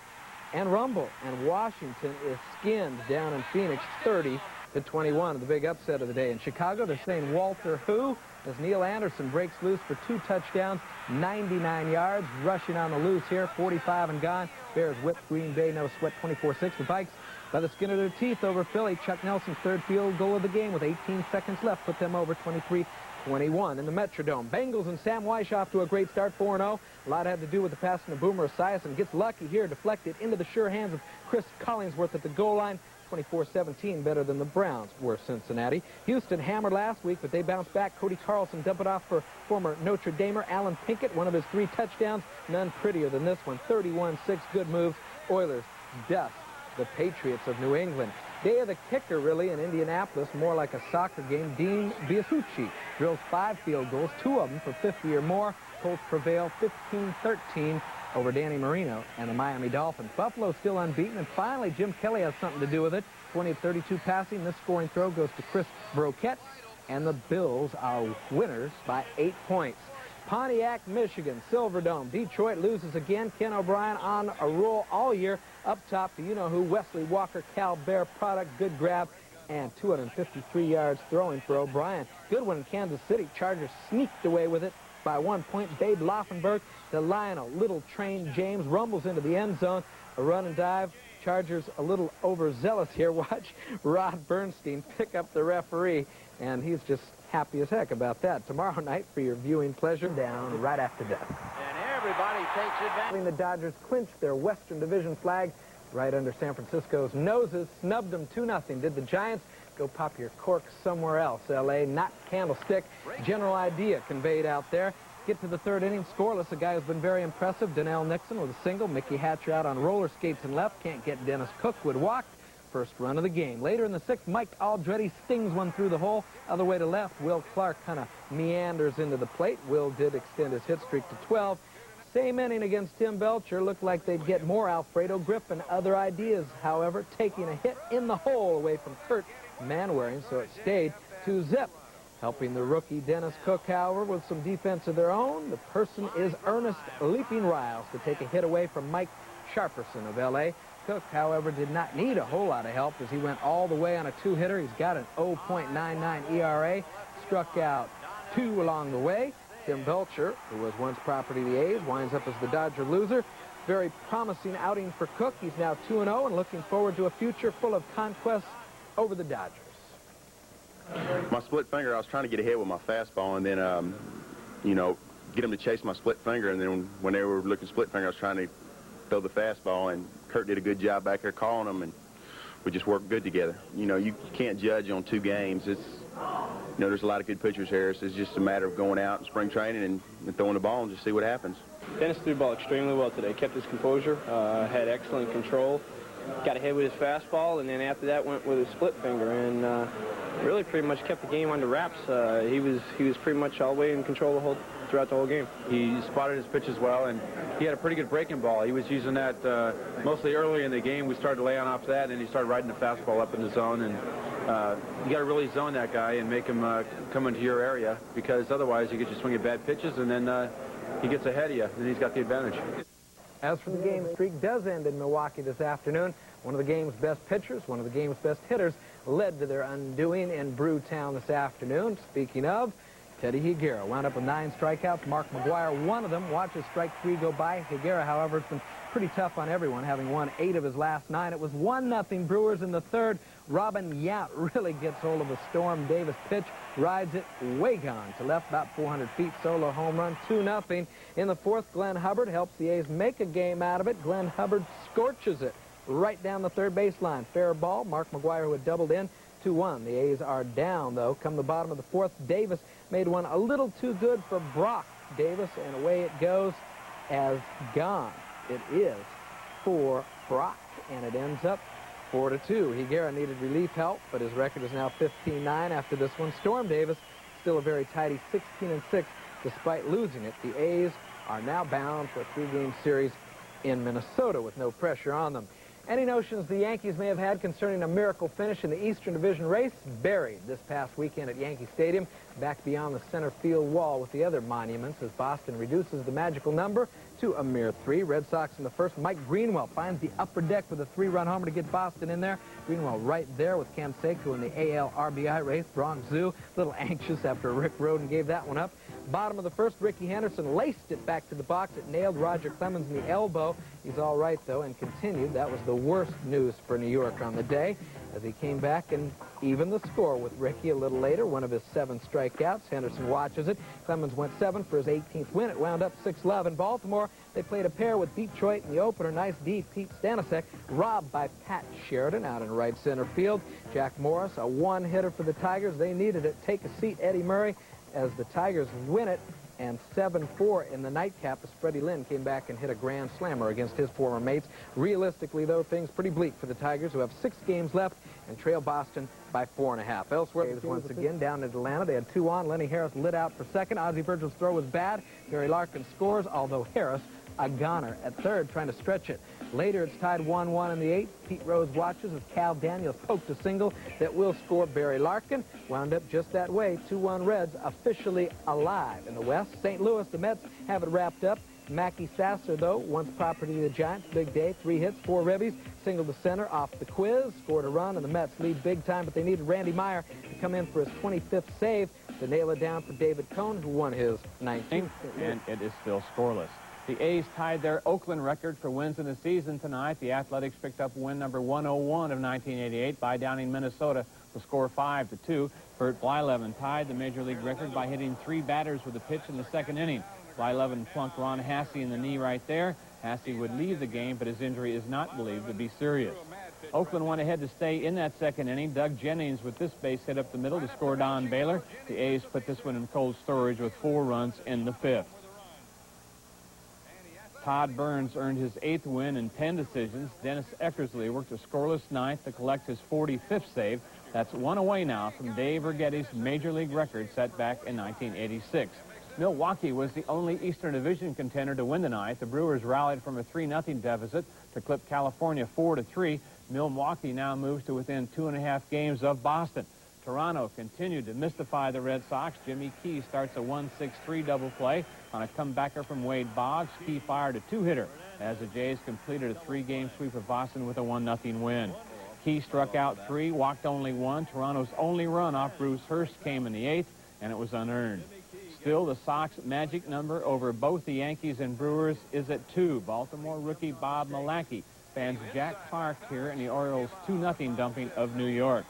and rumble. And Washington is skinned down in Phoenix, 30-21, the big upset of the day. In Chicago, they're saying Walter Who, as Neil Anderson breaks loose for 2 touchdowns, 99 yards, rushing on the loose here, 45 and gone. Bears whip Green Bay, no sweat, 24-6. The Vikes by the skin of their teeth over Philly. Chuck Nelson's 3rd field goal of the game with 18 seconds left put them over 23-21 in the Metrodome. Bengals and Sam Weish off to a great start, 4-0. A lot had to do with the passing of Boomer Esiason. Gets lucky here, deflected into the sure hands of Chris Collinsworth at the goal line. 24-17, better than the Browns were Cincinnati. Houston hammered last week, but they bounced back. Cody Carlson dumped it off for former Notre Damer Alan Pinkett, one of his 3 touchdowns. None prettier than this one. 31-6, good moves. Oilers dust the Patriots of New England. Day of the kicker, really, in Indianapolis, more like a soccer game. Dean Biasucci drills 5 field goals, 2 of them for 50 or more. Colts prevail 15-13 over Danny Marino and the Miami Dolphins. Buffalo still unbeaten, and finally Jim Kelly has something to do with it. 20-32 passing. This scoring throw goes to Chris Broquette, and the Bills are winners by 8 points. Pontiac, Michigan, Silverdome. Detroit loses again. Ken O'Brien on a roll all year. Up top, the you-know-who, Wesley Walker, Cal Bear product. Good grab, and 253 yards throwing for O'Brien. Good one in Kansas City. Chargers sneaked away with it by 1 point. Babe Laufenberg to Lionel. Little train James rumbles into the end zone. A run and dive. Chargers a little overzealous here. Watch Rod Bernstein pick up the referee, and he's just happy as heck about that. Tomorrow night, for your viewing pleasure, down right after that. And everybody takes advantage. The Dodgers clinched their Western Division flag right under San Francisco's noses. Snubbed them 2-0. Did the Giants go pop your cork somewhere else? L.A., not Candlestick. General idea conveyed out there. Get to the 3rd inning, scoreless. A guy who's been very impressive, Donnell Nixon with a single. Mickey Hatcher out on roller skates and left. Can't get Dennis Cookwood walked. First run of the game. Later in the 6th, Mike Aldretti stings one through the hole. Other way to left, Will Clark kind of meanders into the plate. Will did extend his hit streak to 12. Same inning against Tim Belcher. Looked like they'd get more Alfredo Griffin. Other ideas, however, taking a hit in the hole away from Kurt Manwaring, so it stayed 2-0. Helping the rookie Dennis Cook, however, with some defense of their own. The person is Ernest Leaping Riles to take a hit away from Mike Sharperson of L.A. Cook, however, did not need a whole lot of help as he went all the way on a 2-hitter. He's got an 0.99 ERA. Struck out 2 along the way. Tim Belcher, who was once property of the A's, winds up as the Dodger loser. Very promising outing for Cook. He's now 2-0 and looking forward to a future full of conquests over the Dodgers. My split finger, I was trying to get ahead with my fastball and then, you know, get him to chase my split finger. And then when they were looking split finger, I was trying to throw the fastball, and Kurt did a good job back there calling them, and we just worked good together. You know, you can't judge on 2 games. It's, you know, there's a lot of good pitchers here. So it's just a matter of going out in spring training and throwing the ball and just see what happens. Dennis threw the ball extremely well today. Kept his composure, had excellent control, got ahead with his fastball, and then after that went with his split finger, and really pretty much kept the game under wraps. He was pretty much all the way in control throughout the whole game. He spotted his pitches well, and he had a pretty good breaking ball. He was using that mostly early in the game. We started to lay on off that, and then he started riding the fastball up in the zone. And you got to really zone that guy and make him come into your area, because otherwise you get you swinging bad pitches, and then he gets ahead of you, and he's got the advantage. As for the game, streak does end in Milwaukee this afternoon. One of the game's best pitchers, one of the game's best hitters, led to their undoing in Brewtown this afternoon. Speaking of, Teddy Higuera wound up with 9 strikeouts. Mark McGuire, one of them. Watches strike 3 go by. Higuera, however, has been pretty tough on everyone, having won 8 of his last 9. It was 1-0 Brewers in the third. Robin Yount really gets hold of a Storm Davis pitch, rides it way gone to left about 400 feet, solo home run, 2-0. In the fourth, Glenn Hubbard helps the A's make a game out of it. Glenn Hubbard scorches it right down the third baseline. Fair ball. Mark McGwire, who had doubled in, 2-1. The A's are down, though. Come the bottom of the fourth, Davis made one a little too good for Brock Davis, and away it goes as gone. It is for Brock, and it ends up 4-2. Higuera needed relief help, but his record is now 15-9 after this one. Storm Davis still a very tidy 16-6 despite losing it. The A's are now bound for a 3-game series in Minnesota with no pressure on them. Any notions the Yankees may have had concerning a miracle finish in the Eastern Division race? Buried this past weekend at Yankee Stadium, back beyond the center field wall with the other monuments as Boston reduces the magical number to a mere 3. Red Sox in the first. Mike Greenwell finds the upper deck with a 3-run homer to get Boston in there. Greenwell right there with Canseco in the AL RBI race. Bronx Zoo a little anxious after Rick Rhoden gave that one up. Bottom of the first, Ricky Henderson laced it back to the box. It nailed Roger Clemens in the elbow. He's all right, though, and continued. That was the worst news for New York on the day as he came back and evened the score with Ricky a little later, one of his 7 strikeouts. Henderson watches it. Clemens went 7 for his 18th win. It wound up 6-11. In Baltimore, they played a pair with Detroit in the opener. Nice D, Pete Stanisek, robbed by Pat Sheridan out in right center field. Jack Morris, a one-hitter for the Tigers. They needed it. Take a seat, Eddie Murray, as the Tigers win it, and 7-4 in the nightcap as Freddie Lynn came back and hit a grand slammer against his former mates. Realistically, though, things pretty bleak for the Tigers, who have 6 games left and trail Boston by 4.5. Elsewhere, once again down in Atlanta, they had 2 on. Lenny Harris lit out for second. Ozzie Virgil's throw was bad. Gary Larkin scores, although Harris a goner at third, trying to stretch it. Later, it's tied 1-1 in the 8th. Pete Rose watches as Cal Daniels poked a single that will score Barry Larkin. Wound up just that way. 2-1 Reds officially alive. In the West, St. Louis, the Mets have it wrapped up. Mackie Sasser, though, once property of the Giants. Big day, 3 hits, 4 ribbies. Single to center off the quiz. Scored a run, and the Mets lead big time, but they needed Randy Meyer to come in for his 25th save to nail it down for David Cohn, who won his 19th. And it is still scoreless. The A's tied their Oakland record for wins in the season tonight. The Athletics picked up win number 101 of 1988 by downing Minnesota to score 5-2. Bert Blyleven tied the Major League record by hitting 3 batters with a pitch in the second inning. Blyleven plunked Ron Hasse in the knee right there. Hasse would leave the game, but his injury is not believed to be serious. Oakland went ahead to stay in that second inning. Doug Jennings with this base hit up the middle to score Don Baylor. The A's put this one in cold storage with 4 runs in the 5th. Todd Burns earned his 8th win in 10 decisions. Dennis Eckersley worked a scoreless 9th to collect his 45th save. That's 1 away now from Dave Righetti's Major League record set back in 1986. Milwaukee was the only Eastern Division contender to win tonight. The Brewers rallied from a 3-0 deficit to clip California 4-3. Milwaukee now moves to within 2.5 games of Boston. Toronto continued to mystify the Red Sox. Jimmy Key starts a 1-6-3 double play on a comebacker from Wade Boggs. Key fired a 2-hitter as the Jays completed a 3-game sweep of Boston with a 1-0 win. Key struck out 3, walked only 1. Toronto's only run off Bruce Hurst came in the 8th, and it was unearned. Still, the Sox magic number over both the Yankees and Brewers is at 2. Baltimore rookie Bob Malacky fans Jack Clark here in the Orioles' 2-0 dumping of New York.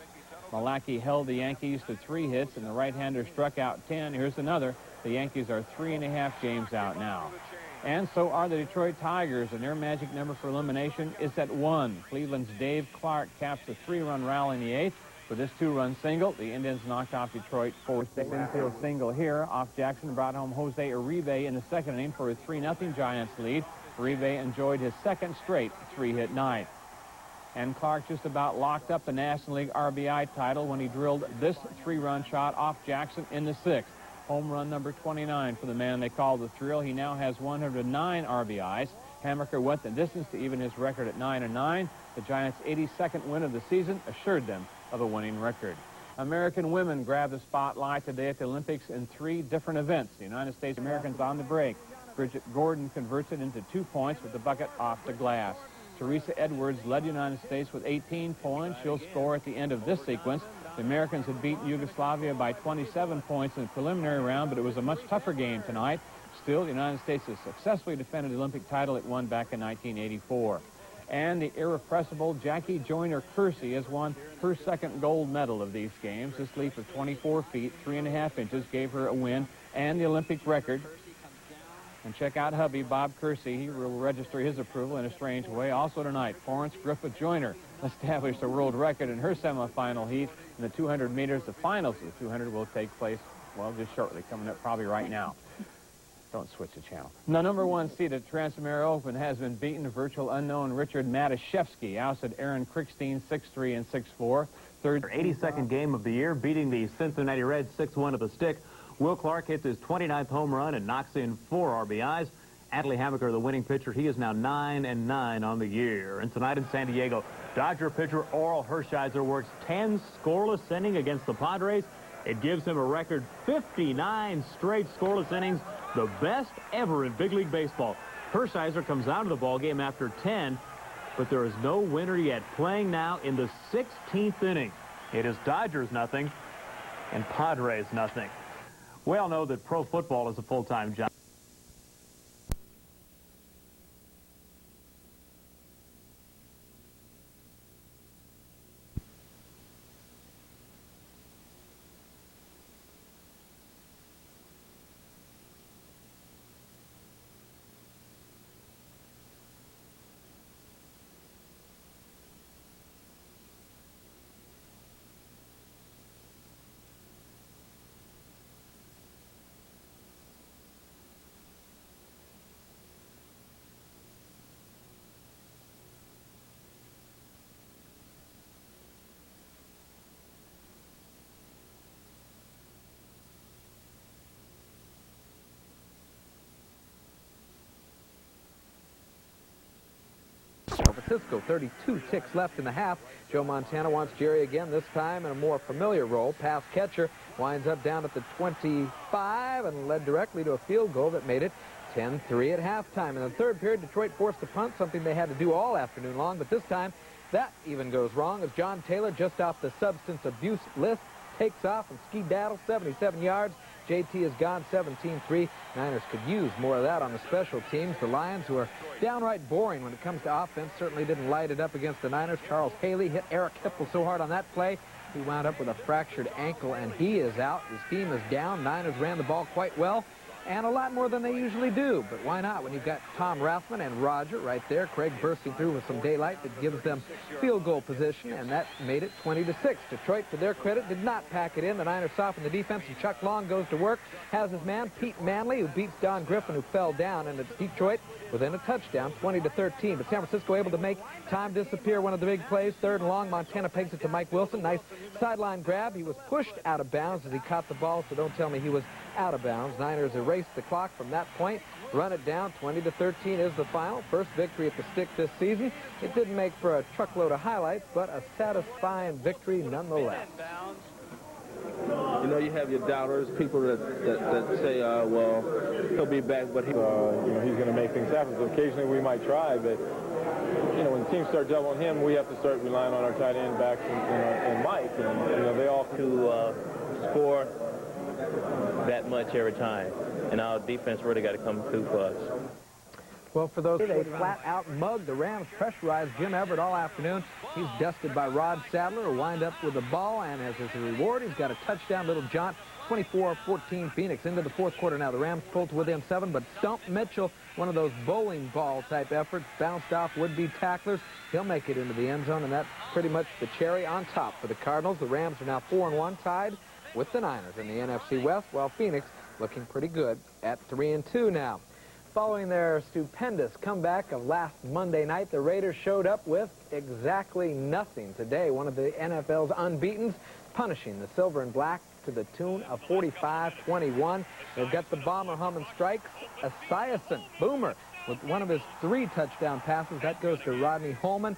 Malacky held the Yankees to 3 hits, and the right-hander struck out 10. Here's another. The Yankees are 3.5 games out now. And so are the Detroit Tigers, and their magic number for elimination is at 1. Cleveland's Dave Clark caps a 3-run rally in the 8th. For this 2-run single, the Indians knocked off Detroit 4-6. Infield single here off Jackson brought home Jose Uribe in the second inning for a 3-0 Giants lead. Uribe enjoyed his 2nd straight 3-hit night. And Clark just about locked up the National League RBI title when he drilled this 3-run shot off Jackson in the 6th. Home run number 29 for the man they call the Thrill. He now has 109 RBIs. Hammaker went the distance to even his record at 9-9. The Giants' 82nd win of the season assured them of a winning record. American women grabbed the spotlight today at the Olympics in 3 different events. The United States Americans on the break. Bridget Gordon converts it into 2 points with the bucket off the glass. Teresa Edwards led the United States with 18 points. She'll score at the end of this sequence. The Americans had beaten Yugoslavia by 27 points in the preliminary round, but it was a much tougher game tonight. Still, the United States has successfully defended the Olympic title it won back in 1984. And the irrepressible Jackie Joyner-Kersee has won her second gold medal of these games. This leap of 24 feet, 3.5 inches, gave her a win and the Olympic record. And check out hubby, Bob Kersee. He will register his approval in a strange way. Also tonight, Florence Griffith-Joyner established a world record in her semifinal heat in the 200 meters. The finals of the 200 will take place, well, just shortly, coming up probably right now. Don't switch the channel. The #1 seed at Transamerica Open has been beaten. A virtual unknown Richard Matuszewski ousted Aaron Krickstein 6-3 and 6-4. Third 82nd game of the year, beating the Cincinnati Reds 6-1 at the stick. Will Clark hits his 29th home run and knocks in 4 RBIs. Adley Hammaker, the winning pitcher, he is now 9-9 on the year. And tonight in San Diego, Dodger pitcher Oral Hershiser works 10 scoreless innings against the Padres. It gives him a record 59 straight scoreless innings, the best ever in big league baseball. Hershiser comes out of the ballgame after 10, but there is no winner yet. Playing now in the 16th inning. It is Dodgers nothing and Padres nothing. We all know that pro football is a full-time job. San Francisco, 32 ticks left in the half. Joe Montana wants Jerry again, this time in a more familiar role. Pass catcher winds up down at the 25 and led directly to a field goal that made it 10-3 at halftime. In the third period, Detroit forced a punt, something they had to do all afternoon long, but this time that even goes wrong as John Taylor, just off the substance abuse list, takes off and ski-daddles 77 yards. JT has gone 17-3. Niners could use more of that on the special teams. The Lions, who are downright boring when it comes to offense, certainly didn't light it up against the Niners. Charles Haley hit Eric Hipple so hard on that play, he wound up with a fractured ankle, and he is out. His team is down. Niners ran the ball quite well, and a lot more than they usually do. But why not when you've got Tom Rathman and Roger right there. Craig bursting through with some daylight that gives them field goal position, and that made it 20-6. Detroit, to their credit, did not pack it in. The Niners soften the defense, and Chuck Long goes to work. Has his man, Pete Manley, who beats Don Griffin, who fell down, and it's Detroit within a touchdown, 20-13. But San Francisco able to make time disappear. One of the big plays, 3rd and long. Montana pegs it to Mike Wilson. Nice sideline grab. He was pushed out of bounds as he caught the ball, so don't tell me he was out of bounds. Niners erased the clock from that point, run it down. 20-13 is the final. First victory at the stick this season. It didn't make for a truckload of highlights, but a satisfying victory nonetheless. You know, you have your doubters, people that say, well, he'll be back, but you know, he's going to make things happen. So occasionally we might try, but you know, when teams start doubling him, we have to start relying on our tight end backs and Mike, and you know, they all to score that much every time, and our defense really got to come through for us. Well, for those, they flat-out mugged the Rams, pressurized Jim Everett all afternoon. He's dusted by Rod Sadler, who wind up with the ball, and as his reward, he's got a touchdown, little jaunt, 24-14 Phoenix into the fourth quarter. Now the Rams pulled to within 7, but Stump Mitchell, one of those bowling ball type efforts, bounced off would-be tacklers. He'll make it into the end zone, and that's pretty much the cherry on top for the Cardinals. The Rams are now 4-1, tied with the Niners in the NFC West, while Phoenix looking pretty good at 3-2 now. Following their stupendous comeback of last Monday night, the Raiders showed up with exactly nothing today. One of the NFL's unbeatens, punishing the Silver and Black to the tune of 45-21. They've got the bomber humming strikes. Esiason, Boomer, with one of his 3 touchdown passes. That goes to Rodney Holman.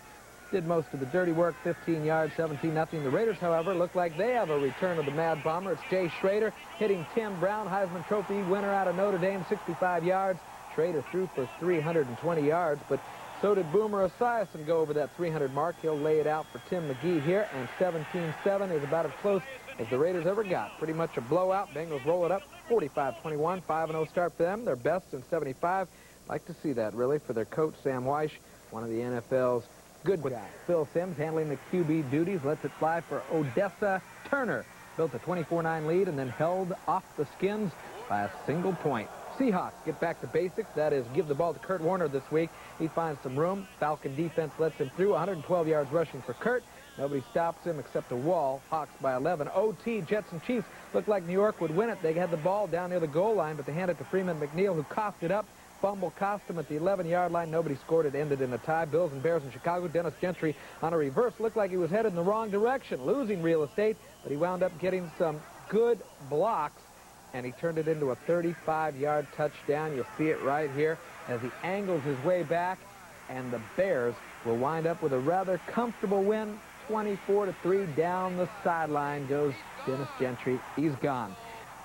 Did most of the dirty work, 15 yards, 17-0. The Raiders, however, look like they have a return of the Mad Bomber. It's Jay Schrader hitting Tim Brown, Heisman Trophy winner out of Notre Dame, 65 yards. Schrader threw for 320 yards, but so did Boomer Esiason go over that 300 mark. He'll lay it out for Tim McGee here, and 17-7 is about as close as the Raiders ever got. Pretty much a blowout. Bengals roll it up 45-21, 5-0 start for them. Their best in 75. Like to see that, really, for their coach, Sam Weish, one of the NFL's good guys. Phil Simms handling the QB duties, lets it fly for Odessa Turner. Built a 24-9 lead and then held off the Skins by a single point. Seahawks get back to basics. That is, give the ball to Kurt Warner this week. He finds some room. Falcon defense lets him through. 112 yards rushing for Kurt. Nobody stops him except a wall. Hawks by 11. OT, Jets and Chiefs looked like New York would win it. They had the ball down near the goal line, but they hand it to Freeman McNeil, who coughed it up. Fumble cost him at the 11-yard line. Nobody scored. It ended in a tie. Bills and Bears in Chicago. Dennis Gentry on a reverse. Looked like he was headed in the wrong direction, losing real estate, but he wound up getting some good blocks, and he turned it into a 35-yard touchdown. You'll see it right here as he angles his way back, and the Bears will wind up with a rather comfortable win. 24-3 down the sideline goes Dennis Gentry. He's gone.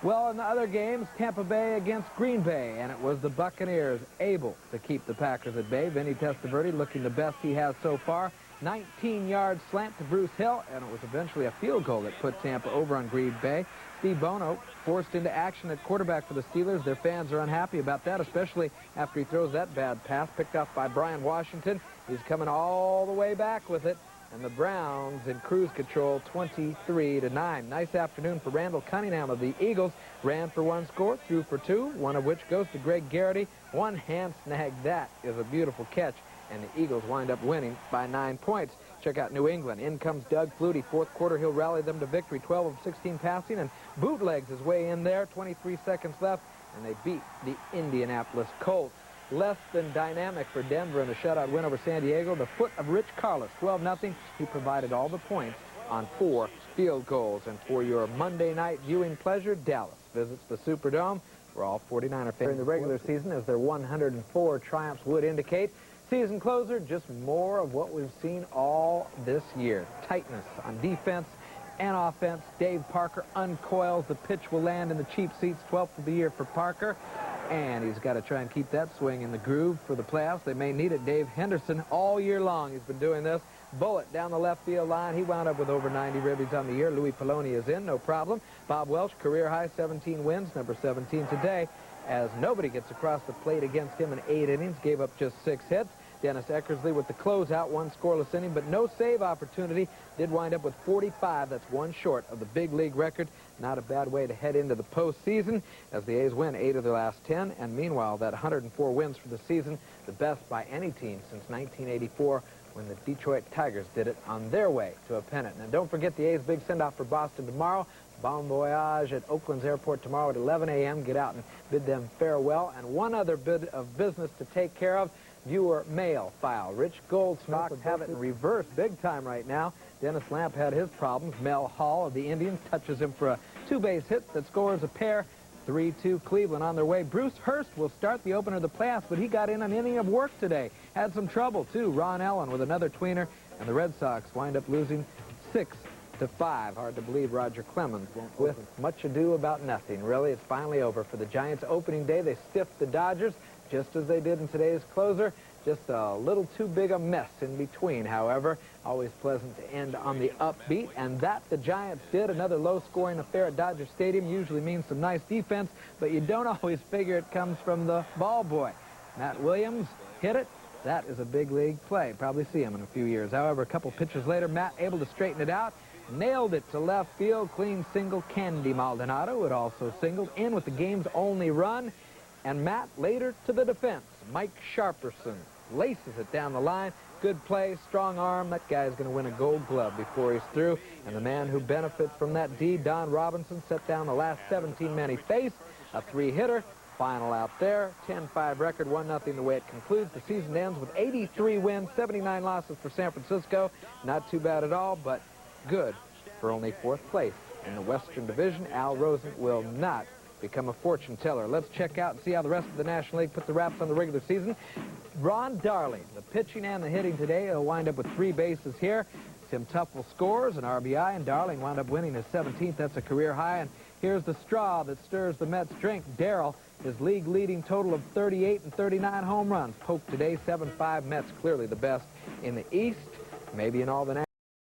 Well, in the other games, Tampa Bay against Green Bay, and it was the Buccaneers able to keep the Packers at bay. Vinny Testaverde looking the best he has so far. 19-yard slant to Bruce Hill, and it was eventually a field goal that put Tampa over on Green Bay. Steve Bono forced into action at quarterback for the Steelers. Their fans are unhappy about that, especially after he throws that bad pass picked off by Brian Washington. He's coming all the way back with it. And the Browns in cruise control 23-9. Nice afternoon for Randall Cunningham of the Eagles. Ran for one score, threw for two, one of which goes to Greg Garrity. One hand snag. That is a beautiful catch. And the Eagles wind up winning by 9 points. Check out New England. In comes Doug Flutie. Fourth quarter, he'll rally them to victory. 12 of 16 passing, and bootlegs his way in there. 23 seconds left, and they beat the Indianapolis Colts. Less than dynamic for Denver in a shutout win over San Diego. The foot of Rich Carlos, 12-0. He provided all the points on 4 field goals. And for your Monday night viewing pleasure, Dallas visits the Superdome, where all 49er fans in the regular season, as their 104 triumphs would indicate. Season closer, just more of what we've seen all this year. Tightness on defense and offense. Dave Parker uncoils. The pitch will land in the cheap seats. 12th of the year for Parker. And he's got to try and keep that swing in the groove for the playoffs. They may need it. Dave Henderson, all year long, he's been doing this. Bullet down the left field line. He wound up with over 90 ribbies on the year. Louis Poloni is in, no problem. Bob Welch, career high, 17 wins, number 17 today, as nobody gets across the plate against him in 8 innings, gave up just 6 hits. Dennis Eckersley with the closeout, 1 scoreless inning, but no save opportunity. Did wind up with 45. That's 1 short of the big league record. Not a bad way to head into the postseason, as the A's win 8 of their last 10. And meanwhile, that 104 wins for the season, the best by any team since 1984, when the Detroit Tigers did it on their way to a pennant. And don't forget the A's big send-off for Boston tomorrow. Bon voyage at Oakland's airport tomorrow at 11 a.m. Get out and bid them farewell. And one other bit of business to take care of. Viewer mail file. Rich Goldsmith have it in reverse big time right now. Dennis Lamp had his problems. Mel Hall of the Indians touches him for a 2-base hit that scores a pair. 3-2 Cleveland on their way. Bruce Hurst will start the opener of the playoffs, but he got in an inning of work today. Had some trouble, too. Ron Allen with another tweener, and the Red Sox wind up losing 6-5. Hard to believe Roger Clemens won't with much ado about nothing. Really, it's finally over for the Giants. Opening day, they stiffed the Dodgers, just as they did in today's closer. Just a little too big a mess in between, however. Always pleasant to end on the upbeat, and that the Giants did. Another low-scoring affair at Dodger Stadium usually means some nice defense, but you don't always figure it comes from the ball boy. Matt Williams hit it. That is a big league play. Probably see him in a few years. However, a couple pitches later, Matt able to straighten it out. Nailed it to left field. Clean single. Candy Maldonado had also singled in with the game's only run. And Matt later to the defense. Mike Sharperson laces it down the line. Good play, strong arm. That guy's going to win a Gold Glove before he's through. And the man who benefits from that deed, Don Robinson, set down the last 17 men he faced. A 3-hitter. Final out there. 10-5 record, 1-0 the way it concludes. The season ends with 83 wins, 79 losses for San Francisco. Not too bad at all, but good for only 4th place in the Western Division. Al Rosen will not become a fortune teller. Let's check out and see how the rest of the National League put the wraps on the regular season. Ron Darling, the pitching and the hitting today, will wind up with 3 bases here. Tim Tuffle scores an RBI, and Darling wound up winning his 17th. That's a career high. And here's the straw that stirs the Mets' drink. Darrell, his league-leading total of 38 and 39 home runs. Poked today, 7-5 Mets, clearly the best in the East, maybe in all the